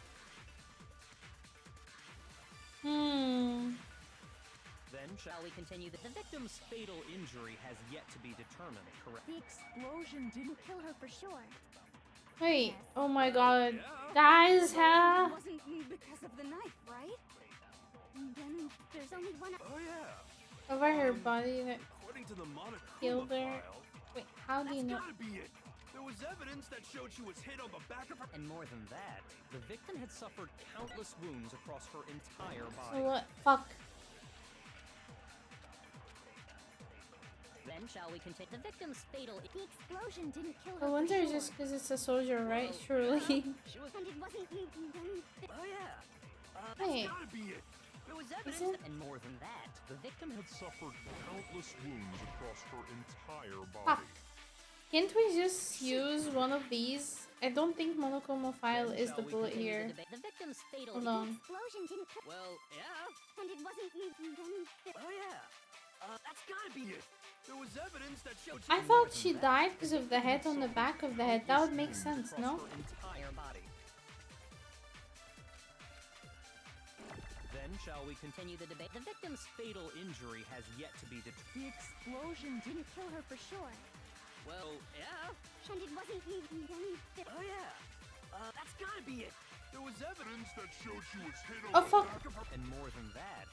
Then, shall we continue? The victim's fatal injury has yet to be determined, correct? The explosion didn't kill her for sure. Wait. Oh my god. Yeah. Guys, It huh? wasn't me because of the knife, right? And then there's only one. Oh, yeah. Over her body that According to the Monokuma killed her. file, Wait, how do you that's know? gotta be it. There was evidence that showed she was hit on the back of her. And more than that, the victim had suffered countless wounds across her entire So body. what? Fuck. Then shall we continue? The victim's fatal. The explosion didn't kill I her for wonder sure. just because it's a soldier, right? Well, Surely. She was. And it wasn't me. And then Oh, yeah. Wait. Gotta be it. There was Is evidence. it? And more than that, the victim had Suffered countless wounds across her entire Fuck. body. Can't we just use one of these? I don't think Monokuma file Then is shall the we bullet continue here. the debate? The victim's fatal. Hold the on. explosion didn't kill. Well, yeah. And it wasn't me. And then Oh, yeah. That's gotta be it. There was evidence that showed I thought she died because of the head on the back of the head. That would make sense, across no? her entire body. Then shall we continue the debate? The victim's fatal injury has yet to be determined. the explosion didn't kill her for sure. Well, yeah. And it wasn't me. And then Oh, yeah. That's gotta be it. There was evidence that showed she was hit on Oh, the fuck. back of her. And more than that,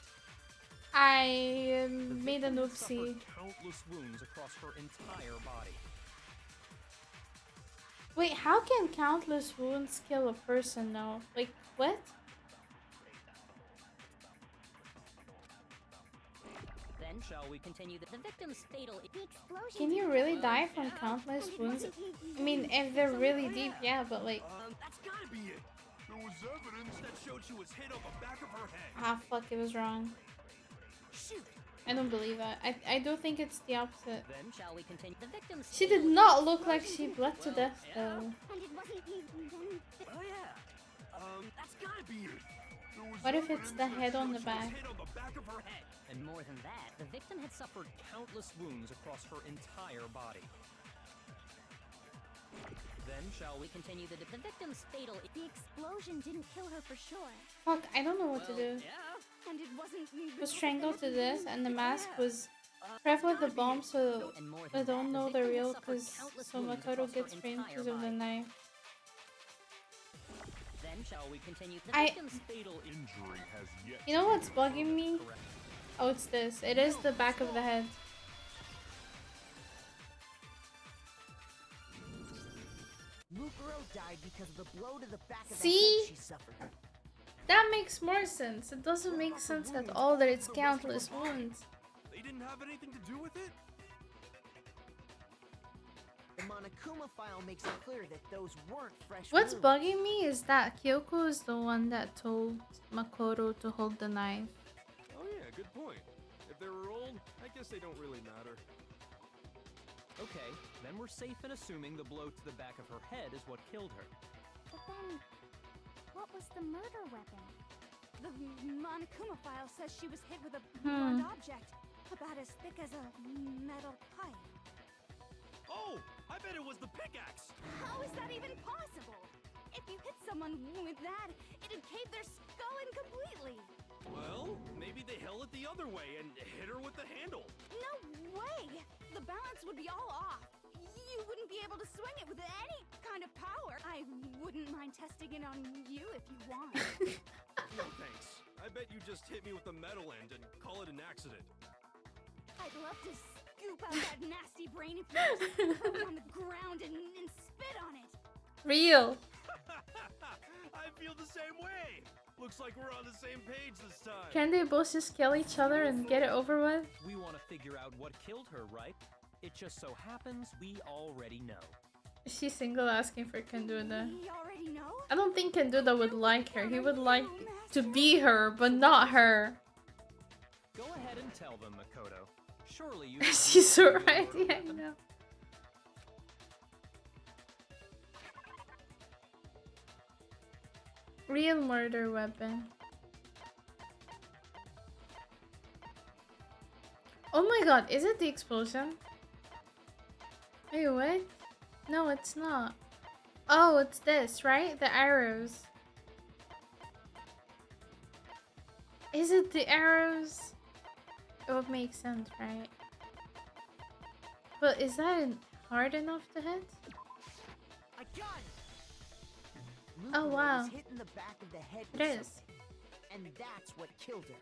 I the made an victim had oopsie. suffered countless wounds across her entire body. Wait, how can countless wounds kill a person now? Like, what? Then shall we continue the victim's fatal. the explosion. Can you didn't really kill die her. from countless And it wounds? wasn't me. And I mean, then if they're there's really only- deep, yeah, but like, That's gotta be it. There was evidence that showed she was hit on the back of her head. ah, fuck, it was wrong. Shoot. I don't believe that. I do think it's the opposite. Then shall we continue? The victim's. She did not look like she bled to death, though. And it wasn't me. And then Oh, yeah. That's gotta be it. There was What if it's evidence the that head on showed the she was back? hit on the back of her head. And more than that, the victim had suffered countless wounds across her entire body. Then shall we Continue the victim's fatal. the explosion didn't kill her for sure. Fuck, I don't know what to do. Yeah. And it wasn't me. Was because of strangled the to this, and the mask yeah. was prepped with the bomb, so And more I than don't that, know the the victim real, had suffered because countless so wounds Makoto across her gets framed entire because of the body. knife. Then shall we continue? The I- victim's fatal Injury has yet You know to what's be bugging me? correct? Oh, it's this. It is the back of the head. Mukuro died because of the blow to the back of the See? head she suffered. That makes more sense. It doesn't make sense at all that it's countless wounds. They didn't have anything to do with it? The Monokuma file makes it clear that those weren't fresh What's wounds. bugging me is that Kyoko is the one that told Makoto to hold the knife. Oh yeah, good point. If they were old, I guess they don't really matter. Okay, then we're safe in assuming the blow to the back of her head is what killed her. But then, what was the murder weapon? The Monokuma file says she was hit with a blunt object about as thick as a metal pipe. Oh, I bet it was the pickaxe. How is that even possible? If you hit someone with that, it'd cave their skull in completely. Well, maybe they held it the other way and hit her with the handle. No way! The balance would be all off. You wouldn't be able to swing it with any kind of power. I wouldn't mind testing it on you if you want. No thanks. I bet you just hit me with the metal end and call it an accident. I'd love to scoop out that nasty brain if you just throw it on the ground and spit on it. Real. I feel the same way. Looks like we're on the same page this time. Can they both just kill each other and get it over with? We want to figure out what killed her, right? It just so happens we already know. Is she single asking for Kanduda? We already know? I don't think Kanduda would like her. He would like to be her, but not her. Go ahead and tell them, Makoto. Surely you. She's right. Yeah, I know. Real murder weapon. Oh my god, is it the explosion? Wait, what? No, it's not. Oh, it's this, right? The arrows. Is it the arrows? It would make sense, right? But is that hard enough to hit? I got it. Oh, wow. Was hit in the back of the head It with is. something, and that's what killed her.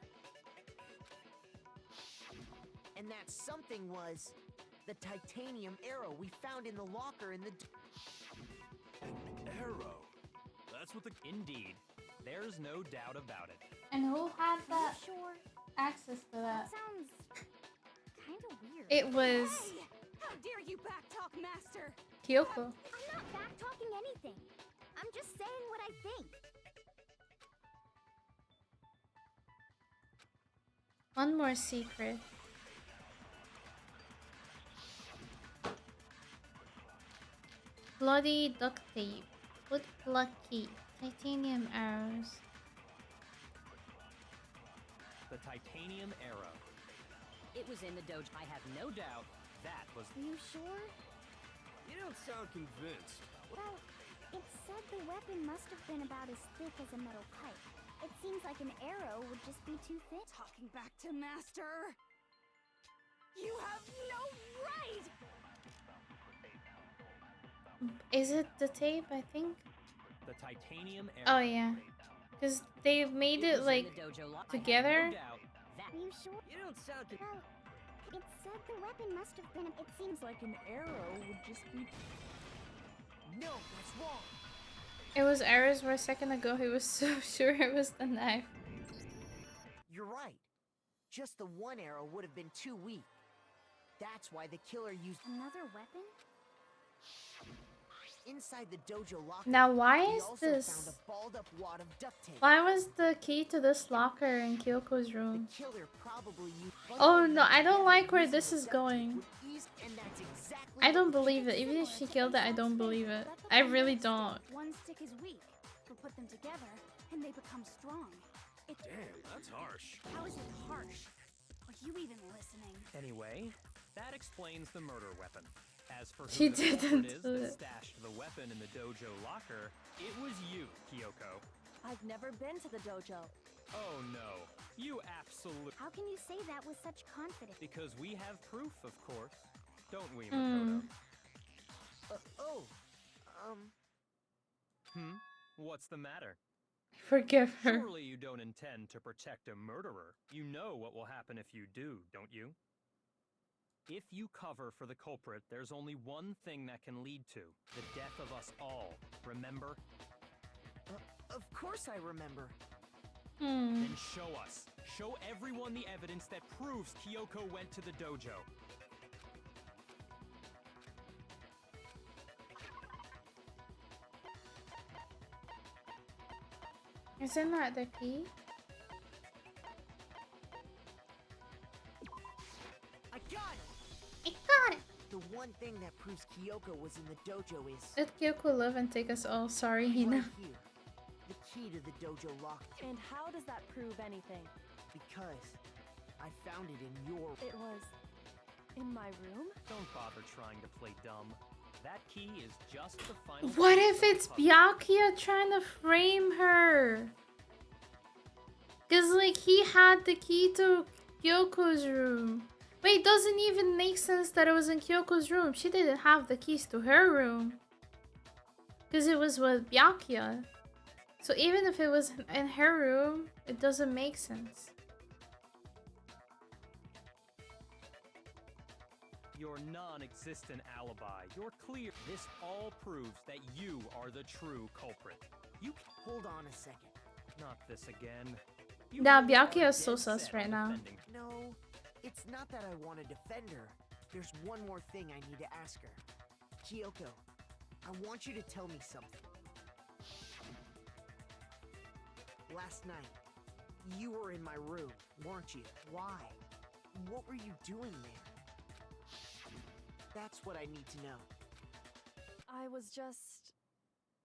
And that something was the titanium arrow we found in the locker in the... An arrow. That's what the... Indeed. There's no doubt about it. And who had that Sure. access to that? Sounds kind of weird. It was Hey! How dare you backtalk, Master? Kyoko. I'm not back-talking anything. I'm just saying what I think. One more secret. Bloody duct tape. Wood lucky. Titanium arrows. The titanium arrow. It was in the dojo. I have no doubt that was. Are you sure? You don't sound convinced. Well, it said the weapon must have been about as thick as a metal pipe. It seems like an arrow would just be too thin. Talking back to Master. You have no right! Is it the tape? I think. The titanium arrow. Oh yeah, because they made it like together. No doubt that. Are you sure? You don't sound. Well, it said the weapon must have been. It seems like an arrow would just be. No, that's wrong. It was arrows where a second ago he was so sure it was the knife. You're right. Just the one arrow would have been too weak. That's why the killer used Another weapon? inside the dojo locker. Now why we is also this? found a balled up wad of duct tape. Why was the key to this locker in Kyoko's room? The killer probably used Oh no, I don't like where this is going. and that's exactly I don't what- believe it. Even if she killed it, I don't believe it. I really don't. One stick is weak, but put them together and they become strong. Damn, that's harsh. How is it harsh? Are you even listening? Anyway, that explains the murder weapon. As for who She the culprit didn't is do that it. stashed the weapon in the dojo locker, it was you, Kyoko. I've never been to the dojo. Oh no, you absolutely. How can you say that with such confidence? Because we have proof, of course. Don't we, Hmm. Makoto? Oh, What's the matter? Forgive her. Surely you don't intend to protect a murderer. You know what will happen if you do, don't you? If you cover for the culprit, there's only one thing that can lead to the death of us all. Remember? of course I remember. Then show us. Show everyone the evidence that proves Kyoko went to the dojo. Isn't that the key? I got it. I got it. The one thing that proves Kyoko was in the dojo is Let Kyoko live and take us all. Sorry, right Hina. here. The key to the dojo lock. And how does that prove anything? Because I found it in your... It was in my room? Don't bother trying to play dumb. That key is just the final. What piece if of the it's puzzle. Byakuya trying to frame her? Cause like he had the key to Kyoko's room. Wait, it doesn't even make sense that it was in Kyoko's room. She didn't have the keys to her room. Cause it was with Byakuya. So even if it was in her room, it doesn't make sense. Your non-existent alibi. You're clear. This all proves that you are the true culprit. You Hold on a second. not this again. You Yeah, really are Byakuya is so dead sus set right on now. defending. No, it's not that I want to defend her. There's one more thing I need to ask her. Kyoko, I want you to tell me something. Last night, you were in my room, weren't you? Why? What were you doing there? That's what I need to know. I was just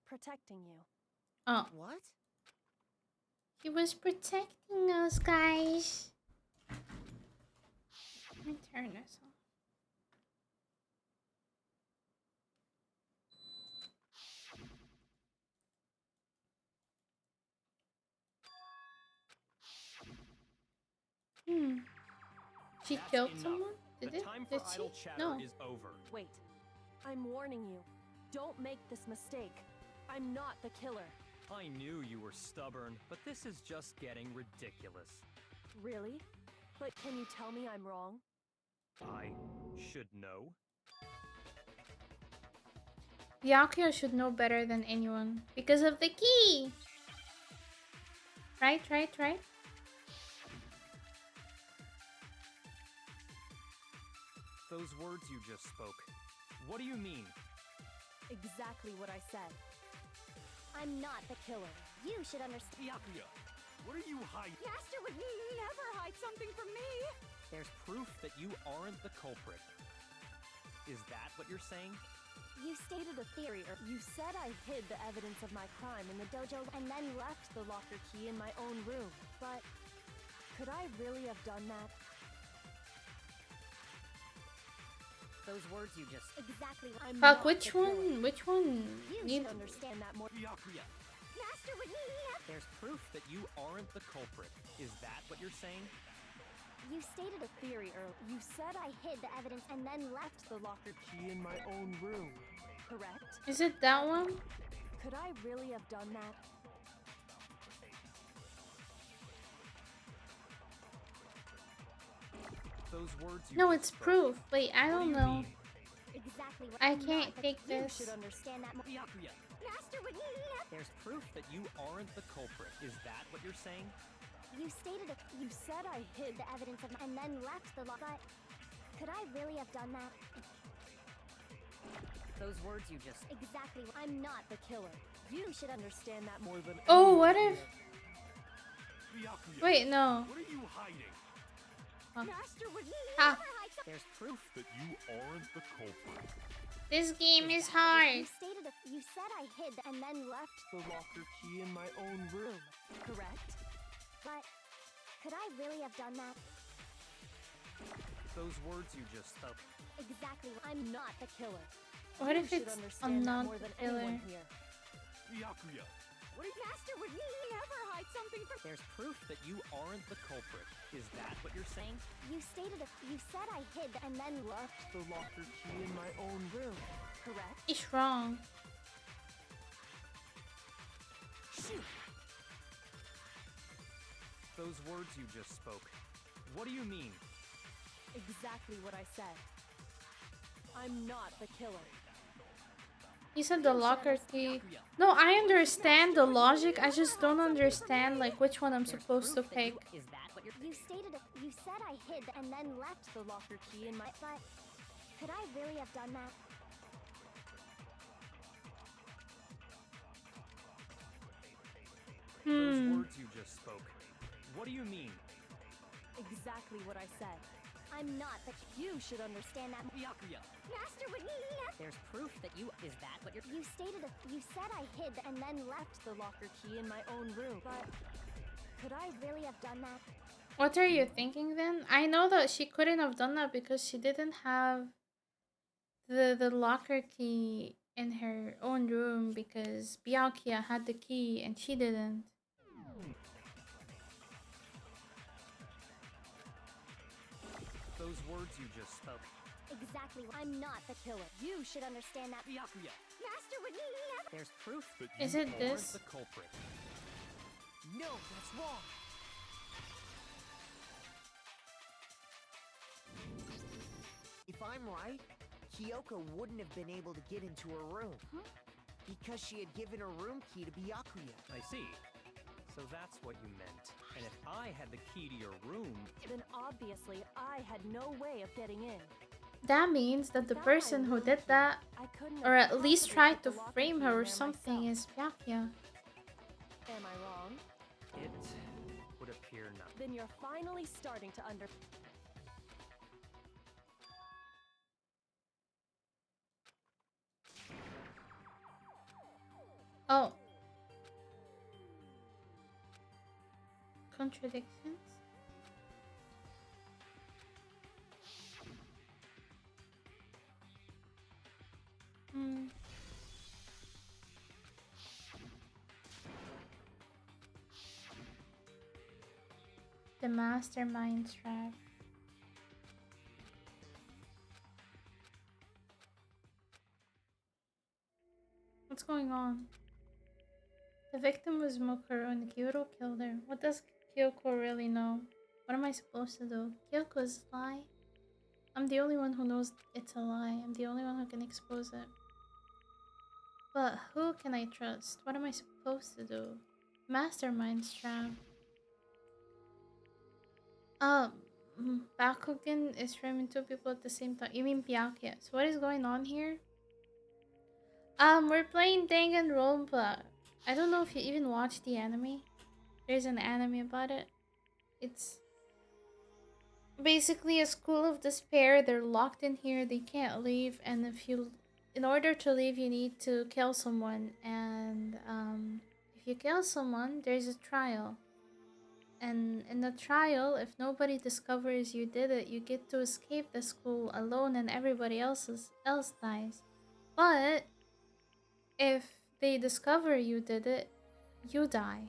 protecting you. Oh, What? he was protecting us, guys. Let me turn this on. She That's killed enough. someone? The Did it? time for Did she? idle chatter No. is over. Wait. I'm warning you. Don't make this mistake. I'm not the killer. I knew you were stubborn, but this is just getting ridiculous. Really? But can you tell me I'm wrong? I should know. Byakuya should know better than anyone because of the key. Right. Those words you just spoke. What do you mean? Exactly what I said. I'm not the killer. You should understand. Byakuya, what are you hiding? Master would never hide something from me! There's proof that you aren't the culprit. Is that what you're saying? You stated a theory, or you said I hid the evidence of my crime in the dojo and then left the locker key in my own room. But could I really have done that? Those words you just... Exactly. I'm Fuck, not which the killer. one? Which one? You Need should understand that more. Byakuya, Master would never. There's proof that you aren't the culprit. Is that what you're saying? You stated a theory earlier. You said I hid the evidence and then left the locker key in my own room. correct? Is it that one? Could I really have done that? Those words you No, just it's spoke. proof. Wait, I What do don't you know. mean? Exactly what I I'm can't not, but take you this. should understand that more. Byakuya, Master would never. There's proof that you aren't the culprit. Is that what you're saying? You stated it. You said I hid the evidence of and then left the locker. But could I really have done that? Those words you just... Exactly. I'm not the killer. You should understand that more. more than Oh, anyone what if? here. Byakuya, Wait, no. what are you hiding? Master would Ah. never hide something. There's proof. That you aren't the culprit. This game is You hard. stated it. You said I hid and then left The locker key in my own room. correct? But could I really have done that? Those words you just spoke. Exactly. I'm not the killer. What You if should it's understand I'm that not more the than killer? anyone here. Byakuya, What if Master would never hide something from? There's proof that you aren't the culprit. Is that what you're saying? You stated it. You said I hid and then left the locker key in my own room. correct? It's wrong. Shoot! Those words you just spoke. What do you mean? Exactly what I said. I'm not the killer. He said the locker key. No, I understand the logic. I just don't understand like which one I'm There's supposed to proof that you... pick. Is that what you're... You stated it. You said I hid and then left the locker key in my. But could I really have done that? Those words you just spoke. What do you mean? Exactly what I said. I'm not, but you should understand that. Byakuya. Master would never. There's proof that you. Is that what you're. You said I hid and then left The locker key in my own room, but could I really have done that? What are you thinking then? I know that she couldn't have done that because she didn't have the locker key in her own room because Byakuya had the key and she didn't. Those words you just spoke. Exactly. I'm not the killer. You should understand that. Byakuya. Master would never. There's proof That Is you it are this? The culprit. No, that's wrong. If I'm right, Kyoko wouldn't have been able to get into her room. Because she had given her room key to Byakuya. I see. So that's what you meant. And if I had the key to your room, Then obviously I had no way of getting in. That means that the person who did that, I couldn't or have at least possibly tried put to the locker frame key her in or there something, myself. is Byakuya. Am I wrong? it would appear not. Then you're finally starting to under. Oh. Contradictions? Hmm. The mastermind trap. What's going on? The victim was Mokuro and Kyoto killed her. What does Kyoko really know? What am I supposed to do? Kyoko's lie? I'm the only one who knows it's a lie. I'm the only one who can expose it. But who can I trust? What am I supposed to do? Mastermind trap. Bakugan is framing two people at the same time. You mean Byakuya. So what is going on here? We're playing Danganronpa. I don't know if you even watched the anime. There's an anime about it. It's basically a school of despair. They're locked in here. They can't leave. And in order to leave, you need to kill someone. And if you kill someone, there's a trial. And in the trial, if nobody discovers you did it, you get to escape the school alone, and everybody else dies. But if they discover you did it, you die.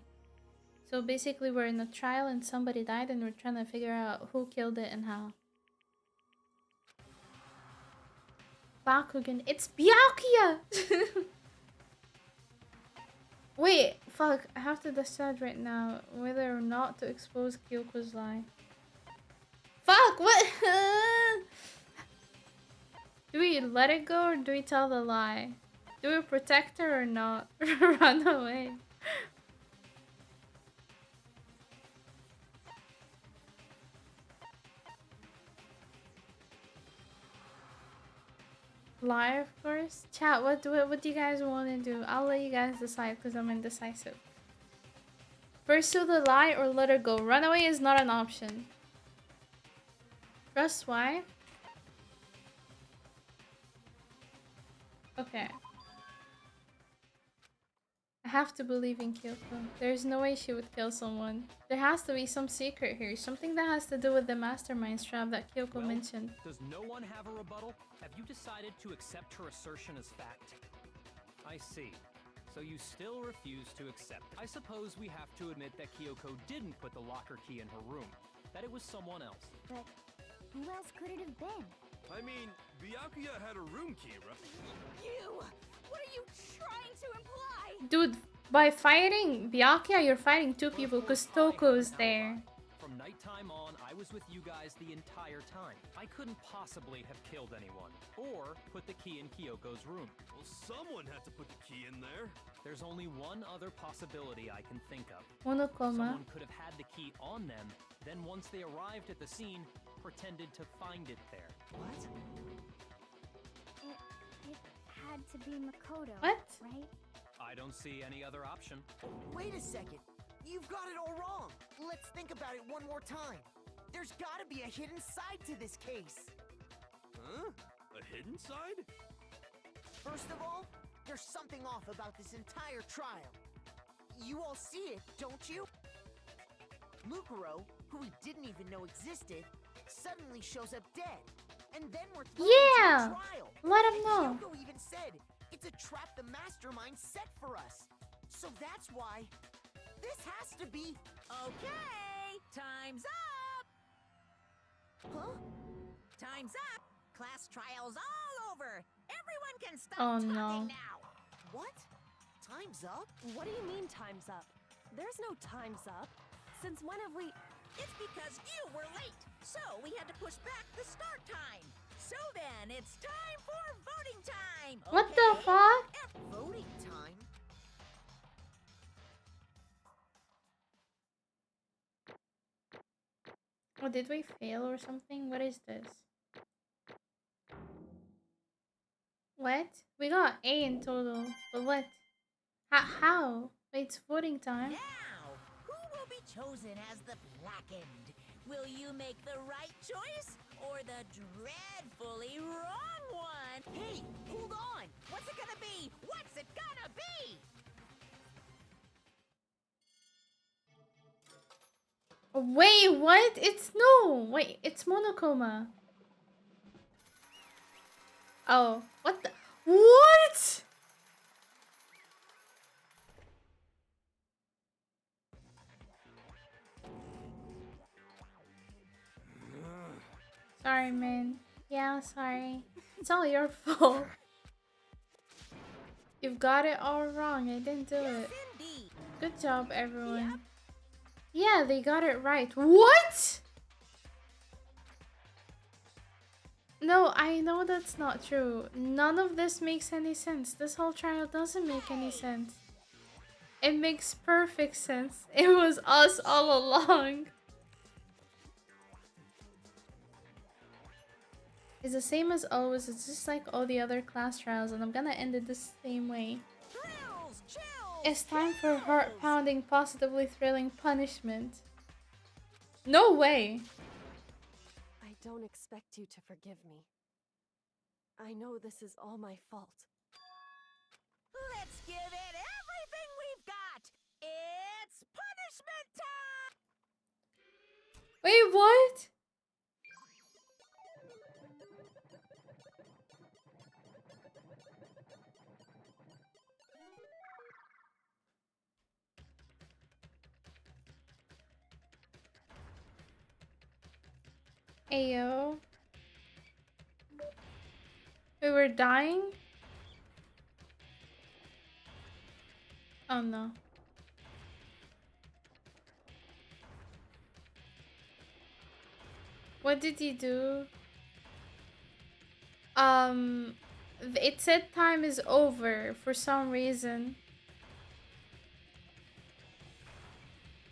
So basically, we're in a trial and somebody died, and we're trying to figure out who killed it and how. Bakugan, it's Byakuya! Wait, fuck, I have to decide right now whether or not to expose Kyoko's lie. Fuck, what? Do we let it go or do we tell the lie? Do we protect her or not? Run away. Lie, of course. Chat, what do you guys want to do? I'll let you guys decide because I'm indecisive. Pursue the lie or let her go. Runaway is not an option. Trust why? Okay. I have to believe in Kyoko. There's no way she would kill someone. There has to be some secret here. Something that has to do with the mastermind trap that Kyoko mentioned. Does no one have a rebuttal? Have you decided to accept her assertion as fact? I see. So you still refuse to accept it. I suppose we have to admit that Kyoko didn't put the locker key in her room. That it was someone else. But who else could it have been? I mean, Byakuya had a room key, right? You! What are you trying to imply? Dude, by fighting Byakuya, you're fighting two people because Toko's there. From nighttime on, I was with you guys the entire time. I couldn't possibly have killed anyone, or put the key in Kyoko's room. Well, someone had to put the key in there. There's only one other possibility I can think of. Monokoma. Someone could have had the key on them, then once they arrived at the scene, pretended to find it there. What? It had to be Makoto. What? Right? I don't see any other option. Wait a second. You've got it all wrong. Let's think about it one more time. There's gotta be a hidden side to this case. Huh? A hidden side? First of all, there's something off about this entire trial. You all see it, don't you? Mukuro, who we didn't even know existed, suddenly shows up dead. And then we're thrown into a trial. Let him know. Kyoko even said it's a trap the mastermind set for us. So that's why this has to be... Okay, time's up! Huh? Time's up! Class trial's all over! Everyone can stop Oh, talking no. now! What? Time's up? What do you mean time's up? There's no time's up. Since when have we... It's because you were late, so we had to push back the start time. So then, it's time for voting time! What the okay? fuck? Voting time? Oh, did we fail or something? What is this? What? We got A in total. But what? How? Wait, it's voting time. Now, who will be chosen as the blackened? Will you make the right choice or the dreadfully wrong one? Hey, hold on! What's it gonna be? What's it gonna be? Wait, what? It's no. Wait, it's Monokuma. Oh, what the? What? Sorry, man. Yeah, sorry. It's all your fault. You've got it all wrong. I didn't do it. Indeed. Good job, everyone. Yeah, they got it right. What? No, I know that's not true. None of this makes any sense. This whole trial doesn't make any sense. It makes perfect sense. It was us all along. It's the same as always. It's just like all the other class trials, and I'm gonna end it the same way. Thrills, chills, It's time for heart-pounding, positively thrilling punishment. No way! I don't expect you to forgive me. I know this is all my fault. Let's give it everything we've got! It's punishment time! Wait, what? Ayo. We were dying? Oh no. What did he do? It said time is over for some reason.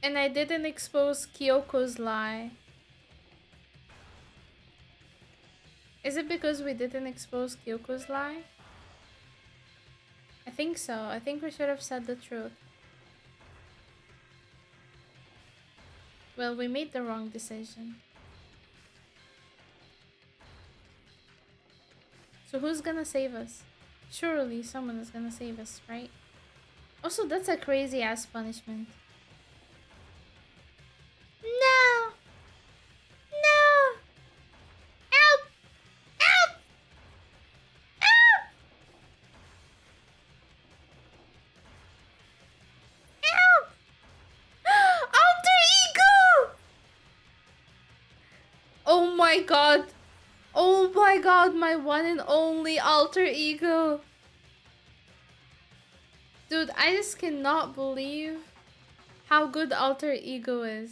And I didn't expose Kyoko's lie. Is it because we didn't expose Kyoko's lie? I think so. I think we should have said the truth. Well, we made the wrong decision. So who's gonna save us? Surely someone is gonna save us, right? Also, that's a crazy ass punishment. No! No! Help! Help! Help! Help! Alter ego! Oh my god! Oh my god, my one and only alter ego! Dude, I just cannot believe how good alter ego is.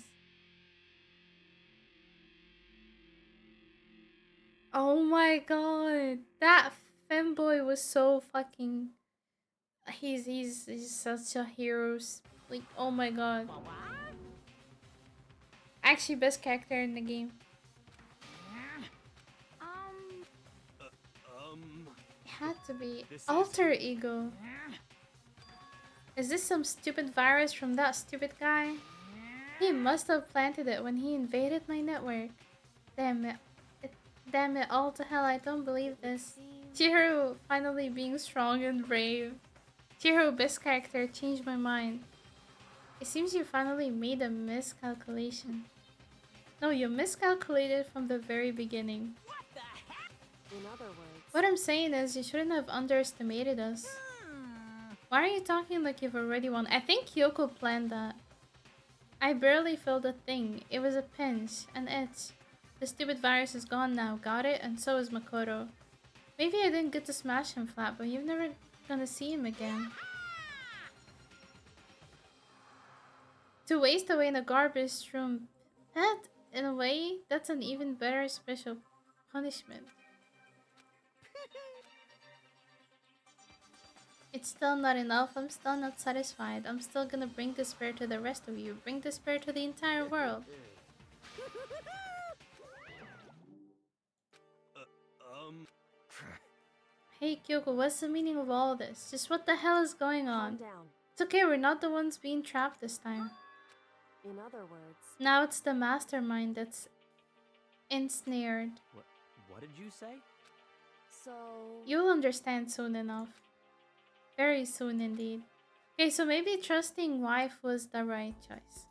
Oh my god, that femboy was so fucking... He's such a hero. Like, oh my god. Actually, best character in the game. It had to be alter ego. Is this some stupid virus from that stupid guy? He must have planted it when he invaded my network. Damn it. it Damn it all to hell, I don't believe this. Chihiro finally being strong and brave. Chihiro, best character, changed my mind. It seems you finally made a miscalculation. No, you miscalculated from the very beginning. In other words, What I'm saying is, you shouldn't have underestimated us. Why are you talking like you've already won? I think Kyoko planned that. I barely felt a thing. It was a pinch, an itch. The stupid virus is gone now, got it? And so is Makoto. Maybe I didn't get to smash him flat, but you're never gonna see him again. To waste away in a garbage room, that, in a way, that's an even better special punishment. It's still not enough. I'm still not satisfied. I'm still gonna bring despair to the rest of you. Bring despair to the entire world. Um. Hey Kyoko, what's the meaning of all this? Just what the hell is going calm on? down. It's okay, we're not the ones being trapped this time. In other words, Now it's the mastermind that's ensnared. What did you say? so You'll understand soon enough. Very soon indeed. Okay, so maybe trusting wife was the right choice.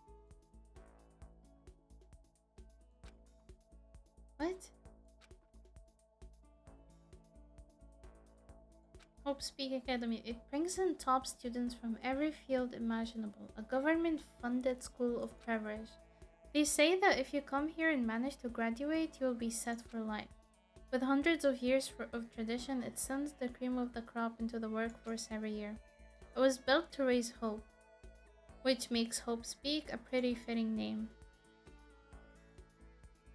What? Hope Speak Academy. It brings in top students from every field imaginable. A government-funded school of privilege. They say that if you come here and manage to graduate, you will be set for life. With hundreds of years of tradition, it sends the cream of the crop into the workforce every year. It was built to raise hope, which makes Hope Speak a pretty fitting name.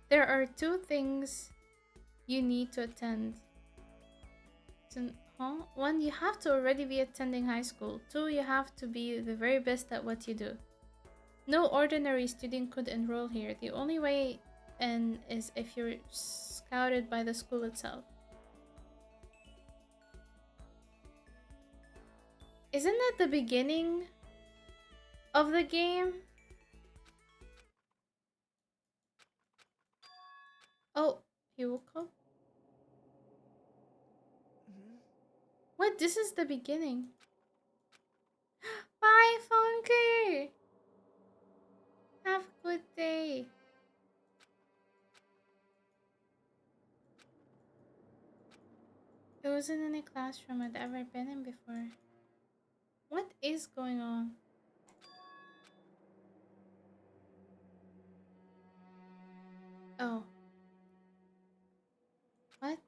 There are two things you need to attend. One, you have to already be attending high school. Two, you have to be the very best at what you do. No ordinary student could enroll here. The only way in is if you're scouted by the school itself. Isn't that the beginning of the game? Oh, he woke up? What? This is the beginning. Bye, Funky! Have a good day. It wasn't in a classroom I'd ever been in before. What is going on? Oh. What?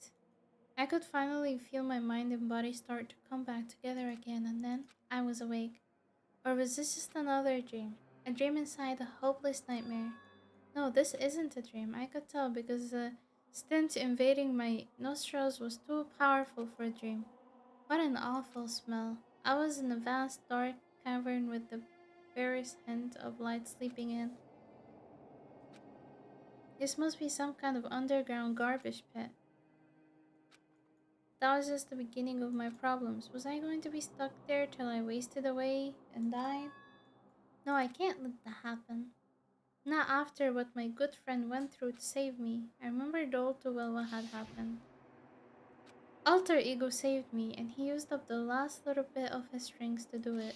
I could finally feel my mind and body start to come back together again, and then I was awake. Or was this just another dream? A dream inside a hopeless nightmare? No, this isn't a dream. I could tell because the stench invading my nostrils was too powerful for a dream. What an awful smell. I was in a vast dark cavern with the barest hint of light sleeping in. This must be some kind of underground garbage pit. That was just the beginning of my problems. Was I going to be stuck there till I wasted away and died? No, I can't let that happen. Not after what my good friend went through to save me. I remembered all too well what had happened. Alter Ego saved me, and he used up the last little bit of his strings to do it.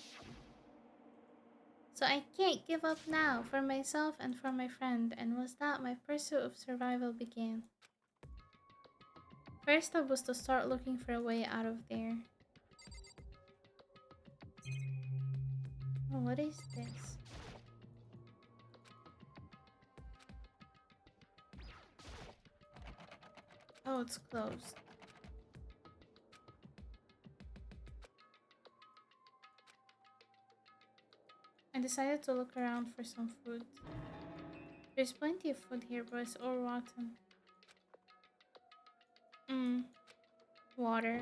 So I can't give up now, for myself and for my friend, and was that my pursuit of survival began. First step was to start looking for a way out of there. Oh, what is this? Oh, it's closed. I decided to look around for some food. There's plenty of food here, but it's all rotten. Water.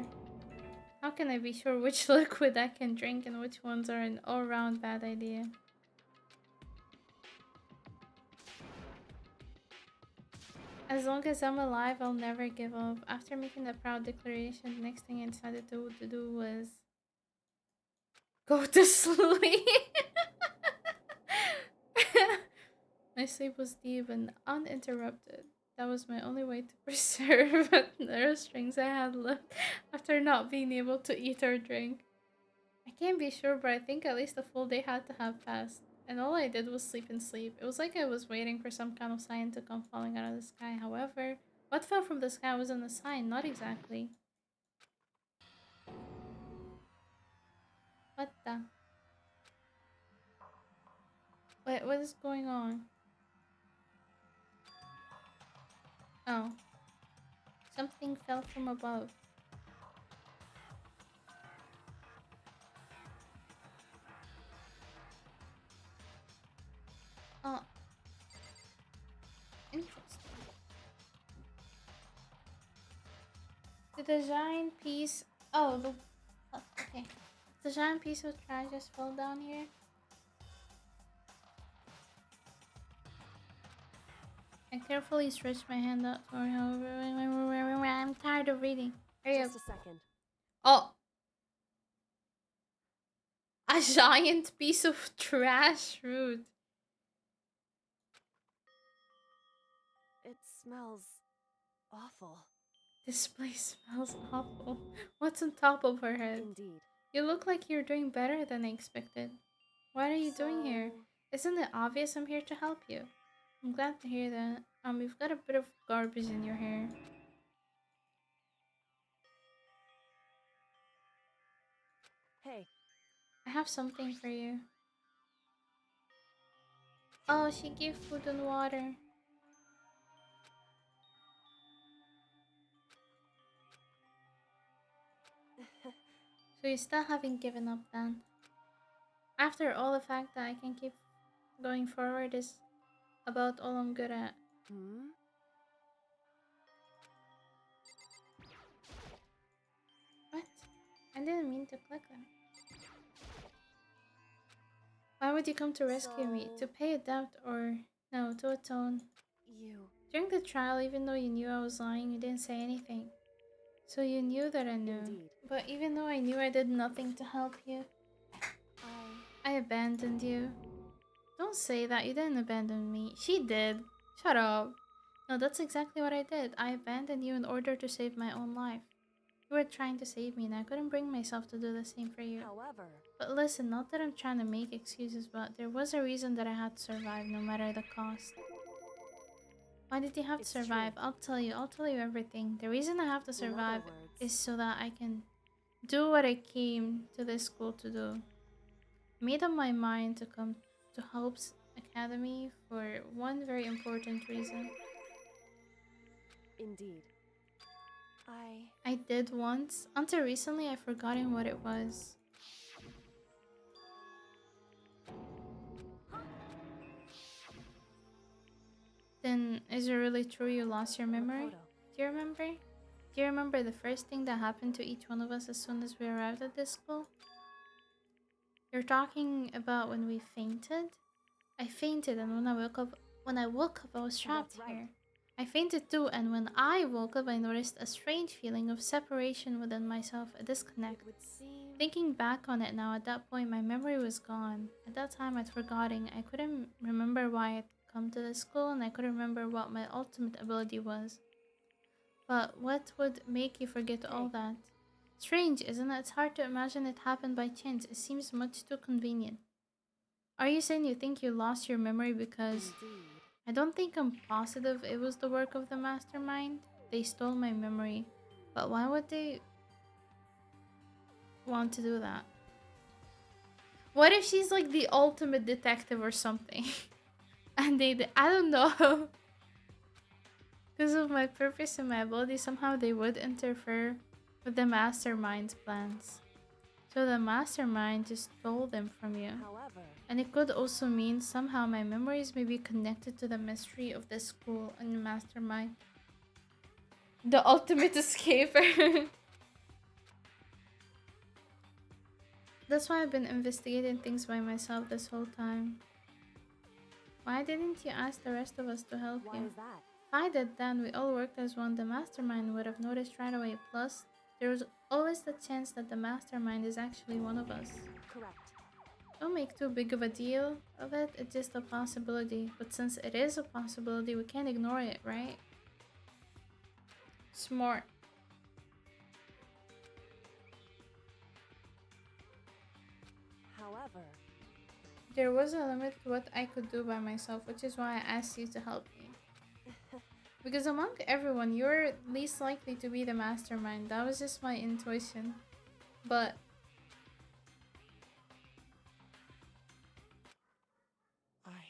How can I be sure which liquid I can drink and which ones are an all-round bad idea? As long as I'm alive, I'll never give up. After making the proud declaration, the next thing I decided to do was go to sleep. My sleep was deep and uninterrupted. That was my only way to preserve the nerve strings I had left after not being able to eat or drink. I can't be sure, but I think at least a full day had to have passed. And all I did was sleep and sleep. It was like I was waiting for some kind of sign to come falling out of the sky. However, what fell from the sky wasn't a sign, not exactly. What the? Wait, what is going on? Oh, something fell from above. Oh, interesting. Did a giant piece... Oh, okay. The giant piece of trash just fell down here. I carefully stretched my hand out for I'm tired of reading. Hurry up. Just a second. Oh! A giant piece of trash, rude. It smells awful. This place smells awful. What's on top of her head? Indeed. You look like you're doing better than I expected. What are you doing here? Isn't it obvious I'm here to help you? I'm glad to hear that. You've got a bit of garbage in your hair. Hey. I have something for you. Oh, she gave food and water. So you still haven't given up then? After all, the fact that I can keep going forward is about all I'm good at. Hmm? What? I didn't mean to click that. Why would you come to rescue me? To pay a debt or... No, to atone. You... During the trial, even though you knew I was lying, you didn't say anything. So you knew that I knew. Indeed. But even though I knew I did nothing to help you, I abandoned you. Don't say that, you didn't abandon me. She did. Shut up. No, that's exactly what I did. I abandoned you in order to save my own life. You were trying to save me and I couldn't bring myself to do the same for you. However... But listen, not that I'm trying to make excuses, but there was a reason that I had to survive no matter the cost. Why did you have to survive? True. I'll tell you everything. The reason I have to In survive other words, is so that I can do what I came to this school to do. I made up my mind to come to Hope's Academy for one very important reason. Indeed. I did once. Until recently, I've forgotten what it was. Then, is it really true you lost your memory? Makoto. Do you remember? Do you remember the first thing that happened to each one of us as soon as we arrived at this school? You're talking about when we fainted? I fainted, and when I woke up, I was trapped That's right. here. I fainted too, and when I woke up, I noticed a strange feeling of separation within myself, a disconnect. It would seem... Thinking back on it now, at that point, my memory was gone. At that time, I'd forgotten. I couldn't remember why I'd come to the school, and I couldn't remember what my ultimate ability was. But what would make you forget all that? Strange, isn't it? It's hard to imagine it happened by chance. It seems much too convenient. Are you saying you think you lost your memory because... Indeed. I don't think I'm positive it was the work of the mastermind. They stole my memory. But why would they want to do that? What if she's like the ultimate detective or something? And I don't know. Because of my purpose and my ability, somehow they would interfere with the mastermind's plans. So the mastermind just stole them from you. However... And it could also mean somehow my memories may be connected to the mystery of the school and the mastermind. The ultimate escaper. That's why I've been investigating things by myself this whole time. Why didn't you ask the rest of us to help Why you? is that? If I did, then we all worked as one. The mastermind would have noticed right away. Plus, there's always the chance that the mastermind is actually one of us. Correct. Don't make too big of a deal of it. It's just a possibility. But since it is a possibility, we can't ignore it, right? Smart. However, There was a limit to what I could do by myself, which is why I asked you to help me. Because among everyone, you're least likely to be the mastermind. That was just my intuition. But I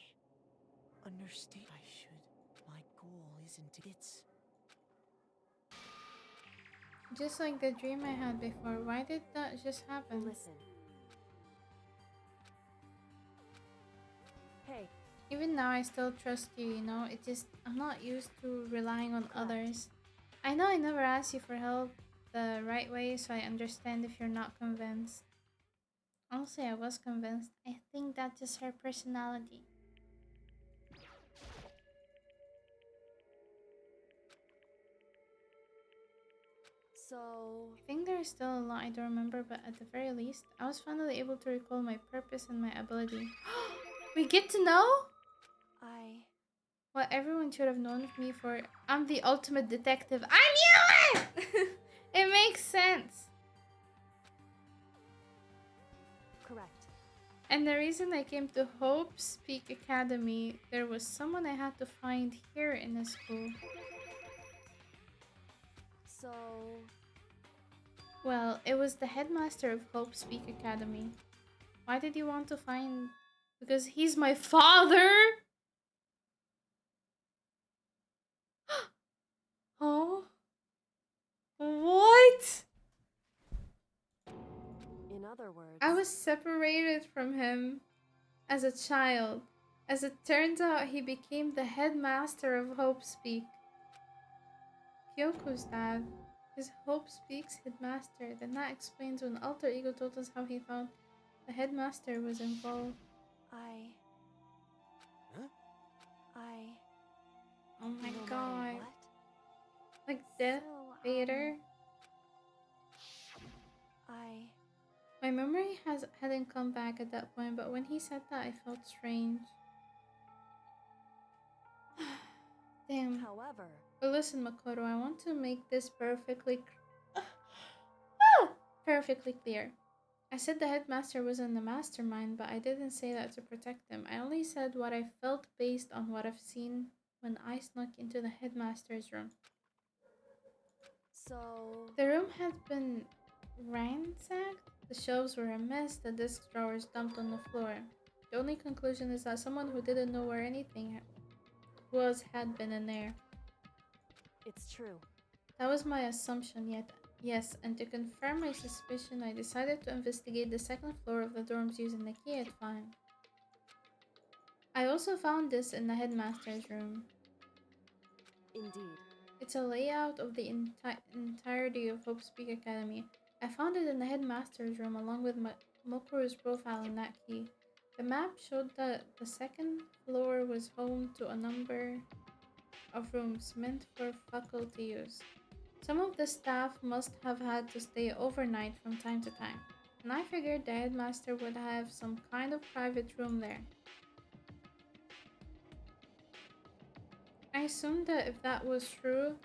understand. I should. My goal isn't to. It's. just like the dream I had before, why did that just happen? listen. Hey, Even now, I still trust you, you know? It just, I'm not used to relying on others. I know I never asked you for help the right way, so I understand if you're not convinced. Honestly, I was convinced. I think that's just her personality. so I think there's still a lot I don't remember, but at the very least, I was finally able to recall my purpose and my ability. We get to know I what everyone should have known of me for. I'm the ultimate detective. I knew it! It makes sense. correct. And the reason I came to Hope's Peak Academy, there was someone I had to find here in the school. So Well, it was the headmaster of Hope's Peak Academy. Why did you want to find... Because he's my father? Oh? What? in other words, I was separated from him as a child. As it turns out, he became the headmaster of Hope's Peak. Kyoko's dad is Hope Speaks headmaster. Then that explains when Alter Ego told us how he thought the headmaster was involved. I Huh? I Oh my no matter god. what? Like Death So, Vader. I My memory hadn't come back at that point, but when he said that, I felt strange. Damn. however, But listen, Makoto, I want to make this perfectly clear. I said the headmaster wasn't the mastermind, but I didn't say that to protect him. I only said what I felt based on what I've seen when I snuck into the headmaster's room. so The room had been ransacked. The shelves were a mess, the desk drawers dumped on the floor. The only conclusion is that someone who didn't know where anything was had been in there. it's true. That was my assumption, yet yes, and to confirm my suspicion, I decided to investigate the second floor of the dorms using the key I'd found. I also found this in the headmaster's room. Indeed. It's a layout of the entirety of Hope's Peak Academy. I found it in the headmaster's room along with Mokuru's profile and that key. The map showed that the second floor was home to a number of rooms meant for faculty use. Some of the staff must have had to stay overnight from time to time, and I figured the headmaster would have some kind of private room there. I assumed that if that was true,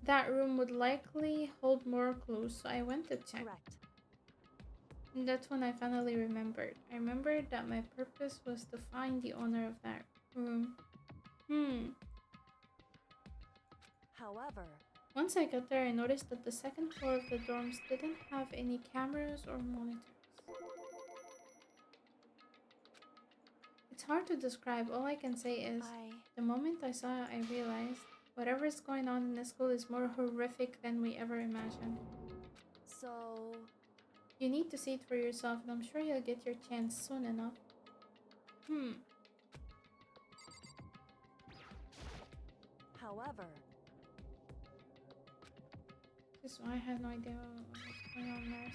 that room would likely hold more clues, so I went to check. Correct. And that's when I finally remembered. I remembered that my purpose was to find the owner of that room. However, Once I got there, I noticed that the second floor of the dorms didn't have any cameras or monitors. It's hard to describe. All I can say is, the moment I saw it, I realized whatever is going on in this school is more horrific than we ever imagined. so You need to see it for yourself, and I'm sure you'll get your chance soon enough. however, This is why I had no idea what was going on there.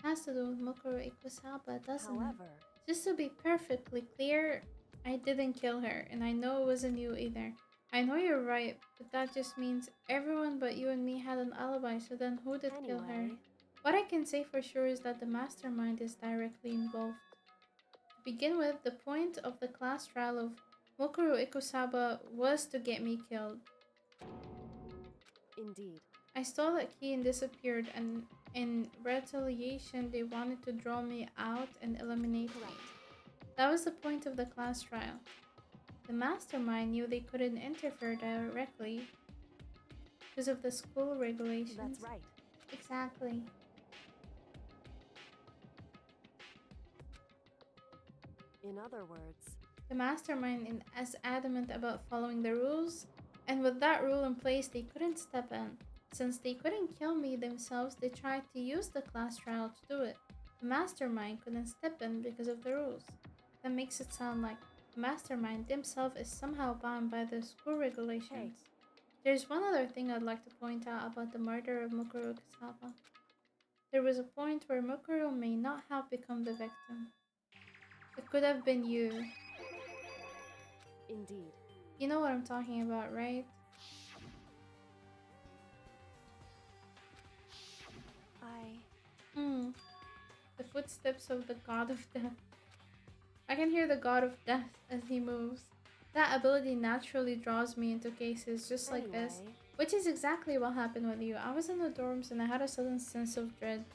Has to do with Mokoro Ikusaba, doesn't it? however, Just to be perfectly clear, I didn't kill her, and I know it wasn't you either. I know you're right, but that just means everyone but you and me had an alibi, so then who did kill her? anyway, What I can say for sure is that the mastermind is directly involved. To begin with, the point of the class trial of Mukuro Ikusaba was to get me killed. Indeed. I stole that key and disappeared, and in retaliation, they wanted to draw me out and eliminate me. That was the point of the class trial. The mastermind knew they couldn't interfere directly because of the school regulations. That's right. Exactly. In other words, The mastermind is adamant about following the rules, and with that rule in place, they couldn't step in. Since they couldn't kill me themselves, they tried to use the class trial to do it. The mastermind couldn't step in because of the rules. That makes it sound like the mastermind themselves is somehow bound by the school regulations. There's one other thing I'd like to point out about the murder of Mukuro Kusaba. There was a point where Mukuro may not have become the victim. It could have been you. indeed. You know what I'm talking about, right? The footsteps of the god of death. I can hear the god of death as he moves. That ability naturally draws me into cases just like this, which is exactly what happened with you. I was in the dorms and I had a sudden sense of dread.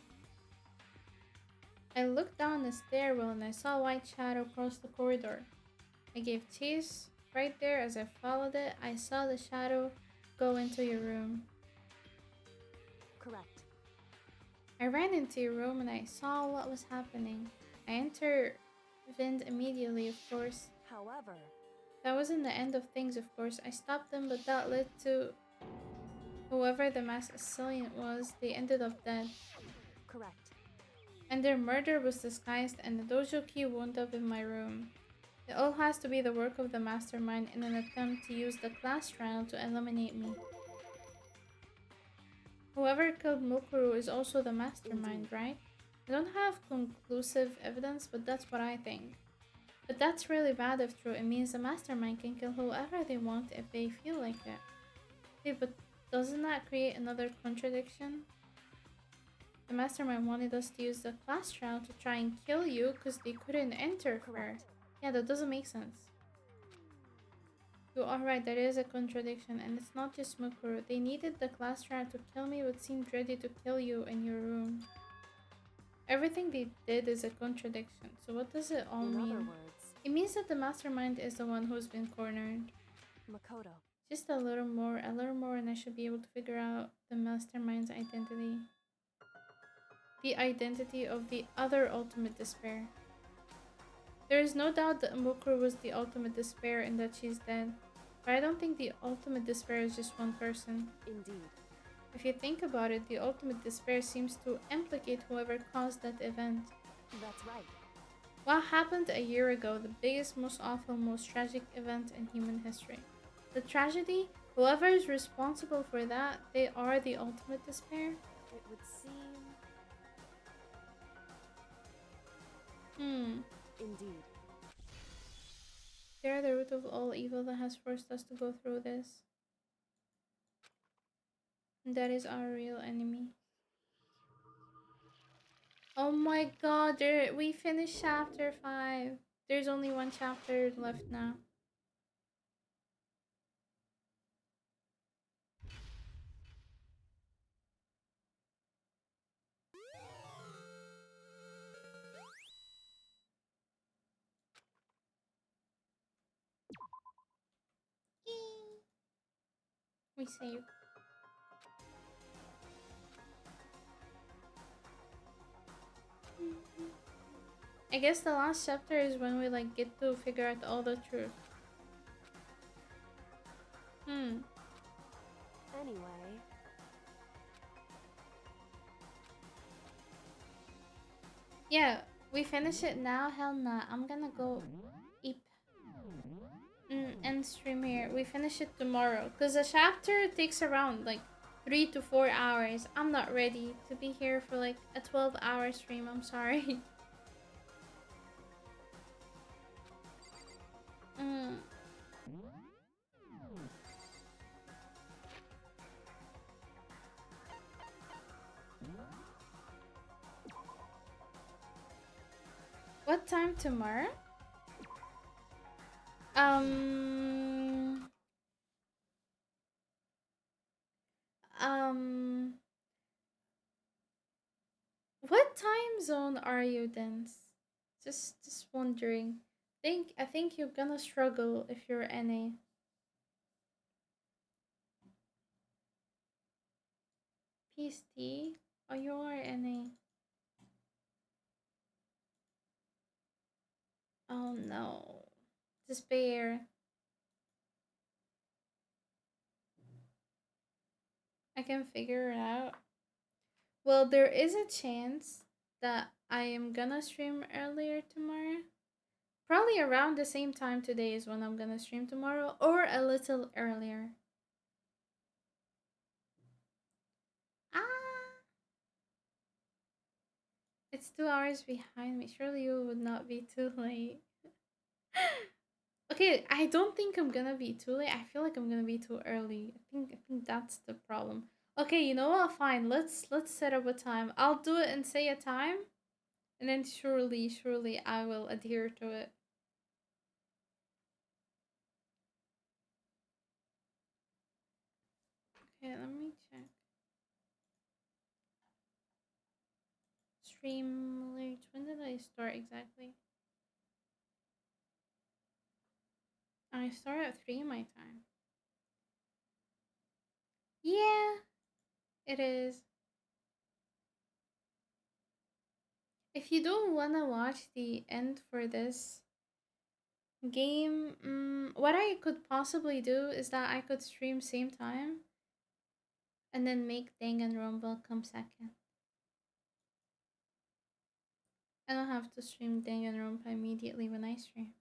I looked down the stairwell and I saw a white shadow cross the corridor. I gave chase. Right there, as I followed it, I saw the shadow go into your room. Correct. I ran into your room and I saw what was happening. I intervened immediately, of course. However, that wasn't the end of things, of course. I stopped them, but that led to whoever the mass assailant was, they ended up dead. Correct. And their murder was disguised, and the dojo key wound up in my room. It all has to be the work of the mastermind in an attempt to use the class trial to eliminate me. Whoever killed Mukuru is also the mastermind, right? I don't have conclusive evidence, but that's what I think. But that's really bad if true. It means the mastermind can kill whoever they want if they feel like it. Hey, but doesn't that create another contradiction? The mastermind wanted us to use the class trial to try and kill you because they couldn't interfere. Yeah, that doesn't make sense. You are right, there is a contradiction, and it's not just Mukuru. They needed the class trial to kill me but seemed ready to kill you in your room. Everything they did is a contradiction, so what does it all mean? In other words, it means that the mastermind is the one who's been cornered. Makoto. Just a little more, and I should be able to figure out the mastermind's identity. The identity of the other ultimate despair. There is no doubt that Mukuru was the ultimate despair and that she's dead. But I don't think the ultimate despair is just one person. Indeed. If you think about it, the ultimate despair seems to implicate whoever caused that event. That's right. What happened a year ago, the biggest, most awful, most tragic event in human history. The tragedy, whoever is responsible for that, they are the ultimate despair? It would seem... Indeed. They are the root of all evil that has forced us to go through this. And that is our real enemy. Oh my god, we finished chapter 5. There's only one chapter left now. We saved. I guess the last chapter is when we like get to figure out all the truth. Anyway. Yeah, we finish it now? Hell nah. I'm gonna go eat and stream here. We finish it tomorrow. Because the chapter takes around like 3 to 4 hours. I'm not ready to be here for like a 12-hour stream. I'm sorry. What time tomorrow? Um, um, what time zone are you then? Just wondering. I think you're gonna struggle if you're NA. PST? Oh, you are NA. Oh no. Despair. I can figure it out. Well, there is a chance that I am gonna stream earlier tomorrow. Probably around the same time today is when I'm gonna stream tomorrow, or a little earlier. Ah, it's 2 hours behind me. Surely you would not be too late. Okay, I don't think I'm gonna be too late. I feel like I'm gonna be too early. I think that's the problem. Okay, you know what? Fine. Let's set up a time. I'll do it and say a time, and then surely I will adhere to it. Okay, let me check. Stream late. When did I start exactly? I start at 3 my time. Yeah, it is. If you don't wanna watch the end for this game, what I could possibly do is that I could stream same time and then make Danganronpa come second. I don't have to stream Danganronpa immediately when I stream.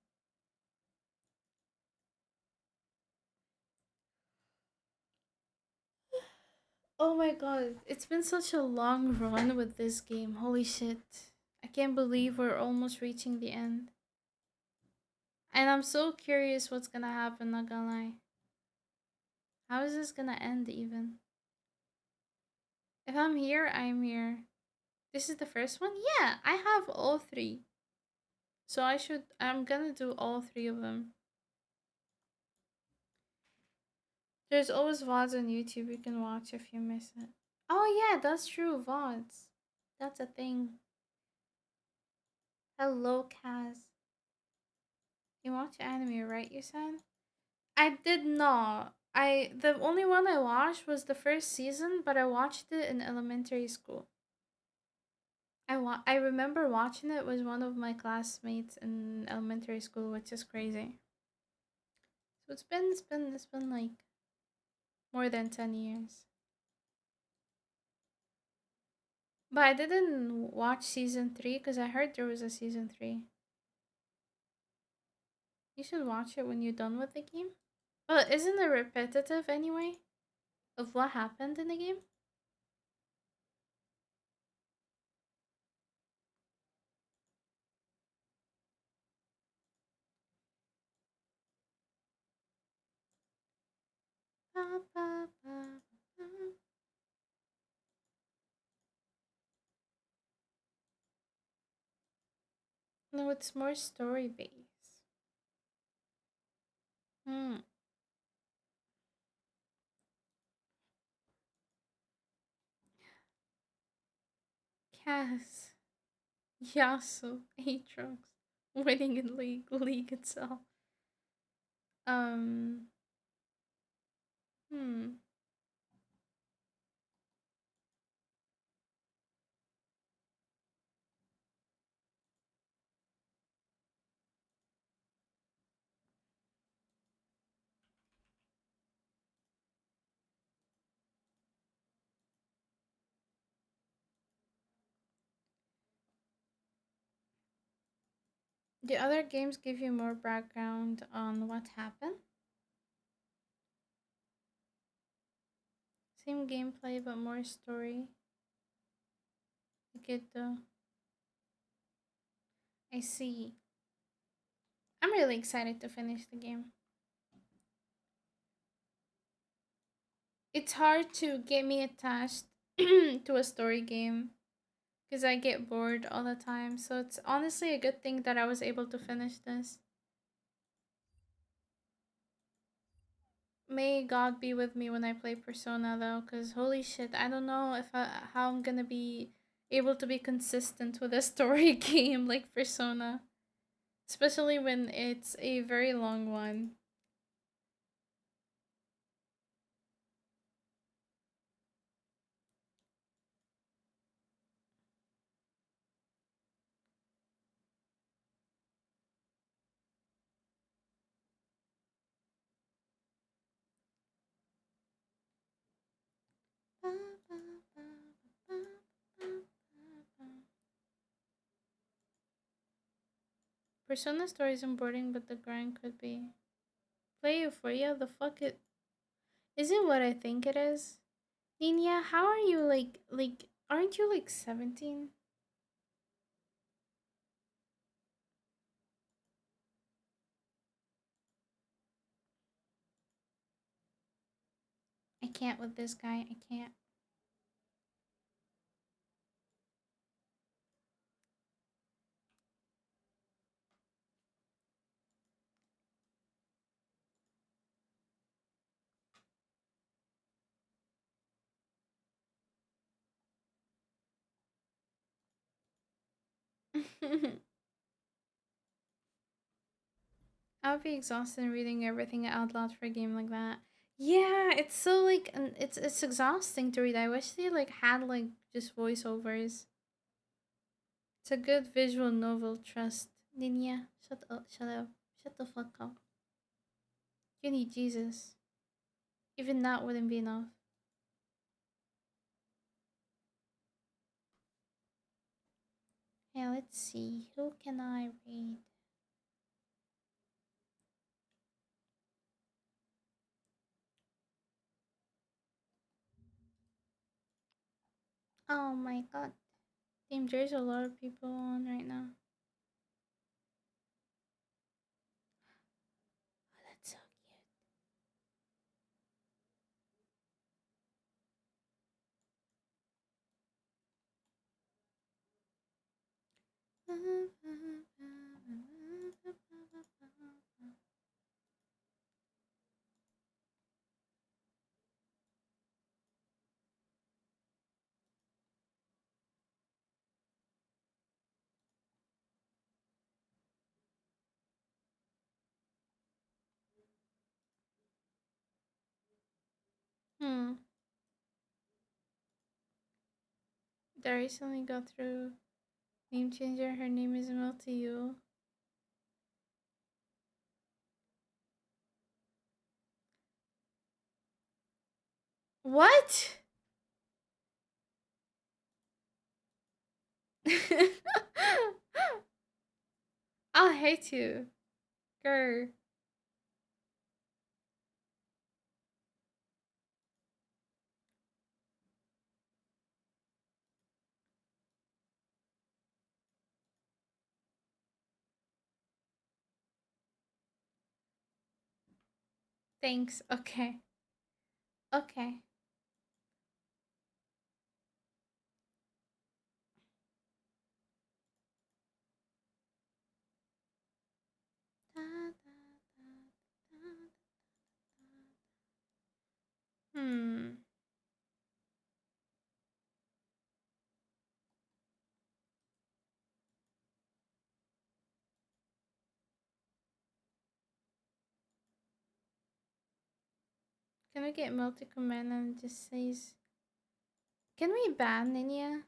Oh my god, it's been such a long run with this game. Holy shit. I can't believe we're almost reaching the end. And I'm so curious what's gonna happen, not gonna lie. How is this gonna end even? If I'm here, I'm here. This is the first one? Yeah, I have all three. So I'm gonna do all three of them. There's always VODs on YouTube you can watch if you miss it. Oh yeah, that's true, VODs. That's a thing. Hello, Kaz. You watch anime, right, you said? I did not. The only one I watched was the first season, but I watched it in elementary school. I remember watching it with one of my classmates in elementary school, which is crazy. So it's been like more than 10 years. But I didn't watch season 3 because I heard there was a season 3. You should watch it when you're done with the game. Well, isn't it repetitive anyway of what happened in the game? Ba, ba, ba, ba. No, it's more story based. Hmm. Cass, Yasu, Aatrox, winning in League itself. Um. Hmm. The other games give you more background on what happened. Same gameplay but more story. Good though. I see. I'm really excited to finish the game. It's hard to get me attached to a story game because I get bored all the time. So it's honestly a good thing that I was able to finish this. May God be with me when I play Persona though, because holy shit, I don't know how I'm gonna be able to be consistent with a story game like Persona, especially when it's a very long one. Persona story isn't boring, but the grind could be. Play Euphoria? The fuck it? Is it what I think it is? Nina, how are you aren't you like 17? I can't with this guy. I can't. I would be exhausted reading everything out loud for a game like that. Yeah, it's so it's exhausting to read. I wish they like had like just voiceovers. It's a good visual novel. Trust. Nina, shut up, shut up, shut the fuck up. You need Jesus. Even that wouldn't be enough. Yeah, let's see. Who can I read? Oh my god. Damn, there's a lot of people on right now. Oh, that's so cute. Hmm. That recently got through name changer. Her name is Mel to you. What? I'll hate you. Grr. Thanks. Okay. Okay. Hmm. Can we get multi command and it just says? Can we ban Ninya?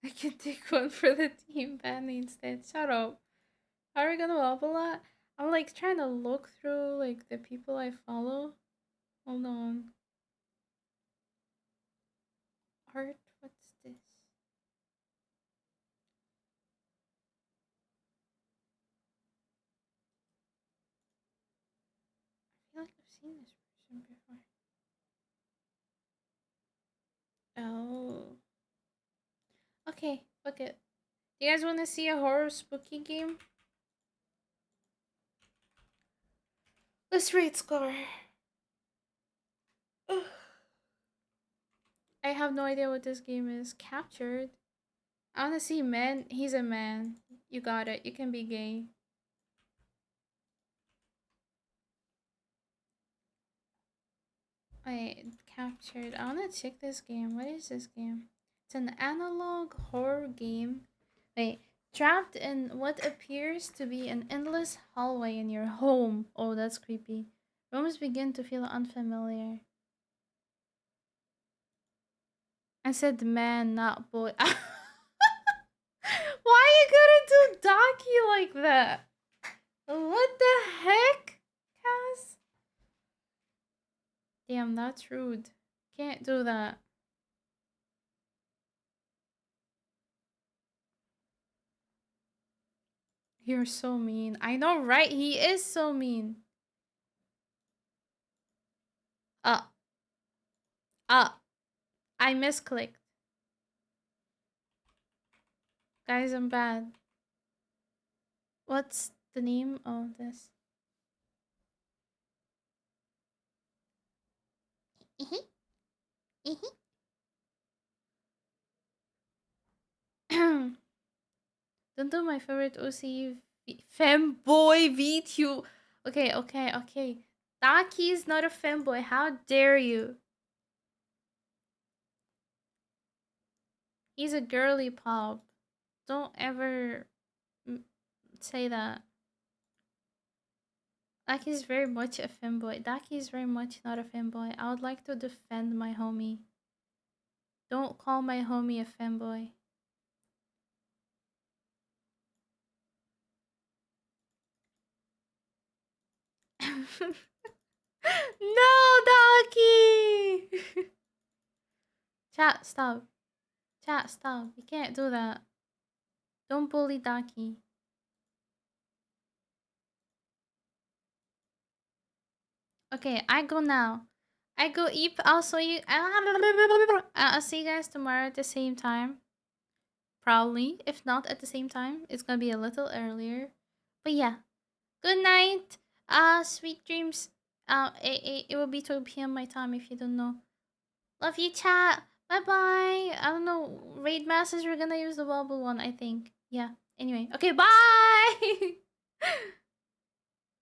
I can take one for the team ban instead. Shut up. How are we gonna wobble that? I'm like trying to look through like the people I follow. Hold on. Art, what's this? I feel like I've seen this person before. Oh. Okay, fuck it. Do you guys want to see a horror spooky game? Let's rate score. I have no idea what this game is. Captured. I wanna see man. He's a man. You got it. You can be gay. Wait, captured. I wanna check this game. What is this game? It's an analog horror game. Wait, trapped in what appears to be an endless hallway in your home. Oh, that's creepy. Rooms begin to feel unfamiliar. I said man, not boy. Why you gonna do Donkey like that? What the heck, Cass? Damn, that's rude. Can't do that. You're so mean. I know, right? He is so mean. Uh, uh, I misclicked. Guys, I'm bad. What's the name of this? Don't do my favorite OC femboy VTube. Okay, okay, okay. Taki is not a femboy. How dare you? He's a girly pop. Don't ever say that. Daki is very much a femboy. Daki is very much not a femboy. I would like to defend my homie. Don't call my homie a femboy. No, Daki! Chat, stop. Chat, stop. You can't do that. Don't bully Daki. Okay, I go now. I go eat. Also, I'll see you guys tomorrow at the same time. Probably. If not at the same time, it's gonna be a little earlier. But yeah. Good night. Sweet dreams. It will be 2 p.m. my time if you don't know. Love you, chat. Bye bye. I don't know. Raid masters, we're gonna use the wobble one, I think. Yeah. Anyway. Okay, bye.